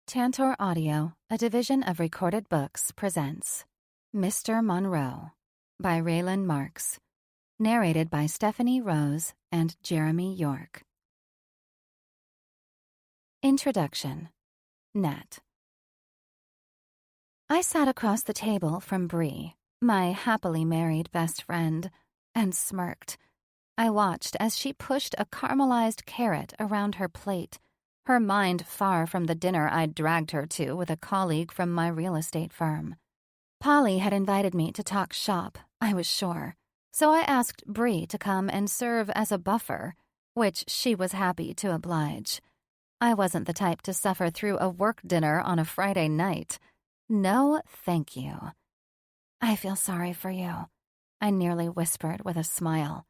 Tantor Audio, a division of Recorded Books, presents Mr. Monroe by Raylin Marks, narrated by Stephanie Rose and Jeremy York. Introduction. Nat. I sat across the table from Bree, my happily married best friend, and smirked. I watched as she pushed a caramelized carrot around her plate, her mind far from the dinner I'd dragged her to with a colleague from my real estate firm. Polly had invited me to talk shop, I was sure, so I asked Bree to come and serve as a buffer, which she was happy to oblige. I wasn't the type to suffer through a work dinner on a Friday night. No, thank you. I feel sorry for you, I nearly whispered with a smile.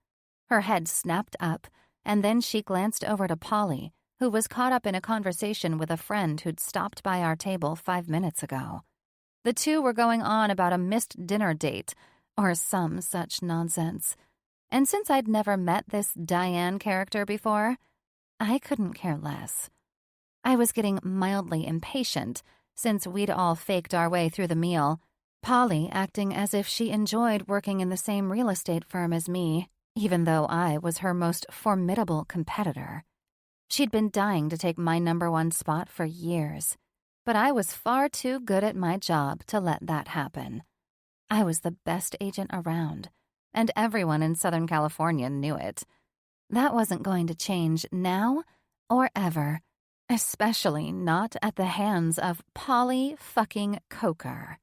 Her head snapped up, and then she glanced over to Polly, who was caught up in a conversation with a friend who'd stopped by our table 5 minutes ago. The two were going on about a missed dinner date, or some such nonsense. And since I'd never met this Diane character before, I couldn't care less. I was getting mildly impatient, since we'd all faked our way through the meal, Polly acting as if she enjoyed working in the same real estate firm as me, even though I was her most formidable competitor. She'd been dying to take my #1 spot for years, but I was far too good at my job to let that happen. I was the best agent around, and everyone in Southern California knew it. That wasn't going to change now or ever, especially not at the hands of Polly fucking Coker.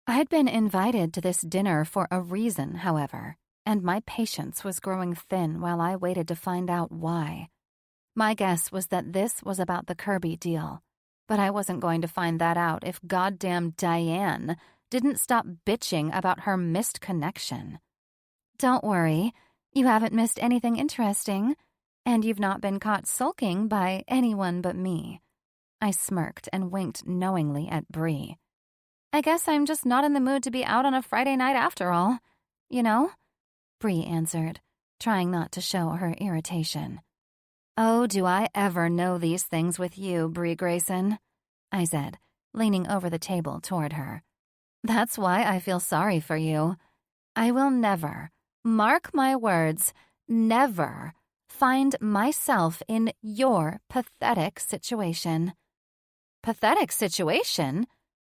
I'd been invited to this dinner for a reason, however, and my patience was growing thin while I waited to find out why. My guess was that this was about the Kirby deal, but I wasn't going to find that out if goddamn Diane didn't stop bitching about her missed connection. Don't worry, you haven't missed anything interesting, and you've not been caught sulking by anyone but me. I smirked and winked knowingly at Bree. I guess I'm just not in the mood to be out on a Friday night after all, you know? Bree answered, trying not to show her irritation. Oh, do I ever know these things with you, Bree Grayson, I said, leaning over the table toward her. That's why I feel sorry for you. I will never, mark my words, never find myself in your pathetic situation. Pathetic situation?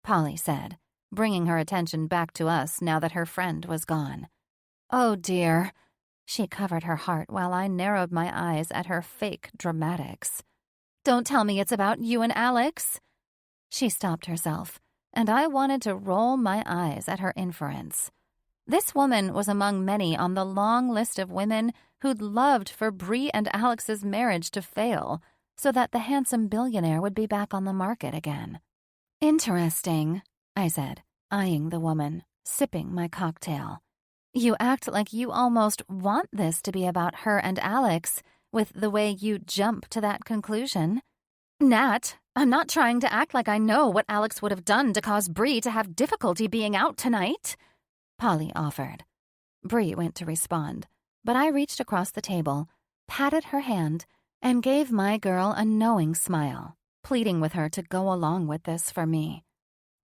Polly said, bringing her attention back to us now that her friend was gone. Oh dear. She covered her heart while I narrowed my eyes at her fake dramatics. Don't tell me it's about you and Alex. She stopped herself, and I wanted to roll my eyes at her inference. This woman was among many on the long list of women who'd loved for Bree and Alex's marriage to fail, so that the handsome billionaire would be back on the market again. Interesting, I said, eyeing the woman, sipping my cocktail. You act like you almost want this to be about her and Alex, with the way you jump to that conclusion. Nat, I'm not trying to act like I know what Alex would have done to cause Bree to have difficulty being out tonight, Polly offered. Bree went to respond, but I reached across the table, patted her hand, and gave my girl a knowing smile, pleading with her to go along with this for me.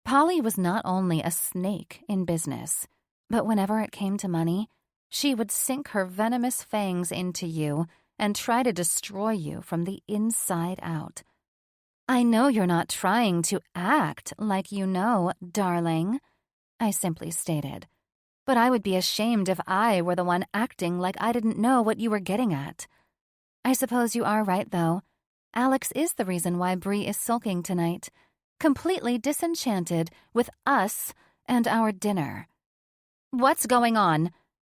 Polly was not only a snake in business, but whenever it came to money, she would sink her venomous fangs into you and try to destroy you from the inside out. I know you're not trying to act like you know, darling, I simply stated. But I would be ashamed if I were the one acting like I didn't know what you were getting at. I suppose you are right, though. Alex is the reason why Bree is sulking tonight, completely disenchanted with us and our dinner. What's going on?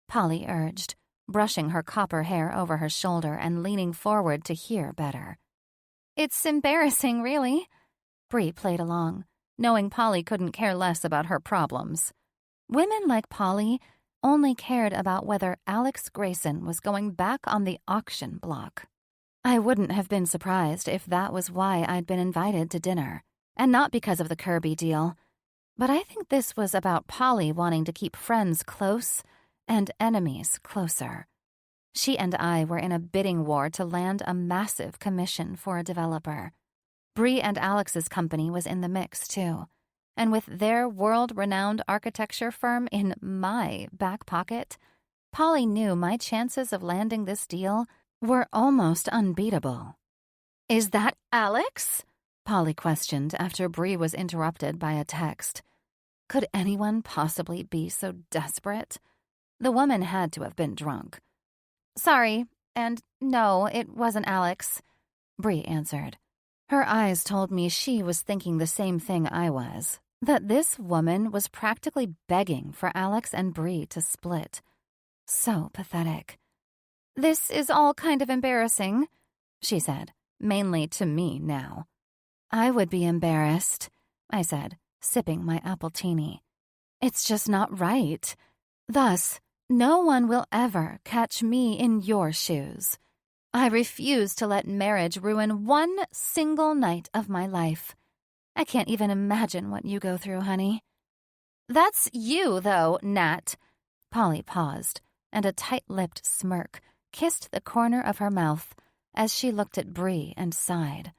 Polly urged, brushing her copper hair over her shoulder and leaning forward to hear better. It's embarrassing, really. Bree played along, knowing Polly couldn't care less about her problems. Women like Polly only cared about whether Alex Grayson was going back on the auction block. I wouldn't have been surprised if that was why I'd been invited to dinner, and not because of the Kirby deal. But I think this was about Polly wanting to keep friends close and enemies closer. She and I were in a bidding war to land a massive commission for a developer. Bree and Alex's company was in the mix, too. And with their world-renowned architecture firm in my back pocket, Polly knew my chances of landing this deal were almost unbeatable. "Is that Alex?" Polly questioned after Bree was interrupted by a text. Could anyone possibly be so desperate? The woman had to have been drunk. "Sorry, and no, it wasn't Alex," Bree answered. Her eyes told me she was thinking the same thing I was, that this woman was practically begging for Alex and Bree to split. So pathetic. "This is all kind of embarrassing," she said, mainly to me now. "I would be embarrassed," I said, sipping my appletini. "It's just not right. Thus, no one will ever catch me in your shoes. I refuse to let marriage ruin one single night of my life. I can't even imagine what you go through, honey." "That's you, though, Nat." Polly paused, and a tight-lipped smirk kissed the corner of her mouth as she looked at Bree and sighed.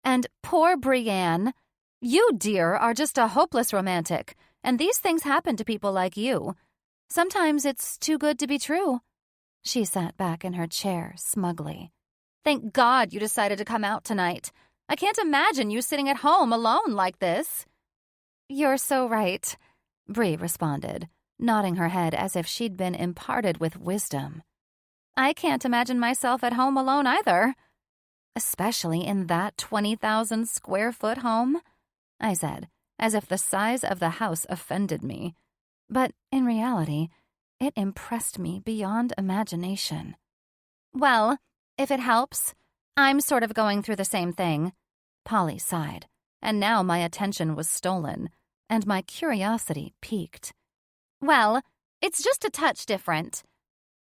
"And poor Brienne. You, dear, are just a hopeless romantic, and these things happen to people like you. Sometimes it's too good to be true." She sat back in her chair smugly. "Thank God you decided to come out tonight. I can't imagine you sitting at home alone like this." "You're so right," Bree responded, nodding her head as if she'd been imparted with wisdom. "I can't imagine myself at home alone either." "Especially in that 20,000 square foot home?" I said, as if the size of the house offended me. But in reality, it impressed me beyond imagination. "Well, if it helps, I'm sort of going through the same thing." Polly sighed, and now my attention was stolen, and my curiosity piqued. "Well, it's just a touch different."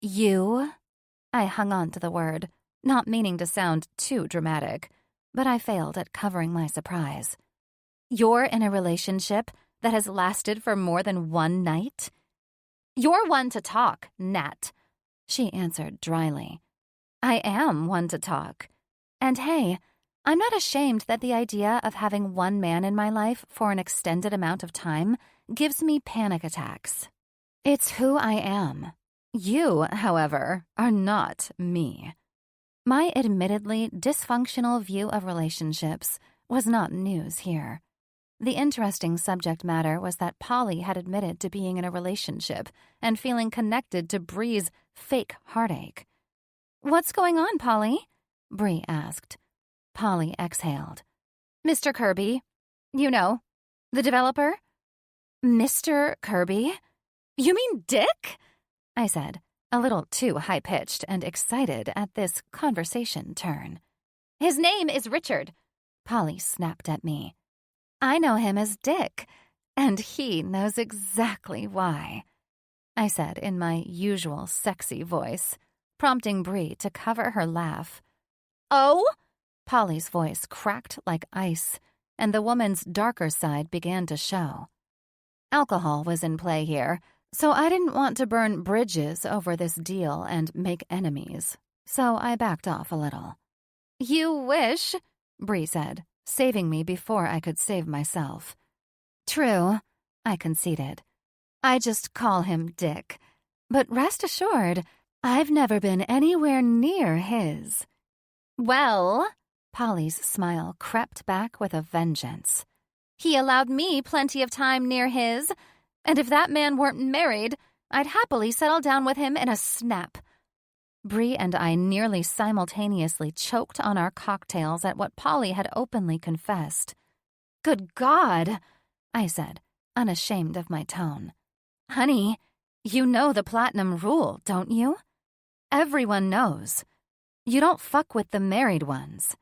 "You?" I hung on to the word, not meaning to sound too dramatic, but I failed at covering my surprise. "You're in a relationship that has lasted for more than one night?" "You're one to talk, Nat," she answered dryly. "I am one to talk. And hey, I'm not ashamed that the idea of having one man in my life for an extended amount of time gives me panic attacks. It's who I am. You, however, are not me." My admittedly dysfunctional view of relationships was not news here. The interesting subject matter was that Polly had admitted to being in a relationship and feeling connected to Bree's fake heartache. "What's going on, Polly?" Bree asked. Polly exhaled. "Mr. Kirby. You know, the developer." "Mr. Kirby? You mean Dick?" I said, a little too high-pitched and excited at this conversation turn. "His name is Richard," Polly snapped at me. "I know him as Dick, and he knows exactly why," I said in my usual sexy voice, prompting Bree to cover her laugh. "Oh?" Polly's voice cracked like ice, and the woman's darker side began to show. Alcohol was in play here, so I didn't want to burn bridges over this deal and make enemies, so I backed off a little. "You wish," Bree said, saving me before I could save myself. "True," I conceded. "I just call him Dick. But rest assured, I've never been anywhere near his." "Well," Polly's smile crept back with a vengeance. "He allowed me plenty of time near his, and if that man weren't married, I'd happily settle down with him in a snap." Bree and I nearly simultaneously choked on our cocktails at what Polly had openly confessed. "Good God," I said, unashamed of my tone. "Honey, you know the platinum rule, don't you? Everyone knows. You don't fuck with the married ones."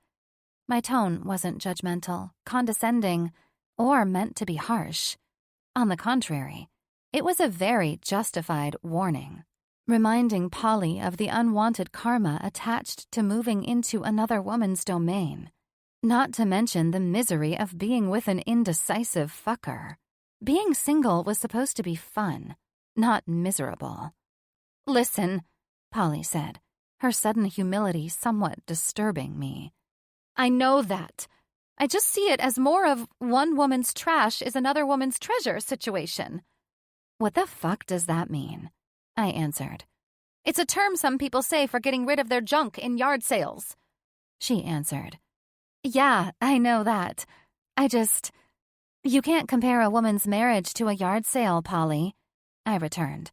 My tone wasn't judgmental, condescending, or meant to be harsh. On the contrary, it was a very justified warning, reminding Polly of the unwanted karma attached to moving into another woman's domain, not to mention the misery of being with an indecisive fucker. Being single was supposed to be fun, not miserable. "Listen," Polly said, her sudden humility somewhat disturbing me. "I know that, I just see it as more of one woman's trash is another woman's treasure situation. What the fuck does that mean? I answered. It's a term some people say for getting rid of their junk in yard sales. She answered. Yeah, I know that. You can't compare a woman's marriage to a yard sale, Polly, I returned.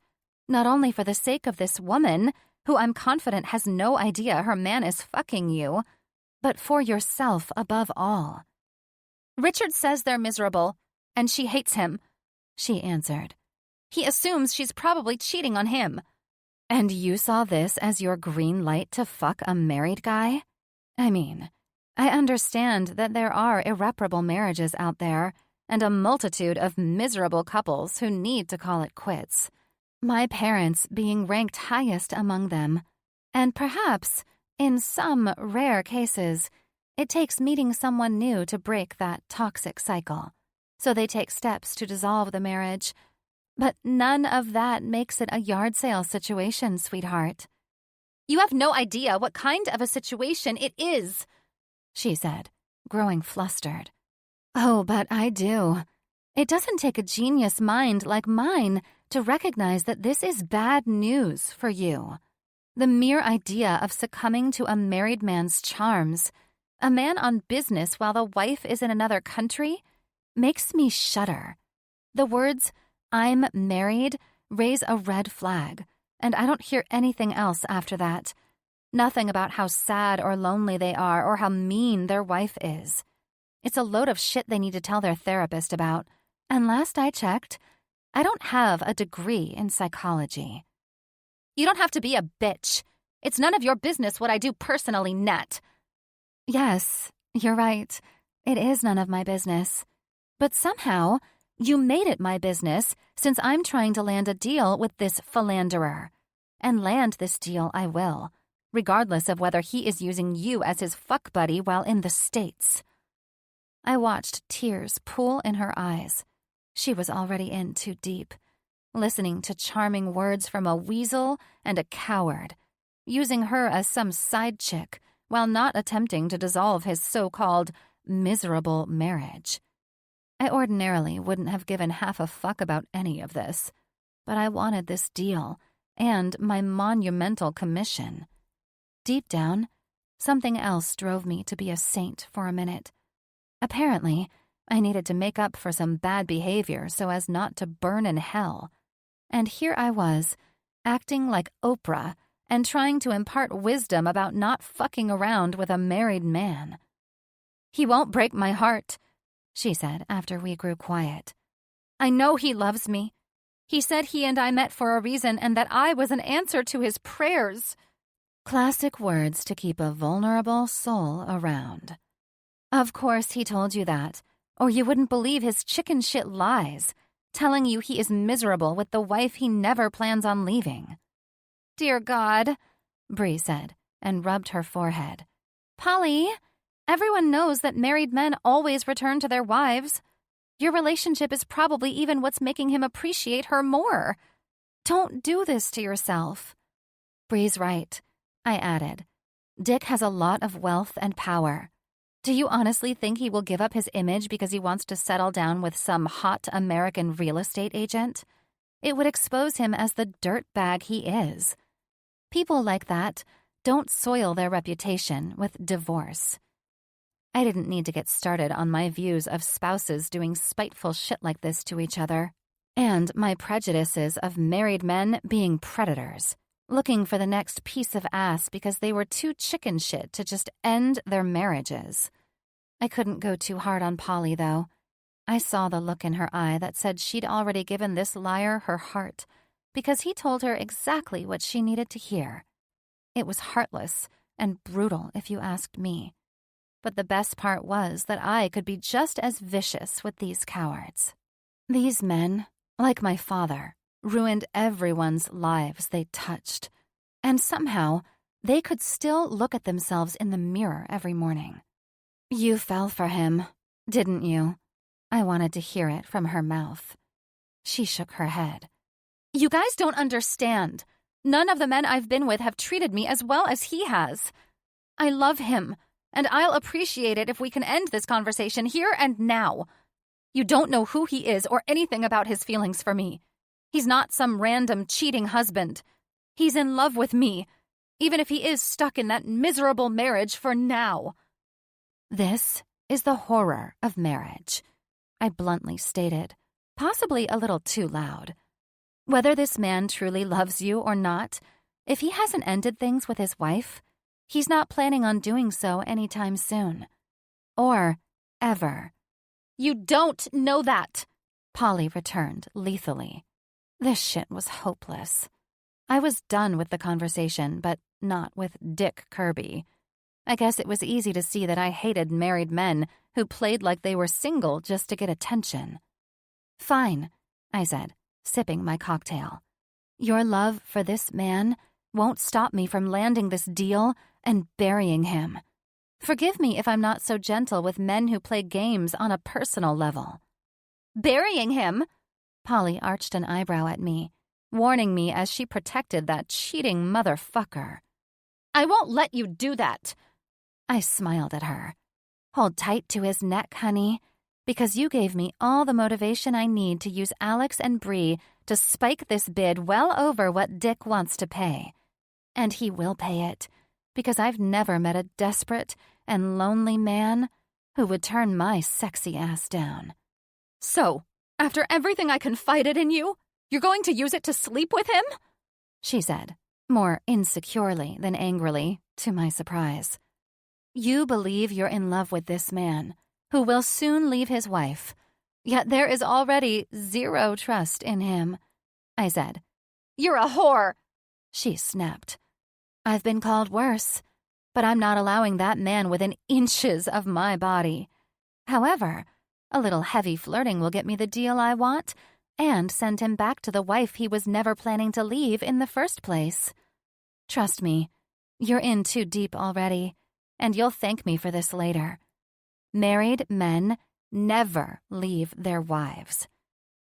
Not only for the sake of this woman, who I'm confident has no idea her man is fucking you, but for yourself above all. Richard says they're miserable, and she hates him, she answered. He assumes she's probably cheating on him. And you saw this as your green light to fuck a married guy? I mean, I understand that there are irreparable marriages out there and a multitude of miserable couples who need to call it quits. My parents being ranked highest among them. And perhaps, in some rare cases, it takes meeting someone new to break that toxic cycle. So they take steps to dissolve the marriage. But none of that makes it a yard sale situation, sweetheart. You have no idea what kind of a situation it is, she said, growing flustered. Oh, but I do. It doesn't take a genius mind like mine to recognize that this is bad news for you. The mere idea of succumbing to a married man's charms, a man on business while the wife is in another country, makes me shudder. The words, I'm married, raise a red flag, and I don't hear anything else after that. Nothing about how sad or lonely they are or how mean their wife is. It's a load of shit they need to tell their therapist about. And last I checked, I don't have a degree in psychology. You don't have to be a bitch. It's none of your business what I do personally, Nat. Yes, you're right. It is none of my business. But somehow, you made it my business since I'm trying to land a deal with this philanderer. And land this deal I will, regardless of whether he is using you as his fuck buddy while in the States. I watched tears pool in her eyes. She was already in too deep, listening to charming words from a weasel and a coward, using her as some side chick while not attempting to dissolve his so-called miserable marriage. I ordinarily wouldn't have given half a fuck about any of this, but I wanted this deal and my monumental commission. Deep down, something else drove me to be a saint for a minute. Apparently, I needed to make up for some bad behavior so as not to burn in hell. And here I was, acting like Oprah and trying to impart wisdom about not fucking around with a married man. He won't break my heart, she said after we grew quiet. I know he loves me. He said he and I met for a reason and that I was an answer to his prayers. Classic words to keep a vulnerable soul around. Of course he told you that, or you wouldn't believe his chicken shit lies, telling you he is miserable with the wife he never plans on leaving. Dear God, Bree said, and rubbed her forehead. Polly, everyone knows that married men always return to their wives. Your relationship is probably even what's making him appreciate her more. Don't do this to yourself. Bree's right, I added. Dick has a lot of wealth and power. Do you honestly think he will give up his image because he wants to settle down with some hot American real estate agent? It would expose him as the dirtbag he is. People like that don't soil their reputation with divorce. I didn't need to get started on my views of spouses doing spiteful shit like this to each other, and my prejudices of married men being predators, looking for the next piece of ass because they were too chicken shit to just end their marriages. I couldn't go too hard on Polly, though. I saw the look in her eye that said she'd already given this liar her heart, because he told her exactly what she needed to hear. It was heartless and brutal, if you asked me. But the best part was that I could be just as vicious with these cowards. These men, like my father, ruined everyone's lives they touched. And somehow, they could still look at themselves in the mirror every morning. You fell for him, didn't you? I wanted to hear it from her mouth. She shook her head. You guys don't understand. None of the men I've been with have treated me as well as he has. I love him, and I'll appreciate it if we can end this conversation here and now. You don't know who he is or anything about his feelings for me. He's not some random cheating husband. He's in love with me, even if he is stuck in that miserable marriage for now." "This is the horror of marriage," I bluntly stated, possibly a little too loud. "Whether this man truly loves you or not, if he hasn't ended things with his wife, he's not planning on doing so anytime soon. Or ever." "You don't know that," Polly returned lethally. This shit was hopeless. I was done with the conversation, but not with Dick Kirby. I guess it was easy to see that I hated married men who played like they were single just to get attention. "Fine," I said, sipping my cocktail. "Your love for this man won't stop me from landing this deal and burying him. Forgive me if I'm not so gentle with men who play games on a personal level." "Burying him?" Polly arched an eyebrow at me, warning me as she protected that cheating motherfucker. "I won't let you do that." I smiled at her. "Hold tight to his neck, honey, because you gave me all the motivation I need to use Alex and Bree to spike this bid well over what Dick wants to pay. And he will pay it, because I've never met a desperate and lonely man who would turn my sexy ass down." "So, after everything I confided in you, you're going to use it to sleep with him?" she said, more insecurely than angrily, to my surprise. "You believe you're in love with this man, who will soon leave his wife, yet there is already zero trust in him," I said. "You're a whore," she snapped. "I've been called worse, but I'm not allowing that man within inches of my body. However, a little heavy flirting will get me the deal I want and send him back to the wife he was never planning to leave in the first place. Trust me, you're in too deep already, and you'll thank me for this later. Married men never leave their wives."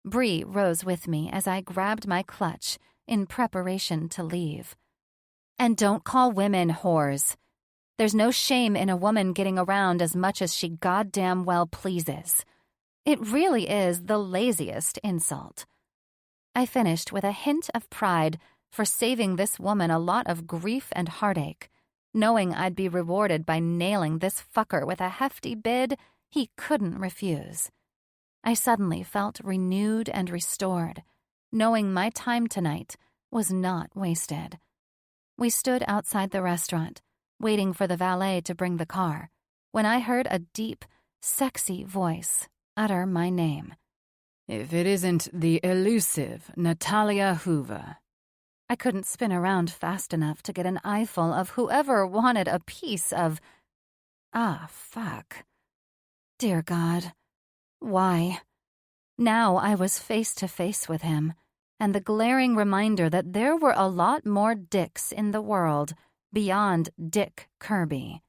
Bree rose with me as I grabbed my clutch in preparation to leave. "And don't call women whores. There's no shame in a woman getting around as much as she goddamn well pleases. It really is the laziest insult." I finished with a hint of pride for saving this woman a lot of grief and heartache, knowing I'd be rewarded by nailing this fucker with a hefty bid he couldn't refuse. I suddenly felt renewed and restored, knowing my time tonight was not wasted. We stood outside the restaurant, waiting for the valet to bring the car, when I heard a deep, sexy voice utter my name. "If it isn't the elusive Natalia Hoover." I couldn't spin around fast enough to get an eyeful of whoever wanted a piece of... fuck. Dear God. Why? Now I was face to face with him, and the glaring reminder that there were a lot more Dicks in the world beyond Dick Kirby.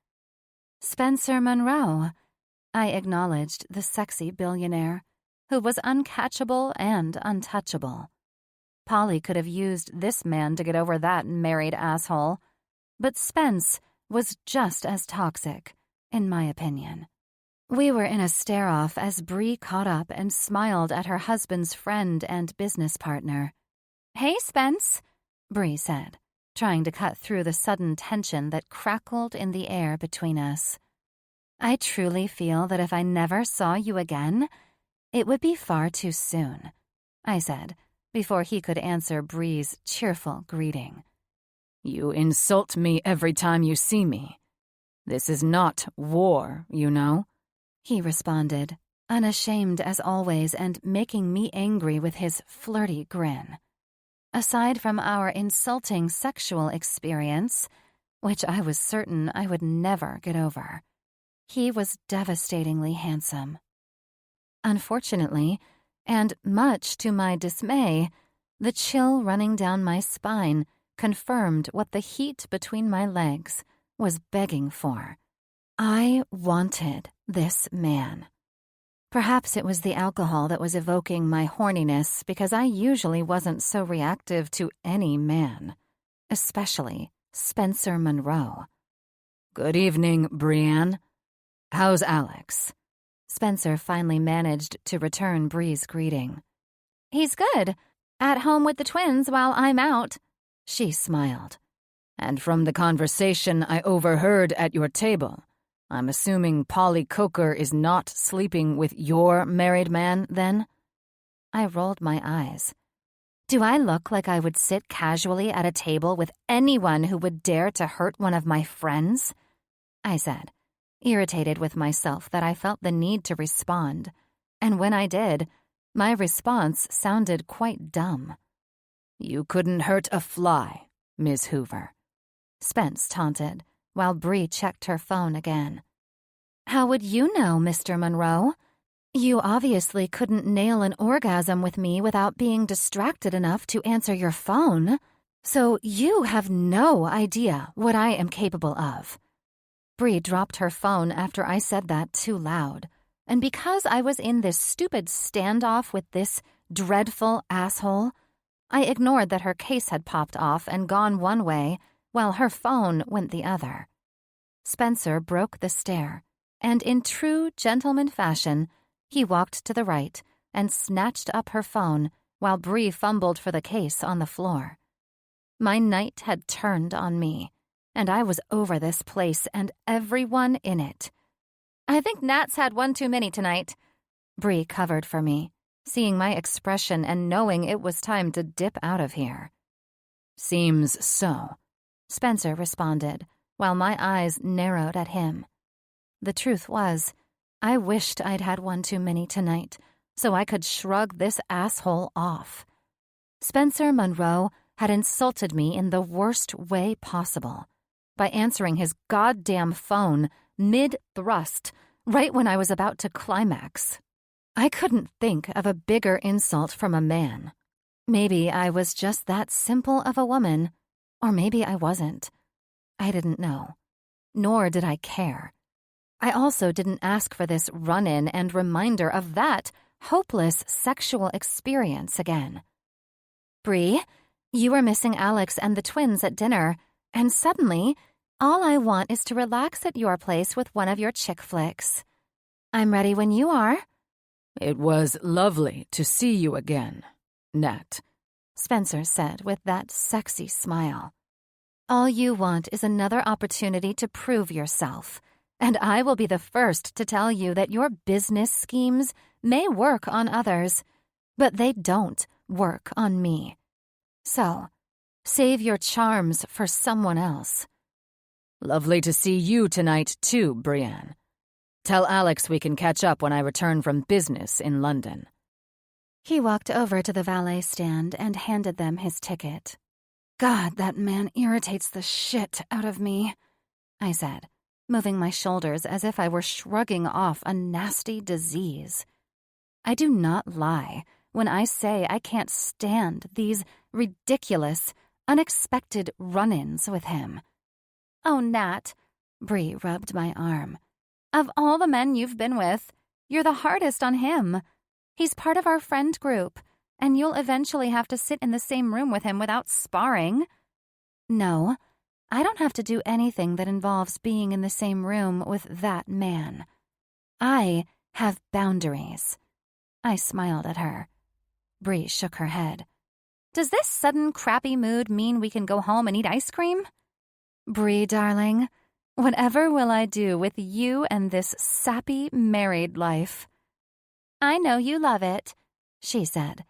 Spencer Monroe. I acknowledged the sexy billionaire, who was uncatchable and untouchable. Polly could have used this man to get over that married asshole, but Spence was just as toxic, in my opinion. We were in a stare-off as Bree caught up and smiled at her husband's friend and business partner. "Hey, Spence," Bree said, trying to cut through the sudden tension that crackled in the air between us. "I truly feel that if I never saw you again, it would be far too soon," I said, before he could answer Bree's cheerful greeting. "You insult me every time you see me. This is not war, you know," he responded, unashamed as always and making me angry with his flirty grin. Aside from our insulting sexual experience, which I was certain I would never get over, he was devastatingly handsome. Unfortunately, and much to my dismay, the chill running down my spine confirmed what the heat between my legs was begging for. I wanted this man. Perhaps it was the alcohol that was evoking my horniness, because I usually wasn't so reactive to any man, especially Spencer Monroe. Good evening, Brienne. How's Alex? Spencer finally managed to return Bree's greeting. He's good. At home with the twins while I'm out. She smiled. And from the conversation I overheard at your table, I'm assuming Polly Coker is not sleeping with your married man, then? I rolled my eyes. Do I look like I would sit casually at a table with anyone who would dare to hurt one of my friends? I said, irritated with myself that I felt the need to respond. And when I did, my response sounded quite dumb. You couldn't hurt a fly, Ms. Hoover. Spence taunted, while Bree checked her phone again. How would you know, Mr. Monroe? You obviously couldn't nail an orgasm with me without being distracted enough to answer your phone, so you have no idea what I am capable of. Bree dropped her phone after I said that too loud, and because I was in this stupid standoff with this dreadful asshole, I ignored that her case had popped off and gone one way, while her phone went the other. Spencer broke the stare, and in true gentleman fashion, he walked to the right and snatched up her phone while Bree fumbled for the case on the floor. My night had turned on me, and I was over this place and everyone in it. I think Nat's had one too many tonight. Bree covered for me, seeing my expression and knowing it was time to dip out of here. Seems so, Spencer responded, while my eyes narrowed at him. The truth was, I wished I'd had one too many tonight, so I could shrug this asshole off. Spencer Monroe had insulted me in the worst way possible, by answering his goddamn phone mid-thrust, right when I was about to climax. I couldn't think of a bigger insult from a man. Maybe I was just that simple of a woman, or maybe I wasn't. I didn't know, nor did I care. I also didn't ask for this run-in and reminder of that hopeless sexual experience again. Bree, you were missing Alex and the twins at dinner, and suddenly, all I want is to relax at your place with one of your chick flicks. I'm ready when you are. It was lovely to see you again, Nat, Spencer said with that sexy smile. All you want is another opportunity to prove yourself, and I will be the first to tell you that your business schemes may work on others, but they don't work on me. So, save your charms for someone else. Lovely to see you tonight, too, Brienne. Tell Alex we can catch up when I return from business in London. He walked over to the valet stand and handed them his ticket. God, that man irritates the shit out of me, I said, moving my shoulders as if I were shrugging off a nasty disease. I do not lie when I say I can't stand these ridiculous, unexpected run-ins with him. Oh, Nat, Bree rubbed my arm. Of all the men you've been with, you're the hardest on him. He's part of our friend group, and you'll eventually have to sit in the same room with him without sparring. No, I don't have to do anything that involves being in the same room with that man. I have boundaries. I smiled at her. Bree shook her head. Does this sudden crappy mood mean we can go home and eat ice cream? Bree, darling, whatever will I do with you and this sappy married life? I know you love it, she said.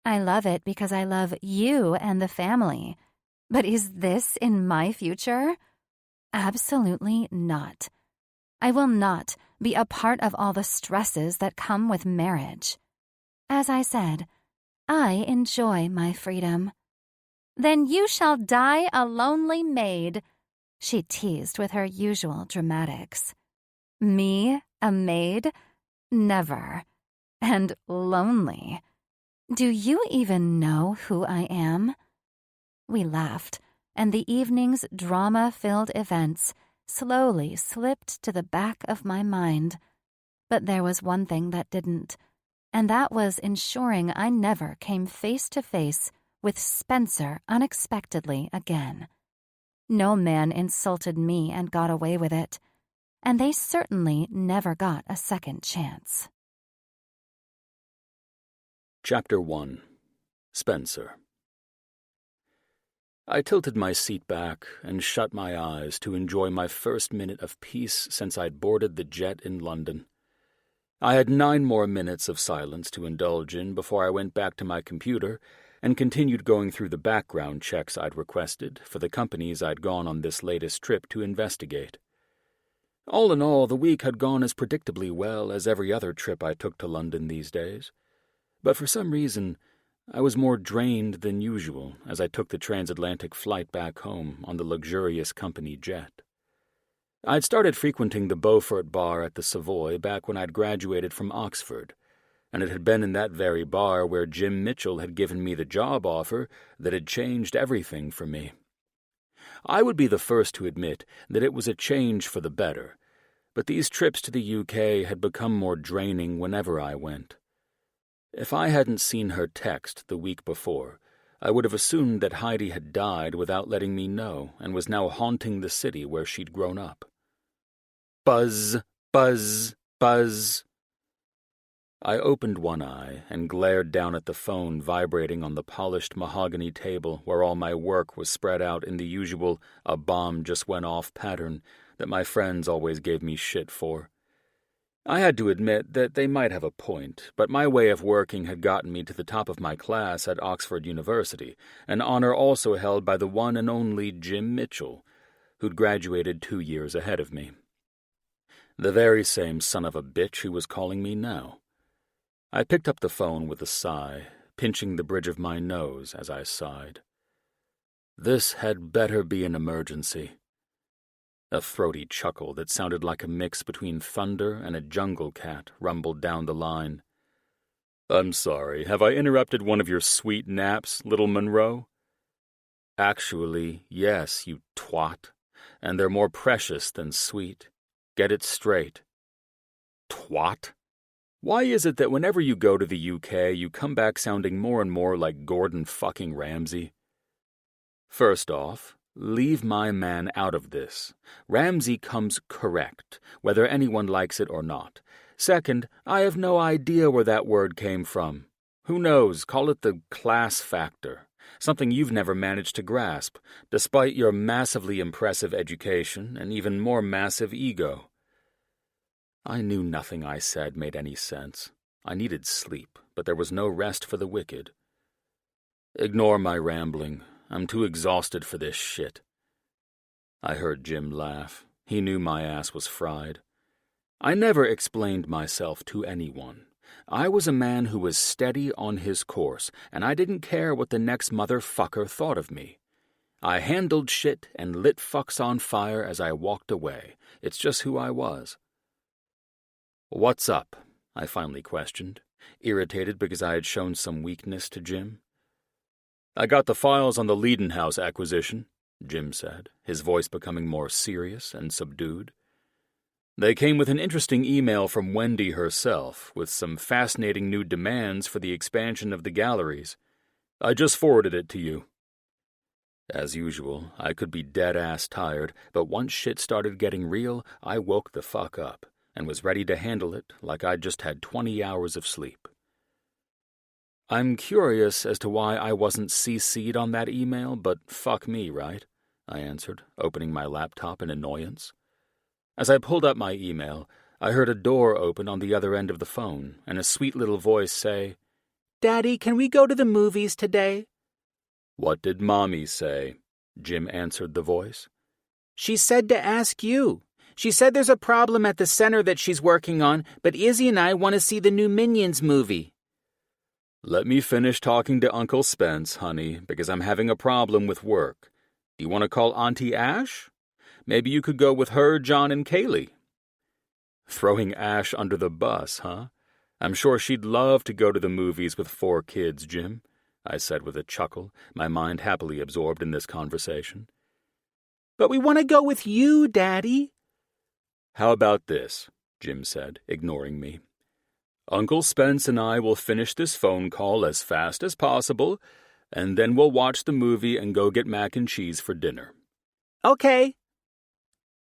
I love it because I love you and the family. But is this in my future? Absolutely not. I will not be a part of all the stresses that come with marriage. As I said, I enjoy my freedom. Then you shall die a lonely maid, she teased with her usual dramatics. Me, a maid? Never. And lonely. Do you even know who I am? We laughed, and the evening's drama-filled events slowly slipped to the back of my mind. But there was one thing that didn't, and that was ensuring I never came face to face with Spencer unexpectedly again. No man insulted me and got away with it. And they certainly never got a second chance. Chapter 1. Spencer. I tilted my seat back and shut my eyes to enjoy my first minute of peace since I'd boarded the jet in London. I had 9 more minutes of silence to indulge in before I went back to my computer and continued going through the background checks I'd requested for the companies I'd gone on this latest trip to investigate. All in all, the week had gone as predictably well as every other trip I took to London these days. But for some reason, I was more drained than usual as I took the transatlantic flight back home on the luxurious company jet. I'd started frequenting the Beaufort bar at the Savoy back when I'd graduated from Oxford, and it had been in that very bar where Jim Mitchell had given me the job offer that had changed everything for me. I would be the first to admit that it was a change for the better, but these trips to the UK had become more draining whenever I went. If I hadn't seen her text the week before, I would have assumed that Heidi had died without letting me know and was now haunting the city where she'd grown up. Buzz, buzz, buzz. I opened one eye and glared down at the phone vibrating on the polished mahogany table where all my work was spread out in the usual "a bomb just went off" pattern that my friends always gave me shit for. I had to admit that they might have a point, but my way of working had gotten me to the top of my class at Oxford University, an honor also held by the one and only Jim Mitchell, who'd graduated 2 years ahead of me. The very same son of a bitch who was calling me now. I picked up the phone with a sigh, pinching the bridge of my nose as I sighed. This had better be an emergency. A throaty chuckle that sounded like a mix between thunder and a jungle cat rumbled down the line. "I'm sorry, have I interrupted one of your sweet naps, little Monroe?" "Actually, yes, you twat, and they're more precious than sweet. Get it straight." "Twat? Why is it that whenever you go to the UK, you come back sounding more and more like Gordon fucking Ramsay?" "First off, leave my man out of this. Ramsay comes correct, whether anyone likes it or not. Second, I have no idea where that word came from. Who knows, call it the class factor. Something you've never managed to grasp, despite your massively impressive education and even more massive ego." I knew nothing I said made any sense. I needed sleep, but there was no rest for the wicked. "Ignore my rambling. I'm too exhausted for this shit." I heard Jim laugh. He knew my ass was fried. I never explained myself to anyone. I was a man who was steady on his course, and I didn't care what the next motherfucker thought of me. I handled shit and lit fucks on fire as I walked away. It's just who I was. "What's up?" I finally questioned, irritated because I had shown some weakness to Jim. "I got the files on the Leadenhouse acquisition," Jim said, his voice becoming more serious and subdued. "They came with an interesting email from Wendy herself, with some fascinating new demands for the expansion of the galleries. I just forwarded it to you." As usual, I could be dead-ass tired, but once shit started getting real, I woke the fuck up and was ready to handle it like I'd just had 20 hours of sleep. "I'm curious as to why I wasn't CC'd on that email, but fuck me, right?" I answered, opening my laptop in annoyance. As I pulled up my email, I heard a door open on the other end of the phone and a sweet little voice say, "Daddy, can we go to the movies today?" "What did Mommy say?" Jim answered the voice. "She said to ask you. She said there's a problem at the center that she's working on, but Izzy and I want to see the new Minions movie." "Let me finish talking to Uncle Spence, honey, because I'm having a problem with work. Do you want to call Auntie Ash? Maybe you could go with her, John, and Kaylee." Throwing Ash under the bus, huh? I'm sure she'd love to go to the movies with 4 kids, Jim, I said with a chuckle, my mind happily absorbed in this conversation. "But we want to go with you, Daddy." "How about this?" Jim said, ignoring me. "Uncle Spence and I will finish this phone call as fast as possible, and then we'll watch the movie and go get mac and cheese for dinner. Okay.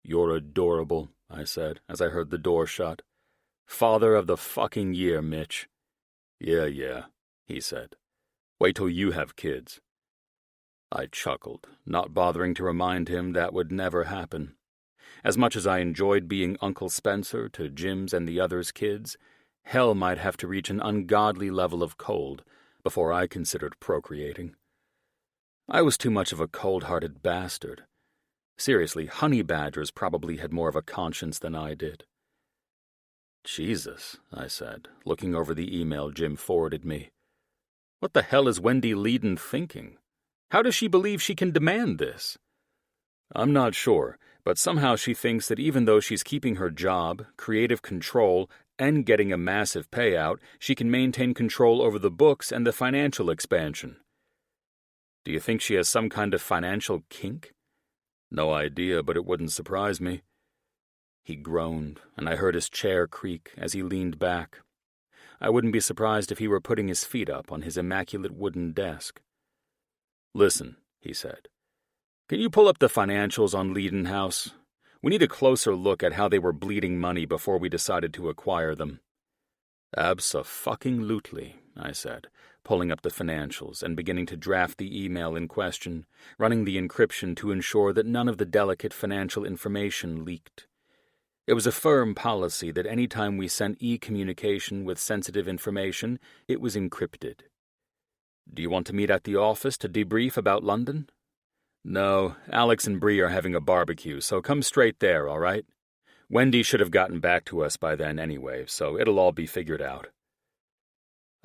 You're adorable, I said as I heard the door shut. Father of the fucking year, Mitch. Yeah, he said. Wait till you have kids. I chuckled, not bothering to remind him that would never happen. As much as I enjoyed being Uncle Spencer to Jim's and the others' kids, hell might have to reach an ungodly level of cold before I considered procreating. I was too much of a cold-hearted bastard. Seriously, honey badgers probably had more of a conscience than I did. Jesus, I said, looking over the email Jim forwarded me. What the hell is Wendy Leeden thinking? How does she believe she can demand this? I'm not sure, but somehow she thinks that even though she's keeping her job, creative control, and getting a massive payout, she can maintain control over the books and the financial expansion. Do you think she has some kind of financial kink? No idea, but it wouldn't surprise me. He groaned, and I heard his chair creak as he leaned back. I wouldn't be surprised if he were putting his feet up on his immaculate wooden desk. Listen, he said. Can you pull up the financials on Leeden House? We need a closer look at how they were bleeding money before we decided to acquire them. Abso-fucking-lutely, I said, pulling up the financials and beginning to draft the email in question, running the encryption to ensure that none of the delicate financial information leaked. It was a firm policy that any time we sent e-communication with sensitive information, it was encrypted. Do you want to meet at the office to debrief about London? No, Alex and Bree are having a barbecue, so come straight there, all right? Wendy should have gotten back to us by then anyway, so it'll all be figured out.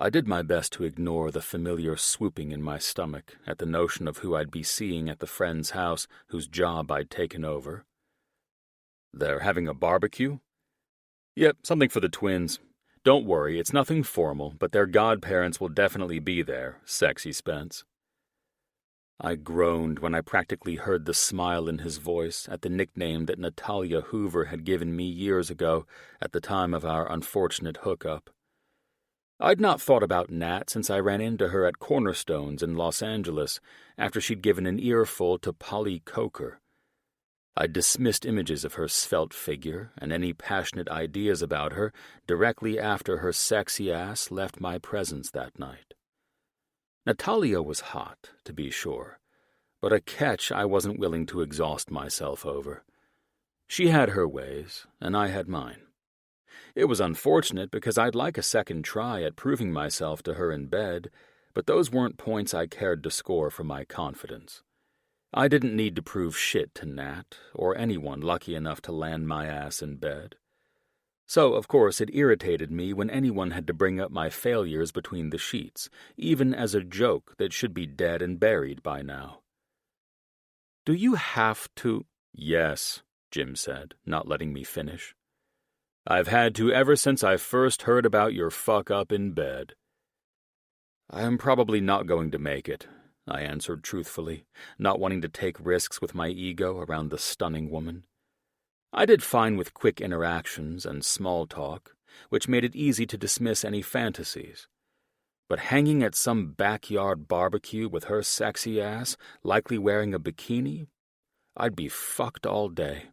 I did my best to ignore the familiar swooping in my stomach at the notion of who I'd be seeing at the friend's house whose job I'd taken over. They're having a barbecue? Yep, something for the twins. Don't worry, it's nothing formal, but their godparents will definitely be there, sexy Spence. I groaned when I practically heard the smile in his voice at the nickname that Natalia Hoover had given me years ago at the time of our unfortunate hookup. I'd not thought about Nat since I ran into her at Cornerstones in Los Angeles after she'd given an earful to Polly Coker. I'd dismissed images of her svelte figure and any passionate ideas about her directly after her sexy ass left my presence that night. Natalia was hot, to be sure, but a catch I wasn't willing to exhaust myself over. She had her ways, and I had mine. It was unfortunate because I'd like a second try at proving myself to her in bed, but those weren't points I cared to score for my confidence. I didn't need to prove shit to Nat, or anyone lucky enough to land my ass in bed. So, of course, it irritated me when anyone had to bring up my failures between the sheets, even as a joke that should be dead and buried by now. Do you have to? Yes, Jim said, not letting me finish. I've had to ever since I first heard about your fuck-up in bed. I am probably not going to make it, I answered truthfully, not wanting to take risks with my ego around the stunning woman. I did fine with quick interactions and small talk, which made it easy to dismiss any fantasies. But hanging at some backyard barbecue with her sexy ass, likely wearing a bikini, I'd be fucked all day.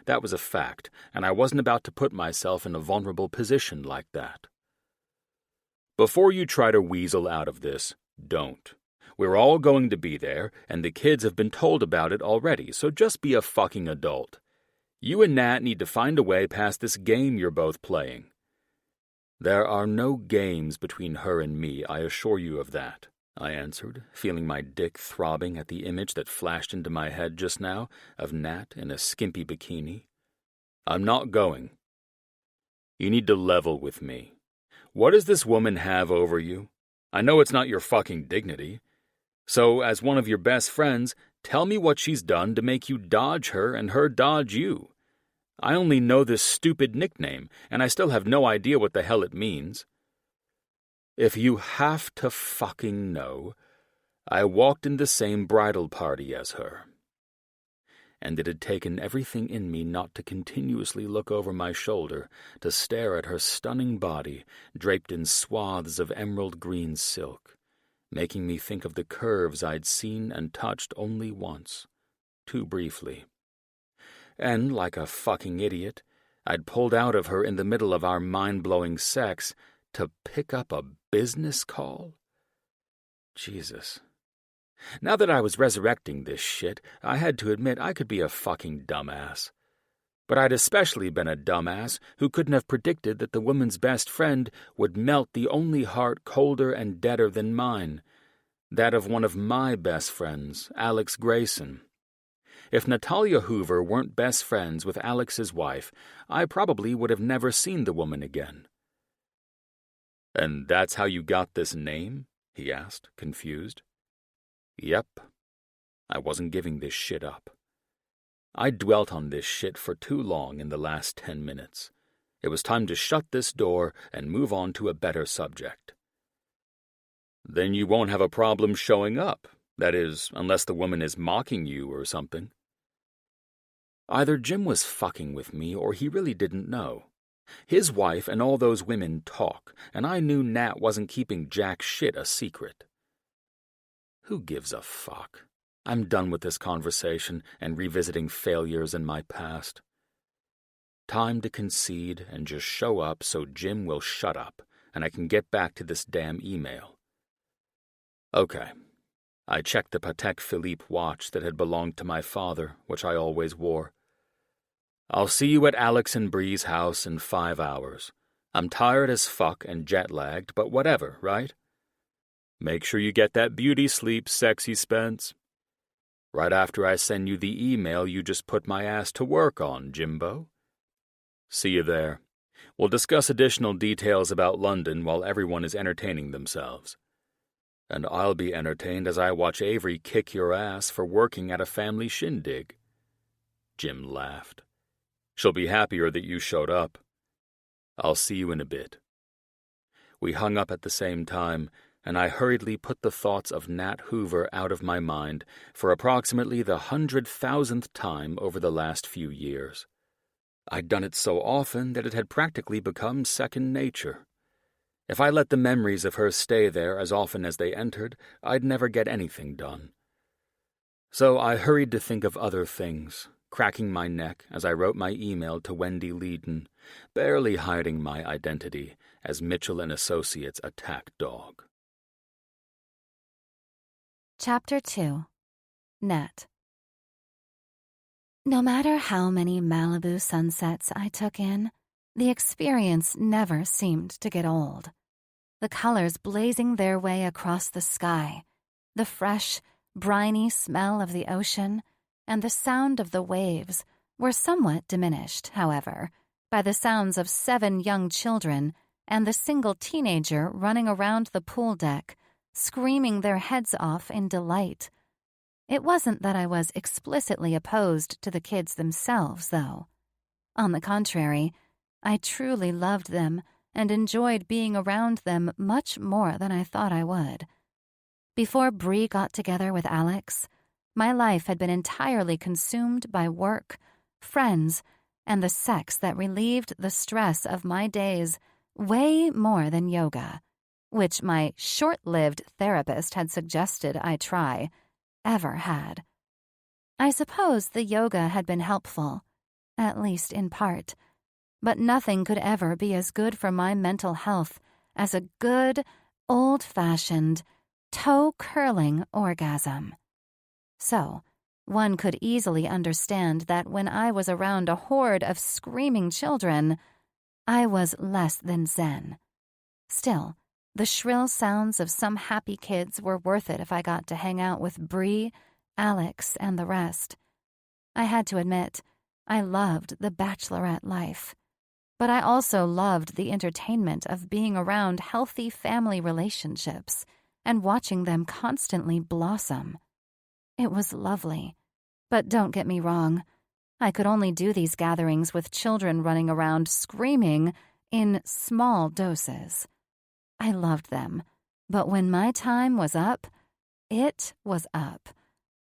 That was a fact, and I wasn't about to put myself in a vulnerable position like that. Before you try to weasel out of this, don't. We're all going to be there, and the kids have been told about it already, so just be a fucking adult. You and Nat need to find a way past this game you're both playing. There are no games between her and me, I assure you of that, I answered, feeling my dick throbbing at the image that flashed into my head just now of Nat in a skimpy bikini. I'm not going. You need to level with me. What does this woman have over you? I know it's not your fucking dignity. So, as one of your best friends, tell me what she's done to make you dodge her and her dodge you. I only know this stupid nickname, and I still have no idea what the hell it means. If you have to fucking know, I walked in the same bridal party as her. And it had taken everything in me not to continuously look over my shoulder to stare at her stunning body draped in swaths of emerald green silk, making me think of the curves I'd seen and touched only once, too briefly. And, like a fucking idiot, I'd pulled out of her in the middle of our mind-blowing sex to pick up a business call? Jesus. Now that I was resurrecting this shit, I had to admit I could be a fucking dumbass. But I'd especially been a dumbass who couldn't have predicted that the woman's best friend would melt the only heart colder and deader than mine, that of one of my best friends, Alex Grayson. If Natalia Hoover weren't best friends with Alex's wife, I probably would have never seen the woman again. "And that's how you got this name?" he asked, confused. Yep. I wasn't giving this shit up. I dwelt on this shit for too long in the last 10 minutes. It was time to shut this door and move on to a better subject. "Then you won't have a problem showing up. That is, unless the woman is mocking you or something." Either Jim was fucking with me or he really didn't know. His wife and all those women talk, and I knew Nat wasn't keeping jack shit a secret. Who gives a fuck? I'm done with this conversation and revisiting failures in my past. Time to concede and just show up so Jim will shut up and I can get back to this damn email. Okay. I checked the Patek Philippe watch that had belonged to my father, which I always wore. "I'll see you at Alex and Bree's house in 5 hours. I'm tired as fuck and jet-lagged, but whatever, right? Make sure you get that beauty sleep, sexy Spence. Right after I send you the email you just put my ass to work on, Jimbo. See you there. We'll discuss additional details about London while everyone is entertaining themselves. And I'll be entertained as I watch Avery kick your ass for working at a family shindig." Jim laughed. "She'll be happier that you showed up. I'll see you in a bit." We hung up at the same time, and I hurriedly put the thoughts of Nat Hoover out of my mind for approximately the 100,000th time over the last few years. I'd done it so often that it had practically become second nature. If I let the memories of her stay there as often as they entered, I'd never get anything done. So I hurried to think of other things, cracking my neck as I wrote my email to Wendy Leedon, barely hiding my identity as Mitchell and Associates attack dog. Chapter 2. Nat. No matter how many Malibu sunsets I took in, the experience never seemed to get old. The colors blazing their way across the sky, the fresh, briny smell of the ocean, and the sound of the waves were somewhat diminished, however, by the sounds of 7 young children and the single teenager running around the pool deck, screaming their heads off in delight. It wasn't that I was explicitly opposed to the kids themselves, though. On the contrary, I truly loved them and enjoyed being around them much more than I thought I would. Before Bree got together with Alex, my life had been entirely consumed by work, friends, and the sex that relieved the stress of my days way more than yoga, which my short-lived therapist had suggested I try, ever had. I suppose the yoga had been helpful, at least in part, but nothing could ever be as good for my mental health as a good, old-fashioned, toe-curling orgasm. So, one could easily understand that when I was around a horde of screaming children, I was less than zen. Still, the shrill sounds of some happy kids were worth it if I got to hang out with Bree, Alex, and the rest. I had to admit, I loved the bachelorette life. But I also loved the entertainment of being around healthy family relationships and watching them constantly blossom. It was lovely. But don't get me wrong, I could only do these gatherings with children running around screaming in small doses. I loved them, but when my time was up, it was up,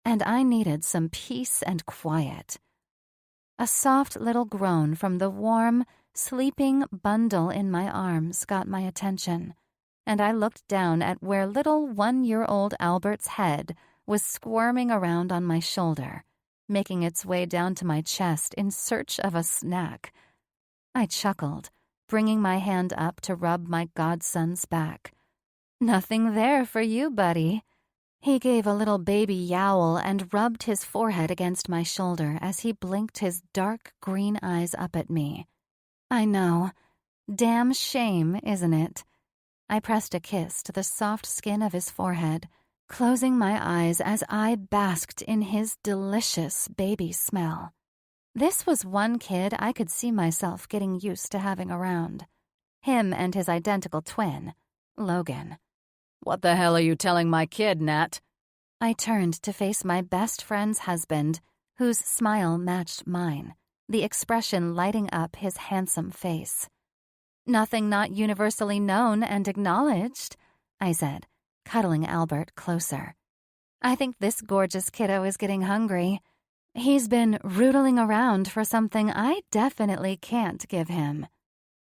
and I needed some peace and quiet. A soft little groan from the warm, sleeping bundle in my arms got my attention, and I looked down at where little 1-year-old Albert's head was squirming around on my shoulder, making its way down to my chest in search of a snack. I chuckled, bringing my hand up to rub my godson's back. "Nothing there for you, buddy." He gave a little baby yowl and rubbed his forehead against my shoulder as he blinked his dark green eyes up at me. "I know. Damn shame, isn't it?" I pressed a kiss to the soft skin of his forehead, closing my eyes as I basked in his delicious baby smell. This was one kid I could see myself getting used to having around. Him and his identical twin, Logan. "What the hell are you telling my kid, Nat?" I turned to face my best friend's husband, whose smile matched mine, the expression lighting up his handsome face. "Nothing not universally known and acknowledged," I said, cuddling Albert closer. "I think this gorgeous kiddo is getting hungry. He's been rootling around for something I definitely can't give him."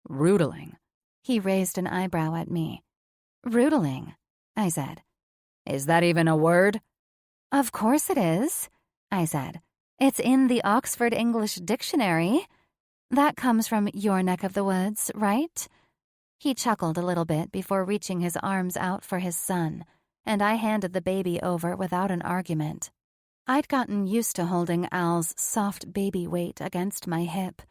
"Rootling?" He raised an eyebrow at me. "Rootling," I said. "Is that even a word?" "Of course it is," I said. "It's in the Oxford English Dictionary. That comes from your neck of the woods, right?" He chuckled a little bit before reaching his arms out for his son, and I handed the baby over without an argument. I'd gotten used to holding Al's soft baby weight against my hip,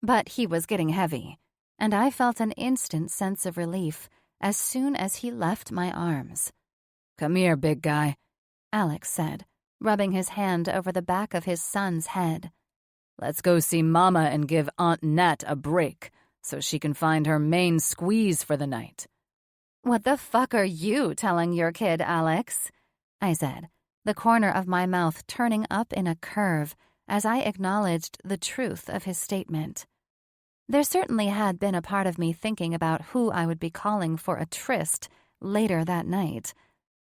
but he was getting heavy, and I felt an instant sense of relief as soon as he left my arms. "Come here, big guy," Alex said, rubbing his hand over the back of his son's head. "Let's go see Mama and give Aunt Nat a break so she can find her main squeeze for the night." "What the fuck are you telling your kid, Alex?" I said, the corner of my mouth turning up in a curve as I acknowledged the truth of his statement. There certainly had been a part of me thinking about who I would be calling for a tryst later that night,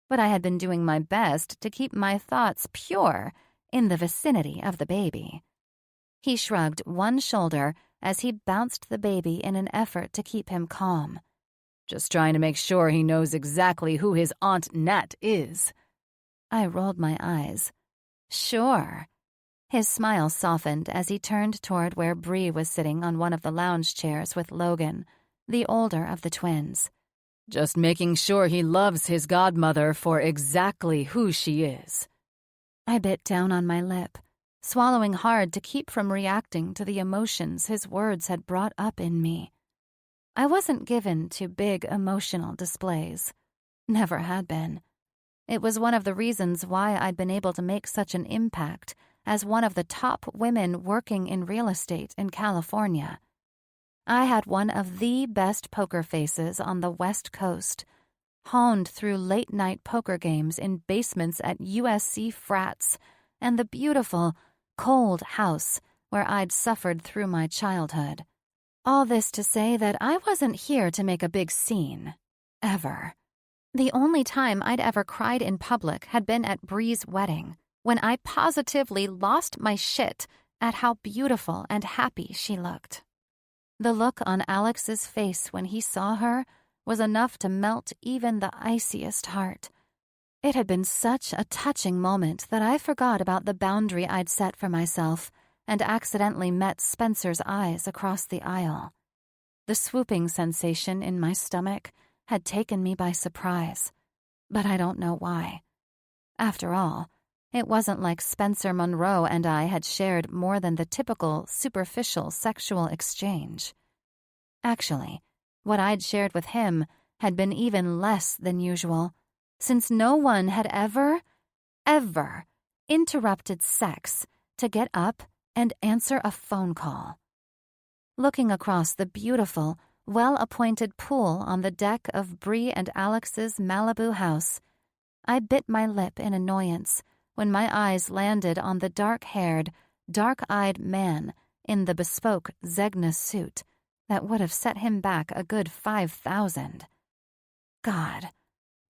but I had been doing my best to keep my thoughts pure in the vicinity of the baby. He shrugged one shoulder as he bounced the baby in an effort to keep him calm. "Just trying to make sure he knows exactly who his Aunt Nat is." I rolled my eyes. "Sure." His smile softened as he turned toward where Bree was sitting on one of the lounge chairs with Logan, the older of the twins. "Just making sure he loves his godmother for exactly who she is." I bit down on my lip, swallowing hard to keep from reacting to the emotions his words had brought up in me. I wasn't given to big emotional displays. Never had been. It was one of the reasons why I'd been able to make such an impact as one of the top women working in real estate in California. I had one of the best poker faces on the West Coast, honed through late-night poker games in basements at USC frats and the beautiful, cold house where I'd suffered through my childhood. All this to say that I wasn't here to make a big scene. Ever. The only time I'd ever cried in public had been at Bree's wedding, when I positively lost my shit at how beautiful and happy she looked. The look on Alex's face when he saw her was enough to melt even the iciest heart. It had been such a touching moment that I forgot about the boundary I'd set for myself and accidentally met Spencer's eyes across the aisle. The swooping sensation in my stomach had taken me by surprise, but I don't know why. After all, it wasn't like Spencer Monroe and I had shared more than the typical superficial sexual exchange. Actually, what I'd shared with him had been even less than usual, since no one had ever interrupted sex to get up and answer a phone call. Looking across the beautiful, well-appointed pool on the deck of Bree and Alex's Malibu house, I bit my lip in annoyance when my eyes landed on the dark-haired, dark-eyed man in the bespoke Zegna suit that would have set him back a good $5,000. God,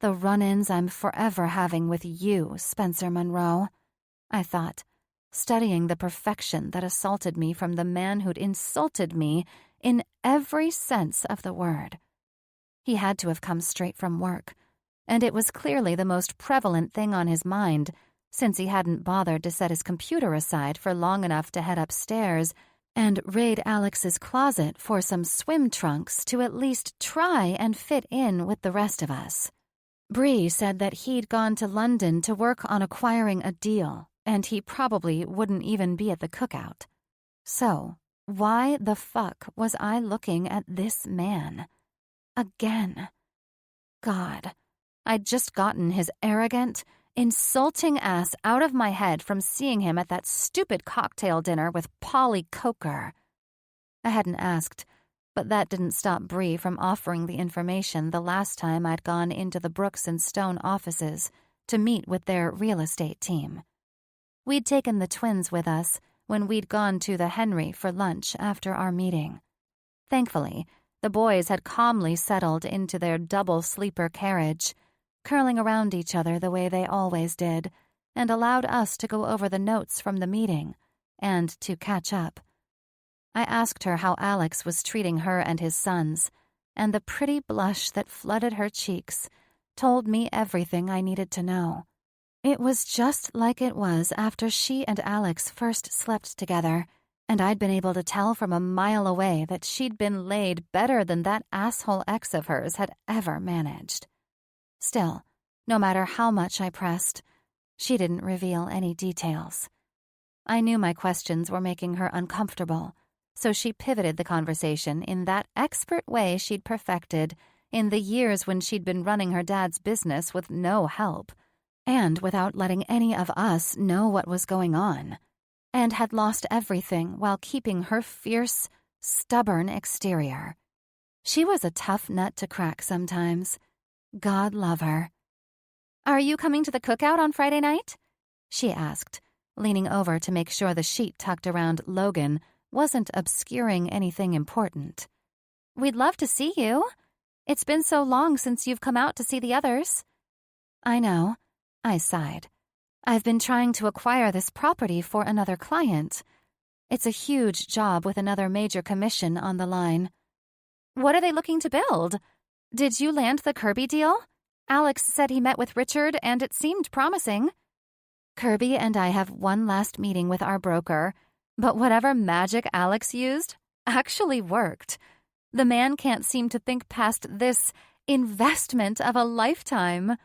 the run-ins I'm forever having with you, Spencer Monroe, I thought, studying the perfection that assaulted me from the man who'd insulted me in every sense of the word. He had to have come straight from work, and it was clearly the most prevalent thing on his mind, since he hadn't bothered to set his computer aside for long enough to head upstairs and raid Alex's closet for some swim trunks to at least try and fit in with the rest of us. Bree said that he'd gone to London to work on acquiring a deal, and he probably wouldn't even be at the cookout. So, why the fuck was I looking at this man? Again. God, I'd just gotten his arrogant, insulting ass out of my head from seeing him at that stupid cocktail dinner with Polly Coker. I hadn't asked, but that didn't stop Bree from offering the information the last time I'd gone into the Brooks and Stone offices to meet with their real estate team. We'd taken the twins with us when we'd gone to the Henry for lunch after our meeting. Thankfully, the boys had calmly settled into their double sleeper carriage, curling around each other the way they always did, and allowed us to go over the notes from the meeting and to catch up. I asked her how Alex was treating her and his sons, and the pretty blush that flooded her cheeks told me everything I needed to know. It was just like it was after she and Alex first slept together, and I'd been able to tell from a mile away that she'd been laid better than that asshole ex of hers had ever managed. Still, no matter how much I pressed, she didn't reveal any details. I knew my questions were making her uncomfortable, so she pivoted the conversation in that expert way she'd perfected in the years when she'd been running her dad's business with no help, and without letting any of us know what was going on, and had lost everything while keeping her fierce, stubborn exterior. She was a tough nut to crack sometimes. God love her. "Are you coming to the cookout on Friday night?" she asked, leaning over to make sure the sheet tucked around Logan wasn't obscuring anything important. "We'd love to see you. It's been so long since you've come out to see the others." "I know," I sighed. "I've been trying to acquire this property for another client. It's a huge job with another major commission on the line." "What are they looking to build? Did you land the Kirby deal? Alex said he met with Richard and it seemed promising." "Kirby and I have one last meeting with our broker, but whatever magic Alex used actually worked. The man can't seem to think past this investment of a lifetime."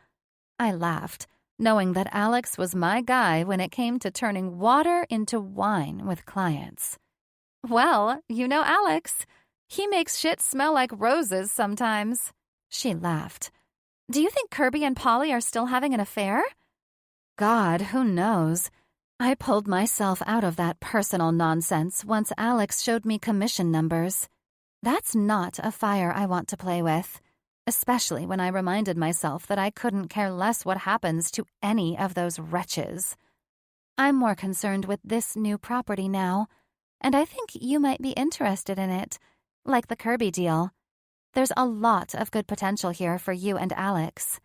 I laughed, knowing that Alex was my guy when it came to turning water into wine with clients. "Well, you know Alex. He makes shit smell like roses sometimes." She laughed. "Do you think Kirby and Polly are still having an affair?" God, who knows? I pulled myself out of that personal nonsense once Alex showed me commission numbers. That's not a fire I want to play with, especially when I reminded myself that I couldn't care less what happens to any of those wretches. I'm more concerned with this new property now, and I think you might be interested in it, like the Kirby deal. There's a lot of good potential here for you and Alex."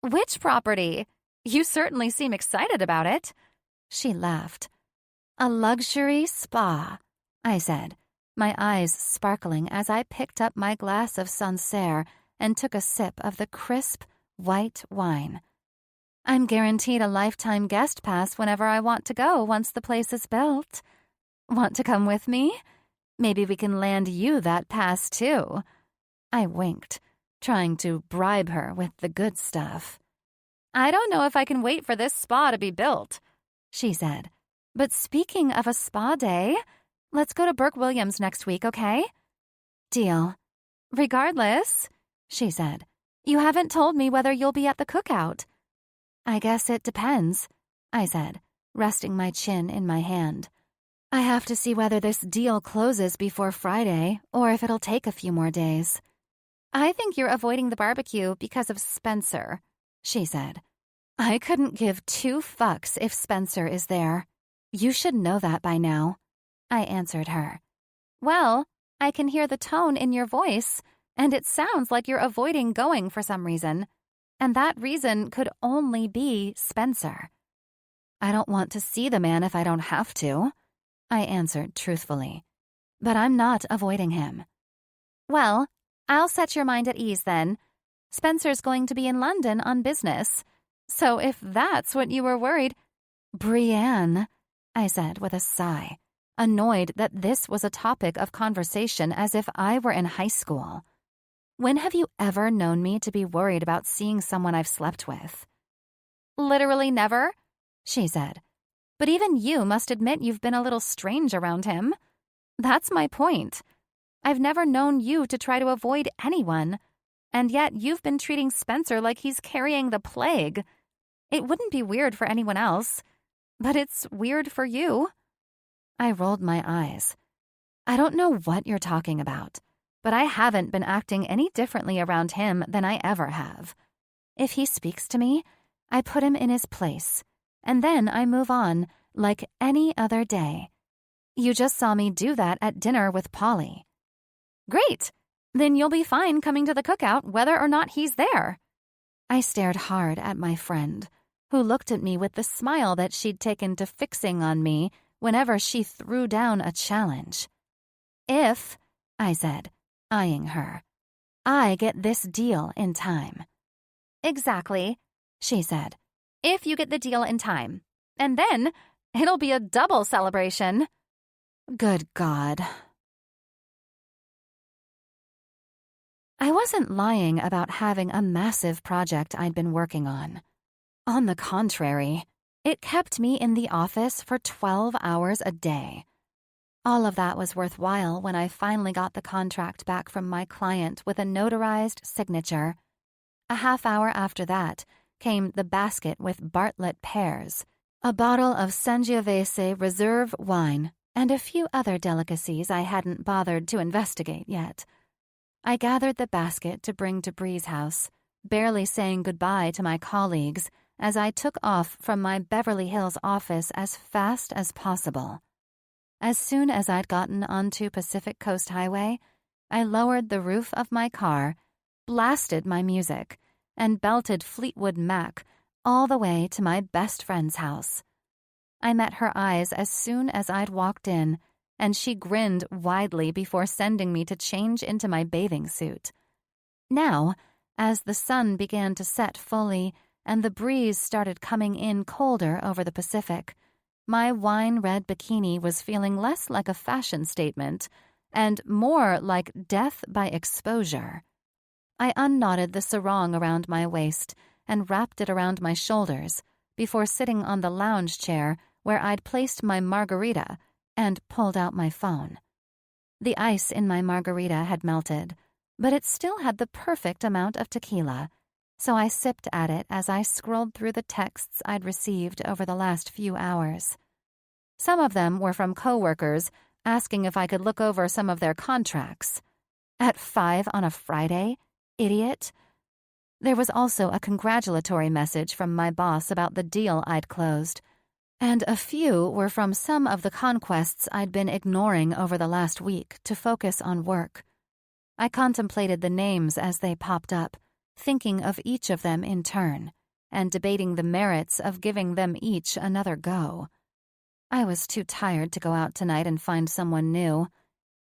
"Which property? You certainly seem excited about it." She laughed. "A luxury spa," I said, my eyes sparkling as I picked up my glass of Sancerre and took a sip of the crisp, white wine. "I'm guaranteed a lifetime guest pass whenever I want to go once the place is built. Want to come with me? Maybe we can land you that pass, too." I winked, trying to bribe her with the good stuff. "I don't know if I can wait for this spa to be built," she said. "But speaking of a spa day, let's go to Burke Williams next week, okay?" "Deal." "Regardless," she said, "you haven't told me whether you'll be at the cookout." "I guess it depends," I said, resting my chin in my hand. "I have to see whether this deal closes before Friday or if it'll take a few more days." "I think you're avoiding the barbecue because of Spencer," she said. "I couldn't give 2 fucks if Spencer is there. You should know that by now," I answered her. "Well, I can hear the tone in your voice, and it sounds like you're avoiding going for some reason. And that reason could only be Spencer." "I don't want to see the man if I don't have to," I answered truthfully. "But I'm not avoiding him." "Well, I'll set your mind at ease then. Spencer's going to be in London on business. So if that's what you were worried, Brienne, I said with a sigh, annoyed that this was a topic of conversation as if I were in high school. When have you ever known me to be worried about seeing someone I've slept with? Literally never, she said. But even you must admit you've been a little strange around him. That's my point. I've never known you to try to avoid anyone, and yet you've been treating Spencer like he's carrying the plague. It wouldn't be weird for anyone else, but it's weird for you. I rolled my eyes. I don't know what you're talking about, but I haven't been acting any differently around him than I ever have. If he speaks to me, I put him in his place, and then I move on like any other day. You just saw me do that at dinner with Polly. Great! Then you'll be fine coming to the cookout whether or not he's there. I stared hard at my friend, who looked at me with the smile that she'd taken to fixing on me whenever she threw down a challenge. If, I said, eyeing her, I get this deal in time. Exactly, she said. If you get the deal in time. And then it'll be a double celebration. Good God. I wasn't lying about having a massive project I'd been working on. On the contrary, it kept me in the office for 12 hours a day. All of that was worthwhile when I finally got the contract back from my client with a notarized signature. A half hour after that came the basket with Bartlett pears, a bottle of Sangiovese Reserve wine, and a few other delicacies I hadn't bothered to investigate yet. I gathered the basket to bring to Bree's house, barely saying goodbye to my colleagues as I took off from my Beverly Hills office as fast as possible. As soon as I'd gotten onto Pacific Coast Highway, I lowered the roof of my car, blasted my music, and belted Fleetwood Mac all the way to my best friend's house. I met her eyes as soon as I'd walked in, and she grinned widely before sending me to change into my bathing suit. Now, as the sun began to set fully and the breeze started coming in colder over the Pacific, my wine-red bikini was feeling less like a fashion statement and more like death by exposure. I unknotted the sarong around my waist and wrapped it around my shoulders before sitting on the lounge chair where I'd placed my margarita and pulled out my phone. The ice in my margarita had melted, but it still had the perfect amount of tequila, so I sipped at it as I scrolled through the texts I'd received over the last few hours. Some of them were from coworkers asking if I could look over some of their contracts. At 5 on a Friday? Idiot. There was also a congratulatory message from my boss about the deal I'd closed, and a few were from some of the conquests I'd been ignoring over the last week to focus on work. I contemplated the names as they popped up, thinking of each of them in turn, and debating the merits of giving them each another go. I was too tired to go out tonight and find someone new,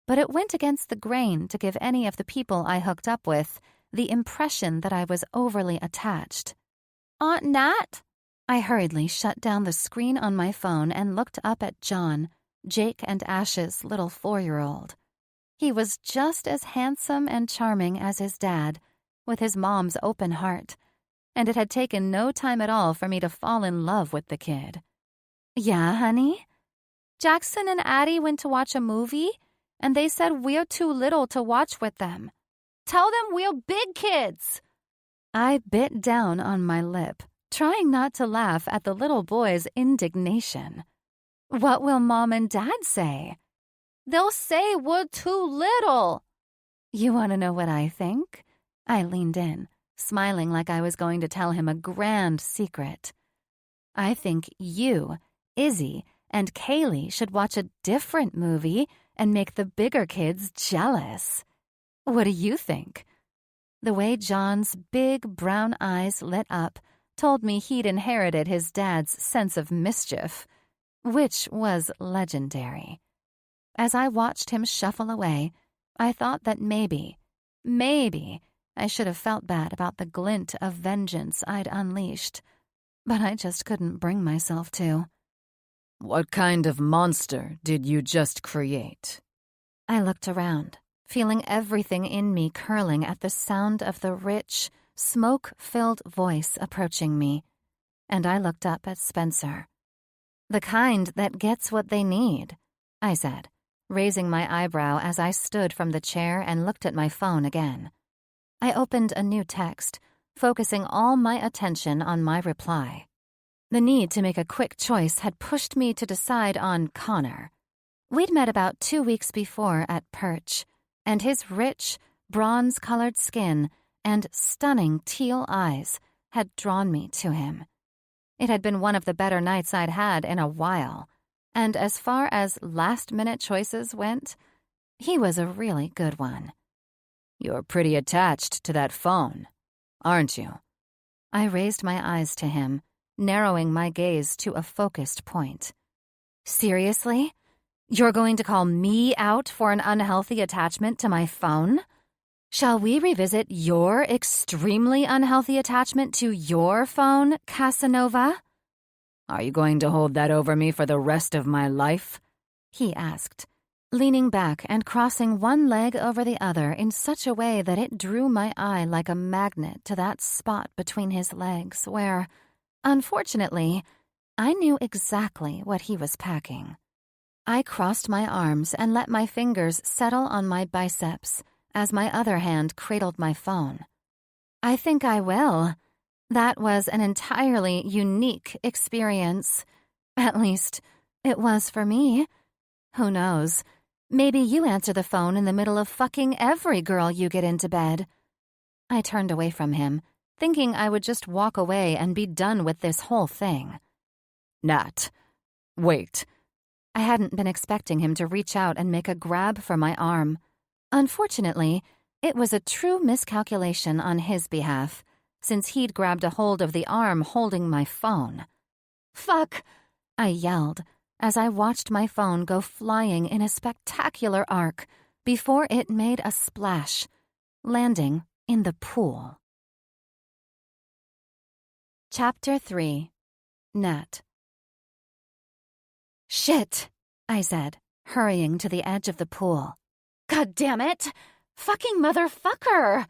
but it went against the grain to give any of the people I hooked up with the impression that I was overly attached. Aunt Nat? I hurriedly shut down the screen on my phone and looked up at John, Jake and Ash's little 4-year-old. He was just as handsome and charming as his dad, with his mom's open heart, and it had taken no time at all for me to fall in love with the kid. Yeah, honey? Jackson and Addie went to watch a movie, and they said we're too little to watch with them. Tell them we're big kids. I bit down on my lip, trying not to laugh at the little boy's indignation. What will Mom and Dad say? They'll say we're too little. You want to know what I think? I leaned in, smiling like I was going to tell him a grand secret. I think you, Izzy, and Kaylee should watch a different movie and make the bigger kids jealous. What do you think? The way John's big brown eyes lit up told me he'd inherited his dad's sense of mischief, which was legendary. As I watched him shuffle away, I thought that maybe I should have felt bad about the glint of vengeance I'd unleashed, but I just couldn't bring myself to. What kind of monster did you just create? I looked around, feeling everything in me curling at the sound of the rich, smoke-filled voice approaching me, and I looked up at Spencer. The kind that gets what they need, I said, raising my eyebrow as I stood from the chair and looked at my phone again. I opened a new text, focusing all my attention on my reply. The need to make a quick choice had pushed me to decide on Connor. We'd met about 2 weeks before at Perch, and his rich, bronze-colored skin and stunning teal eyes had drawn me to him. It had been one of the better nights I'd had in a while, and as far as last-minute choices went, he was a really good one. You're pretty attached to that phone, aren't you? I raised my eyes to him, narrowing my gaze to a focused point. Seriously? You're going to call me out for an unhealthy attachment to my phone? Shall we revisit your extremely unhealthy attachment to your phone, Casanova? Are you going to hold that over me for the rest of my life? He asked, leaning back and crossing one leg over the other in such a way that it drew my eye like a magnet to that spot between his legs where, unfortunately, I knew exactly what he was packing. I crossed my arms and let my fingers settle on my biceps as my other hand cradled my phone. I think I will. That was an entirely unique experience. At least, it was for me. Who knows? Maybe you answer the phone in the middle of fucking every girl you get into bed. I turned away from him, thinking I would just walk away and be done with this whole thing. Nat, wait. I hadn't been expecting him to reach out and make a grab for my arm. Unfortunately, it was a true miscalculation on his behalf, since he'd grabbed a hold of the arm holding my phone. Fuck! I yelled as I watched my phone go flying in a spectacular arc before it made a splash, landing in the pool. Chapter 3. Nat. Shit, I said, hurrying to the edge of the pool. God damn it! Fucking motherfucker!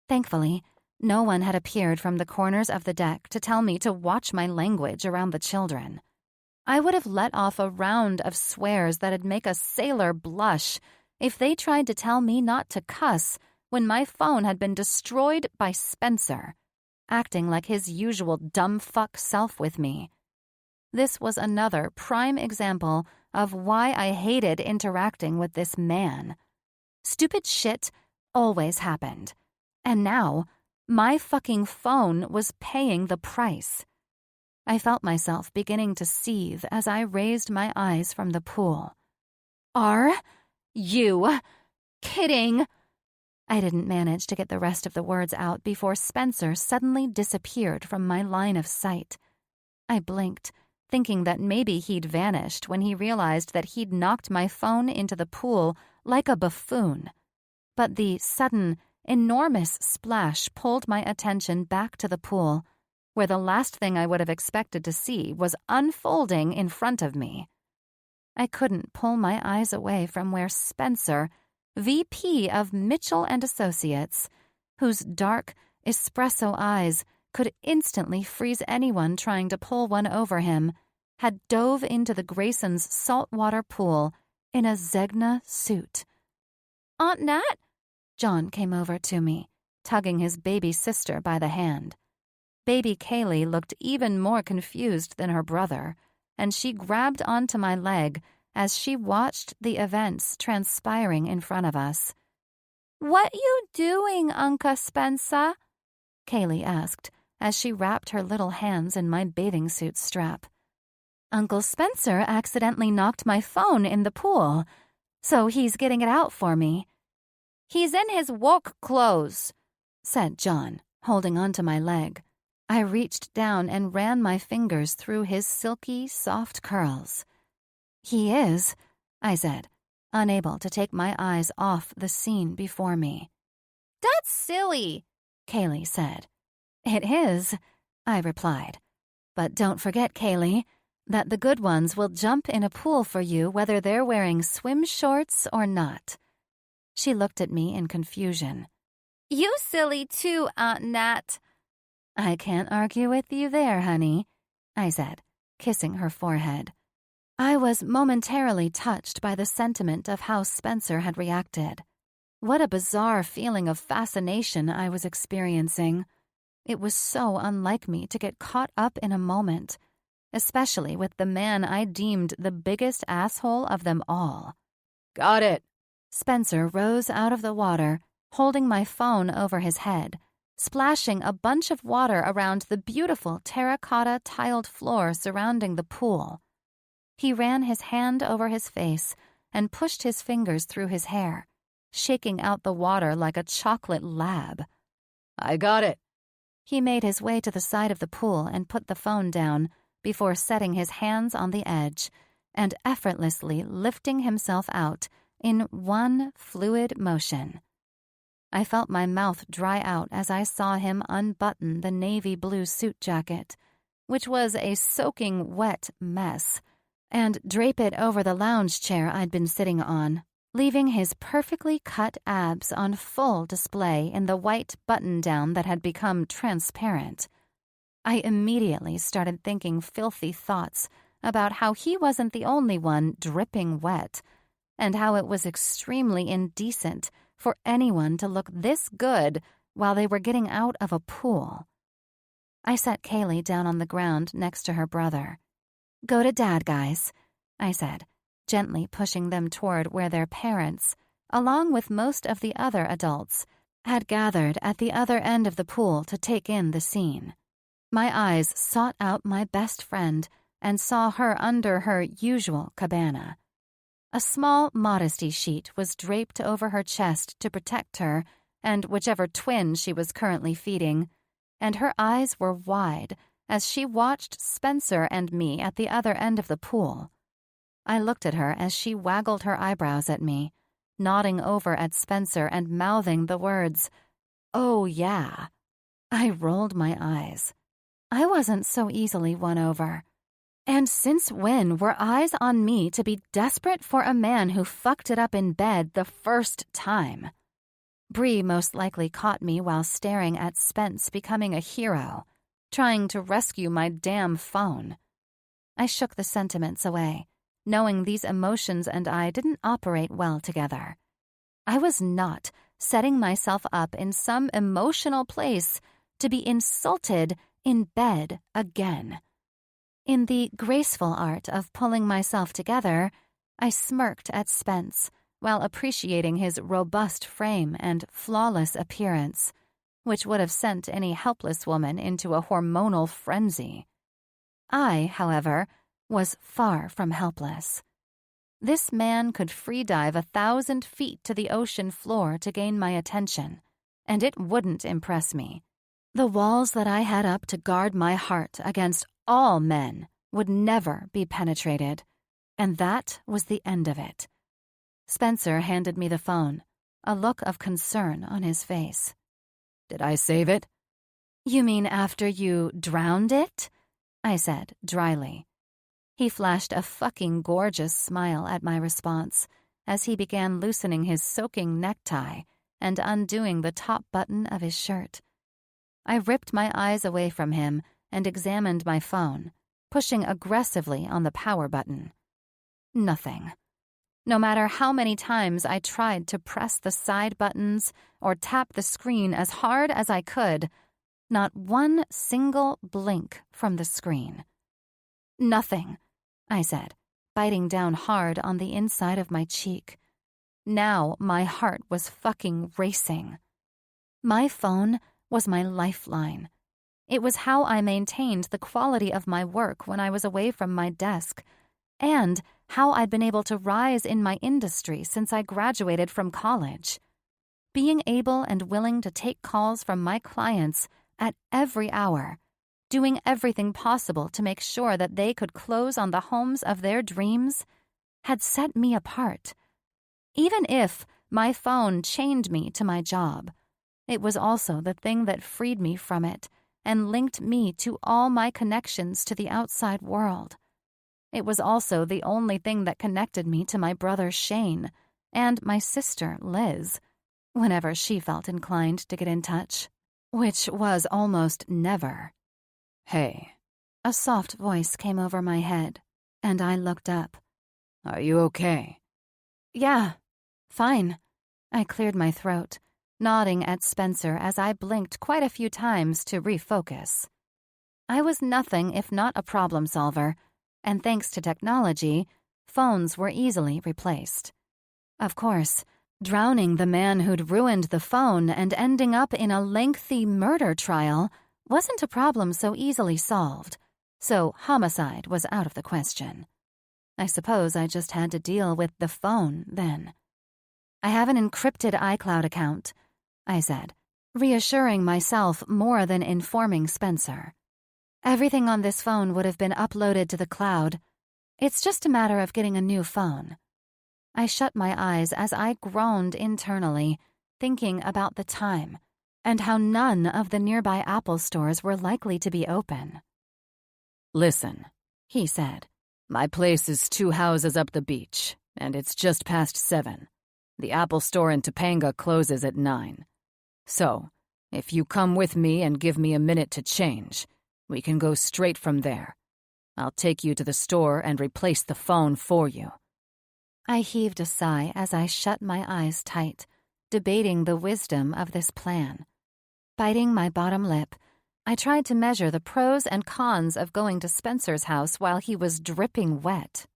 Thankfully, no one had appeared from the corners of the deck to tell me to watch my language around the children. I would have let off a round of swears that'd make a sailor blush if they tried to tell me not to cuss when my phone had been destroyed by Spencer, acting like his usual dumb fuck self with me. This was another prime example of why I hated interacting with this man. Stupid shit always happened. And now, my fucking phone was paying the price. I felt myself beginning to seethe as I raised my eyes from the pool. Are you kidding? I didn't manage to get the rest of the words out before Spencer suddenly disappeared from my line of sight. I blinked, thinking that maybe he'd vanished when he realized that he'd knocked my phone into the pool like a buffoon. But the sudden, enormous splash pulled my attention back to the pool, where the last thing I would have expected to see was unfolding in front of me. I couldn't pull my eyes away from where Spencer, VP of Mitchell and Associates, whose dark, espresso eyes could instantly freeze anyone trying to pull one over him, had dove into the Graysons' saltwater pool in a Zegna suit. Aunt Nat? John came over to me, tugging his baby sister by the hand. Baby Kaylee looked even more confused than her brother, and she grabbed onto my leg as she watched the events transpiring in front of us. "What you doing, Unca Spencer?" Kaylee asked as she wrapped her little hands in my bathing suit strap. "Uncle Spencer accidentally knocked my phone in the pool, so he's getting it out for me." "He's in his work clothes," said John, holding onto my leg. I reached down and ran my fingers through his silky, soft curls. "He is," I said, unable to take my eyes off the scene before me. "That's silly," Kaylee said. "It is," I replied. "But don't forget, Kaylee, that the good ones will jump in a pool for you whether they're wearing swim shorts or not. She looked at me in confusion. You silly too, Aunt Nat. I can't argue with you there, honey, I said, kissing her forehead. I was momentarily touched by the sentiment of how Spencer had reacted. What a bizarre feeling of fascination I was experiencing. It was so unlike me to get caught up in a moment, especially with the man I deemed the biggest asshole of them all. Got it. Spencer rose out of the water, holding my phone over his head, splashing a bunch of water around the beautiful terracotta tiled floor surrounding the pool. He ran his hand over his face and pushed his fingers through his hair, shaking out the water like a chocolate lab. I got it. He made his way to the side of the pool and put the phone down before setting his hands on the edge and effortlessly lifting himself out in one fluid motion. I felt my mouth dry out as I saw him unbutton the navy blue suit jacket, which was a soaking wet mess, and drape it over the lounge chair I'd been sitting on, leaving his perfectly cut abs on full display in the white button-down that had become transparent. I immediately started thinking filthy thoughts about how he wasn't the only one dripping wet, and how it was extremely indecent for anyone to look this good while they were getting out of a pool. I set Kaylee down on the ground next to her brother. Go to Dad, guys, I said, gently pushing them toward where their parents, along with most of the other adults, had gathered at the other end of the pool to take in the scene. My eyes sought out my best friend and saw her under her usual cabana. A small modesty sheet was draped over her chest to protect her and whichever twin she was currently feeding, and her eyes were wide as she watched Spencer and me at the other end of the pool. I looked at her as she waggled her eyebrows at me, nodding over at Spencer and mouthing the words, "Oh, yeah." I rolled my eyes. I wasn't so easily won over. And since when were eyes on me to be desperate for a man who fucked it up in bed the first time? Bree most likely caught me while staring at Spence becoming a hero, trying to rescue my damn phone. I shook the sentiments away, knowing these emotions and I didn't operate well together. I was not setting myself up in some emotional place to be insulted in bed again. In the graceful art of pulling myself together, I smirked at Spence while appreciating his robust frame and flawless appearance, which would have sent any helpless woman into a hormonal frenzy. I, however, was far from helpless. This man could free-dive 1,000 feet to the ocean floor to gain my attention, and it wouldn't impress me. The walls that I had up to guard my heart against all men would never be penetrated, and that was the end of it. Spencer handed me the phone, a look of concern on his face. Did I save it? You mean after you drowned it? I said dryly. He flashed a fucking gorgeous smile at my response as he began loosening his soaking necktie and undoing the top button of his shirt. I ripped my eyes away from him and examined my phone, pushing aggressively on the power button. Nothing. No matter how many times I tried to press the side buttons or tap the screen as hard as I could, not one single blink from the screen. Nothing, I said, biting down hard on the inside of my cheek. Now my heart was fucking racing. My phone was my lifeline. It was how I maintained the quality of my work when I was away from my desk, and how I'd been able to rise in my industry since I graduated from college. Being able and willing to take calls from my clients at every hour, doing everything possible to make sure that they could close on the homes of their dreams, had set me apart. Even if my phone chained me to my job, it was also the thing that freed me from it and linked me to all my connections to the outside world. It was also the only thing that connected me to my brother Shane and my sister Liz, whenever she felt inclined to get in touch, which was almost never. Hey, A soft voice came over my head, and I looked up. are you okay? Yeah, fine. I cleared my throat, nodding at Spencer as I blinked quite a few times to refocus. I was nothing if not a problem solver, and thanks to technology, phones were easily replaced. Of course, drowning the man who'd ruined the phone and ending up in a lengthy murder trial wasn't a problem so easily solved, so homicide was out of the question. I suppose I just had to deal with the phone then. I have an encrypted iCloud account, I said, reassuring myself more than informing Spencer. Everything on this phone would have been uploaded to the cloud. It's just a matter of getting a new phone. I shut my eyes as I groaned internally, thinking about the time and how none of the nearby Apple stores were likely to be open. Listen, He said. my place is 2 houses up the beach, and it's just past 7. The Apple store in Topanga closes at 9. So, if you come with me and give me a minute to change, we can go straight from there. I'll take you to the store and replace the phone for you. I heaved a sigh as I shut my eyes tight, debating the wisdom of this plan. Biting my bottom lip, I tried to measure the pros and cons of going to Spencer's house while he was dripping wet.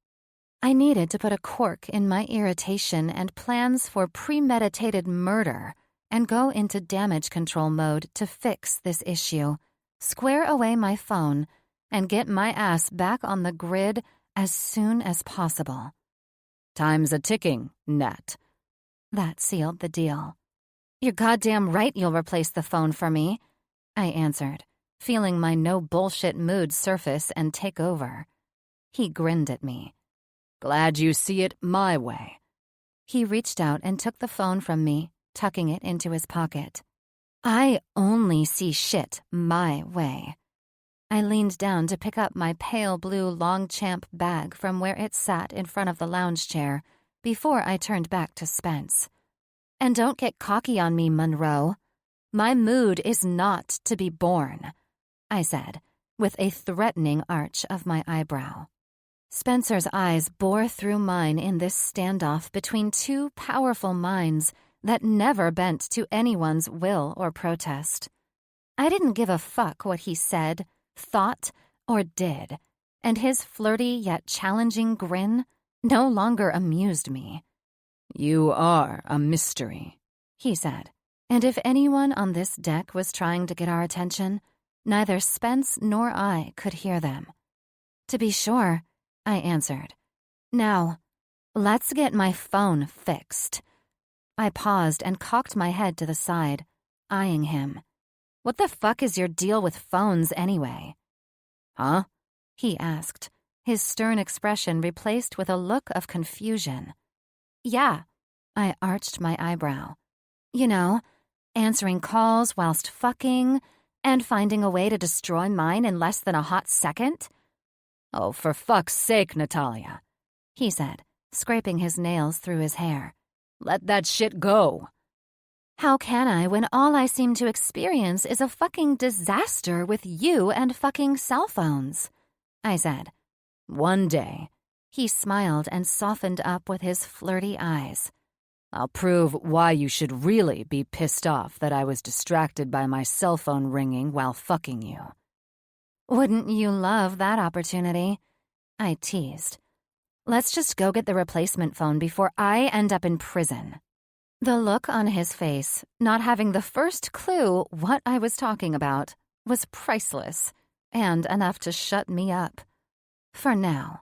I needed to put a cork in my irritation and plans for premeditated murder and go into damage control mode to fix this issue, square away my phone, and get my ass back on the grid as soon as possible. Time's a ticking, Nat. That sealed the deal. You're goddamn right you'll replace the phone for me, I answered, feeling my no-bullshit mood surface and take over. He grinned at me. Glad you see it my way. He reached out and took the phone from me, tucking it into his pocket. I only see shit my way. I leaned down to pick up my pale blue Longchamp bag from where it sat in front of the lounge chair before I turned back to Spence. And don't get cocky on me, Monroe. My mood is not to be born, I said, with a threatening arch of my eyebrow. Spencer's eyes bore through mine in this standoff between two powerful minds that never bent to anyone's will or protest. I didn't give a fuck what he said, thought, or did, and his flirty yet challenging grin no longer amused me. You are a mystery, he said, and if anyone on this deck was trying to get our attention, neither Spence nor I could hear them. To be sure, I answered. Now, let's get my phone fixed. I paused and cocked my head to the side, eyeing him. What the fuck is your deal with phones anyway? Huh? He asked, his stern expression replaced with a look of confusion. Yeah, I arched my eyebrow. You know, answering calls whilst fucking, and finding a way to destroy mine in less than a hot second? Oh, for fuck's sake, Natalia, he said, scraping his nails through his hair. Let that shit go. How can I when all I seem to experience is a fucking disaster with you and fucking cell phones? I said. One day, he smiled and softened up with his flirty eyes. I'll prove why you should really be pissed off that I was distracted by my cell phone ringing while fucking you. Wouldn't you love that opportunity? I teased. Let's just go get the replacement phone before I end up in prison. The look on his face, not having the first clue what I was talking about, was priceless and enough to shut me up. For now.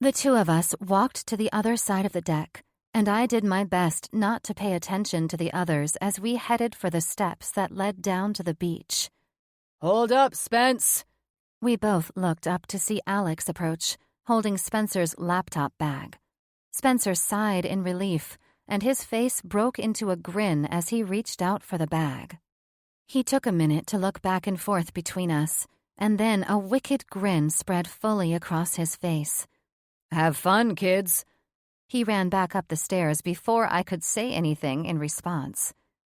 The two of us walked to the other side of the deck, and I did my best not to pay attention to the others as we headed for the steps that led down to the beach. Hold up, Spence! We both looked up to see Alex approach, holding Spencer's laptop bag. Spencer sighed in relief, and his face broke into a grin as he reached out for the bag. He took a minute to look back and forth between us, and then a wicked grin spread fully across his face. Have fun, kids. He ran back up the stairs before I could say anything in response.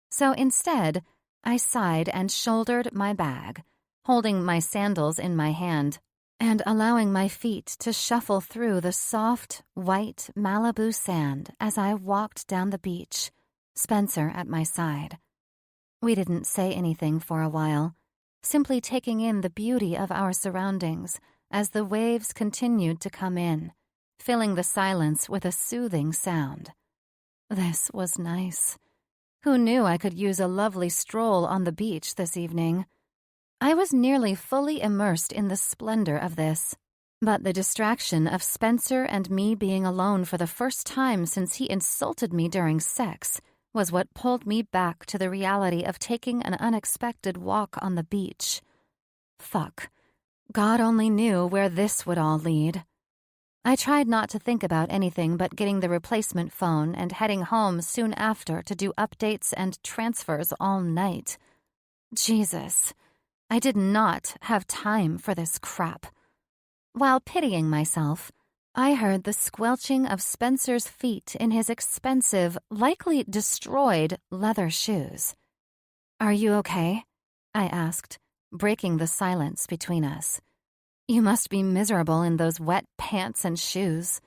So instead, I sighed and shouldered my bag, holding my sandals in my hand and allowing my feet to shuffle through the soft, white Malibu sand as I walked down the beach, Spencer at my side. We didn't say anything for a while, simply taking in the beauty of our surroundings as the waves continued to come in, filling the silence with a soothing sound. This was nice. Who knew I could use a lovely stroll on the beach this evening? I was nearly fully immersed in the splendor of this, but the distraction of Spencer and me being alone for the first time since he insulted me during sex was what pulled me back to the reality of taking an unexpected walk on the beach. Fuck. God only knew where this would all lead. I tried not to think about anything but getting the replacement phone and heading home soon after to do updates and transfers all night. Jesus, I did not have time for this crap. While pitying myself, I heard the squelching of Spencer's feet in his expensive, likely destroyed leather shoes. "Are you okay?" I asked, breaking the silence between us. "You must be miserable in those wet pants and shoes."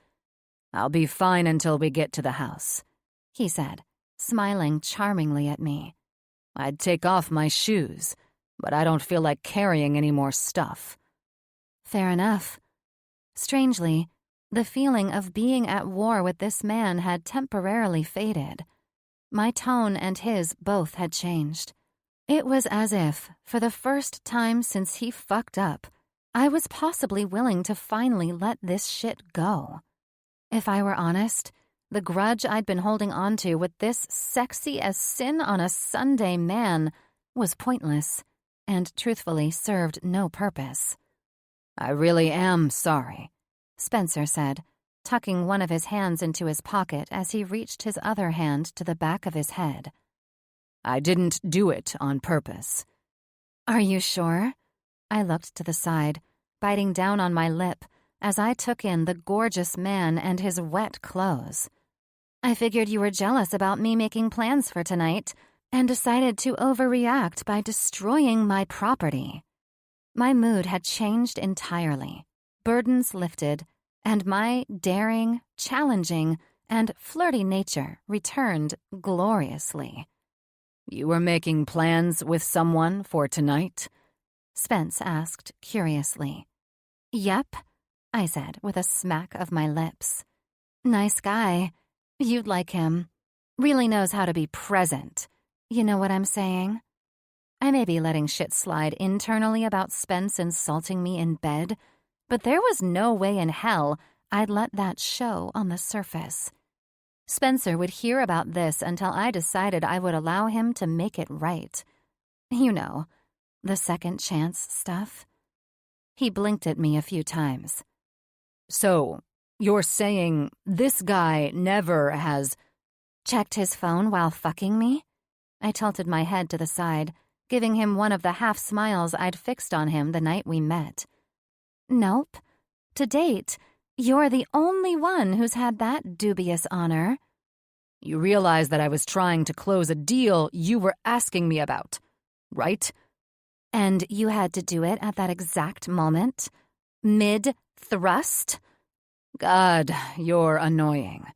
"I'll be fine until we get to the house," he said, smiling charmingly at me. "I'd take off my shoes, but I don't feel like carrying any more stuff." Fair enough. Strangely, the feeling of being at war with this man had temporarily faded. My tone and his both had changed. It was as if, for the first time since he fucked up, I was possibly willing to finally let this shit go. If I were honest, the grudge I'd been holding onto with this sexy as sin on a Sunday man was pointless and truthfully served no purpose. "I really am sorry," Spencer said, tucking one of his hands into his pocket as he reached his other hand to the back of his head. "I didn't do it on purpose." "Are you sure?" I looked to the side, biting down on my lip as I took in the gorgeous man and his wet clothes. "I figured you were jealous about me making plans for tonight and decided to overreact by destroying my property." My mood had changed entirely, burdens lifted, and my daring, challenging, and flirty nature returned gloriously. "You were making plans with someone for tonight?" Spence asked curiously. "Yep," I said with a smack of my lips. "Nice guy. You'd like him. Really knows how to be present. You know what I'm saying?" I may be letting shit slide internally about Spence insulting me in bed, but there was no way in hell I'd let that show on the surface. Spencer would hear about this until I decided I would allow him to make it right. You know, the second chance stuff. He blinked at me a few times. "So, you're saying this guy never has—" "Checked his phone while fucking me?" I tilted my head to the side, giving him one of the half-smiles I'd fixed on him the night we met. "Nope. To date, you're the only one who's had that dubious honor." "You realize that I was trying to close a deal you were asking me about, right?" "And you had to do it at that exact moment? Mid-thrust?" "God, you're annoying,"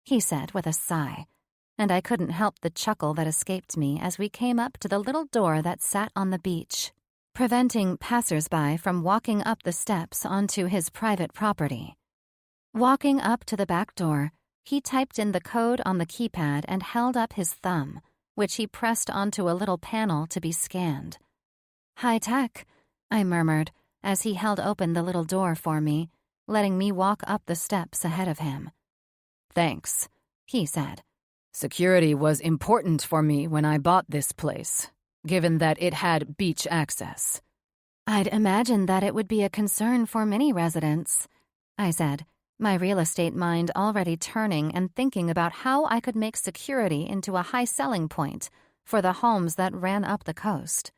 he said with a sigh, and I couldn't help the chuckle that escaped me as we came up to the little door that sat on the beach, preventing passers-by from walking up the steps onto his private property. Walking up to the back door, he typed in the code on the keypad and held up his thumb, which he pressed onto a little panel to be scanned. "High tech," I murmured as he held open the little door for me, letting me walk up the steps ahead of him. "Thanks," he said. "Security was important for me when I bought this place, given that it had beach access." "I'd imagine that it would be a concern for many residents," I said, my real estate mind already turning and thinking about how I could make security into a high selling point for the homes that ran up the coast.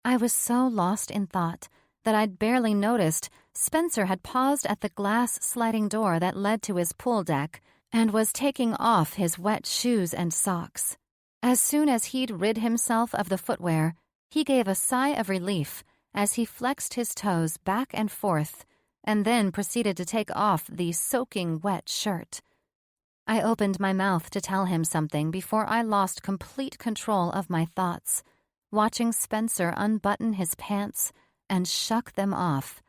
I was so lost in thought that I'd barely noticed Spencer had paused at the glass sliding door that led to his pool deck and was taking off his wet shoes and socks. As soon as he'd rid himself of the footwear, he gave a sigh of relief as he flexed his toes back and forth and then proceeded to take off the soaking wet shirt. I opened my mouth to tell him something before I lost complete control of my thoughts, watching Spencer unbutton his pants and shuck them off,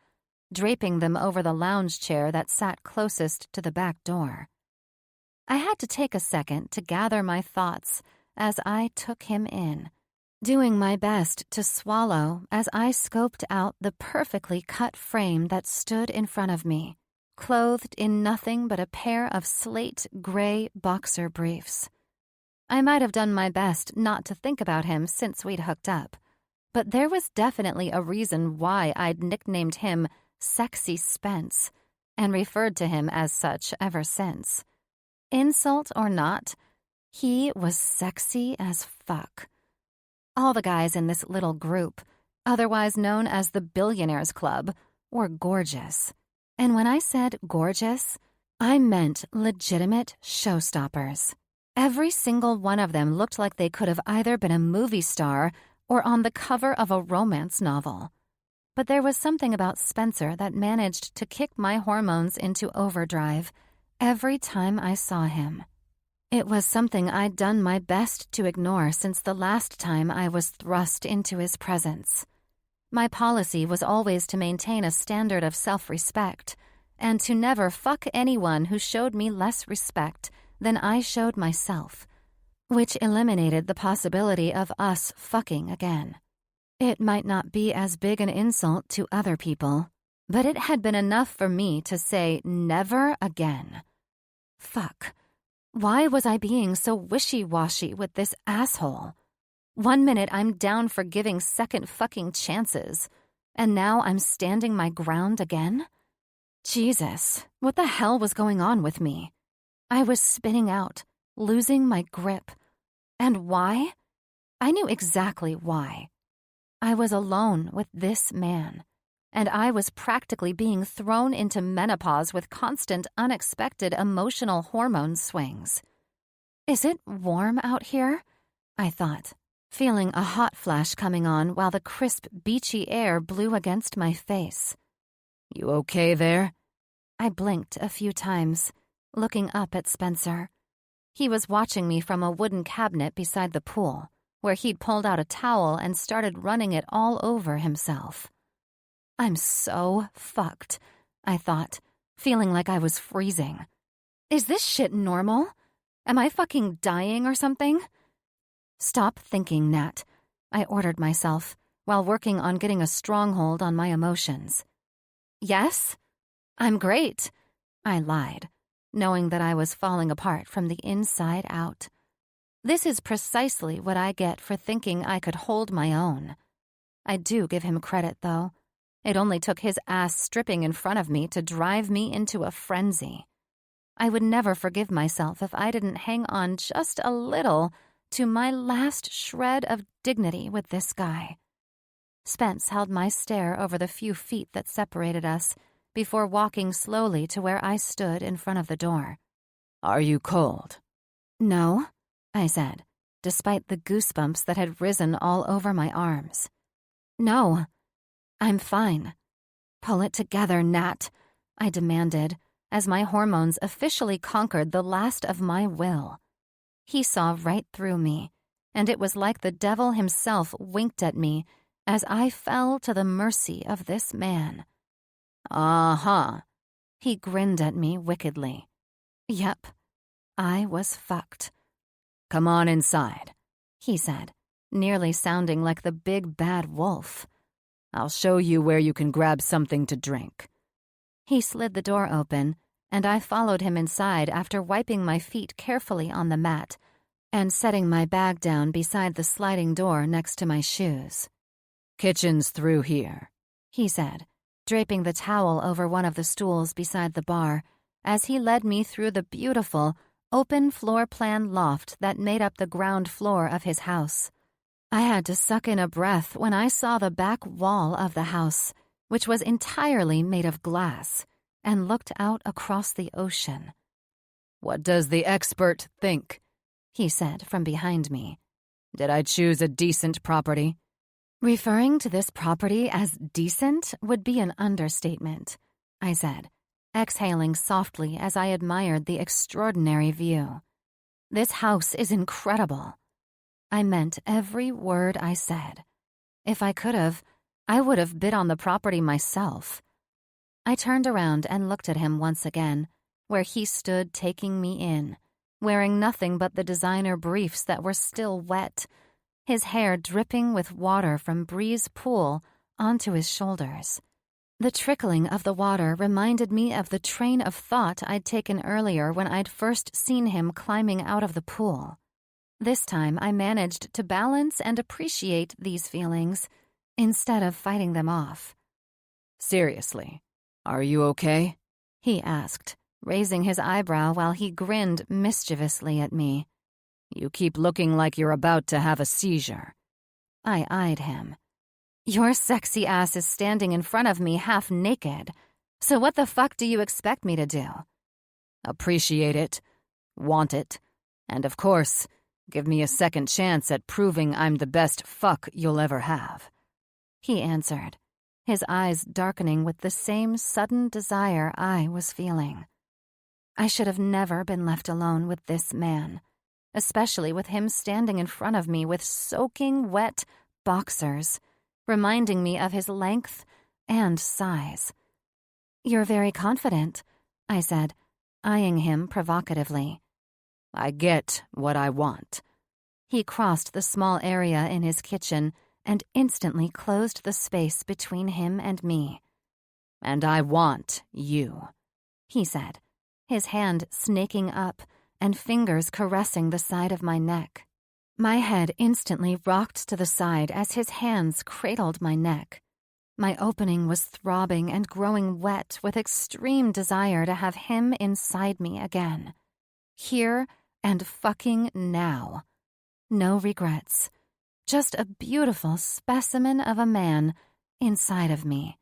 draping them over the lounge chair that sat closest to the back door. I had to take a second to gather my thoughts as I took him in, doing my best to swallow as I scoped out the perfectly cut frame that stood in front of me, clothed in nothing but a pair of slate gray boxer briefs. I might have done my best not to think about him since we'd hooked up, but there was definitely a reason why I'd nicknamed him Sexy Spence and referred to him as such ever since. Insult or not, he was sexy as fuck. All the guys in this little group, otherwise known as the Billionaires Club, were gorgeous. And when I said gorgeous, I meant legitimate showstoppers. Every single one of them looked like they could have either been a movie star or on the cover of a romance novel. But there was something about Spencer that managed to kick my hormones into overdrive every time I saw him. It was something I'd done my best to ignore since the last time I was thrust into his presence. My policy was always to maintain a standard of self-respect and to never fuck anyone who showed me less respect than I showed myself, which eliminated the possibility of us fucking again. It might not be as big an insult to other people, but it had been enough for me to say never again. Fuck. Why was I being so wishy-washy with this asshole? 1 minute I'm down for giving second fucking chances, and now I'm standing my ground again? Jesus, what the hell was going on with me? I was spinning out, losing my grip. And why? I knew exactly why. I was alone with this man, and I was practically being thrown into menopause with constant, unexpected emotional hormone swings. Is it warm out here? I thought, feeling a hot flash coming on while the crisp, beachy air blew against my face. You okay there? I blinked a few times, looking up at Spencer. He was watching me from a wooden cabinet beside the pool, where he'd pulled out a towel and started running it all over himself. I'm so fucked, I thought, feeling like I was freezing. Is this shit normal? Am I fucking dying or something? Stop thinking, Nat, I ordered myself, while working on getting a stronghold on my emotions. Yes? I'm great, I lied, knowing that I was falling apart from the inside out. This is precisely what I get for thinking I could hold my own. I do give him credit, though. It only took his ass stripping in front of me to drive me into a frenzy. I would never forgive myself if I didn't hang on just a little to my last shred of dignity with this guy. Spence held my stare over the few feet that separated us before walking slowly to where I stood in front of the door. Are you cold? No, I said, despite the goosebumps that had risen all over my arms. No, I'm fine. Pull it together, Nat, I demanded, as my hormones officially conquered the last of my will. He saw right through me, and it was like the devil himself winked at me as I fell to the mercy of this man. Uh-huh. He grinned at me wickedly. Yep, I was fucked. Come on inside, he said, nearly sounding like the big bad wolf. I'll show you where you can grab something to drink. He slid the door open, and I followed him inside after wiping my feet carefully on the mat and setting my bag down beside the sliding door next to my shoes. Kitchen's through here, he said, draping the towel over one of the stools beside the bar as he led me through the beautiful, open floor plan loft that made up the ground floor of his house. I had to suck in a breath when I saw the back wall of the house, which was entirely made of glass, and looked out across the ocean. "What does the expert think?" he said from behind me. "Did I choose a decent property?" Referring to this property as decent would be an understatement, I said, exhaling softly as I admired the extraordinary view. This house is incredible. I meant every word I said. If I could have, I would have bid on the property myself. I turned around and looked at him once again, where he stood taking me in, wearing nothing but the designer briefs that were still wet, his hair dripping with water from Bree's pool onto his shoulders. The trickling of the water reminded me of the train of thought I'd taken earlier when I'd first seen him climbing out of the pool. This time I managed to balance and appreciate these feelings instead of fighting them off. "Seriously, are you okay?" he asked, raising his eyebrow while he grinned mischievously at me. "You keep looking like you're about to have a seizure." I eyed him. Your sexy ass is standing in front of me half naked, so what the fuck do you expect me to do? Appreciate it, want it, and of course, give me a second chance at proving I'm the best fuck you'll ever have. He answered, his eyes darkening with the same sudden desire I was feeling. I should have never been left alone with this man, especially with him standing in front of me with soaking wet boxers, reminding me of his length and size. You're very confident, I said, eyeing him provocatively. I get what I want. He crossed the small area in his kitchen and instantly closed the space between him and me. And I want you, he said, his hand snaking up and fingers caressing the side of my neck. My head instantly rocked to the side as his hands cradled my neck. My opening was throbbing and growing wet with extreme desire to have him inside me again. Here and fucking now. No regrets. Just a beautiful specimen of a man inside of me.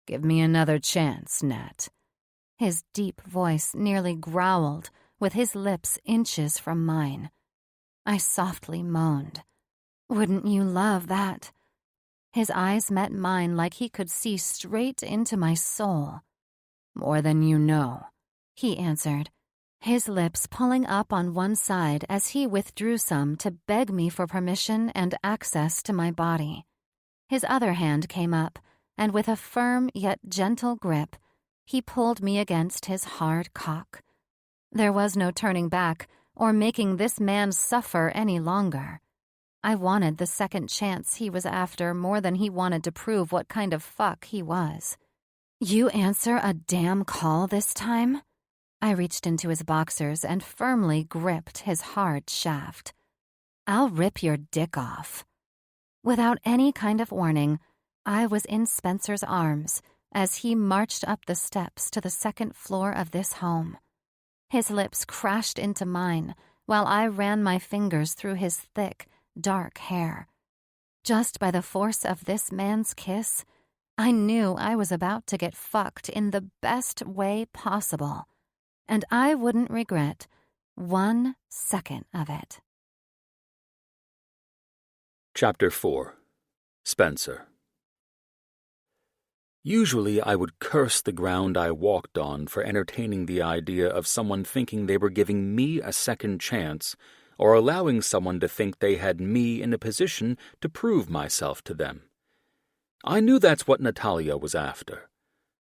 Give me another chance, Nat. His deep voice nearly growled, with his lips inches from mine. I softly moaned. Wouldn't you love that? His eyes met mine like he could see straight into my soul. More than you know, he answered, his lips pulling up on one side as he withdrew some to beg me for permission and access to my body. His other hand came up, and with a firm yet gentle grip, he pulled me against his hard cock. There was no turning back or making this man suffer any longer. I wanted the second chance he was after more than he wanted to prove what kind of fuck he was. You answer a damn call this time? I reached into his boxers and firmly gripped his hard shaft. I'll rip your dick off. Without any kind of warning, I was in Spencer's arms as he marched up the steps to the second floor of this home. His lips crashed into mine while I ran my fingers through his thick, dark hair. Just by the force of this man's kiss, I knew I was about to get fucked in the best way possible, and I wouldn't regret 1 second of it. Chapter 4. Spencer. Usually I would curse the ground I walked on for entertaining the idea of someone thinking they were giving me a second chance or allowing someone to think they had me in a position to prove myself to them. I knew that's what Natalia was after.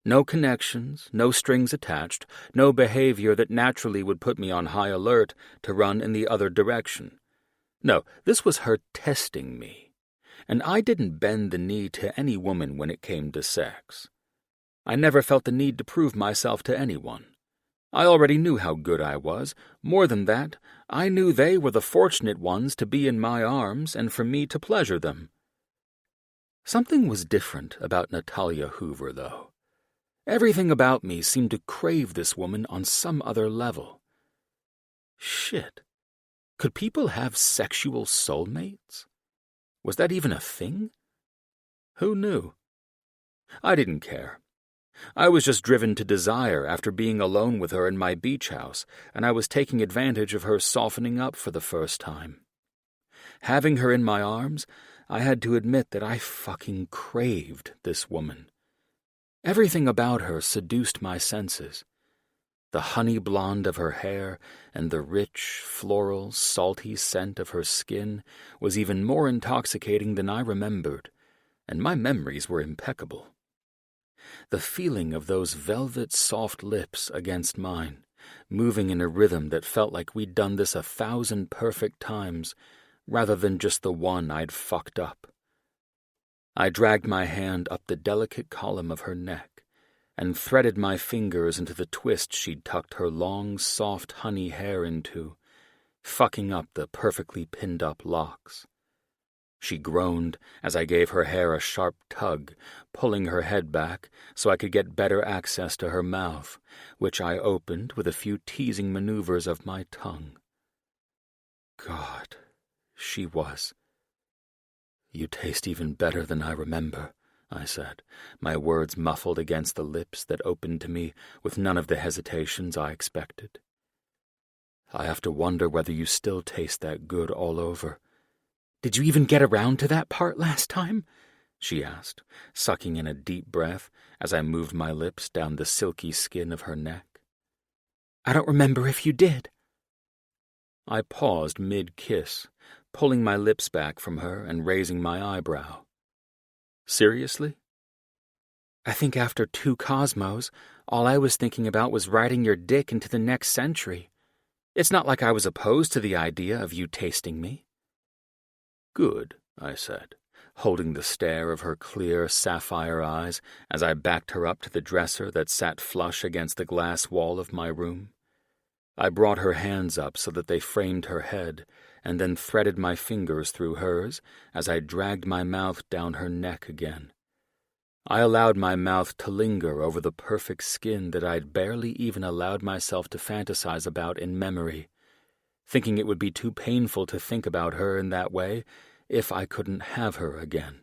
No connections, no strings attached, no behavior that naturally would put me on high alert to run in the other direction. No, this was her testing me. And I didn't bend the knee to any woman when it came to sex. I never felt the need to prove myself to anyone. I already knew how good I was. More than that, I knew they were the fortunate ones to be in my arms and for me to pleasure them. Something was different about Natalia Hoover, though. Everything about me seemed to crave this woman on some other level. Shit. Could people have sexual soulmates? Was that even a thing? Who knew? I didn't care. I was just driven to desire after being alone with her in my beach house, and I was taking advantage of her softening up for the first time. Having her in my arms, I had to admit that I fucking craved this woman. Everything about her seduced my senses. The honey blonde of her hair and the rich, floral, salty scent of her skin was even more intoxicating than I remembered, and my memories were impeccable. The feeling of those velvet soft lips against mine, moving in a rhythm that felt like we'd done this 1,000 perfect times, rather than just the one I'd fucked up. I dragged my hand up the delicate column of her neck and threaded my fingers into the twist she'd tucked her long, soft honey hair into, fucking up the perfectly pinned-up locks. She groaned as I gave her hair a sharp tug, pulling her head back so I could get better access to her mouth, which I opened with a few teasing maneuvers of my tongue. God, she was. "You taste even better than I remember," I said, my words muffled against the lips that opened to me with none of the hesitations I expected. "I have to wonder whether you still taste that good all over." "Did you even get around to that part last time?" she asked, sucking in a deep breath as I moved my lips down the silky skin of her neck. "I don't remember if you did." I paused mid-kiss, pulling my lips back from her and raising my eyebrow. "Seriously?" "I think after 2 Cosmos, all I was thinking about was riding your dick into the next century. It's not like I was opposed to the idea of you tasting me." "Good," I said, holding the stare of her clear sapphire eyes as I backed her up to the dresser that sat flush against the glass wall of my room. I brought her hands up so that they framed her head, and then threaded my fingers through hers as I dragged my mouth down her neck again. I allowed my mouth to linger over the perfect skin that I'd barely even allowed myself to fantasize about in memory, thinking it would be too painful to think about her in that way if I couldn't have her again.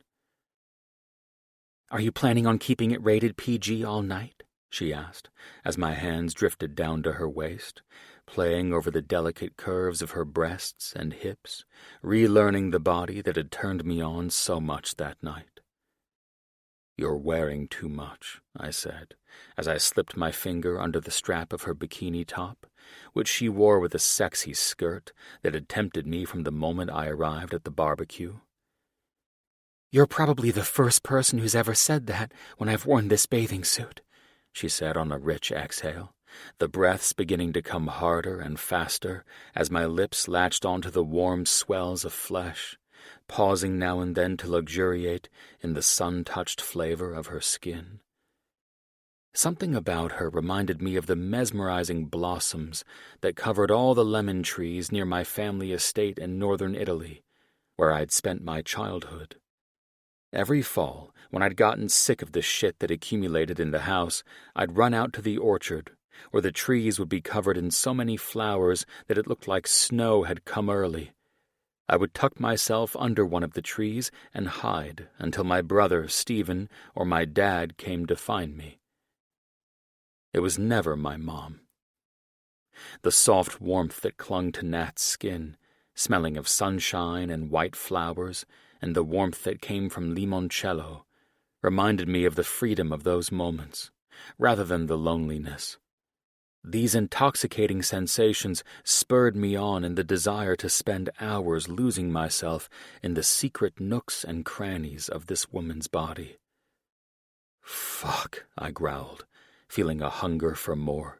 "Are you planning on keeping it rated PG all night?" she asked, as my hands drifted down to her waist, playing over the delicate curves of her breasts and hips, relearning the body that had turned me on so much that night. "You're wearing too much," I said, as I slipped my finger under the strap of her bikini top, which she wore with a sexy skirt that had tempted me from the moment I arrived at the barbecue. "You're probably the first person who's ever said that when I've worn this bathing suit," she said on a rich exhale, the breaths beginning to come harder and faster as my lips latched onto the warm swells of flesh, pausing now and then to luxuriate in the sun-touched flavor of her skin. Something about her reminded me of the mesmerizing blossoms that covered all the lemon trees near my family estate in northern Italy, where I'd spent my childhood. Every fall, when I'd gotten sick of the shit that accumulated in the house, I'd run out to the orchard, where the trees would be covered in so many flowers that it looked like snow had come early. I would tuck myself under one of the trees and hide until my brother, Stephen, or my dad came to find me. It was never my mom. The soft warmth that clung to Nat's skin, smelling of sunshine and white flowers, and the warmth that came from limoncello, reminded me of the freedom of those moments, rather than the loneliness. These intoxicating sensations spurred me on in the desire to spend hours losing myself in the secret nooks and crannies of this woman's body. "Fuck," I growled, feeling a hunger for more.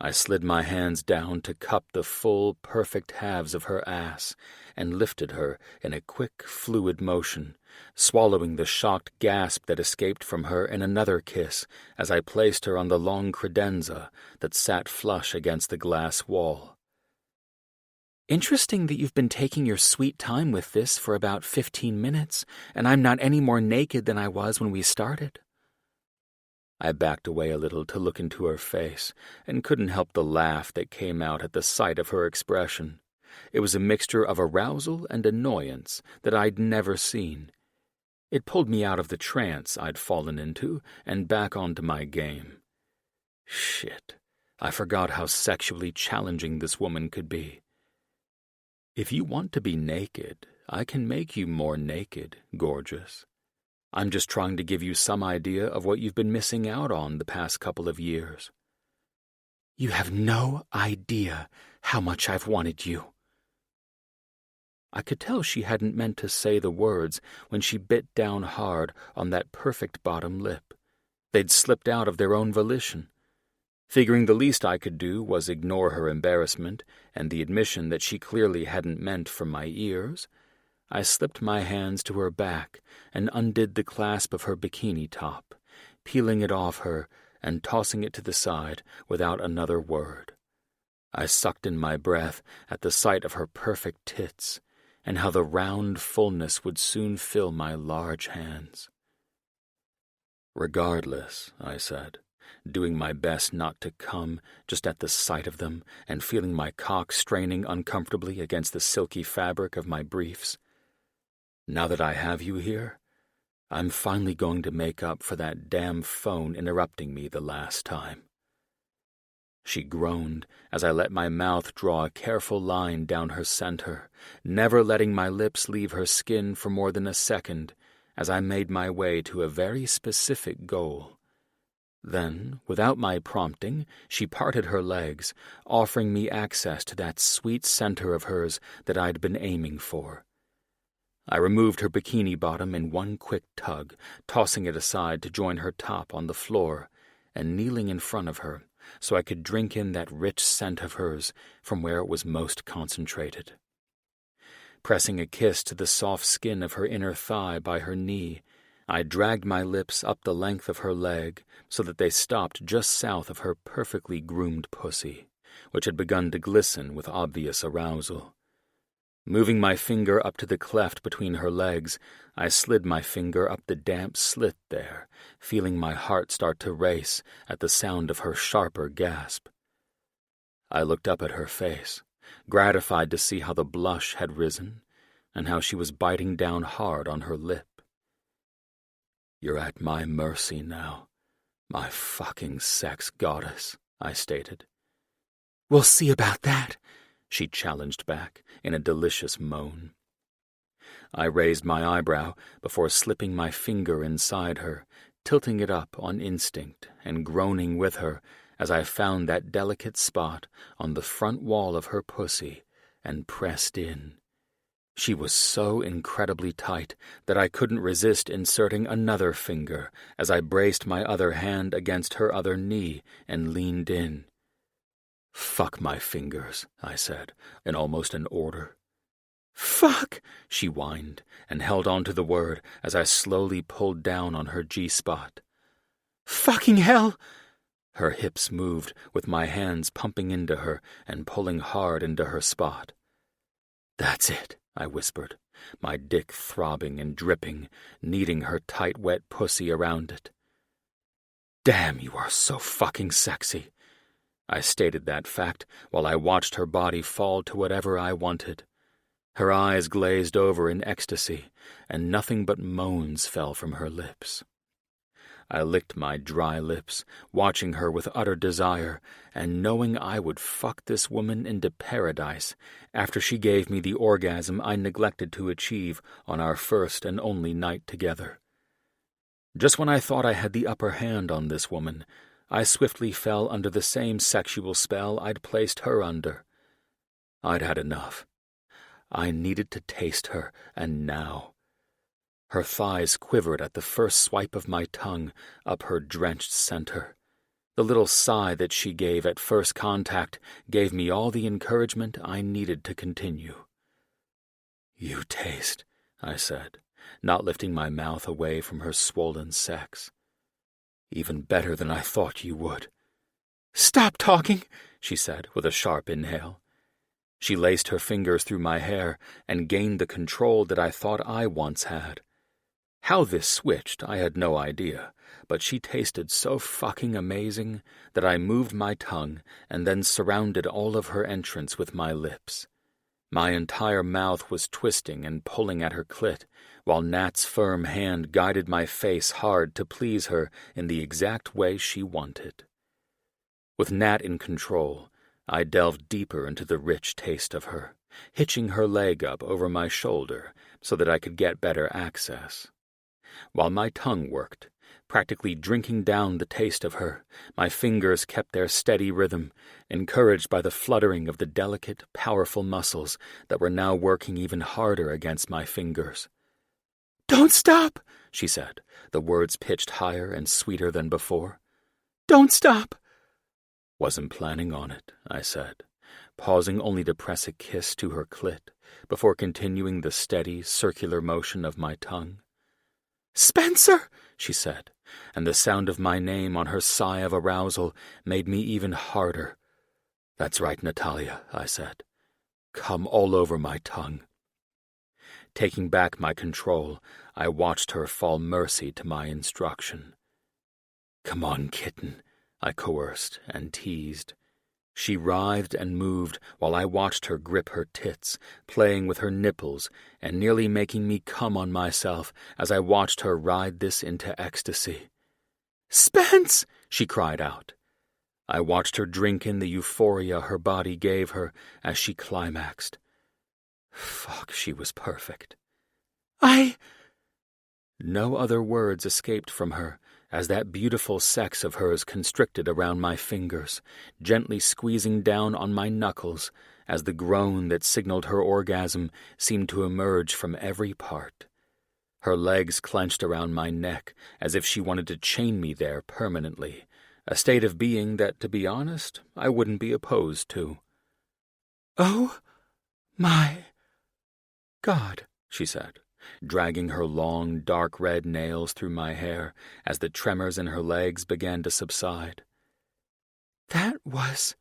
I slid my hands down to cup the full, perfect halves of her ass and lifted her in a quick, fluid motion, swallowing the shocked gasp that escaped from her in another kiss as I placed her on the long credenza that sat flush against the glass wall. "Interesting that you've been taking your sweet time with this for about 15 minutes, and I'm not any more naked than I was when we started." I backed away a little to look into her face, and couldn't help the laugh that came out at the sight of her expression. It was a mixture of arousal and annoyance that I'd never seen. It pulled me out of the trance I'd fallen into and back onto my game. Shit, I forgot how sexually challenging this woman could be. If you want to be naked, I can make you more naked, gorgeous. I'm just trying to give you some idea of what you've been missing out on the past couple of years. You have no idea how much I've wanted you. I could tell she hadn't meant to say the words when she bit down hard on that perfect bottom lip. They'd slipped out of their own volition. Figuring the least I could do was ignore her embarrassment and the admission that she clearly hadn't meant for my ears, I slipped my hands to her back and undid the clasp of her bikini top, peeling it off her and tossing it to the side without another word. I sucked in my breath at the sight of her perfect tits and how the round fullness would soon fill my large hands. Regardless, I said, doing my best not to come just at the sight of them and feeling my cock straining uncomfortably against the silky fabric of my briefs. Now that I have you here, I'm finally going to make up for that damn phone interrupting me the last time. She groaned as I let my mouth draw a careful line down her center, never letting my lips leave her skin for more than a second as I made my way to a very specific goal. Then, without my prompting, she parted her legs, offering me access to that sweet center of hers that I'd been aiming for. I removed her bikini bottom in one quick tug, tossing it aside to join her top on the floor, and kneeling in front of her so I could drink in that rich scent of hers from where it was most concentrated. Pressing a kiss to the soft skin of her inner thigh by her knee, I dragged my lips up the length of her leg so that they stopped just south of her perfectly groomed pussy, which had begun to glisten with obvious arousal. Moving my finger up to the cleft between her legs, I slid my finger up the damp slit there, feeling my heart start to race at the sound of her sharper gasp. I looked up at her face, gratified to see how the blush had risen and how she was biting down hard on her lip. You're at my mercy now, my fucking sex goddess, I stated. We'll see about that, she challenged back in a delicious moan. I raised my eyebrow before slipping my finger inside her, tilting it up on instinct and groaning with her as I found that delicate spot on the front wall of her pussy and pressed in. She was so incredibly tight that I couldn't resist inserting another finger as I braced my other hand against her other knee and leaned in. Fuck my fingers, I said, in almost an order. Fuck, she whined and held on to the word as I slowly pulled down on her G-spot. Fucking hell! Her hips moved with my hands pumping into her and pulling hard into her spot. That's it, I whispered, my dick throbbing and dripping, kneading her tight, wet pussy around it. Damn, you are so fucking sexy. I stated that fact while I watched her body fall to whatever I wanted. Her eyes glazed over in ecstasy, and nothing but moans fell from her lips. I licked my dry lips, watching her with utter desire, and knowing I would fuck this woman into paradise after she gave me the orgasm I neglected to achieve on our first and only night together. Just when I thought I had the upper hand on this woman, I swiftly fell under the same sexual spell I'd placed her under. I'd had enough. I needed to taste her, and now. Her thighs quivered at the first swipe of my tongue up her drenched center. The little sigh that she gave at first contact gave me all the encouragement I needed to continue. You taste, I said, not lifting my mouth away from her swollen sex. Even better than I thought you would. Stop talking, she said with a sharp inhale. She laced her fingers through my hair and gained the control that I thought I once had. How this switched, I had no idea, but she tasted so fucking amazing that I moved my tongue and then surrounded all of her entrance with my lips. My entire mouth was twisting and pulling at her clit, while Nat's firm hand guided my face hard to please her in the exact way she wanted. With Nat in control, I delved deeper into the rich taste of her, hitching her leg up over my shoulder so that I could get better access. While my tongue worked, practically drinking down the taste of her, my fingers kept their steady rhythm, encouraged by the fluttering of the delicate, powerful muscles that were now working even harder against my fingers. "Don't stop," she said, the words pitched higher and sweeter than before. "Don't stop." "Wasn't planning on it," I said, pausing only to press a kiss to her clit before continuing the steady, circular motion of my tongue. "Spencer," she said, and the sound of my name on her sigh of arousal made me even harder. "That's right, Natalia," I said. "Come all over my tongue." Taking back my control, I watched her fall mercy to my instruction. "Come on, kitten," I coerced and teased. She writhed and moved while I watched her grip her tits, playing with her nipples and nearly making me come on myself as I watched her ride this into ecstasy. "Spence!" she cried out. I watched her drink in the euphoria her body gave her as she climaxed. Fuck, she was perfect. No other words escaped from her as that beautiful sex of hers constricted around my fingers, gently squeezing down on my knuckles as the groan that signaled her orgasm seemed to emerge from every part. Her legs clenched around my neck as if she wanted to chain me there permanently, a state of being that, to be honest, I wouldn't be opposed to. "Oh, my God," she said, dragging her long, dark red nails through my hair as the tremors in her legs began to subside. "That was—"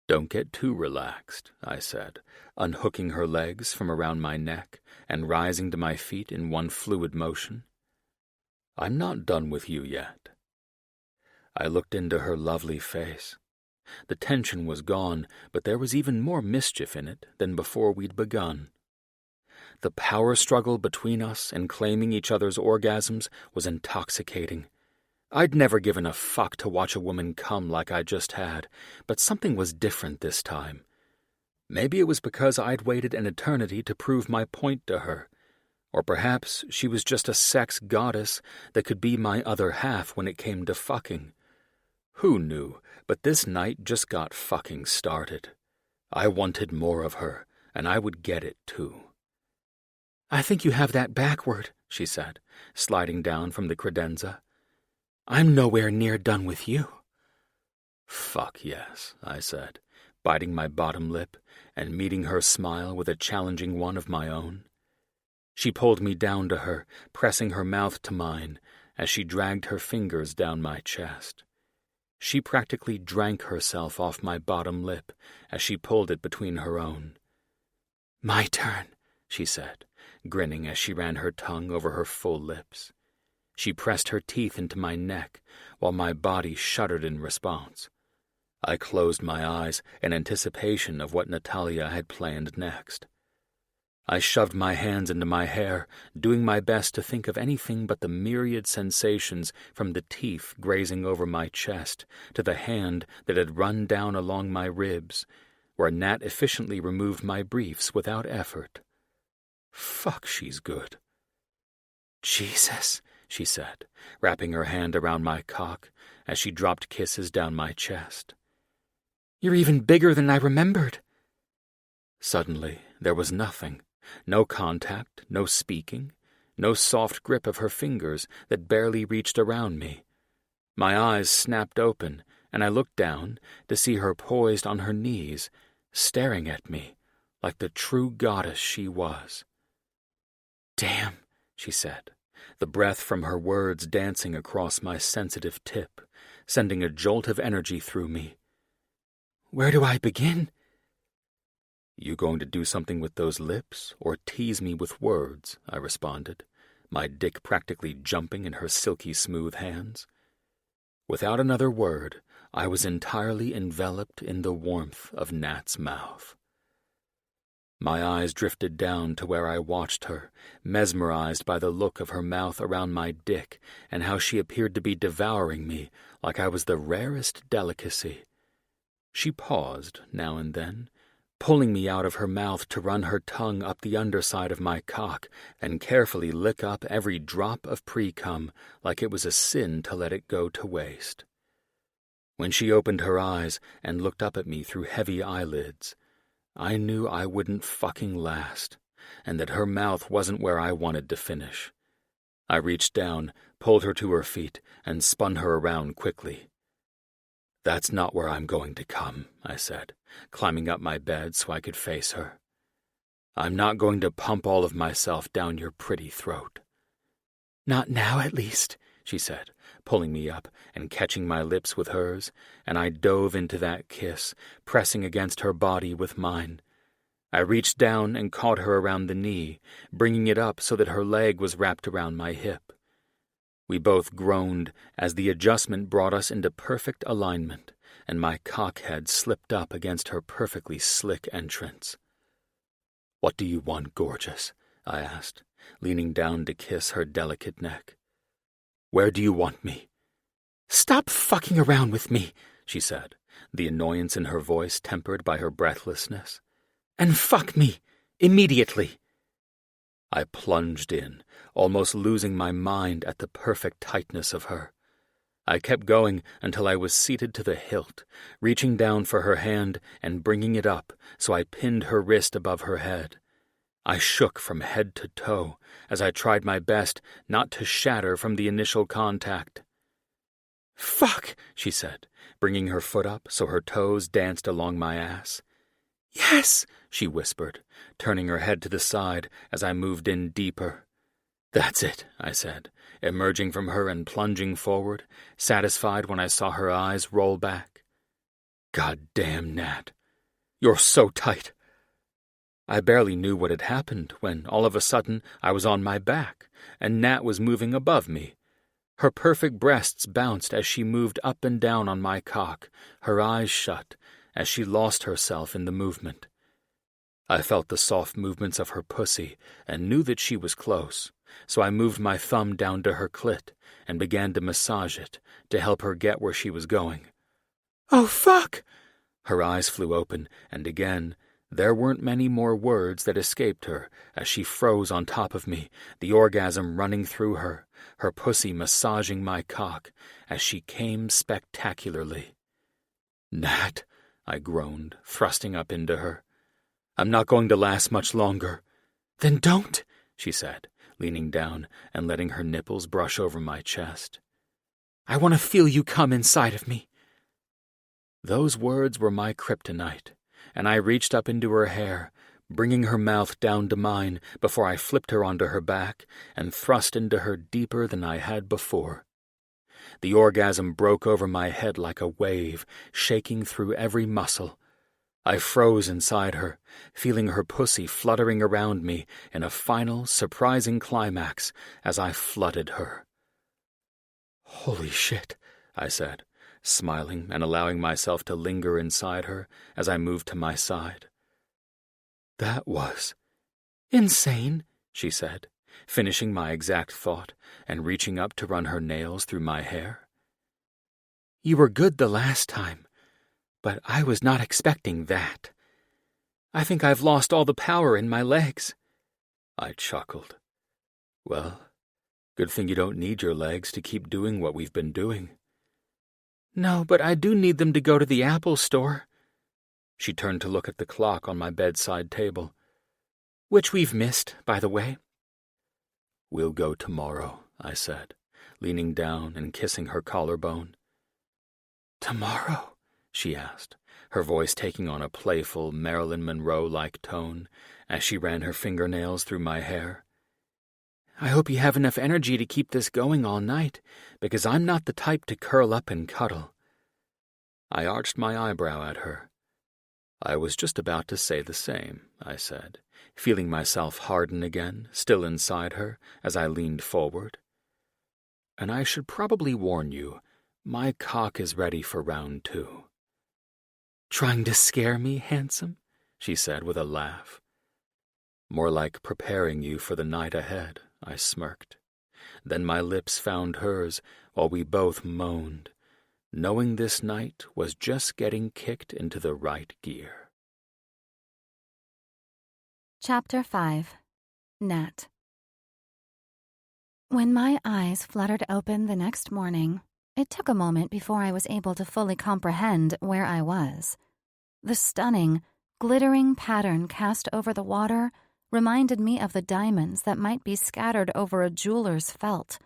"Don't get too relaxed," I said, unhooking her legs from around my neck and rising to my feet in one fluid motion. "I'm not done with you yet." I looked into her lovely face. The tension was gone, but there was even more mischief in it than before we'd begun. The power struggle between us and claiming each other's orgasms was intoxicating. I'd never given a fuck to watch a woman come like I just had, but something was different this time. Maybe it was because I'd waited an eternity to prove my point to her, or perhaps she was just a sex goddess that could be my other half when it came to fucking. Who knew, but this night just got fucking started. I wanted more of her, and I would get it too. "I think you have that backward," she said, sliding down from the credenza. "I'm nowhere near done with you." "Fuck yes," I said, biting my bottom lip and meeting her smile with a challenging one of my own. She pulled me down to her, pressing her mouth to mine as she dragged her fingers down my chest. She practically drank herself off my bottom lip as she pulled it between her own. "My turn," she said, grinning as she ran her tongue over her full lips. She pressed her teeth into my neck while my body shuddered in response. I closed my eyes in anticipation of what Natalia had planned next. I shoved my hands into my hair, doing my best to think of anything but the myriad sensations from the teeth grazing over my chest to the hand that had run down along my ribs, where Nat efficiently removed my briefs without effort. Fuck, she's good. "Jesus," she said, wrapping her hand around my cock as she dropped kisses down my chest. "You're even bigger than I remembered." Suddenly, there was nothing. No contact, no speaking, no soft grip of her fingers that barely reached around me. My eyes snapped open, and I looked down to see her poised on her knees, staring at me like the true goddess she was. "Damn," she said, the breath from her words dancing across my sensitive tip, sending a jolt of energy through me. "Where do I begin?" "You going to do something with those lips, or tease me with words?" I responded, my dick practically jumping in her silky smooth hands. Without another word, I was entirely enveloped in the warmth of Nat's mouth. My eyes drifted down to where I watched her, mesmerized by the look of her mouth around my dick and how she appeared to be devouring me like I was the rarest delicacy. She paused now and then, pulling me out of her mouth to run her tongue up the underside of my cock and carefully lick up every drop of pre-cum like it was a sin to let it go to waste. When she opened her eyes and looked up at me through heavy eyelids, I knew I wouldn't fucking last, and that her mouth wasn't where I wanted to finish. I reached down, pulled her to her feet, and spun her around quickly. "That's not where I'm going to come," I said, climbing up my bed so I could face her. "I'm not going to pump all of myself down your pretty throat." "Not now, at least," she said, pulling me up and catching my lips with hers, and I dove into that kiss, pressing against her body with mine. I reached down and caught her around the knee, bringing it up so that her leg was wrapped around my hip. We both groaned as the adjustment brought us into perfect alignment, and my cockhead slipped up against her perfectly slick entrance. "What do you want, gorgeous?" I asked, leaning down to kiss her delicate neck. "Where do you want me?" "Stop fucking around with me," she said, the annoyance in her voice tempered by her breathlessness. "And fuck me, immediately." I plunged in, almost losing my mind at the perfect tightness of her. I kept going until I was seated to the hilt, reaching down for her hand and bringing it up so I pinned her wrist above her head. I shook from head to toe as I tried my best not to shatter from the initial contact. "Fuck," she said, bringing her foot up so her toes danced along my ass. "Yes," she whispered, turning her head to the side as I moved in deeper. "That's it," I said, emerging from her and plunging forward, satisfied when I saw her eyes roll back. "God damn, Nat. You're so tight." I barely knew what had happened when, all of a sudden, I was on my back, and Nat was moving above me. Her perfect breasts bounced as she moved up and down on my cock, her eyes shut, as she lost herself in the movement. I felt the soft movements of her pussy and knew that she was close, so I moved my thumb down to her clit and began to massage it to help her get where she was going. "Oh, fuck!" Her eyes flew open, and again, there weren't many more words that escaped her as she froze on top of me, the orgasm running through her, her pussy massaging my cock as she came spectacularly. "Nat," I groaned, thrusting up into her. "I'm not going to last much longer." "Then don't," she said, leaning down and letting her nipples brush over my chest. "I want to feel you come inside of me." Those words were my kryptonite, and I reached up into her hair, bringing her mouth down to mine before I flipped her onto her back and thrust into her deeper than I had before. The orgasm broke over my head like a wave, shaking through every muscle. I froze inside her, feeling her pussy fluttering around me in a final, surprising climax as I flooded her. "Holy shit," I said, smiling and allowing myself to linger inside her as I moved to my side. "That was insane," she said, finishing my exact thought and reaching up to run her nails through my hair. "You were good the last time, but I was not expecting that. I think I've lost all the power in my legs." I chuckled. "Well, good thing you don't need your legs to keep doing what we've been doing." "No, but I do need them to go to the Apple store." She turned to look at the clock on my bedside table. "Which we've missed, by the way." "We'll go tomorrow," I said, leaning down and kissing her collarbone. "Tomorrow?" she asked, her voice taking on a playful Marilyn Monroe-like tone as she ran her fingernails through my hair. "I hope you have enough energy to keep this going all night, because I'm not the type to curl up and cuddle." I arched my eyebrow at her. "I was just about to say the same," I said, feeling myself harden again, still inside her, as I leaned forward. "And I should probably warn you, my cock is ready for round 2. "Trying to scare me, handsome?" she said with a laugh. More like preparing you for the night ahead, I smirked. Then my lips found hers while we both moaned, knowing this night was just getting kicked into the right gear. Chapter 5. Nat. When my eyes fluttered open the next morning, it took a moment before I was able to fully comprehend where I was. The stunning, glittering pattern cast over the water reminded me of the diamonds that might be scattered over a jeweler's felt,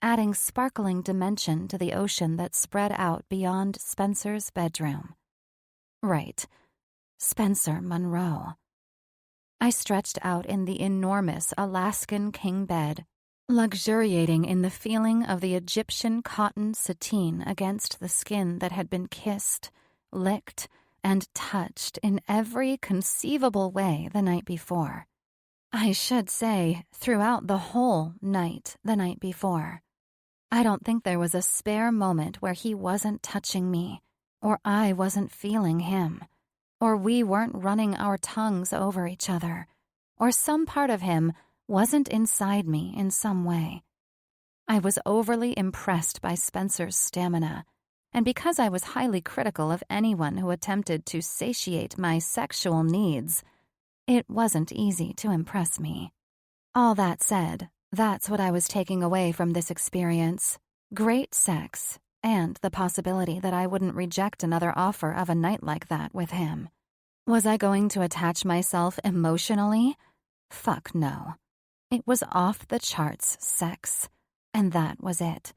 adding sparkling dimension to the ocean that spread out beyond Spencer's bedroom. Right. Spencer Monroe. I stretched out in the enormous Alaskan king bed, luxuriating in the feeling of the Egyptian cotton sateen against the skin that had been kissed, licked, and touched in every conceivable way the night before. I should say, throughout the whole night the night before. I don't think there was a spare moment where he wasn't touching me, or I wasn't feeling him, or we weren't running our tongues over each other, or some part of him wasn't inside me in some way. I was overly impressed by Spencer's stamina, and because I was highly critical of anyone who attempted to satiate my sexual needs, it wasn't easy to impress me. All that said, that's what I was taking away from this experience: great sex, and the possibility that I wouldn't reject another offer of a night like that with him. Was I going to attach myself emotionally? Fuck no. It was off the charts sex, and that was it.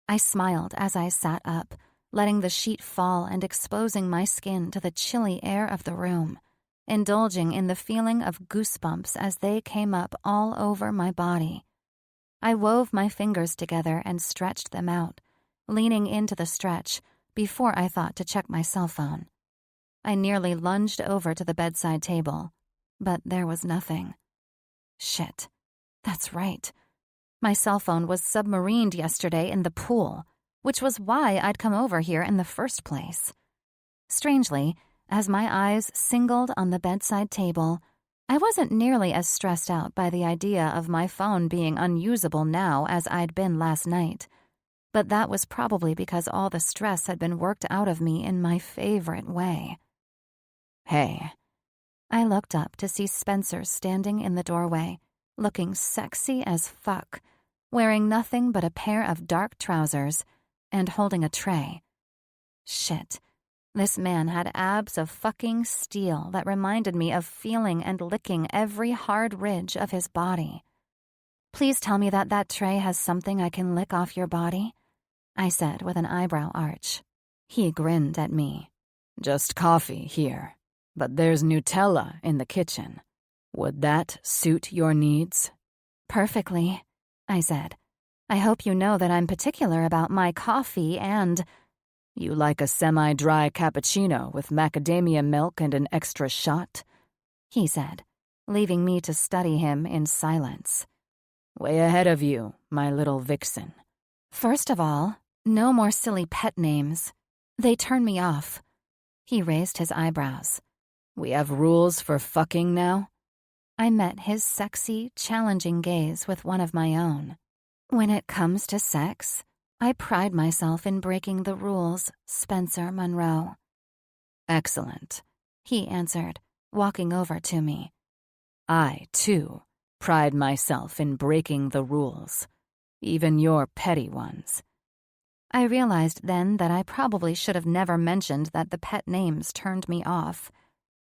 I smiled as I sat up, letting the sheet fall and exposing my skin to the chilly air of the room, indulging in the feeling of goosebumps as they came up all over my body. I wove my fingers together and stretched them out, leaning into the stretch before I thought to check my cell phone. I nearly lunged over to the bedside table, but there was nothing. Shit, that's right. My cell phone was submarined yesterday in the pool, which was why I'd come over here in the first place. Strangely, as my eyes singled on the bedside table, I wasn't nearly as stressed out by the idea of my phone being unusable now as I'd been last night. But that was probably because all the stress had been worked out of me in my favorite way. Hey. I looked up to see Spencer standing in the doorway, looking sexy as fuck, wearing nothing but a pair of dark trousers and holding a tray. Shit. This man had abs of fucking steel that reminded me of feeling and licking every hard ridge of his body. Please tell me that that tray has something I can lick off your body, I said with an eyebrow arch. He grinned at me. Just coffee here, but there's Nutella in the kitchen. Would that suit your needs? Perfectly, I said. I hope you know that I'm particular about my coffee and... You like a semi-dry cappuccino with macadamia milk and an extra shot? He said, leaving me to study him in silence. Way ahead of you, my little vixen. First of all, no more silly pet names. They turn me off. He raised his eyebrows. We have rules for fucking now? I met his sexy, challenging gaze with one of my own. When it comes to sex, I pride myself in breaking the rules, Spencer Monroe. Excellent, he answered, walking over to me. I, too, pride myself in breaking the rules, even your petty ones. I realized then that I probably should have never mentioned that the pet names turned me off,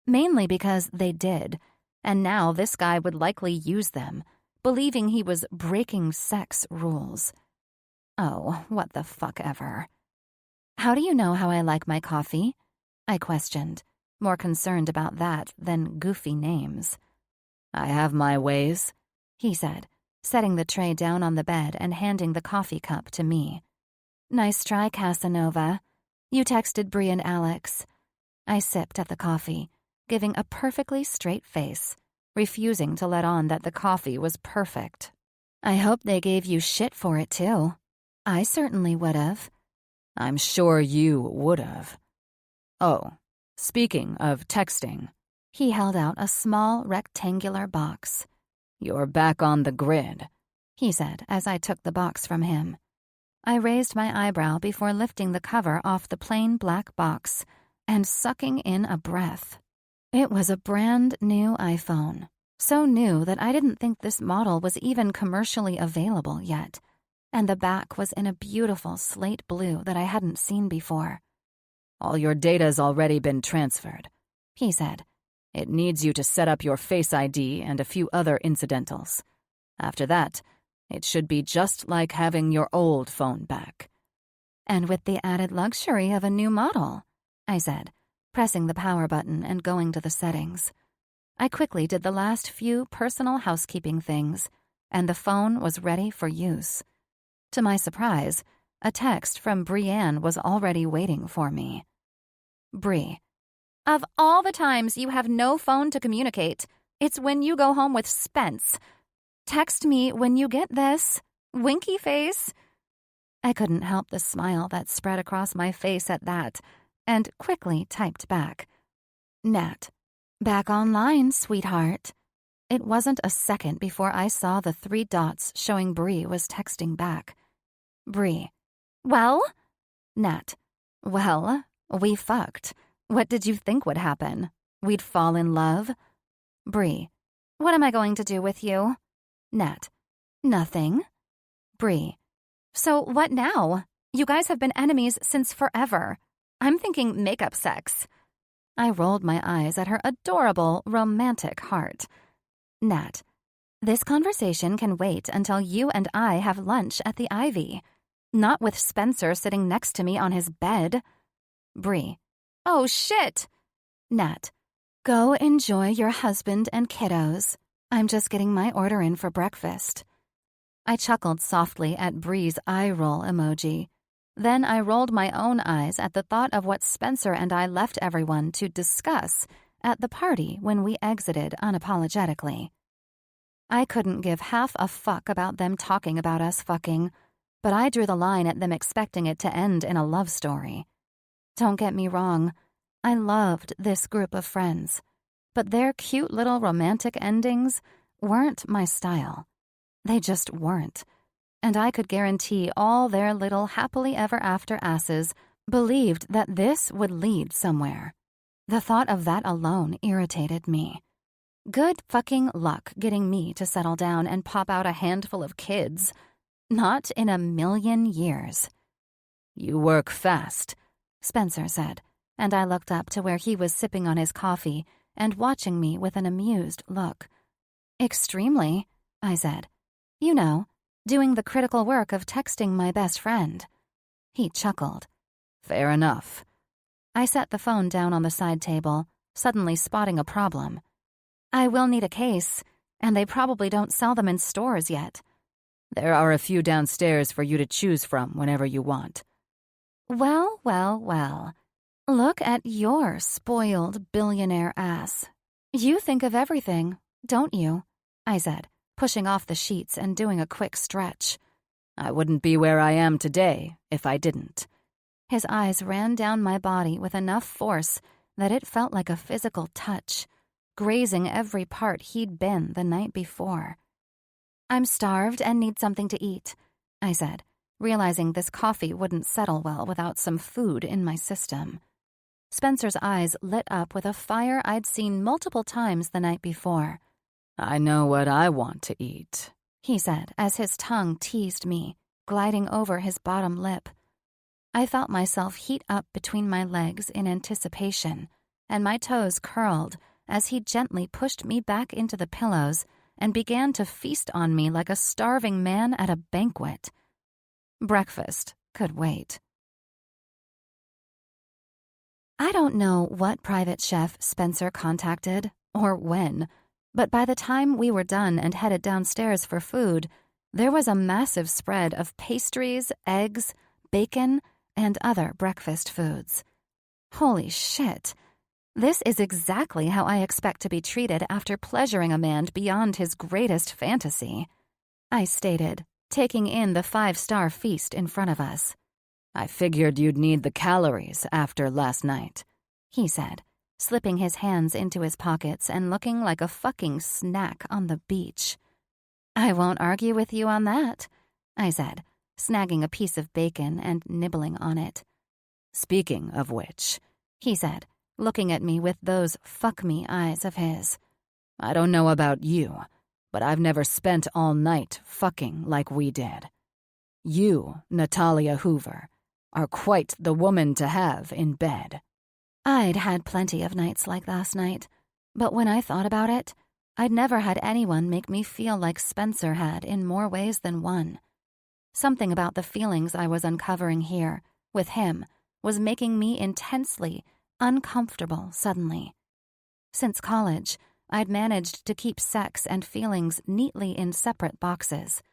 mainly because they did, and now this guy would likely use them, believing he was breaking sex rules. Oh, what the fuck ever. How do you know how I like my coffee? I questioned, more concerned about that than goofy names. I have my ways, he said, setting the tray down on the bed and handing the coffee cup to me. Nice try, Casanova. You texted Bree and Alex. I sipped at the coffee, giving a perfectly straight face, refusing to let on that the coffee was perfect. I hope they gave you shit for it, too. I certainly would have. I'm sure you would have. Oh, speaking of texting, He held out a small rectangular box. "You're back on the grid," he said as I took the box from him. I raised my eyebrow before lifting the cover off the plain black box and sucking in a breath. It was a brand new iPhone, so new that I didn't think this model was even commercially available yet, and the back was in a beautiful slate blue that I hadn't seen before. "All your data's already been transferred," he said. "It needs you to set up your Face ID and a few other incidentals. After that, it should be just like having your old phone back." "And with the added luxury of a new model," I said, pressing the power button and going to the settings. I quickly did the last few personal housekeeping things, and the phone was ready for use. To my surprise, a text from Brienne was already waiting for me. Bri, "Of all the times you have no phone to communicate, it's when you go home with Spence. Text me when you get this. Winky face." I couldn't help the smile that spread across my face at that, and quickly typed back. "Nat, back online, sweetheart." It wasn't a second before I saw the 3 dots showing Bri was texting back. Bri, "Well?" Nat, "Well, we fucked. What did you think would happen? We'd fall in love?" Bri, "What am I going to do with you?" Nat, "Nothing." Bri, "So what now? You guys have been enemies since forever. I'm thinking makeup sex." I rolled my eyes at her adorable, romantic heart. Nat, "This conversation can wait until you and I have lunch at the Ivy. Not with Spencer sitting next to me on his bed." Bri, "Oh, shit." Nat, "Go enjoy your husband and kiddos. I'm just getting my order in for breakfast." I chuckled softly at Bri's eye roll emoji. Then I rolled my own eyes at the thought of what Spencer and I left everyone to discuss at the party when we exited unapologetically. I couldn't give half a fuck about them talking about us fucking, but I drew the line at them expecting it to end in a love story. Don't get me wrong, I loved this group of friends, but their cute little romantic endings weren't my style. They just weren't. And I could guarantee all their little happily ever after asses believed that this would lead somewhere. The thought of that alone irritated me. Good fucking luck getting me to settle down and pop out a handful of kids. Not in a million years. "You work fast," Spencer said, and I looked up to where he was sipping on his coffee and watching me with an amused look. "Extremely," I said. "You know, doing the critical work of texting my best friend." He chuckled. "Fair enough." I set the phone down on the side table, suddenly spotting a problem. "I will need a case, and they probably don't sell them in stores yet." "There are a few downstairs for you to choose from whenever you want." Well, well, well. Look at your spoiled billionaire ass. You think of everything, don't you? I said, pushing off the sheets and doing a quick stretch. "I wouldn't be where I am today if I didn't." His eyes ran down my body with enough force that it felt like a physical touch, grazing every part he'd been the night before. "I'm starved and need something to eat," I said, realizing this coffee wouldn't settle well without some food in my system. Spencer's eyes lit up with a fire I'd seen multiple times the night before. "I know what I want to eat," he said as his tongue teased me, gliding over his bottom lip. I felt myself heat up between my legs in anticipation, and my toes curled as he gently pushed me back into the pillows and began to feast on me like a starving man at a banquet. Breakfast could wait. I don't know what private chef Spencer contacted, or when, but by the time we were done and headed downstairs for food, there was a massive spread of pastries, eggs, bacon, and other breakfast foods. Holy shit! This is exactly how I expect to be treated after pleasuring a man beyond his greatest fantasy, I stated, taking in the 5-star feast in front of us. "I figured you'd need the calories after last night," he said, slipping his hands into his pockets and looking like a fucking snack on the beach. "I won't argue with you on that," I said, snagging a piece of bacon and nibbling on it. "Speaking of which," he said, looking at me with those fuck-me eyes of his. "I don't know about you, but I've never spent all night fucking like we did. You, Natalia Hoover, are quite the woman to have in bed." I'd had plenty of nights like last night, but when I thought about it, I'd never had anyone make me feel like Spencer had in more ways than one. Something about the feelings I was uncovering here, with him, was making me intensely uncomfortable suddenly. Since college, I'd managed to keep sex and feelings neatly in separate boxes.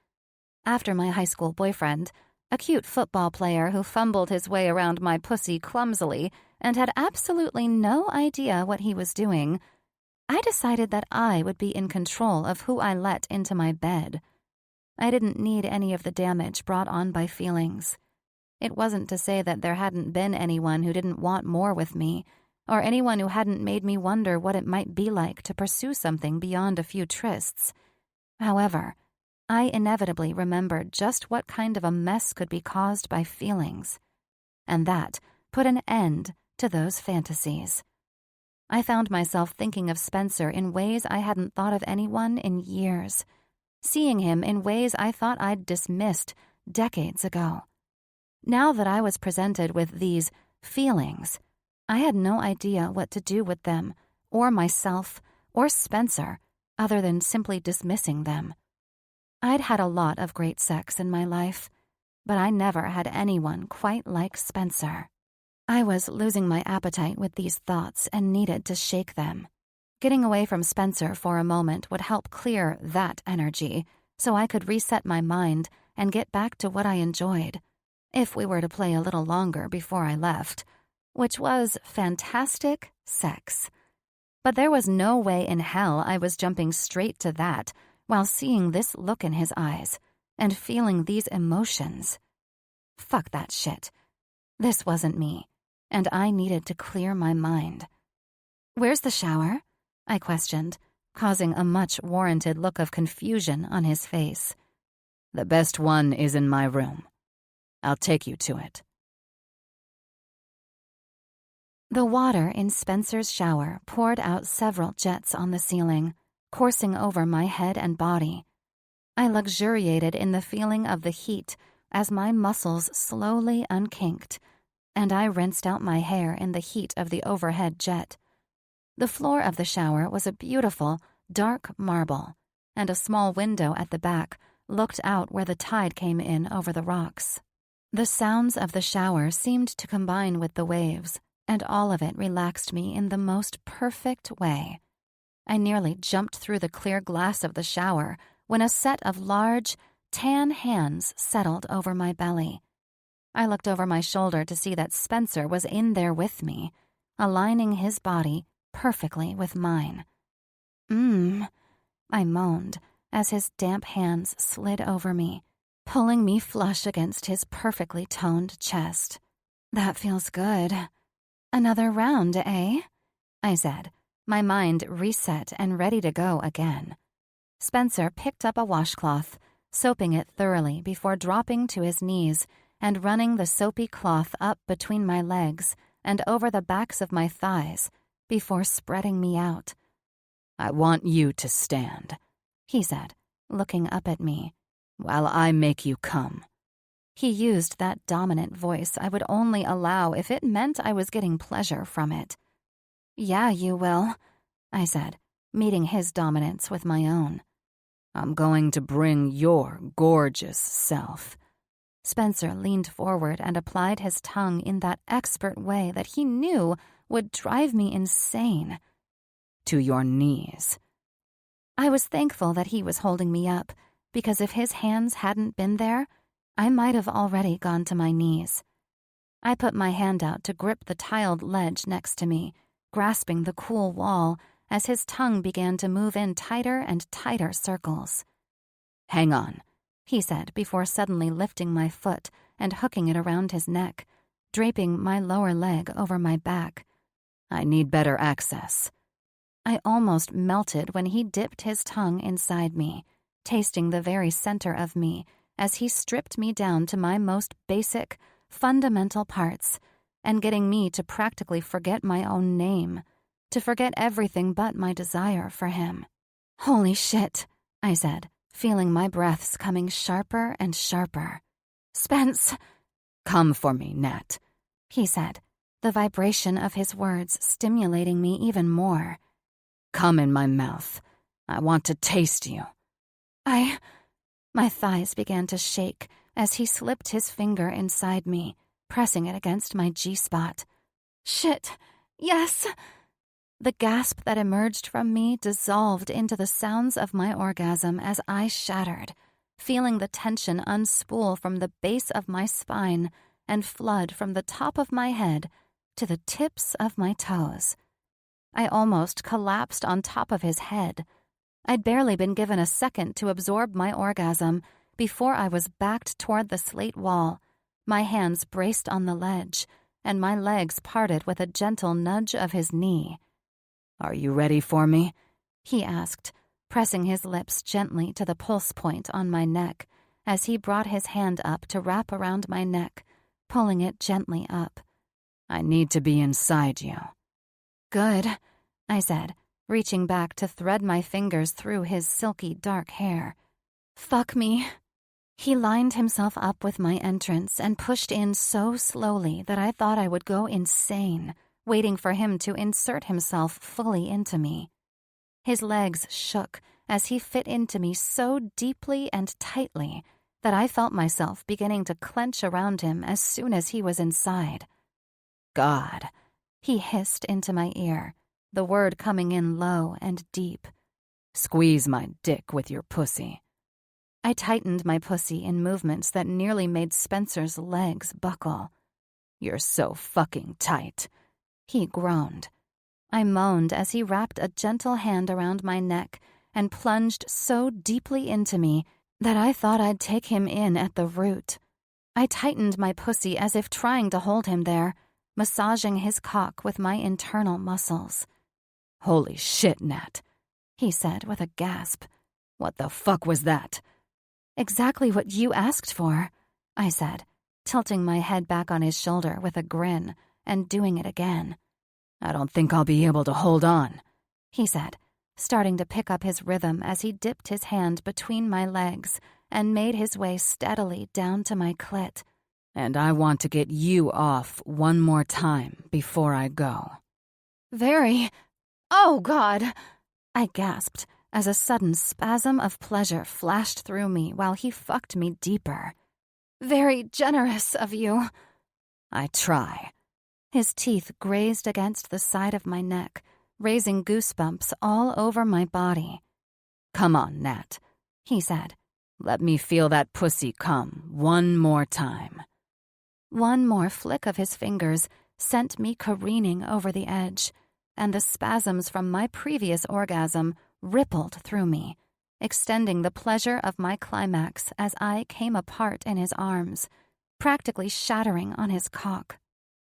After my high school boyfriend, a cute football player who fumbled his way around my pussy clumsily and had absolutely no idea what he was doing, I decided that I would be in control of who I let into my bed. I didn't need any of the damage brought on by feelings. It wasn't to say that there hadn't been anyone who didn't want more with me, or anyone who hadn't made me wonder what it might be like to pursue something beyond a few trysts. However, I inevitably remembered just what kind of a mess could be caused by feelings, and that put an end to those fantasies. I found myself thinking of Spencer in ways I hadn't thought of anyone in years, seeing him in ways I thought I'd dismissed decades ago. Now that I was presented with these feelings, I had no idea what to do with them, or myself, or Spencer, other than simply dismissing them. I'd had a lot of great sex in my life, but I never had anyone quite like Spencer. I was losing my appetite with these thoughts and needed to shake them. Getting away from Spencer for a moment would help clear that energy so I could reset my mind and get back to what I enjoyed, if we were to play a little longer before I left, which was fantastic sex. But there was no way in hell I was jumping straight to that while seeing this look in his eyes and feeling these emotions. Fuck that shit. This wasn't me, and I needed to clear my mind. "Where's the shower?" I questioned, causing a much-warranted look of confusion on his face. "The best one is in my room. I'll take you to it." The water in Spencer's shower poured out several jets on the ceiling, coursing over my head and body. I luxuriated in the feeling of the heat as my muscles slowly unkinked, and I rinsed out my hair in the heat of the overhead jet. The floor of the shower was a beautiful, dark marble, and a small window at the back looked out where the tide came in over the rocks. The sounds of the shower seemed to combine with the waves, and all of it relaxed me in the most perfect way. I nearly jumped through the clear glass of the shower when a set of large, tan hands settled over my belly. I looked over my shoulder to see that Spencer was in there with me, aligning his body perfectly with mine. I moaned as his damp hands slid over me, pulling me flush against his perfectly toned chest. "That feels good. Another round, eh?" I said, my mind reset and ready to go again. Spencer picked up a washcloth, soaping it thoroughly before dropping to his knees and running the soapy cloth up between my legs and over the backs of my thighs before spreading me out. "I want you to stand," he said, looking up at me, "while I make you come." He used that dominant voice I would only allow if it meant I was getting pleasure from it. "Yeah, you will," I said, meeting his dominance with my own. "I'm going to bring your gorgeous self." Spencer leaned forward and applied his tongue in that expert way that he knew would drive me insane. "To your knees." I was thankful that he was holding me up, because if his hands hadn't been there, I might have already gone to my knees. I put my hand out to grip the tiled ledge next to me, grasping the cool wall as his tongue began to move in tighter and tighter circles. "Hang on," he said before suddenly lifting my foot and hooking it around his neck, draping my lower leg over my back. I need better access. I almost melted when he dipped his tongue inside me, tasting the very center of me as he stripped me down to my most basic, fundamental parts, and getting me to practically forget my own name, to forget everything but my desire for him. "Holy shit," I said, feeling my breaths coming sharper and sharper. "Spence." "Come for me, Nat," he said, the vibration of his words stimulating me even more. "Come in my mouth. I want to taste you." My thighs began to shake as he slipped his finger inside me, pressing it against my G-spot. "Shit, yes." The gasp that emerged from me dissolved into the sounds of my orgasm as I shattered, feeling the tension unspool from the base of my spine and flood from the top of my head to the tips of my toes. I almost collapsed on top of his head. I'd barely been given a second to absorb my orgasm before I was backed toward the slate wall, my hands braced on the ledge, and my legs parted with a gentle nudge of his knee. "Are you ready for me?" he asked, pressing his lips gently to the pulse point on my neck as he brought his hand up to wrap around my neck, pulling it gently up. "I need to be inside you." "Good," I said, reaching back to thread my fingers through his silky dark hair. "Fuck me." He lined himself up with my entrance and pushed in so slowly that I thought I would go insane, waiting for him to insert himself fully into me. His legs shook as he fit into me so deeply and tightly that I felt myself beginning to clench around him as soon as he was inside. "God," he hissed into my ear, the word coming in low and deep. "Squeeze my dick with your pussy." I tightened my pussy in movements that nearly made Spencer's legs buckle. "You're so fucking tight," he groaned. I moaned as he wrapped a gentle hand around my neck and plunged so deeply into me that I thought I'd take him in at the root. I tightened my pussy as if trying to hold him there, massaging his cock with my internal muscles. "Holy shit, Nat," he said with a gasp. "What the fuck was that?" "Exactly what you asked for," I said, tilting my head back on his shoulder with a grin and doing it again. "I don't think I'll be able to hold on," he said, starting to pick up his rhythm as he dipped his hand between my legs and made his way steadily down to my clit. "And I want to get you off one more time before I go." "Very... Oh, God!" I gasped as a sudden spasm of pleasure flashed through me while he fucked me deeper. "Very generous of you." "I try." His teeth grazed against the side of my neck, raising goosebumps all over my body. "Come on, Nat," he said. "Let me feel that pussy come one more time." One more flick of his fingers sent me careening over the edge, and the spasms from my previous orgasm rippled through me, extending the pleasure of my climax as I came apart in his arms, practically shattering on his cock.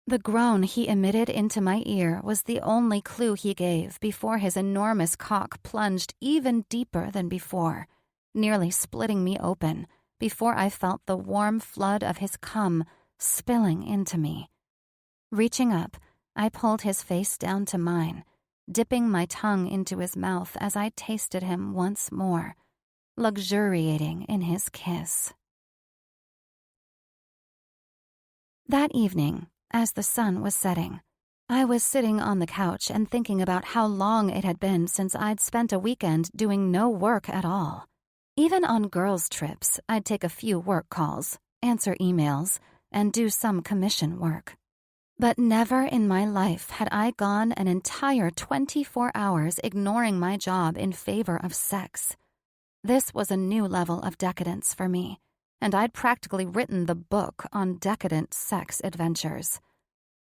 The groan he emitted into my ear was the only clue he gave before his enormous cock plunged even deeper than before, nearly splitting me open before I felt the warm flood of his cum spilling into me. Reaching up, I pulled his face down to mine, dipping my tongue into his mouth as I tasted him once more, luxuriating in his kiss. That evening, as the sun was setting, I was sitting on the couch and thinking about how long it had been since I'd spent a weekend doing no work at all. Even on girls' trips, I'd take a few work calls, answer emails, and do some commission work. But never in my life had I gone an entire 24 hours ignoring my job in favor of sex. This was a new level of decadence for me, and I'd practically written the book on decadent sex adventures.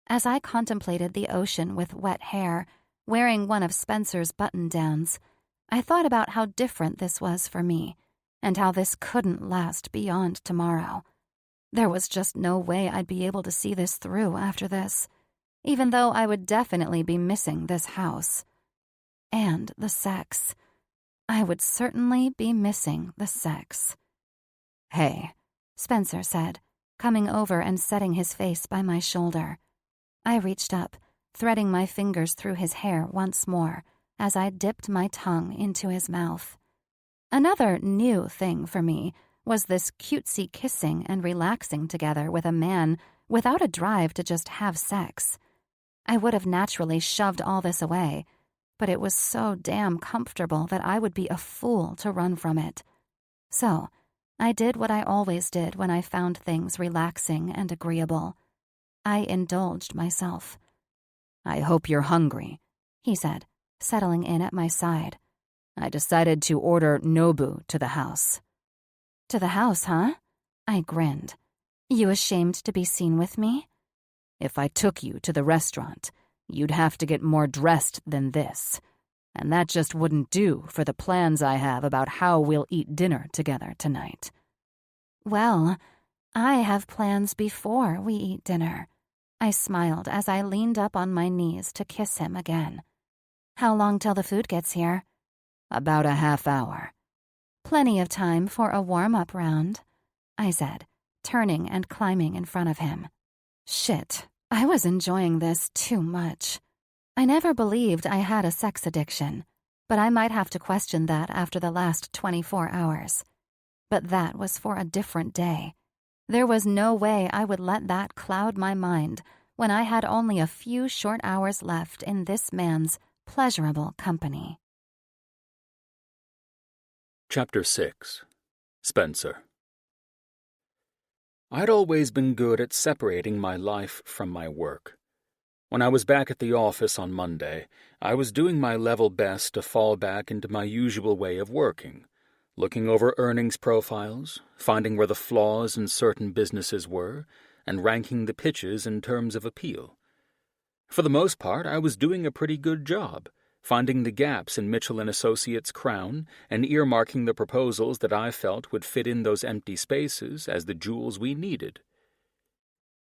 As I contemplated the ocean with wet hair, wearing one of Spencer's button-downs, I thought about how different this was for me, and how this couldn't last beyond tomorrow. There was just no way I'd be able to see this through after this. even though I would definitely be missing this house. And the sex. I would certainly be missing the sex. "Hey," Spencer said, coming over and setting his face by my shoulder. I reached up, threading my fingers through his hair once more as I dipped my tongue into his mouth. Another new thing for me was this cutesy kissing and relaxing together with a man without a drive to just have sex. I would have naturally shoved all this away, but it was so damn comfortable that I would be a fool to run from it. So, I did what I always did when I found things relaxing and agreeable. I indulged myself. "I hope you're hungry," he said, settling in at my side. "I decided to order Nobu to the house." "To the house, huh?" I grinned. "You ashamed to be seen with me?" "If I took you to the restaurant, you'd have to get more dressed than this. And that just wouldn't do for the plans I have about how we'll eat dinner together tonight." "Well, I have plans before we eat dinner." I smiled as I leaned up on my knees to kiss him again. "How long till the food gets here?" "About a half hour." "Plenty of time for a warm-up round," I said, turning and climbing in front of him. Shit, I was enjoying this too much. I never believed I had a sex addiction, but I might have to question that after the last 24 hours. But that was for a different day. There was no way I would let that cloud my mind when I had only a few short hours left in this man's pleasurable company. Chapter 6. Spencer. I'd always been good at separating my life from my work. When I was back at the office on Monday, I was doing my level best to fall back into my usual way of working, looking over earnings profiles, finding where the flaws in certain businesses were, and ranking the pitches in terms of appeal. For the most part, I was doing a pretty good job, finding the gaps in Mitchell & Associates' crown and earmarking the proposals that I felt would fit in those empty spaces as the jewels we needed.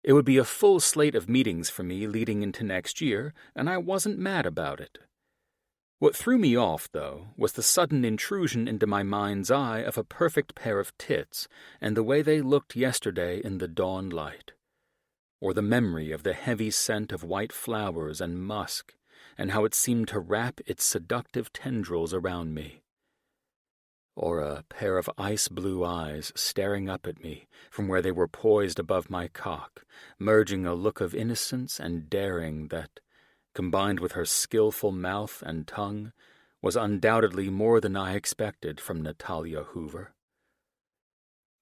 It would be a full slate of meetings for me leading into next year, and I wasn't mad about it. What threw me off, though, was the sudden intrusion into my mind's eye of a perfect pair of tits and the way they looked yesterday in the dawn light. Or the memory of the heavy scent of white flowers and musk, and how it seemed to wrap its seductive tendrils around me. Or a pair of ice-blue eyes staring up at me from where they were poised above my cock, merging a look of innocence and daring that, combined with her skillful mouth and tongue, was undoubtedly more than I expected from Natalia Hoover.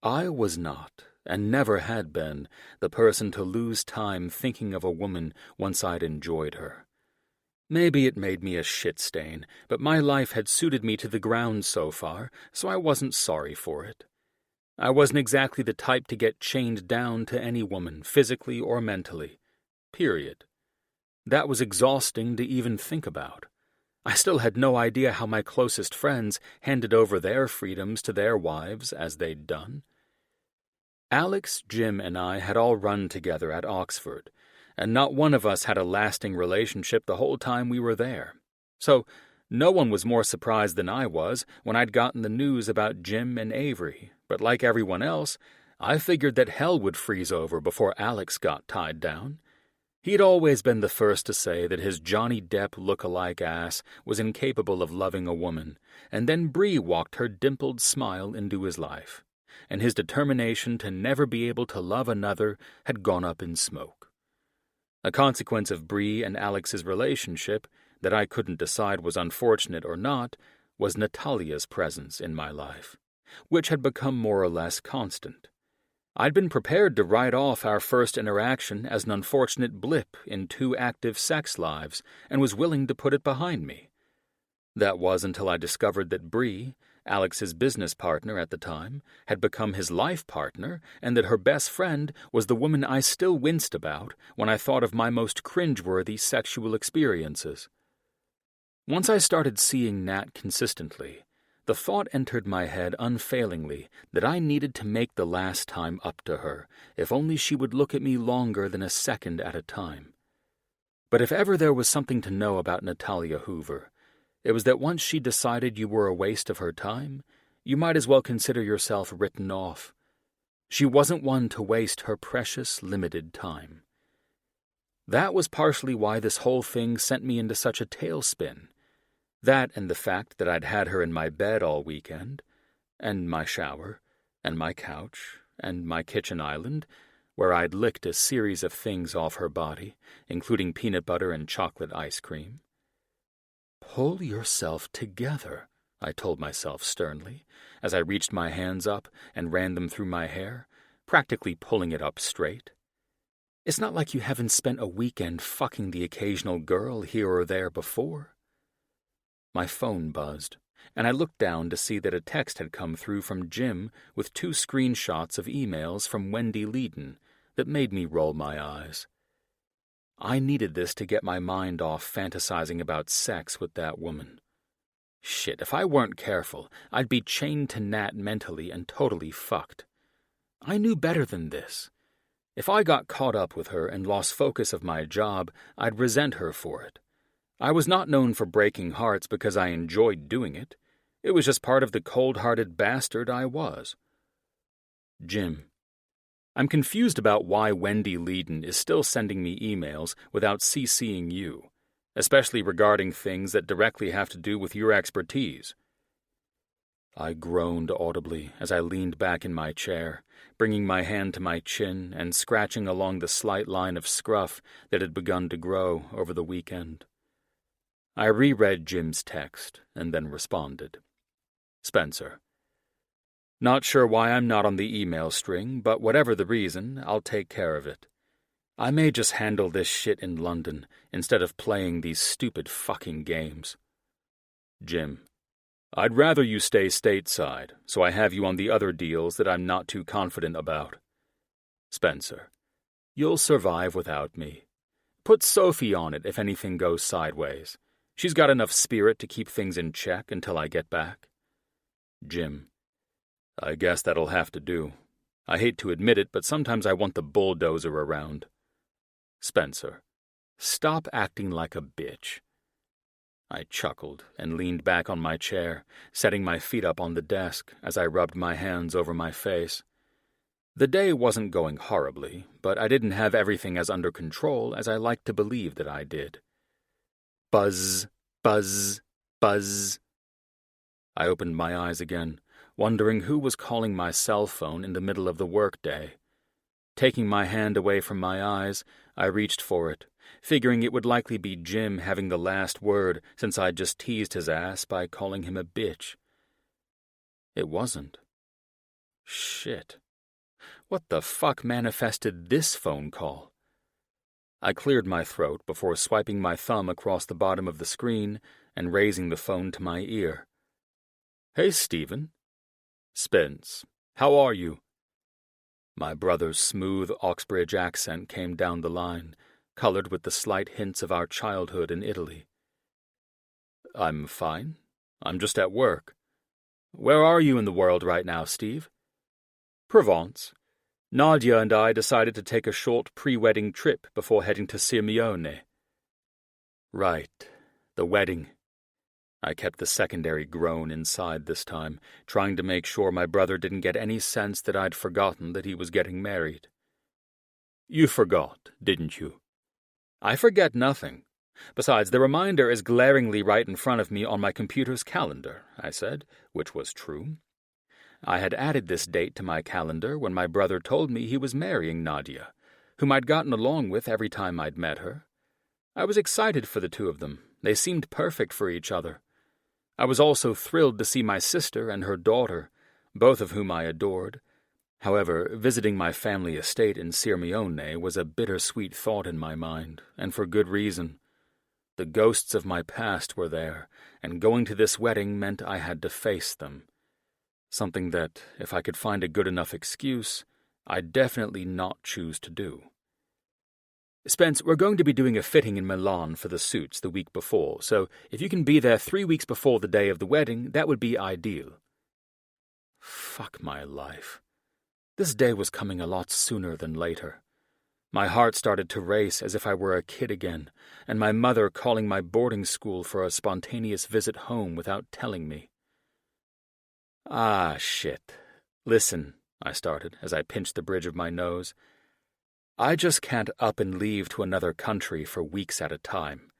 I was not, and never had been, the person to lose time thinking of a woman once I'd enjoyed her. Maybe it made me a shit stain, but my life had suited me to the ground so far, so I wasn't sorry for it. I wasn't exactly the type to get chained down to any woman, physically or mentally. Period. That was exhausting to even think about. I still had no idea how my closest friends handed over their freedoms to their wives as they'd done. Alex, Jim, and I had all run together at Oxford, and not one of us had a lasting relationship the whole time we were there. So no one was more surprised than I was when I'd gotten the news about Jim and Avery, but like everyone else, I figured that hell would freeze over before Alex got tied down. He'd always been the first to say that his Johnny Depp look-alike ass was incapable of loving a woman, and then Bree walked her dimpled smile into his life, and his determination to never be able to love another had gone up in smoke. A consequence of Bree and Alex's relationship, that I couldn't decide was unfortunate or not, was Natalia's presence in my life, which had become more or less constant. I'd been prepared to write off our first interaction as an unfortunate blip in two active sex lives and was willing to put it behind me. That was until I discovered that Bree, Alex's business partner at the time, had become his life partner, and that her best friend was the woman I still winced about when I thought of my most cringeworthy sexual experiences. Once I started seeing Nat consistently, the thought entered my head unfailingly that I needed to make the last time up to her, if only she would look at me longer than a second at a time. But if ever there was something to know about Natalia Hoover, it was that once she decided you were a waste of her time, you might as well consider yourself written off. She wasn't one to waste her precious, limited time. That was partially why this whole thing sent me into such a tailspin. That and the fact that I'd had her in my bed all weekend, and my shower, and my couch, and my kitchen island, where I'd licked a series of things off her body, including peanut butter and chocolate ice cream. "Pull yourself together," I told myself sternly, as I reached my hands up and ran them through my hair, practically pulling it up straight. It's not like you haven't spent a weekend fucking the occasional girl here or there before. My phone buzzed, and I looked down to see that a text had come through from Jim with 2 screenshots of emails from Wendy Leedon that made me roll my eyes. I needed this to get my mind off fantasizing about sex with that woman. Shit, if I weren't careful, I'd be chained to Nat mentally and totally fucked. I knew better than this. If I got caught up with her and lost focus of my job, I'd resent her for it. I was not known for breaking hearts because I enjoyed doing it. It was just part of the cold-hearted bastard I was. Jim, I'm confused about why Wendy Leedon is still sending me emails without CCing you, especially regarding things that directly have to do with your expertise. I groaned audibly as I leaned back in my chair, bringing my hand to my chin and scratching along the slight line of scruff that had begun to grow over the weekend. I reread Jim's text and then responded. Spencer. Not sure why I'm not on the email string, but whatever the reason, I'll take care of it. I may just handle this shit in London instead of playing these stupid fucking games. Jim. I'd rather you stay stateside, so I have you on the other deals that I'm not too confident about. Spencer. You'll survive without me. Put Sophie on it if anything goes sideways. She's got enough spirit to keep things in check until I get back. Jim. I guess that'll have to do. I hate to admit it, but sometimes I want the bulldozer around. Spencer. Stop acting like a bitch. I chuckled and leaned back on my chair, setting my feet up on the desk as I rubbed my hands over my face. The day wasn't going horribly, but I didn't have everything as under control as I liked to believe that I did. Buzz, buzz, buzz. I opened my eyes again, wondering who was calling my cell phone in the middle of the workday. Taking my hand away from my eyes, I reached for it, figuring it would likely be Jim having the last word since I'd just teased his ass by calling him a bitch. It wasn't. Shit. What the fuck manifested this phone call? I cleared my throat before swiping my thumb across the bottom of the screen and raising the phone to my ear. Hey, Stephen. Spence, how are you? My brother's smooth Oxbridge accent came down the line, colored with the slight hints of our childhood in Italy. I'm fine. I'm just at work. Where are you in the world right now, Steve? Provence. Nadia and I decided to take a short pre-wedding trip before heading to Sirmione. Right, the wedding. I kept the secondary groan inside this time, trying to make sure my brother didn't get any sense that I'd forgotten that he was getting married. You forgot, didn't you? I forget nothing. Besides, the reminder is glaringly right in front of me on my computer's calendar, I said, which was true. I had added this date to my calendar when my brother told me he was marrying Nadia, whom I'd gotten along with every time I'd met her. I was excited for the two of them. They seemed perfect for each other. I was also thrilled to see my sister and her daughter, both of whom I adored. However, visiting my family estate in Sirmione was a bittersweet thought in my mind, and for good reason. The ghosts of my past were there, and going to this wedding meant I had to face them. Something that, if I could find a good enough excuse, I'd definitely not choose to do. Spence, we're going to be doing a fitting in Milan for the suits the week before, so if you can be there 3 weeks before the day of the wedding, that would be ideal. Fuck my life. This day was coming a lot sooner than later. My heart started to race as if I were a kid again, and my mother calling my boarding school for a spontaneous visit home without telling me. Ah, shit. Listen, I started as I pinched the bridge of my nose. I just can't up and leave to another country for weeks at a time.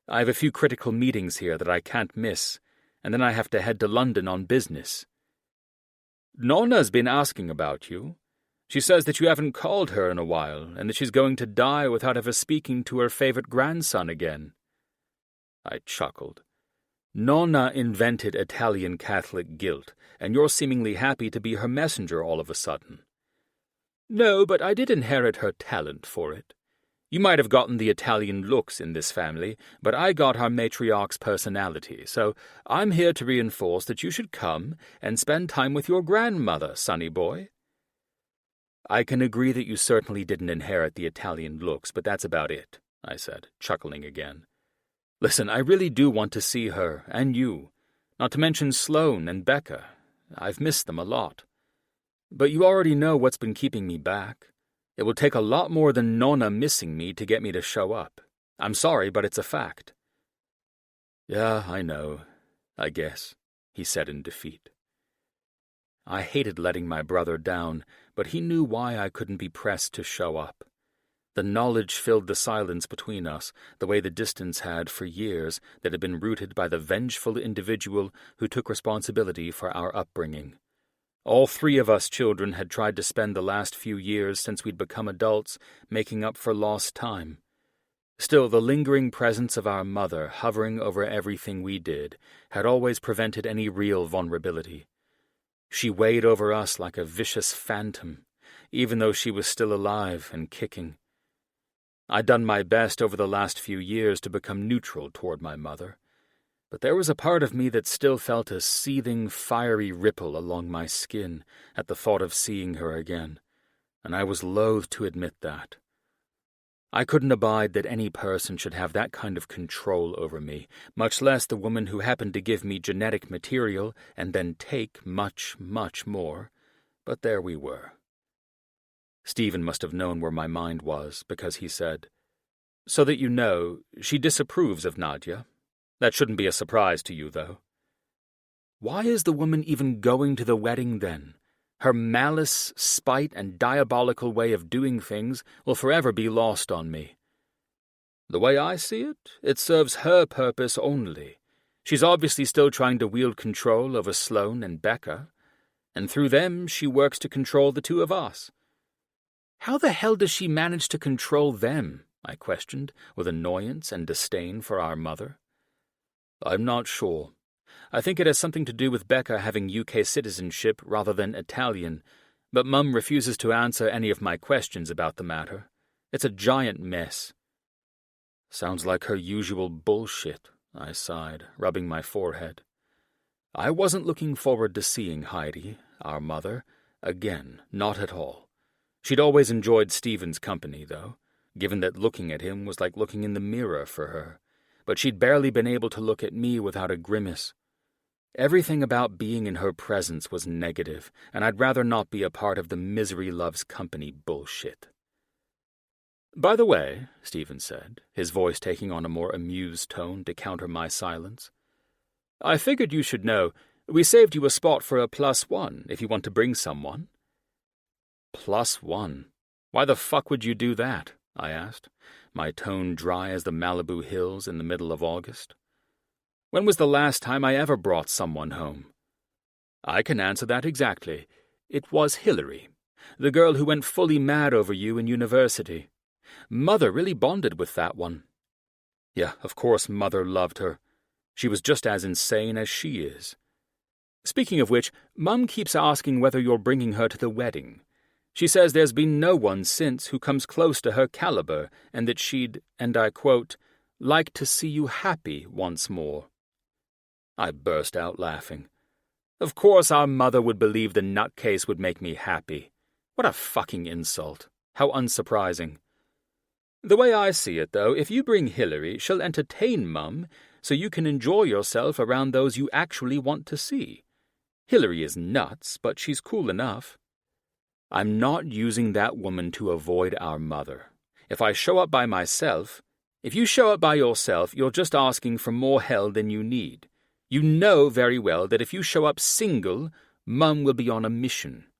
I have a few critical meetings here that I can't miss, and then I have to head to London on business. Nonna's been asking about you. She says that you haven't called her in a while, and that she's going to die without ever speaking to her favorite grandson again. I chuckled. Nonna invented Italian Catholic guilt, and you're seemingly happy to be her messenger all of a sudden. No, but I did inherit her talent for it. You might have gotten the Italian looks in this family, but I got our matriarch's personality, so I'm here to reinforce that you should come and spend time with your grandmother, sonny boy. I can agree that you certainly didn't inherit the Italian looks, but that's about it, I said, chuckling again. Listen, I really do want to see her, and you, not to mention Sloane and Becca. I've missed them a lot. But you already know what's been keeping me back. It will take a lot more than Nonna missing me to get me to show up. I'm sorry, but it's a fact. Yeah, I know, I guess, he said in defeat. I hated letting my brother down, but he knew why I couldn't be pressed to show up. The knowledge filled the silence between us, the way the distance had for years that had been rooted by the vengeful individual who took responsibility for our upbringing. All three of us children had tried to spend the last few years since we'd become adults making up for lost time. Still, the lingering presence of our mother hovering over everything we did had always prevented any real vulnerability. She weighed over us like a vicious phantom, even though she was still alive and kicking. I'd done my best over the last few years to become neutral toward my mother, but there was a part of me that still felt a seething, fiery ripple along my skin at the thought of seeing her again, and I was loath to admit that. I couldn't abide that any person should have that kind of control over me, much less the woman who happened to give me genetic material and then take much, much more. But there we were. Stephen must have known where my mind was, because he said, "So that you know, she disapproves of Nadia. That shouldn't be a surprise to you, though." Why is the woman even going to the wedding, then? Her malice, spite, and diabolical way of doing things will forever be lost on me. The way I see it, it serves her purpose only. She's obviously still trying to wield control over Sloane and Becca, and through them she works to control the two of us. How the hell does she manage to control them? I questioned, with annoyance and disdain for our mother. I'm not sure. I think it has something to do with Becca having UK citizenship rather than Italian, but Mum refuses to answer any of my questions about the matter. It's a giant mess. Sounds like her usual bullshit, I sighed, rubbing my forehead. I wasn't looking forward to seeing Heidi, our mother, again, not at all. She'd always enjoyed Stephen's company, though, given that looking at him was like looking in the mirror for her, but she'd barely been able to look at me without a grimace. Everything about being in her presence was negative, and I'd rather not be a part of the misery loves company bullshit. By the way, Stephen said, his voice taking on a more amused tone to counter my silence, I figured you should know, we saved you a spot for a +1 if you want to bring someone. +1? Why the fuck would you do that? I asked, my tone dry as the Malibu hills in the middle of August. When was the last time I ever brought someone home? I can answer that exactly. It was Hillary, the girl who went fully mad over you in university. Mother really bonded with that one. Yeah, of course Mother loved her. She was just as insane as she is. Speaking of which, Mum keeps asking whether you're bringing her to the wedding. She says there's been no one since who comes close to her caliber, and that she'd, and I quote, like to see you happy once more. I burst out laughing. Of course our mother would believe the nutcase would make me happy. What a fucking insult. How unsurprising. The way I see it, though, if you bring Hillary, she'll entertain Mum, so you can enjoy yourself around those you actually want to see. Hillary is nuts, but she's cool enough. I'm not using that woman to avoid our mother, If I show up by myself, if you show up by yourself, you're just asking for more hell than you need. You know very well that if you show up single, Mum will be on a mission."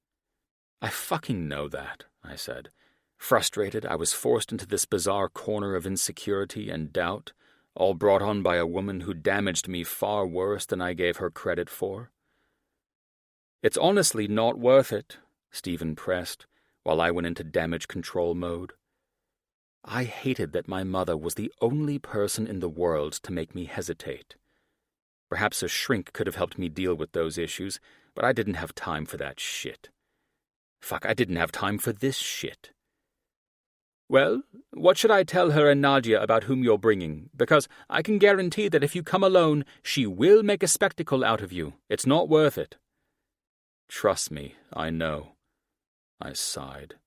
"I fucking know that," I said. Frustrated, I was forced into this bizarre corner of insecurity and doubt, all brought on by a woman who damaged me far worse than I gave her credit for. "It's honestly not worth it," Stephen pressed, while I went into damage control mode. I hated that my mother was the only person in the world to make me hesitate. Perhaps a shrink could have helped me deal with those issues, but I didn't have time for that shit. Fuck, I didn't have time for this shit. "Well, what should I tell her and Nadia about whom you're bringing? Because I can guarantee that if you come alone, she will make a spectacle out of you. It's not worth it." "Trust me, I know." I sighed,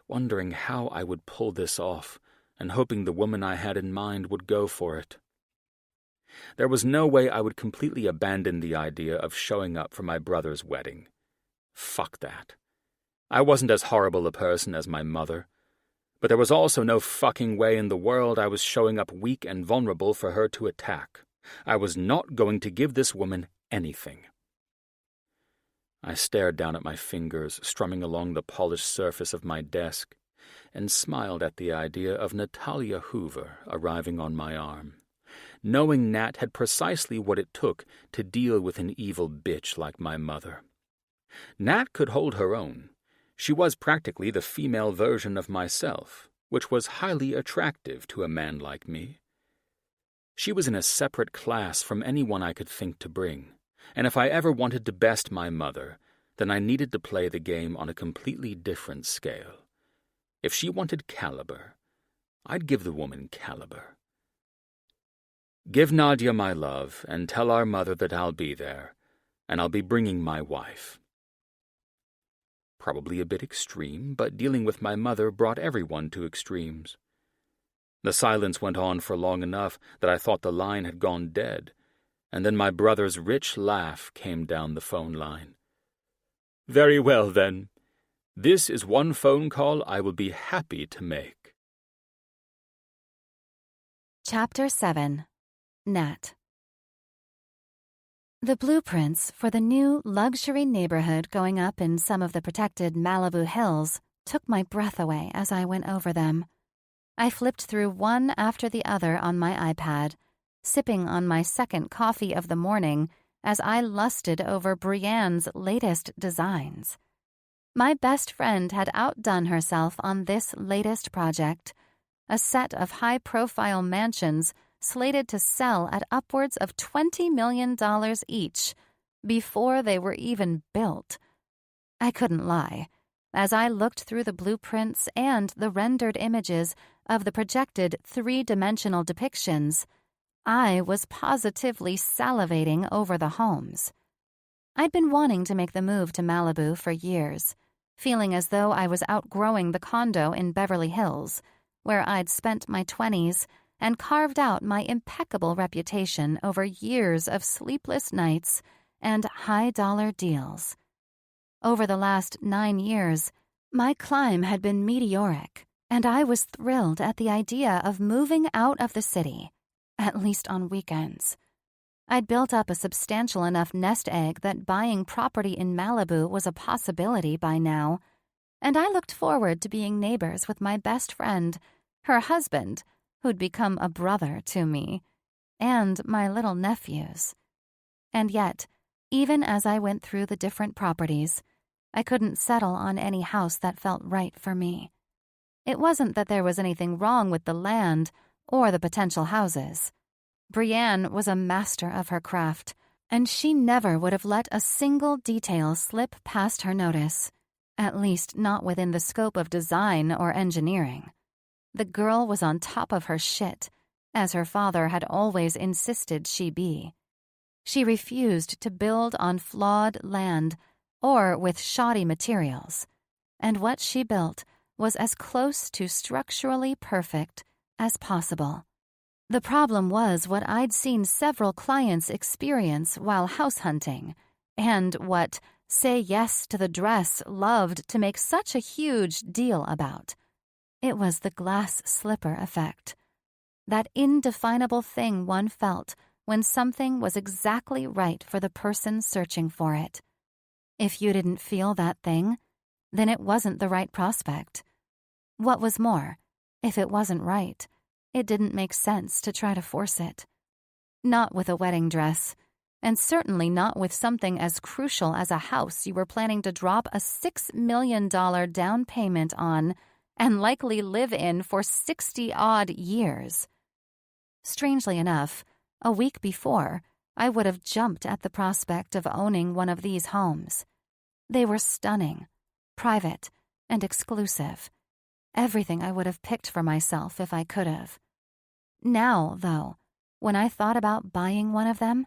wondering how I would pull this off, and hoping the woman I had in mind would go for it. There was no way I would completely abandon the idea of showing up for my brother's wedding. Fuck that. I wasn't as horrible a person as my mother, but there was also no fucking way in the world I was showing up weak and vulnerable for her to attack. I was not going to give this woman anything. I stared down at my fingers strumming along the polished surface of my desk and smiled at the idea of Natalia Hoover arriving on my arm, knowing Nat had precisely what it took to deal with an evil bitch like my mother. Nat could hold her own. She was practically the female version of myself, which was highly attractive to a man like me. She was in a separate class from anyone I could think to bring, and if I ever wanted to best my mother, then I needed to play the game on a completely different scale. If she wanted caliber, I'd give the woman caliber. "Give Nadia my love, and tell our mother that I'll be there, and I'll be bringing my wife." Probably a bit extreme, but dealing with my mother brought everyone to extremes. The silence went on for long enough that I thought the line had gone dead, and then my brother's rich laugh came down the phone line. "Very well, then. This is one phone call I will be happy to make." Chapter 7. Nat. The blueprints for the new luxury neighborhood going up in some of the protected Malibu hills took my breath away as I went over them. I flipped through one after the other on my iPad, sipping on my second coffee of the morning as I lusted over Brienne's latest designs. My best friend had outdone herself on this latest project, a set of high-profile mansions slated to sell at upwards of $20 million each before they were even built. I couldn't lie. As I looked through the blueprints and the rendered images of the projected three-dimensional depictions, I was positively salivating over the homes. I'd been wanting to make the move to Malibu for years, feeling as though I was outgrowing the condo in Beverly Hills, where I'd spent my 20s and carved out my impeccable reputation over years of sleepless nights and high-dollar deals. Over the last 9 years, my climb had been meteoric, and I was thrilled at the idea of moving out of the city, at least on weekends. I'd built up a substantial enough nest egg that buying property in Malibu was a possibility by now, and I looked forward to being neighbors with my best friend, her husband, who'd become a brother to me, and my little nephews. And yet, even as I went through the different properties, I couldn't settle on any house that felt right for me. It wasn't that there was anything wrong with the land or the potential houses. Brienne was a master of her craft, and she never would have let a single detail slip past her notice, at least not within the scope of design or engineering. The girl was on top of her shit, as her father had always insisted she be. She refused to build on flawed land or with shoddy materials, and what she built was as close to structurally perfect as possible. The problem was what I'd seen several clients experience while house hunting, and what Say Yes to the Dress loved to make such a huge deal about. It was the glass slipper effect. That indefinable thing one felt when something was exactly right for the person searching for it. If you didn't feel that thing, then it wasn't the right prospect. What was more, if it wasn't right, it didn't make sense to try to force it. Not with a wedding dress, and certainly not with something as crucial as a house you were planning to drop a $6 million down payment on and likely live in for 60-odd years. Strangely enough, a week before, I would have jumped at the prospect of owning one of these homes. They were stunning, private, and exclusive. Everything I would have picked for myself if I could have. Now, though, when I thought about buying one of them,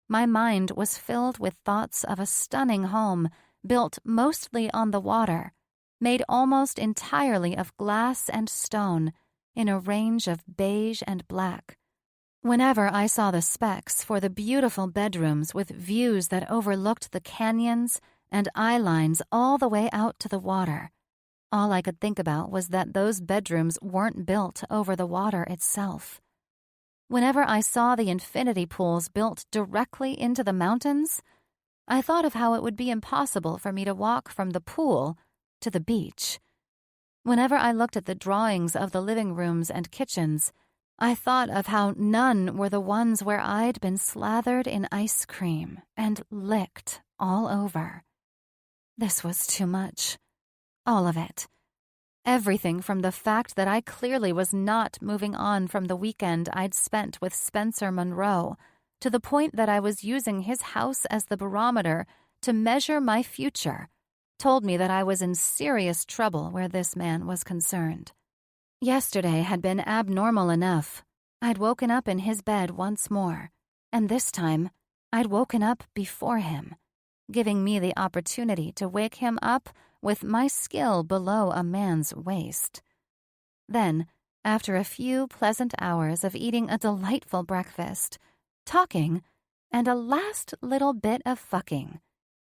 my mind was filled with thoughts of a stunning home built mostly on the water, made almost entirely of glass and stone in a range of beige and black. Whenever I saw the specs for the beautiful bedrooms with views that overlooked the canyons and eye lines all the way out to the water, all I could think about was that those bedrooms weren't built over the water itself. Whenever I saw the infinity pools built directly into the mountains, I thought of how it would be impossible for me to walk from the pool to the beach. Whenever I looked at the drawings of the living rooms and kitchens, I thought of how none were the ones where I'd been slathered in ice cream and licked all over. This was too much. All of it. Everything from the fact that I clearly was not moving on from the weekend I'd spent with Spencer Monroe, to the point that I was using his house as the barometer to measure my future, told me that I was in serious trouble where this man was concerned. Yesterday had been abnormal enough. I'd woken up in his bed once more, and this time I'd woken up before him, giving me the opportunity to wake him up with my skill below a man's waist. Then, after a few pleasant hours of eating a delightful breakfast, talking, and a last little bit of fucking,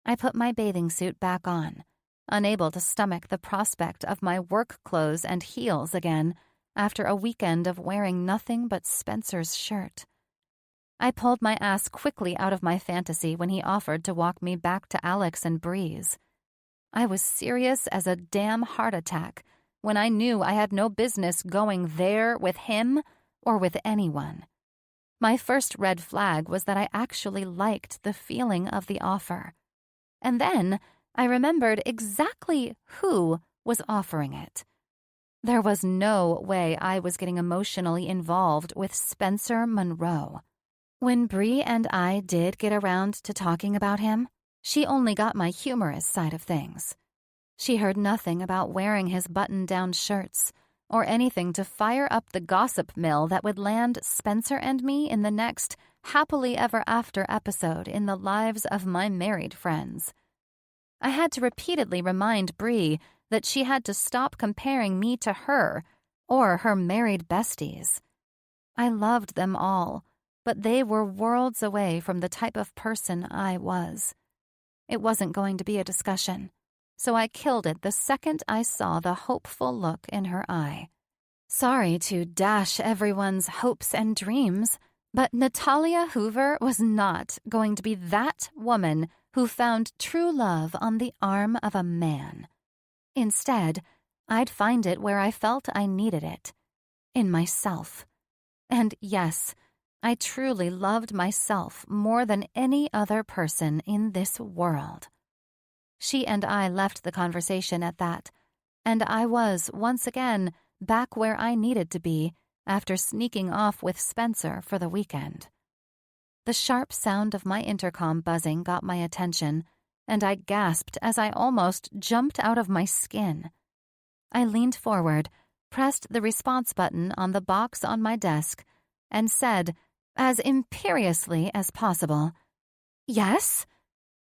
I put my bathing suit back on, unable to stomach the prospect of my work clothes and heels again after a weekend of wearing nothing but Spencer's shirt. I pulled my ass quickly out of my fantasy when he offered to walk me back to Alex and Bree's. I was serious as a damn heart attack when I knew I had no business going there with him or with anyone. My first red flag was that I actually liked the feeling of the offer. And then I remembered exactly who was offering it. There was no way I was getting emotionally involved with Spencer Monroe. When Bree and I did get around to talking about him, she only got my humorous side of things. She heard nothing about wearing his button-down shirts or anything to fire up the gossip mill that would land Spencer and me in the next happily ever after episode in the lives of my married friends. I had to repeatedly remind Bree that she had to stop comparing me to her or her married besties. I loved them all, but they were worlds away from the type of person I was. It wasn't going to be a discussion, so I killed it the second I saw the hopeful look in her eye. Sorry to dash everyone's hopes and dreams, but Natalia Hoover was not going to be that woman who found true love on the arm of a man. Instead, I'd find it where I felt I needed it, in myself. And yes, I truly loved myself more than any other person in this world. She and I left the conversation at that, and I was, once again, back where I needed to be after sneaking off with Spencer for the weekend. The sharp sound of my intercom buzzing got my attention, and I gasped as I almost jumped out of my skin. I leaned forward, pressed the response button on the box on my desk, and said, as imperiously as possible, "Yes?"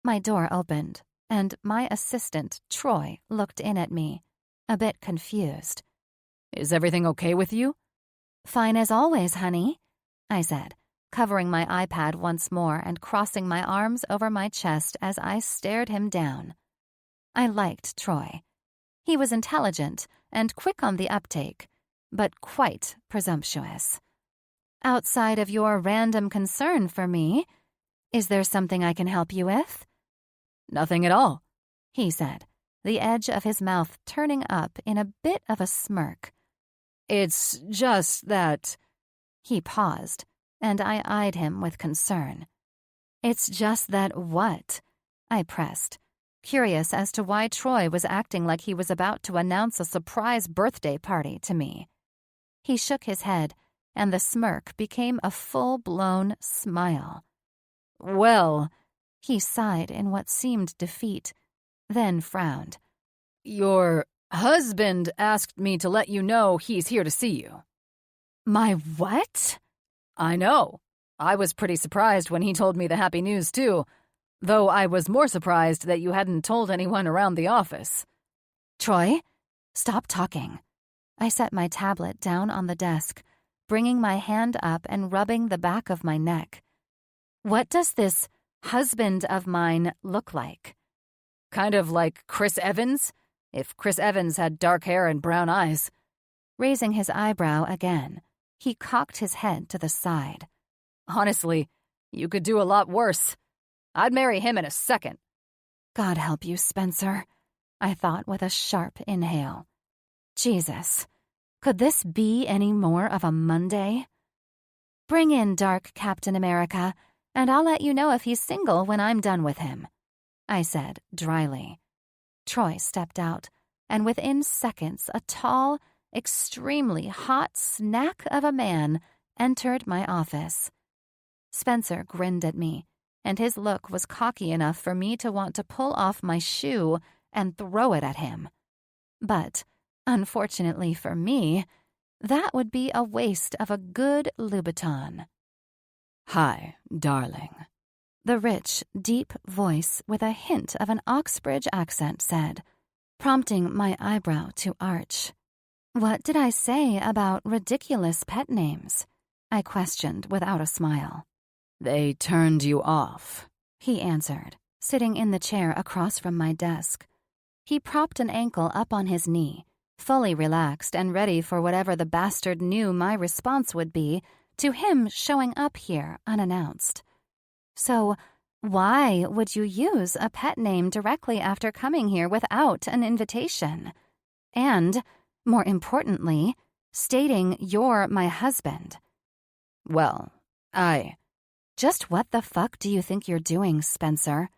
My door opened, and my assistant, Troy, looked in at me, a bit confused. "Is everything okay with you?" "Fine as always, honey," I said, covering my iPad once more and crossing my arms over my chest as I stared him down. I liked Troy. He was intelligent and quick on the uptake, but quite presumptuous. Outside of your random concern for me, is there something I can help you with? Nothing at all, he said, the edge of his mouth turning up in a bit of a smirk. It's just that... He paused, and I eyed him with concern. It's just that what? I pressed, curious as to why Troy was acting like he was about to announce a surprise birthday party to me. He shook his head, and the smirk became a full-blown smile. Well, he sighed in what seemed defeat, then frowned. Your husband asked me to let you know he's here to see you. My what? I know. I was pretty surprised when he told me the happy news, too, though I was more surprised that you hadn't told anyone around the office. Troy, stop talking. I set my tablet down on the desk, bringing my hand up and rubbing the back of my neck. What does this husband of mine look like? Kind of like Chris Evans, if Chris Evans had dark hair and brown eyes. Raising his eyebrow again, he cocked his head to the side. Honestly, you could do a lot worse. I'd marry him in a second. God help you, Spencer, I thought with a sharp inhale. Jesus, could this be any more of a Monday? Bring in Dark Captain America, and I'll let you know if he's single when I'm done with him, I said dryly. Troy stepped out, and within seconds a tall, extremely hot snack of a man entered my office. Spencer grinned at me, and his look was cocky enough for me to want to pull off my shoe and throw it at him. But, unfortunately for me, that would be a waste of a good Louboutin. Hi, darling. The rich, deep voice with a hint of an Oxbridge accent said, prompting my eyebrow to arch. What did I say about ridiculous pet names? I questioned without a smile. They turned you off, he answered, sitting in the chair across from my desk. He propped an ankle up on his knee, fully relaxed and ready for whatever the bastard knew my response would be to him showing up here unannounced. So, why would you use a pet name directly after coming here without an invitation? And, more importantly, stating you're my husband. Well, Just what the fuck do you think you're doing, Spencer?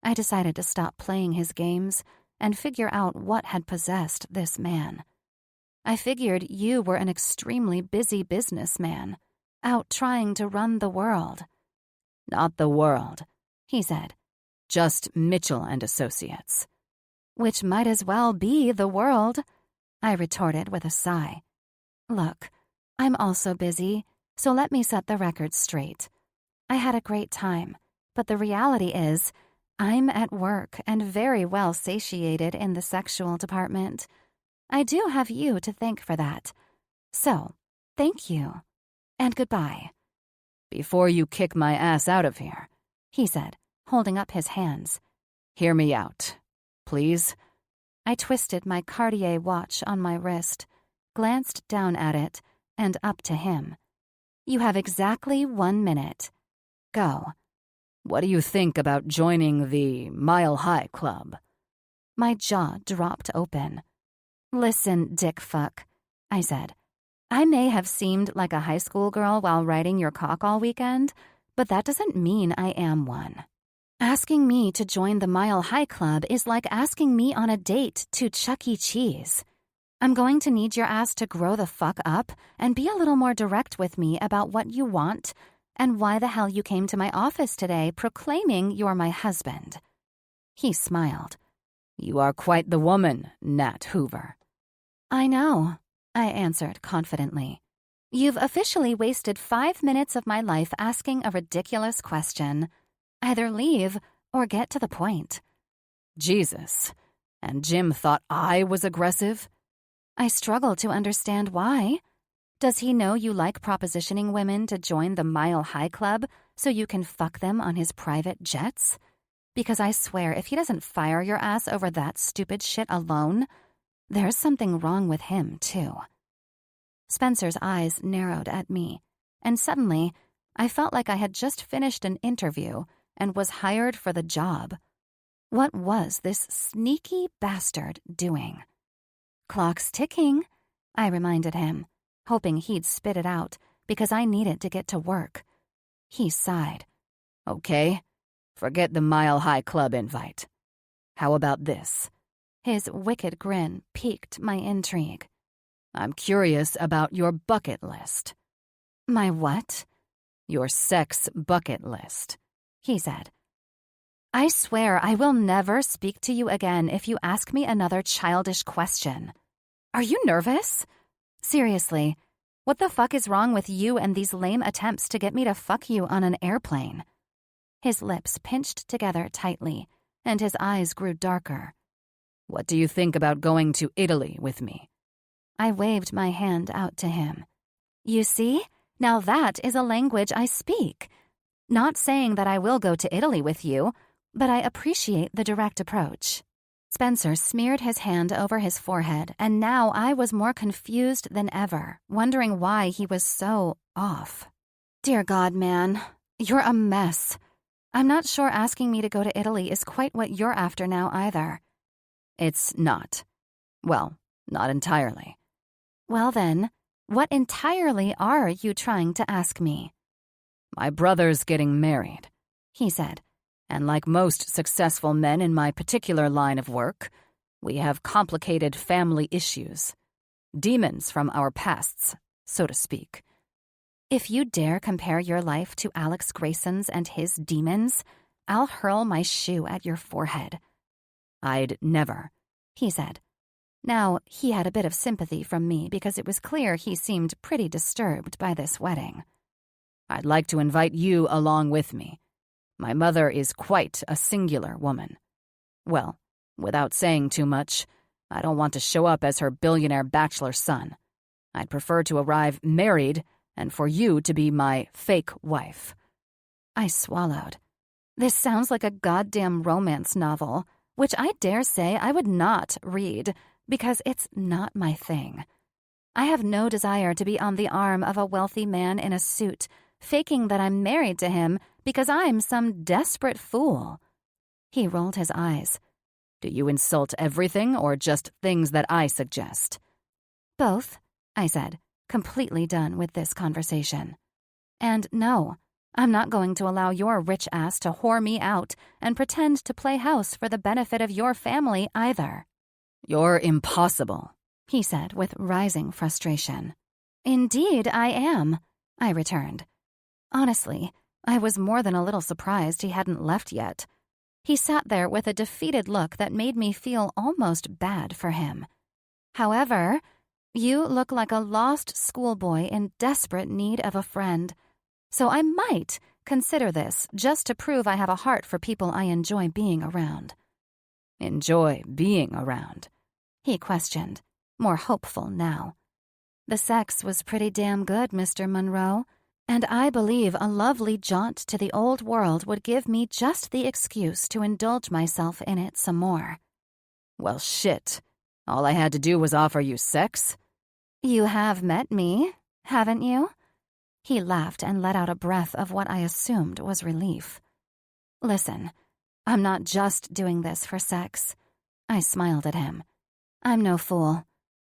I decided to stop playing his games and figure out what had possessed this man. I figured you were an extremely busy businessman, out trying to run the world. Not the world, he said. Just Mitchell and Associates. Which might as well be the world, I retorted with a sigh. Look, I'm also busy, so let me set the record straight. I had a great time, but the reality is, I'm at work and very well satiated in the sexual department. I do have you to thank for that. So, thank you. And goodbye. Before you kick my ass out of here, he said, holding up his hands. Hear me out, please. I twisted my Cartier watch on my wrist, glanced down at it, and up to him. You have exactly 1 minute. Go. What do you think about joining the Mile High Club? My jaw dropped open. Listen, dick fuck, I said. I may have seemed like a high school girl while riding your cock all weekend, but that doesn't mean I am one. Asking me to join the Mile High Club is like asking me on a date to Chuck E. Cheese. I'm going to need your ass to grow the fuck up and be a little more direct with me about what you want and why the hell you came to my office today proclaiming you're my husband. He smiled. You are quite the woman, Nat Hoover. I know, I answered confidently. You've officially wasted 5 minutes of my life asking a ridiculous question. Either leave or get to the point. Jesus. And Jim thought I was aggressive? I struggle to understand why. Does he know you like propositioning women to join the Mile High Club so you can fuck them on his private jets? Because I swear if he doesn't fire your ass over that stupid shit alone, There's something wrong with him, too. Spencer's eyes narrowed at me, and suddenly I felt like I had just finished an interview and was hired for the job. What was this sneaky bastard doing? "Clock's ticking," I reminded him, hoping he'd spit it out because I needed to get to work. He sighed. "Okay, forget the Mile High Club invite. How about this?" His wicked grin piqued my intrigue. "I'm curious about your bucket list." "My what?" "Your sex bucket list," he said. "I swear I will never speak to you again if you ask me another childish question. Are you nervous? Seriously, what the fuck is wrong with you and these lame attempts to get me to fuck you on an airplane?" His lips pinched together tightly, and his eyes grew darker. "What do you think about going to Italy with me?" I waved my hand out to him. "You see? Now that is a language I speak. Not saying that I will go to Italy with you, but I appreciate the direct approach." Spencer smeared his hand over his forehead, and now I was more confused than ever, wondering why he was so off. "Dear God, man, you're a mess. I'm not sure asking me to go to Italy is quite what you're after now either." "It's not. Well, not entirely." "Well then, what entirely are you trying to ask me?" "My brother's getting married," he said. "and like most successful men in my particular line of work, we have complicated family issues. Demons from our pasts, so to speak." "If you dare compare your life to Alex Grayson's and his demons, I'll hurl my shoe at your forehead." "I'd never," he said. Now, he had a bit of sympathy from me because it was clear he seemed pretty disturbed by this wedding. "I'd like to invite you along with me. My mother is quite a singular woman. Well, without saying too much, I don't want to show up as her billionaire bachelor son. I'd prefer to arrive married and for you to be my fake wife." I swallowed. This sounds like a goddamn romance novel, which I dare say I would not read because it's not my thing. I have no desire to be on the arm of a wealthy man in a suit, faking that I'm married to him because I'm some desperate fool. He rolled his eyes. "Do you insult everything or just things that I suggest?" "Both," I said, completely done with this conversation. "And no, I'm not going to allow your rich ass to whore me out and pretend to play house for the benefit of your family either." "You're impossible," he said with rising frustration. "Indeed I am," I returned. Honestly, I was more than a little surprised he hadn't left yet. He sat there with a defeated look that made me feel almost bad for him. "However, you look like a lost schoolboy in desperate need of a friend, so I might consider this just to prove I have a heart for people I enjoy being around." "Enjoy being around?" he questioned, more hopeful now. "The sex was pretty damn good, Mr. Monroe, and I believe a lovely jaunt to the old world would give me just the excuse to indulge myself in it some more." "Well, shit. All I had to do was offer you sex?" "You have met me, haven't you?" He laughed and let out a breath of what I assumed was relief. "Listen, I'm not just doing this for sex." I smiled at him. "I'm no fool.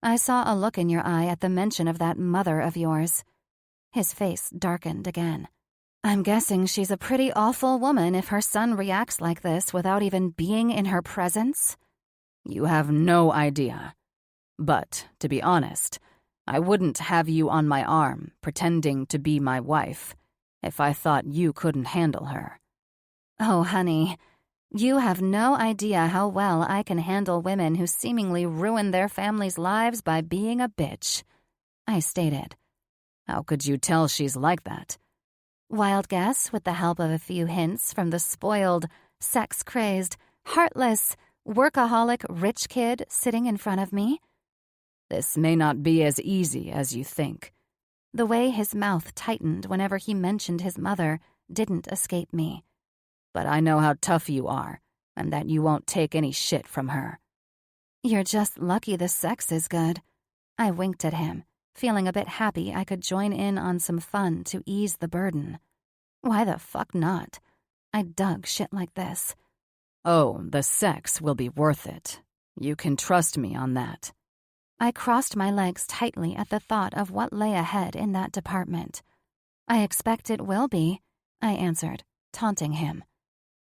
I saw a look in your eye at the mention of that mother of yours." His face darkened again. "I'm guessing she's a pretty awful woman if her son reacts like this without even being in her presence." "You have no idea. But, to be honest, I wouldn't have you on my arm, pretending to be my wife, if I thought you couldn't handle her." "Oh, honey, you have no idea how well I can handle women who seemingly ruin their families' lives by being a bitch," I stated. "How could you tell she's like that?" Wild guess with the help of a few hints from the spoiled, sex-crazed, heartless, workaholic rich kid sitting in front of me. "This may not be as easy as you think." The way his mouth tightened whenever he mentioned his mother didn't escape me. "But I know how tough you are, and that you won't take any shit from her." You're just lucky the sex is good. I winked at him, feeling a bit happy I could join in on some fun to ease the burden. Why the fuck not? I dug shit like this. Oh, the sex will be worth it. You can trust me on that. I crossed my legs tightly at the thought of what lay ahead in that department. I expect it will be, I answered, taunting him.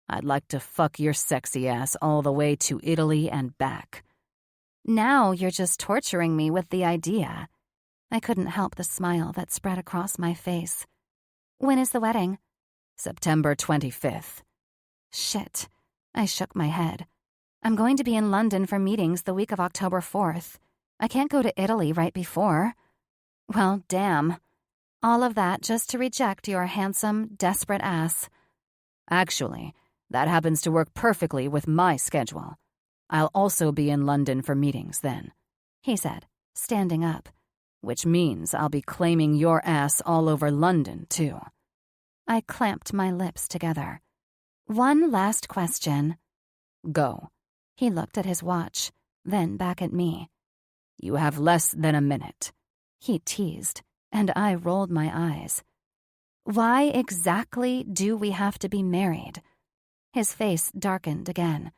I'd like to fuck your sexy ass all the way to Italy and back. Now you're just torturing me with the idea. I couldn't help the smile that spread across my face. When is the wedding? September 25th. Shit. I shook my head. I'm going to be in London for meetings the week of October 4th. I can't go to Italy right before. Well, damn. All of that just to reject your handsome, desperate ass. Actually, that happens to work perfectly with my schedule. I'll also be in London for meetings then, he said, standing up. Which means I'll be claiming your ass all over London, too. I clamped my lips together. One last question. Go. He looked at his watch, then back at me. You have less than a minute, he teased, and I rolled my eyes. Why exactly do we have to be married? His face darkened again.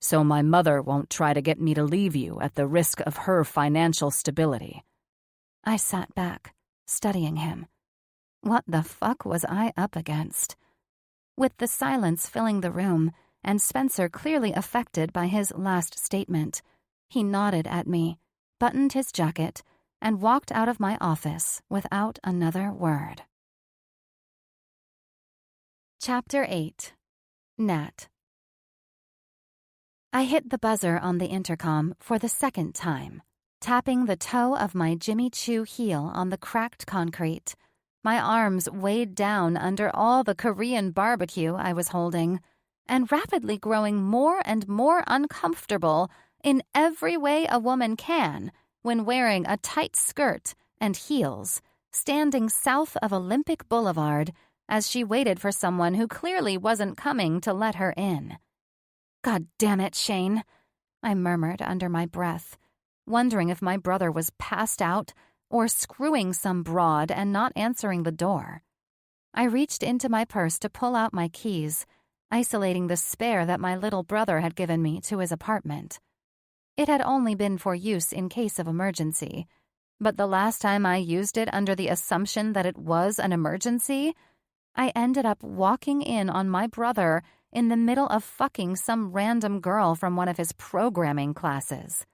So my mother won't try to get me to leave you at the risk of her financial stability. I sat back, studying him. What the fuck was I up against? With the silence filling the room, and Spencer clearly affected by his last statement, he nodded at me, buttoned his jacket, and walked out of my office without another word. Chapter 8. Nat. I hit the buzzer on the intercom for the second time, tapping the toe of my Jimmy Choo heel on the cracked concrete. My arms weighed down under all the Korean barbecue I was holding, and rapidly growing more and more uncomfortable in every way a woman can when wearing a tight skirt and heels, standing south of Olympic Boulevard as she waited for someone who clearly wasn't coming to let her in. God damn it, Shane, I murmured under my breath, wondering if my brother was passed out or screwing some broad and not answering the door. I reached into my purse to pull out my keys, isolating the spare that my little brother had given me to his apartment. It had only been for use in case of emergency, but the last time I used it under the assumption that it was an emergency, I ended up walking in on my brother in the middle of fucking some random girl from one of his programming classes.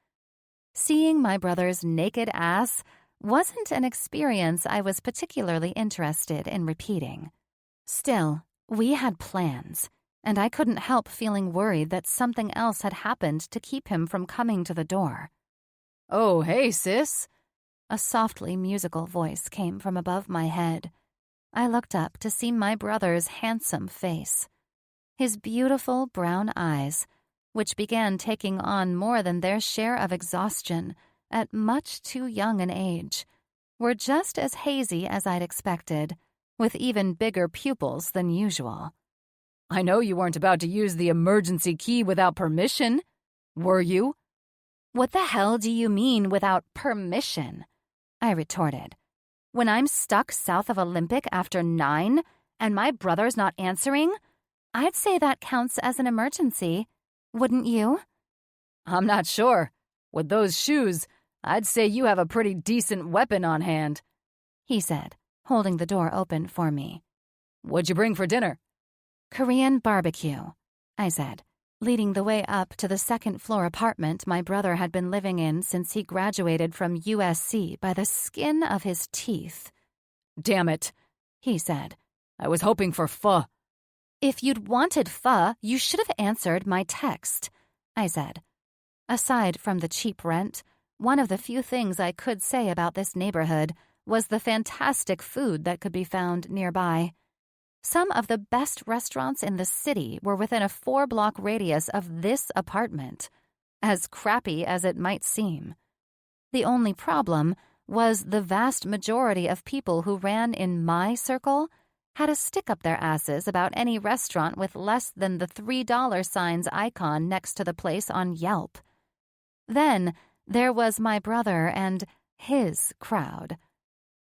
Seeing my brother's naked ass wasn't an experience I was particularly interested in repeating. Still, we had plans, and I couldn't help feeling worried that something else had happened to keep him from coming to the door. Oh, hey, sis. A softly musical voice came from above my head. I looked up to see my brother's handsome face. His beautiful brown eyes, which began taking on more than their share of exhaustion at much too young an age, were just as hazy as I'd expected, with even bigger pupils than usual. I know you weren't about to use the emergency key without permission, were you? What the hell do you mean without permission? I retorted. When I'm stuck south of Olympic after 9 and my brother's not answering, I'd say that counts as an emergency. Wouldn't you? I'm not sure. With those shoes, I'd say you have a pretty decent weapon on hand, he said, holding the door open for me. What'd you bring for dinner? Korean barbecue, I said, leading the way up to the second-floor apartment my brother had been living in since he graduated from USC by the skin of his teeth. Damn it, he said. I was hoping for pho. If you'd wanted pho, you should have answered my text, I said. Aside from the cheap rent, one of the few things I could say about this neighborhood was the fantastic food that could be found nearby. Some of the best restaurants in the city were within a 4-block radius of this apartment, as crappy as it might seem. The only problem was the vast majority of people who ran in my circle had a stick up their asses about any restaurant with less than the $3 signs icon next to the place on Yelp. Then there was my brother and his crowd.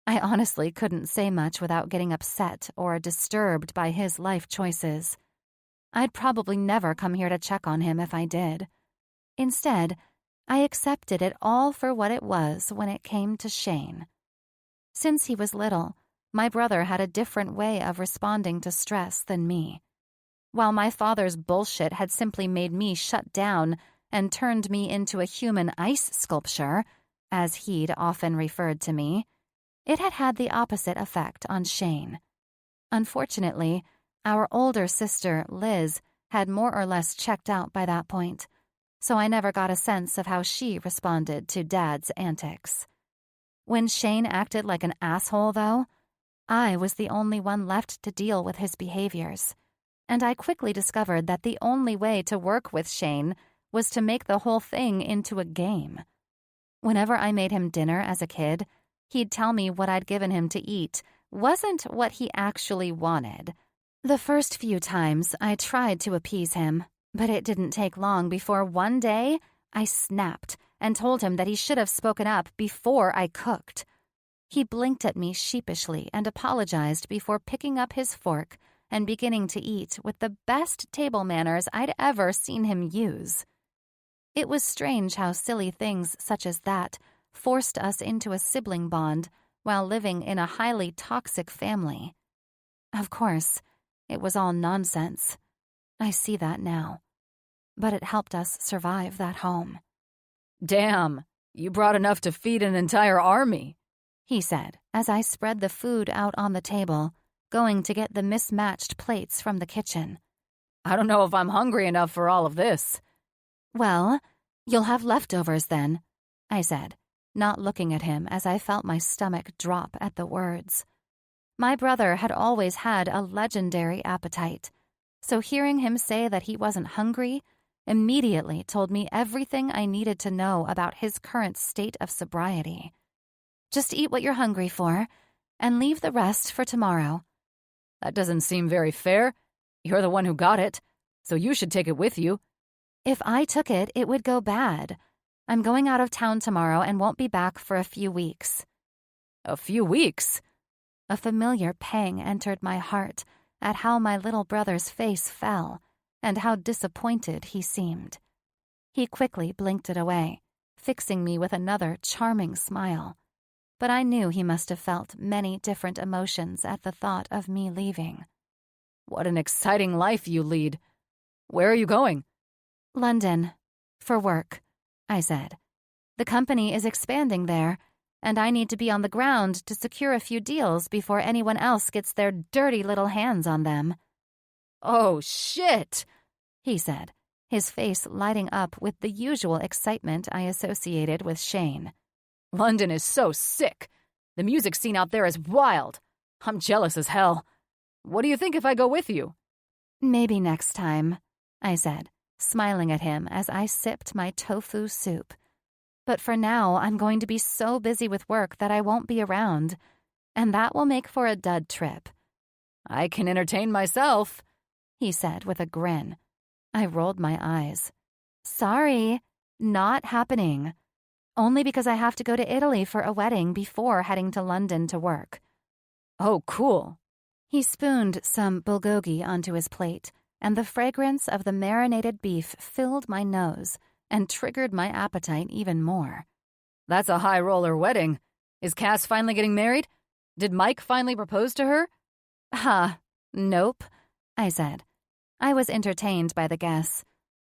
I honestly couldn't say much without getting upset or disturbed by his life choices. I'd probably never come here to check on him if I did. Instead, I accepted it all for what it was when it came to Shane. Since he was little, my brother had a different way of responding to stress than me. While my father's bullshit had simply made me shut down and turned me into a human ice sculpture, as he'd often referred to me, it had had the opposite effect on Shane. Unfortunately, our older sister, Liz, had more or less checked out by that point, so I never got a sense of how she responded to Dad's antics. When Shane acted like an asshole, though, I was the only one left to deal with his behaviors, and I quickly discovered that the only way to work with Shane was to make the whole thing into a game. Whenever I made him dinner as a kid, he'd tell me what I'd given him to eat wasn't what he actually wanted. The first few times I tried to appease him, but it didn't take long before one day I snapped and told him that he should have spoken up before I cooked. He blinked at me sheepishly and apologized before picking up his fork and beginning to eat with the best table manners I'd ever seen him use. It was strange how silly things such as that forced us into a sibling bond while living in a highly toxic family. Of course, it was all nonsense. I see that now. But it helped us survive that home. Damn, you brought enough to feed an entire army, he said as I spread the food out on the table, going to get the mismatched plates from the kitchen. I don't know if I'm hungry enough for all of this. Well, you'll have leftovers then, I said, not looking at him as I felt my stomach drop at the words. My brother had always had a legendary appetite, so hearing him say that he wasn't hungry immediately told me everything I needed to know about his current state of sobriety. Just eat what you're hungry for, and leave the rest for tomorrow. That doesn't seem very fair. You're the one who got it, so you should take it with you. If I took it, it would go bad. I'm going out of town tomorrow and won't be back for a few weeks. A few weeks? A familiar pang entered my heart at how my little brother's face fell and how disappointed he seemed. He quickly blinked it away, fixing me with another charming smile. But I knew he must have felt many different emotions at the thought of me leaving. What an exciting life you lead. Where are you going? London. For work, I said. The company is expanding there, and I need to be on the ground to secure a few deals before anyone else gets their dirty little hands on them. Oh, shit, he said, his face lighting up with the usual excitement I associated with Shane. London is so sick. The music scene out there is wild. I'm jealous as hell. What do you think if I go with you? Maybe next time, I said, smiling at him as I sipped my tofu soup. But for now, I'm going to be so busy with work that I won't be around, and that will make for a dud trip. I can entertain myself, he said with a grin. I rolled my eyes. Sorry, not happening. Only because I have to go to Italy for a wedding before heading to London to work. Oh, cool. He spooned some bulgogi onto his plate, and the fragrance of the marinated beef filled my nose and triggered my appetite even more. That's a high-roller wedding. Is Cass finally getting married? Did Mike finally propose to her? Nope, I said. I was entertained by the guess.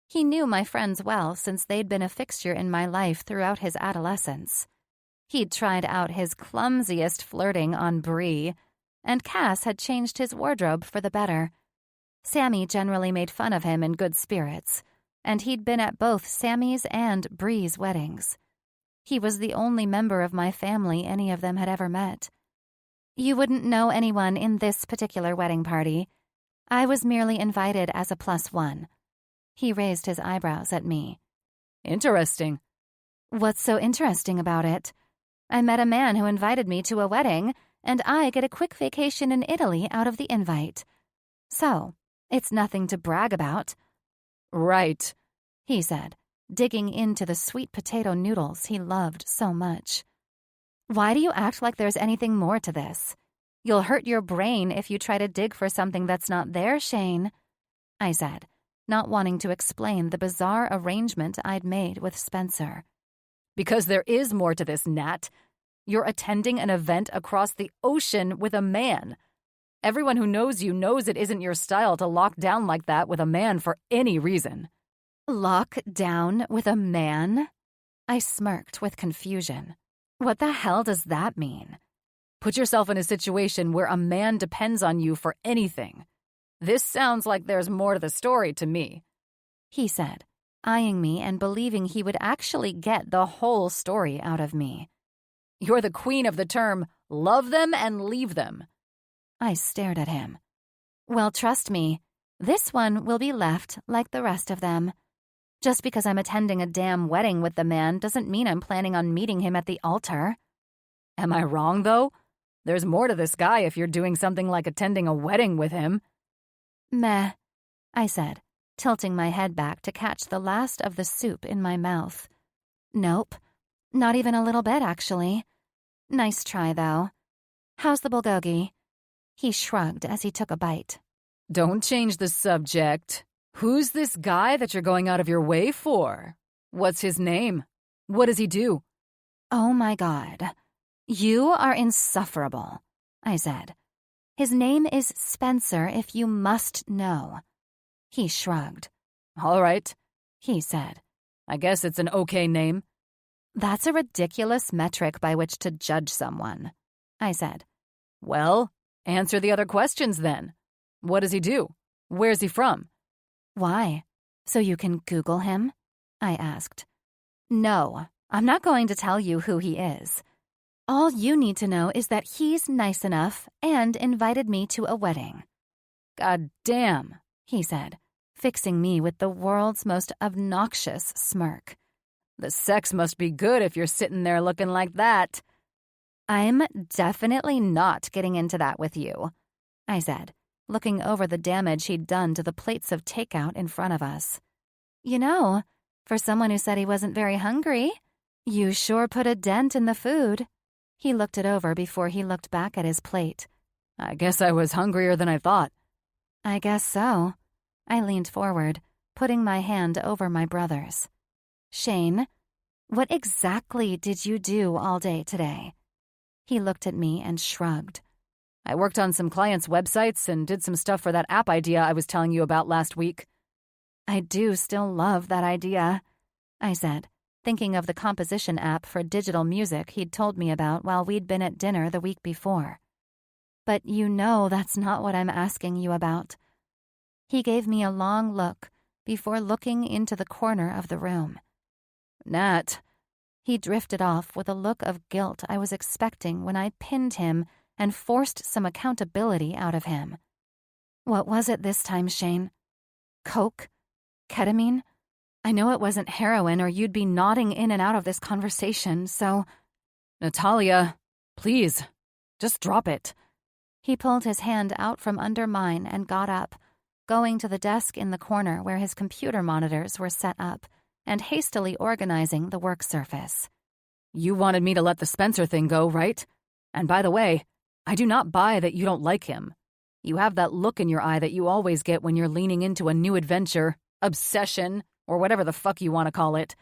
He knew my friends well since they'd been a fixture in my life throughout his adolescence. He'd tried out his clumsiest flirting on Bree, and Cass had changed his wardrobe for the better. Sammy generally made fun of him in good spirits, and he'd been at both Sammy's and Bree's weddings. He was the only member of my family any of them had ever met. You wouldn't know anyone in this particular wedding party. I was merely invited as a +1. He raised his eyebrows at me. Interesting. What's so interesting about it? I met a man who invited me to a wedding, and I get a quick vacation in Italy out of the invite. So, it's nothing to brag about. Right, he said, digging into the sweet potato noodles he loved so much. "Why do you act like there's anything more to this? You'll hurt your brain if you try to dig for something that's not there, Shane," I said, not wanting to explain the bizarre arrangement I'd made with Spencer. "Because there is more to this, Nat. You're attending an event across the ocean with a man. Everyone who knows you knows it isn't your style to lock down like that with a man for any reason." "Lock down with a man?" I smirked with confusion. What the hell does that mean? Put yourself in a situation where a man depends on you for anything. This sounds like there's more to the story to me," he said, eyeing me and believing he would actually get the whole story out of me. "You're the queen of the term, love them and leave them." I stared at him. "Well, trust me, this one will be left like the rest of them. Just because I'm attending a damn wedding with the man doesn't mean I'm planning on meeting him at the altar." Am I wrong, though? There's more to this guy if you're doing something like attending a wedding with him. "Meh," I said, tilting my head back to catch the last of the soup in my mouth. "Nope, not even a little bit, actually. Nice try, though. How's the bulgogi?" He shrugged as he took a bite. Don't change the subject. Who's this guy that you're going out of your way for? What's his name? What does he do? "Oh my God. You are insufferable," I said. "His name is Spencer, if you must know." He shrugged. All right, he said. I guess it's an okay name. "That's a ridiculous metric by which to judge someone," I said. Well, answer the other questions then. What does he do? Where's he from? "Why? So you can Google him?" I asked. "No, I'm not going to tell you who he is. All you need to know is that he's nice enough and invited me to a wedding." God damn, he said, fixing me with the world's most obnoxious smirk. The sex must be good if you're sitting there looking like that. "I'm definitely not getting into that with you," I said, looking over the damage he'd done to the plates of takeout in front of us. "You know, for someone who said he wasn't very hungry, you sure put a dent in the food." He looked it over before he looked back at his plate. I guess I was hungrier than I thought. "I guess so." I leaned forward, putting my hand over my brother's. "Shane, what exactly did you do all day today?" He looked at me and shrugged. I worked on some clients' websites and did some stuff for that app idea I was telling you about last week. "I do still love that idea," I said, thinking of the composition app for digital music he'd told me about while we'd been at dinner the week before. "But you know that's not what I'm asking you about." He gave me a long look before looking into the corner of the room. Nat. He drifted off with a look of guilt I was expecting when I pinned him and forced some accountability out of him. "What was it this time, Shane? Coke? Ketamine? I know it wasn't heroin or you'd be nodding in and out of this conversation, so—" Natalia, please, just drop it. He pulled his hand out from under mine and got up, going to the desk in the corner where his computer monitors were set up and hastily organizing the work surface. You wanted me to let the Spencer thing go, right? And by the way, I do not buy that you don't like him. You have that look in your eye that you always get when you're leaning into a new adventure, obsession, or whatever the fuck you want to call it.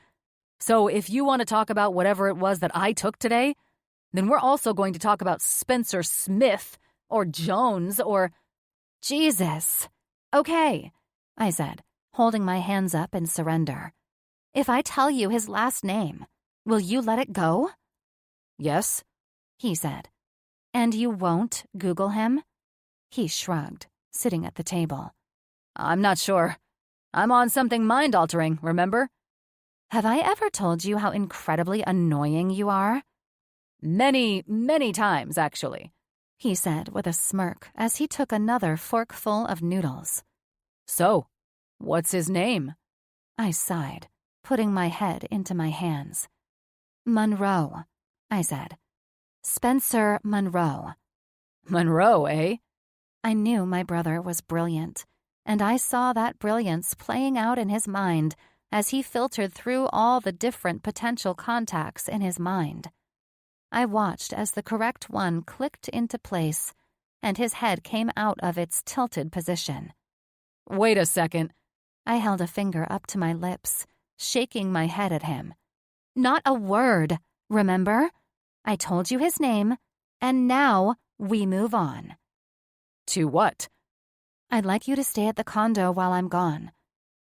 So if you want to talk about whatever it was that I took today, then we're also going to talk about Spencer Smith or Jones or... Jesus. Okay, I said, holding my hands up in surrender. "If I tell you his last name, will you let it go?" Yes, he said. "And you won't Google him?" He shrugged, sitting at the table. I'm not sure. I'm on something mind-altering, remember? Have I ever told you how incredibly annoying you are? Many, many times, actually, he said with a smirk as he took another forkful of noodles. So, what's his name? I sighed, putting my head into my hands. "Monroe," I said. "Spencer Monroe." Monroe, eh? I knew my brother was brilliant, and I saw that brilliance playing out in his mind as he filtered through all the different potential contacts in his mind. I watched as the correct one clicked into place, and his head came out of its tilted position. Wait a second. I held a finger up to my lips, shaking my head at him. Not a word, remember? I told you his name, and now we move on. To what? I'd like you to stay at the condo while I'm gone.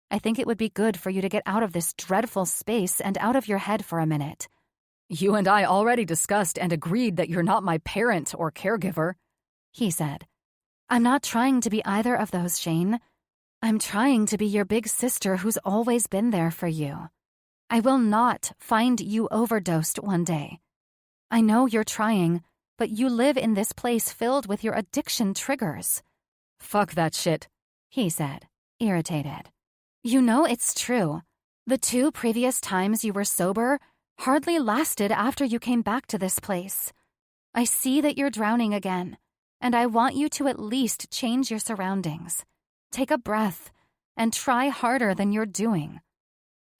I think it would be good for you to get out of this dreadful space and out of your head for a minute. You and I already discussed and agreed that you're not my parent or caregiver, he said. I'm not trying to be either of those, Shane. I'm trying to be your big sister who's always been there for you. I will not find you overdosed one day. I know you're trying, but you live in this place filled with your addiction triggers. Fuck that shit, he said, irritated. You know it's true. The 2 previous times you were sober hardly lasted after you came back to this place. I see that you're drowning again, and I want you to at least change your surroundings. Take a breath and try harder than you're doing.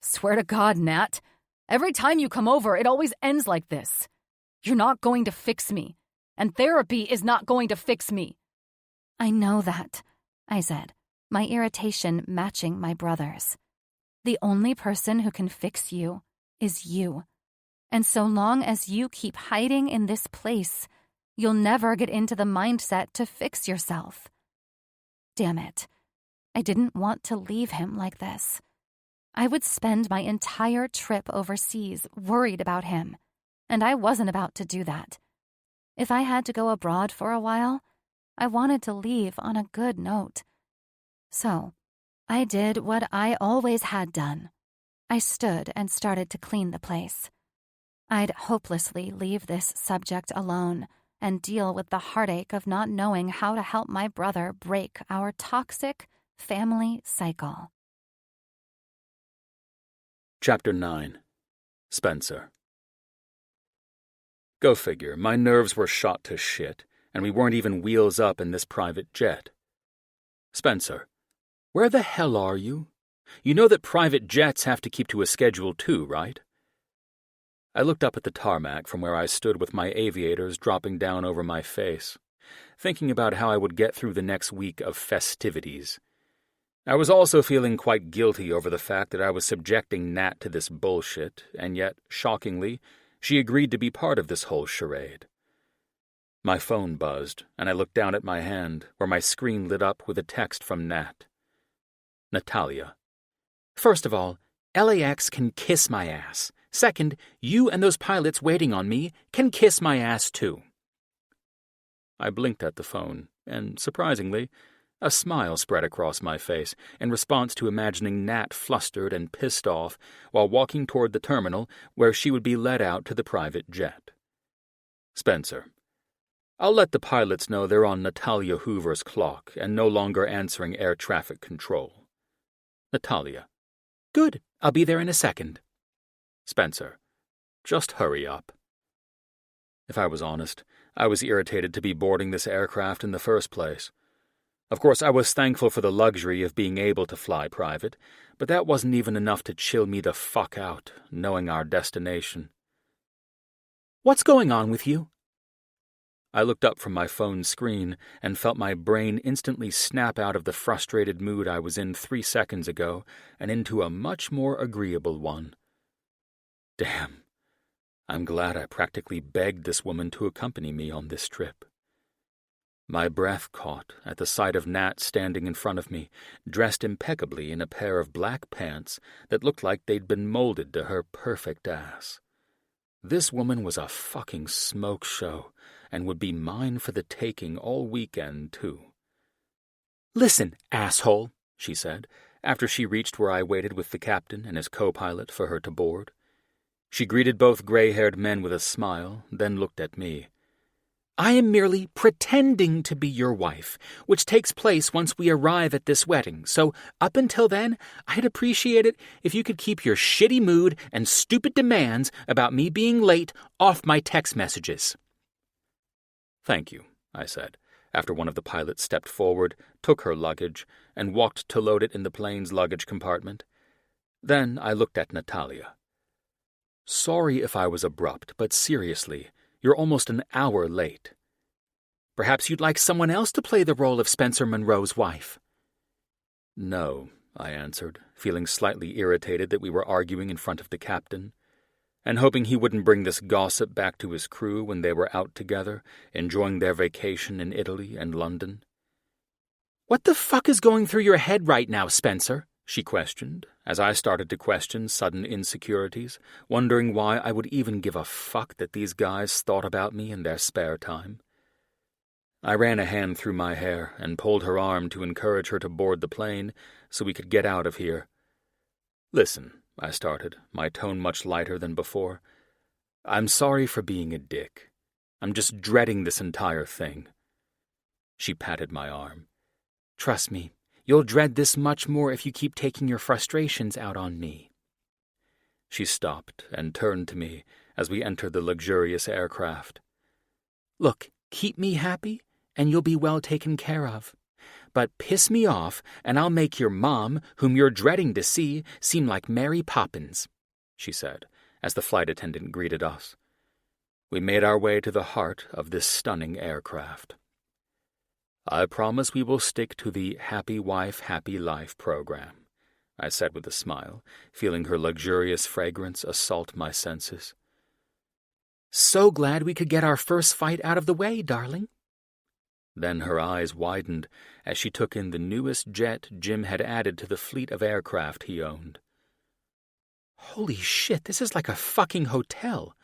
Swear to God, Nat, every time you come over, it always ends like this. You're not going to fix me, and therapy is not going to fix me. I know that, I said, my irritation matching my brother's. The only person who can fix you is you. And so long as you keep hiding in this place, you'll never get into the mindset to fix yourself. Damn it. I didn't want to leave him like this. I would spend my entire trip overseas worried about him, and I wasn't about to do that. If I had to go abroad for a while, I wanted to leave on a good note. So, I did what I always had done. I stood and started to clean the place. I'd hopelessly leave this subject alone and deal with the heartache of not knowing how to help my brother break our toxic family cycle. Chapter 9. Spencer. Go figure, my nerves were shot to shit, and we weren't even wheels up in this private jet. Spencer, where the hell are you? You know that private jets have to keep to a schedule too, right? I looked up at the tarmac from where I stood with my aviators dropping down over my face, thinking about how I would get through the next week of festivities. I was also feeling quite guilty over the fact that I was subjecting Nat to this bullshit, and yet, shockingly, she agreed to be part of this whole charade. My phone buzzed, and I looked down at my hand, where my screen lit up with a text from Nat. Natalia. First of all, LAX can kiss my ass. Second, you and those pilots waiting on me can kiss my ass too. I blinked at the phone, and, surprisingly, a smile spread across my face in response to imagining Nat flustered and pissed off while walking toward the terminal where she would be led out to the private jet. Spencer. I'll let the pilots know they're on Natalia Hoover's clock and no longer answering air traffic control. Natalia. Good, I'll be there in a second. Spencer. Just hurry up. If I was honest, I was irritated to be boarding this aircraft in the first place. Of course, I was thankful for the luxury of being able to fly private, but that wasn't even enough to chill me the fuck out, knowing our destination. What's going on with you? I looked up from my phone screen and felt my brain instantly snap out of the frustrated mood I was in 3 seconds ago and into a much more agreeable one. Damn. I'm glad I practically begged this woman to accompany me on this trip. My breath caught at the sight of Nat standing in front of me, dressed impeccably in a pair of black pants that looked like they'd been molded to her perfect ass. This woman was a fucking smoke show, and would be mine for the taking all weekend, too. Listen, asshole, she said, after she reached where I waited with the captain and his co-pilot for her to board. She greeted both gray-haired men with a smile, then looked at me. I am merely pretending to be your wife, which takes place once we arrive at this wedding, so up until then, I'd appreciate it if you could keep your shitty mood and stupid demands about me being late off my text messages. Thank you, I said, after one of the pilots stepped forward, took her luggage, and walked to load it in the plane's luggage compartment. Then I looked at Natalia. Sorry if I was abrupt, but seriously, you're almost an hour late. Perhaps you'd like someone else to play the role of Spencer Monroe's wife. No, I answered, feeling slightly irritated that we were arguing in front of the captain, and hoping he wouldn't bring this gossip back to his crew when they were out together, enjoying their vacation in Italy and London. What the fuck is going through your head right now, Spencer? She questioned, as I started to question sudden insecurities, wondering why I would even give a fuck that these guys thought about me in their spare time. I ran a hand through my hair and pulled her arm to encourage her to board the plane so we could get out of here. Listen, I started, my tone much lighter than before. I'm sorry for being a dick. I'm just dreading this entire thing. She patted my arm. Trust me, you'll dread this much more if you keep taking your frustrations out on me. She stopped and turned to me as we entered the luxurious aircraft. Look, keep me happy, and you'll be well taken care of. But piss me off, and I'll make your mom, whom you're dreading to see, seem like Mary Poppins, she said, as the flight attendant greeted us. We made our way to the heart of this stunning aircraft. I promise we will stick to the Happy Wife, Happy Life program, I said with a smile, feeling her luxurious fragrance assault my senses. So glad we could get our first fight out of the way, darling. Then her eyes widened as she took in the newest jet Jim had added to the fleet of aircraft he owned. Holy shit, this is like a fucking hotel.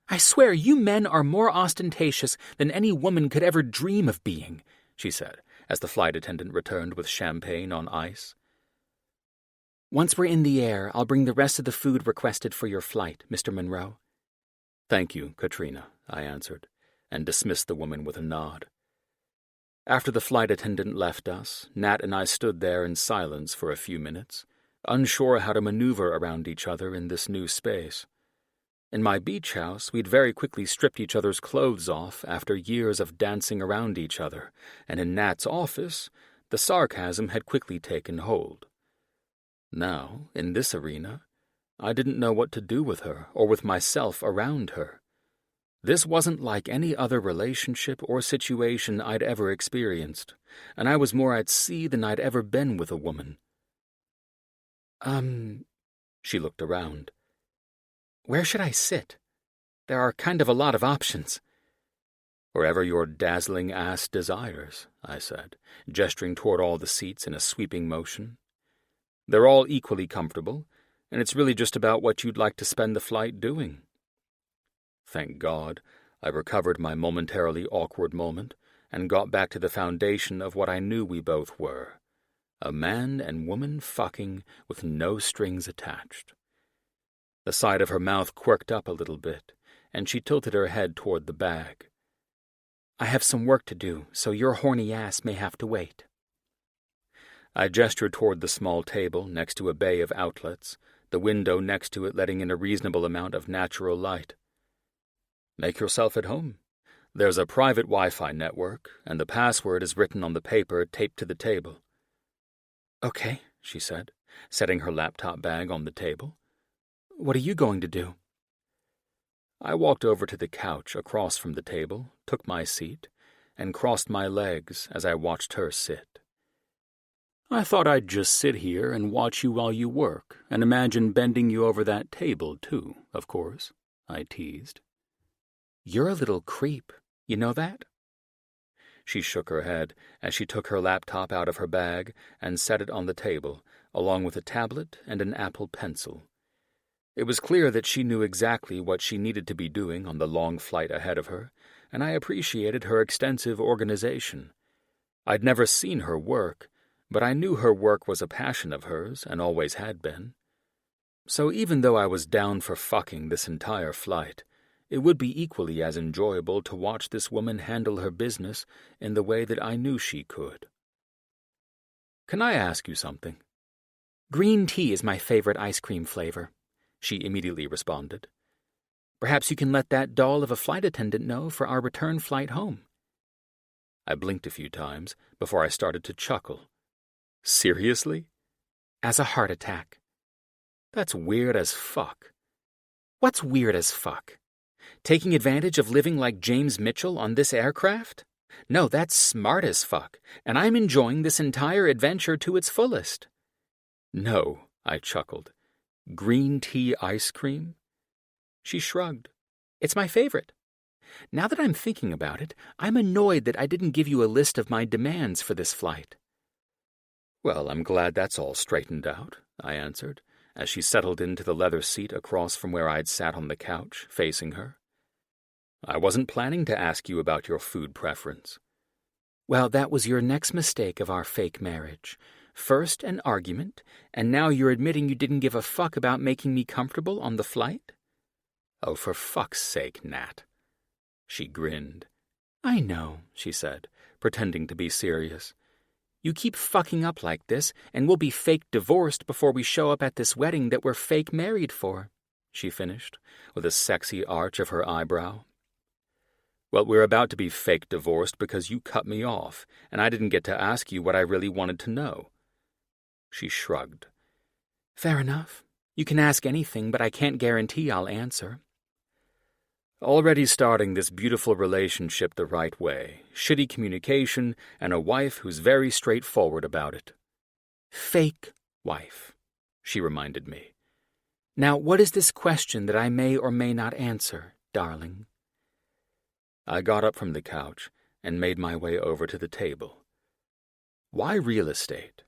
I swear you men are more ostentatious than any woman could ever dream of being, she said, as the flight attendant returned with champagne on ice. Once we're in the air, I'll bring the rest of the food requested for your flight, Mr. Monroe. Thank you, Katrina, I answered, and dismissed the woman with a nod. After the flight attendant left us, Nat and I stood there in silence for a few minutes, unsure how to maneuver around each other in this new space. In my beach house, we'd very quickly stripped each other's clothes off after years of dancing around each other, and in Nat's office, the sarcasm had quickly taken hold. Now, in this arena, I didn't know what to do with her or with myself around her. This wasn't like any other relationship or situation I'd ever experienced, and I was more at sea than I'd ever been with a woman. She looked around. Where should I sit? There are kind of a lot of options. Wherever your dazzling ass desires, I said, gesturing toward all the seats in a sweeping motion. They're all equally comfortable, and it's really just about what you'd like to spend the flight doing. Thank God, I recovered my momentarily awkward moment and got back to the foundation of what I knew we both were. A man and woman fucking with no strings attached. The side of her mouth quirked up a little bit, and she tilted her head toward the bag. I have some work to do, so your horny ass may have to wait. I gestured toward the small table next to a bay of outlets, the window next to it letting in a reasonable amount of natural light. Make yourself at home. There's a private Wi-Fi network, and the password is written on the paper taped to the table. Okay, she said, setting her laptop bag on the table. What are you going to do? I walked over to the couch across from the table, took my seat, and crossed my legs as I watched her sit. I thought I'd just sit here and watch you while you work, and imagine bending you over that table, too, of course, I teased. You're a little creep, you know that? She shook her head as she took her laptop out of her bag and set it on the table, along with a tablet and an Apple Pencil. It was clear that she knew exactly what she needed to be doing on the long flight ahead of her, and I appreciated her extensive organization. I'd never seen her work, but I knew her work was a passion of hers and always had been. So even though I was down for fucking this entire flight, it would be equally as enjoyable to watch this woman handle her business in the way that I knew she could. Can I ask you something? Green tea is my favorite ice cream flavor, she immediately responded. Perhaps you can let that doll of a flight attendant know for our return flight home. I blinked a few times before I started to chuckle. Seriously? As a heart attack. That's weird as fuck. What's weird as fuck? Taking advantage of living like James Mitchell on this aircraft? No, that's smart as fuck, and I'm enjoying this entire adventure to its fullest. No, I chuckled. Green tea ice cream? She shrugged. It's my favorite. Now that I'm thinking about it, I'm annoyed that I didn't give you a list of my demands for this flight. Well, I'm glad that's all straightened out, I answered, as she settled into the leather seat across from where I'd sat on the couch, facing her. I wasn't planning to ask you about your food preference. Well, that was your next mistake of our fake marriage. First, an argument, and now you're admitting you didn't give a fuck about making me comfortable on the flight? Oh, for fuck's sake, Nat. She grinned. I know, she said, pretending to be serious. You keep fucking up like this, and we'll be fake divorced before we show up at this wedding that we're fake married for, she finished, with a sexy arch of her eyebrow. Well, we're about to be fake divorced because you cut me off, and I didn't get to ask you what I really wanted to know. She shrugged. Fair enough. You can ask anything, but I can't guarantee I'll answer. Already starting this beautiful relationship the right way. Shitty communication and a wife who's very straightforward about it. Fake wife, she reminded me. Now, what is this question that I may or may not answer, darling? I got up from the couch and made my way over to the table. Why real estate?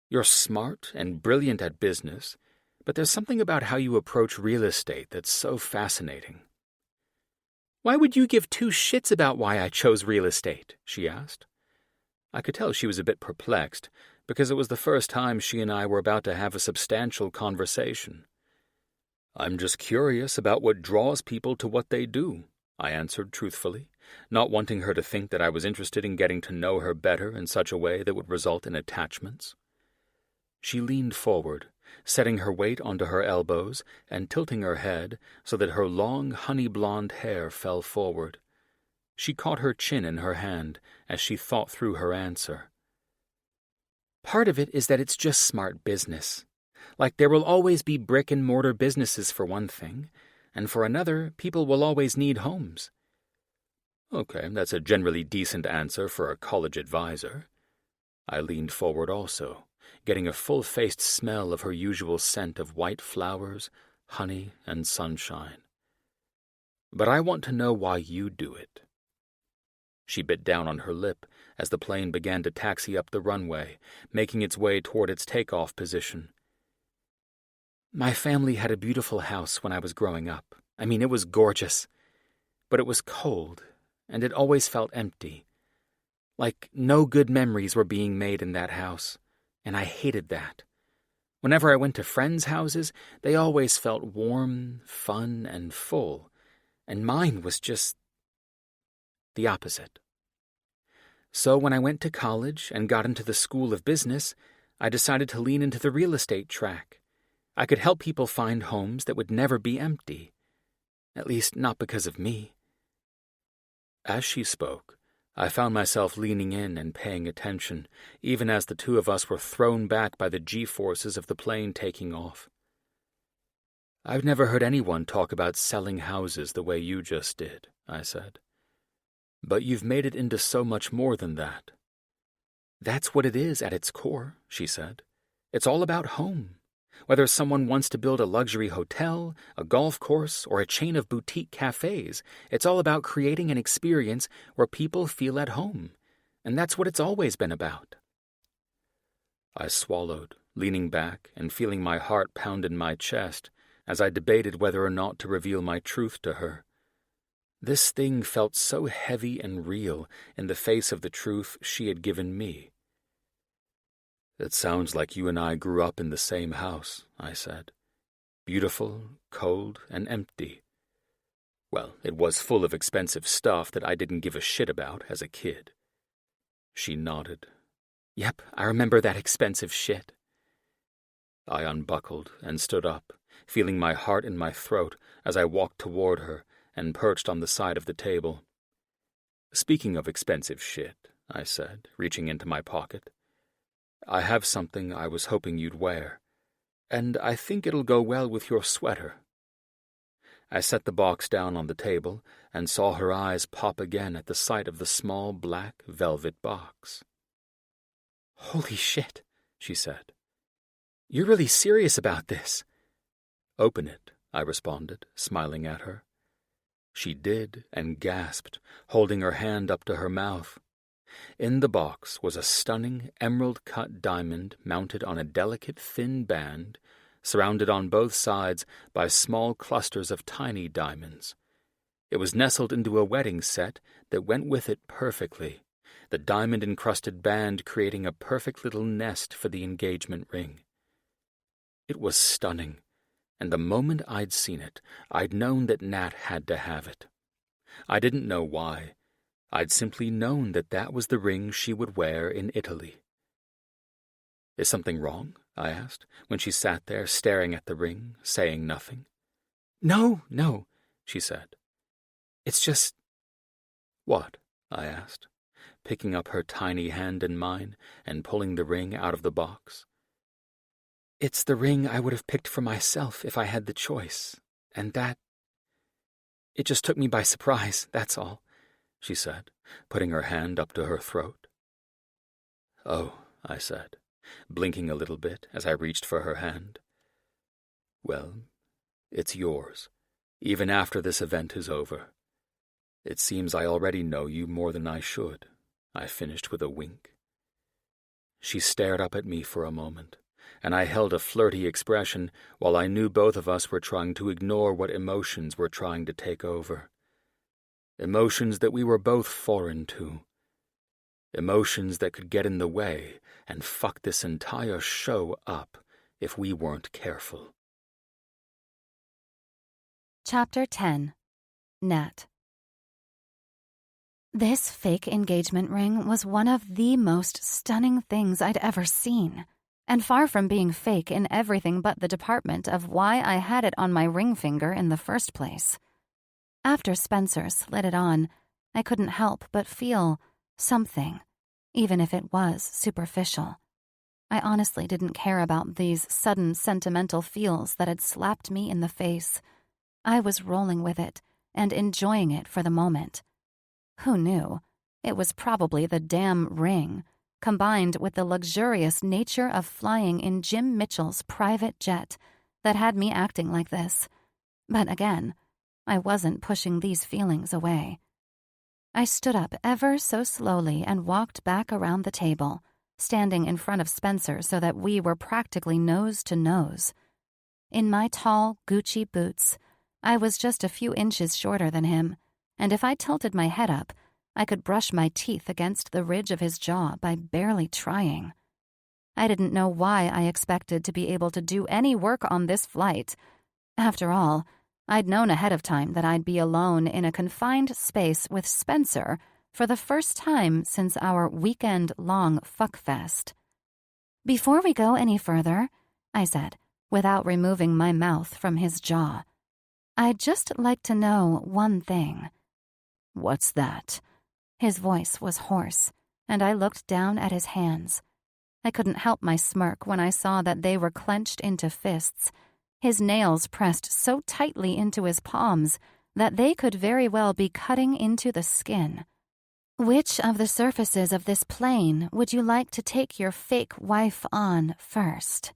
You're smart and brilliant at business, but there's something about how you approach real estate that's so fascinating. Why would you give two shits about why I chose real estate? She asked. I could tell she was a bit perplexed, because it was the first time she and I were about to have a substantial conversation. I'm just curious about what draws people to what they do, I answered truthfully, not wanting her to think that I was interested in getting to know her better in such a way that would result in attachments. She leaned forward, setting her weight onto her elbows and tilting her head so that her long honey-blonde hair fell forward. She caught her chin in her hand as she thought through her answer. Part of it is that it's just smart business. Like there will always be brick-and-mortar businesses for one thing, and for another, people will always need homes. Okay, that's a generally decent answer for a college advisor. I leaned forward also, getting a full-faced smell of her usual scent of white flowers, honey, and sunshine. But I want to know why you do it. She bit down on her lip as the plane began to taxi up the runway, making its way toward its takeoff position. My family had a beautiful house when I was growing up. I mean, it was gorgeous. But it was cold, and it always felt empty. Like no good memories were being made in that house, and I hated that. Whenever I went to friends' houses, they always felt warm, fun, and full, and mine was just the opposite. So when I went to college and got into the School of Business, I decided to lean into the real estate track. I could help people find homes that would never be empty. At least not because of me. As she spoke, I found myself leaning in and paying attention, even as the two of us were thrown back by the G-forces of the plane taking off. I've never heard anyone talk about selling houses the way you just did, I said. But you've made it into so much more than that. That's what it is at its core, she said. It's all about home. Whether someone wants to build a luxury hotel, a golf course, or a chain of boutique cafes, it's all about creating an experience where people feel at home. And that's what it's always been about. I swallowed, leaning back and feeling my heart pound in my chest as I debated whether or not to reveal my truth to her. This thing felt so heavy and real in the face of the truth she had given me. It sounds like you and I grew up in the same house, I said. Beautiful, cold, and empty. Well, it was full of expensive stuff that I didn't give a shit about as a kid. She nodded. Yep, I remember that expensive shit. I unbuckled and stood up, feeling my heart in my throat as I walked toward her and perched on the side of the table. Speaking of expensive shit, I said, reaching into my pocket, I have something I was hoping you'd wear, and I think it'll go well with your sweater." I set the box down on the table and saw her eyes pop again at the sight of the small black velvet box. "Holy shit," she said. "You're really serious about this?" "Open it," I responded, smiling at her. She did and gasped, holding her hand up to her mouth. In the box was a stunning emerald-cut diamond mounted on a delicate thin band, surrounded on both sides by small clusters of tiny diamonds. It was nestled into a wedding set that went with it perfectly, the diamond-encrusted band creating a perfect little nest for the engagement ring. It was stunning, and the moment I'd seen it, I'd known that Nat had to have it. I didn't know why. I'd simply known that that was the ring she would wear in Italy. "Is something wrong?" I asked, when she sat there staring at the ring, saying nothing. No, she said. "It's just—" "What?" I asked, picking up her tiny hand in mine and pulling the ring out of the box. "It's the ring I would have picked for myself if I had the choice, and that— It just took me by surprise, that's all," she said, putting her hand up to her throat. "Oh," I said, blinking a little bit as I reached for her hand. "Well, it's yours, even after this event is over. It seems I already know you more than I should," I finished with a wink. She stared up at me for a moment, and I held a flirty expression while I knew both of us were trying to ignore what emotions were trying to take over. Emotions that we were both foreign to. Emotions that could get in the way and fuck this entire show up if we weren't careful. Chapter 10. Nat. This fake engagement ring was one of the most stunning things I'd ever seen, and far from being fake in everything but the department of why I had it on my ring finger in the first place. After Spencer slid it on, I couldn't help but feel something, even if it was superficial. I honestly didn't care about these sudden sentimental feels that had slapped me in the face. I was rolling with it and enjoying it for the moment. Who knew? It was probably the damn ring, combined with the luxurious nature of flying in Jim Mitchell's private jet, that had me acting like this. But again, I wasn't pushing these feelings away. I stood up ever so slowly and walked back around the table, standing in front of Spencer so that we were practically nose to nose. In my tall Gucci boots, I was just a few inches shorter than him, and if I tilted my head up, I could brush my teeth against the ridge of his jaw by barely trying. I didn't know why I expected to be able to do any work on this flight. After all, I'd known ahead of time that I'd be alone in a confined space with Spencer for the first time since our weekend-long fuckfest. "Before we go any further," I said, without removing my mouth from his jaw, "I'd just like to know one thing." "What's that?" His voice was hoarse, and I looked down at his hands. I couldn't help my smirk when I saw that they were clenched into fists, his nails pressed so tightly into his palms that they could very well be cutting into the skin. "Which of the surfaces of this plane would you like to take your fake wife on first?"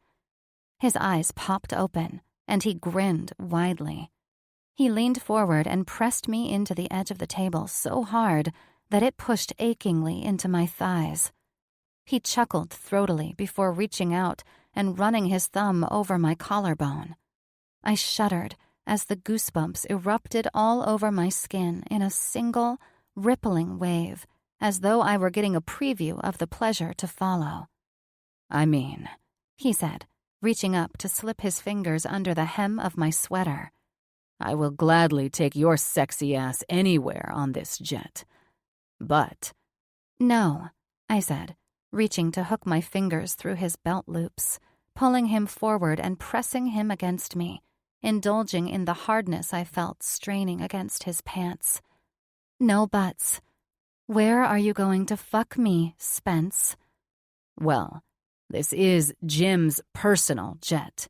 His eyes popped open, and he grinned widely. He leaned forward and pressed me into the edge of the table so hard that it pushed achingly into my thighs. He chuckled throatily before reaching out and running his thumb over my collarbone. I shuddered as the goosebumps erupted all over my skin in a single, rippling wave, as though I were getting a preview of the pleasure to follow. "I mean," he said, reaching up to slip his fingers under the hem of my sweater, "I will gladly take your sexy ass anywhere on this jet. But—" "No," I said, reaching to hook my fingers through his belt loops, pulling him forward and pressing him against me, indulging in the hardness I felt straining against his pants. "No buts. Where are you going to fuck me, Spence?" "Well, this is Jim's personal jet,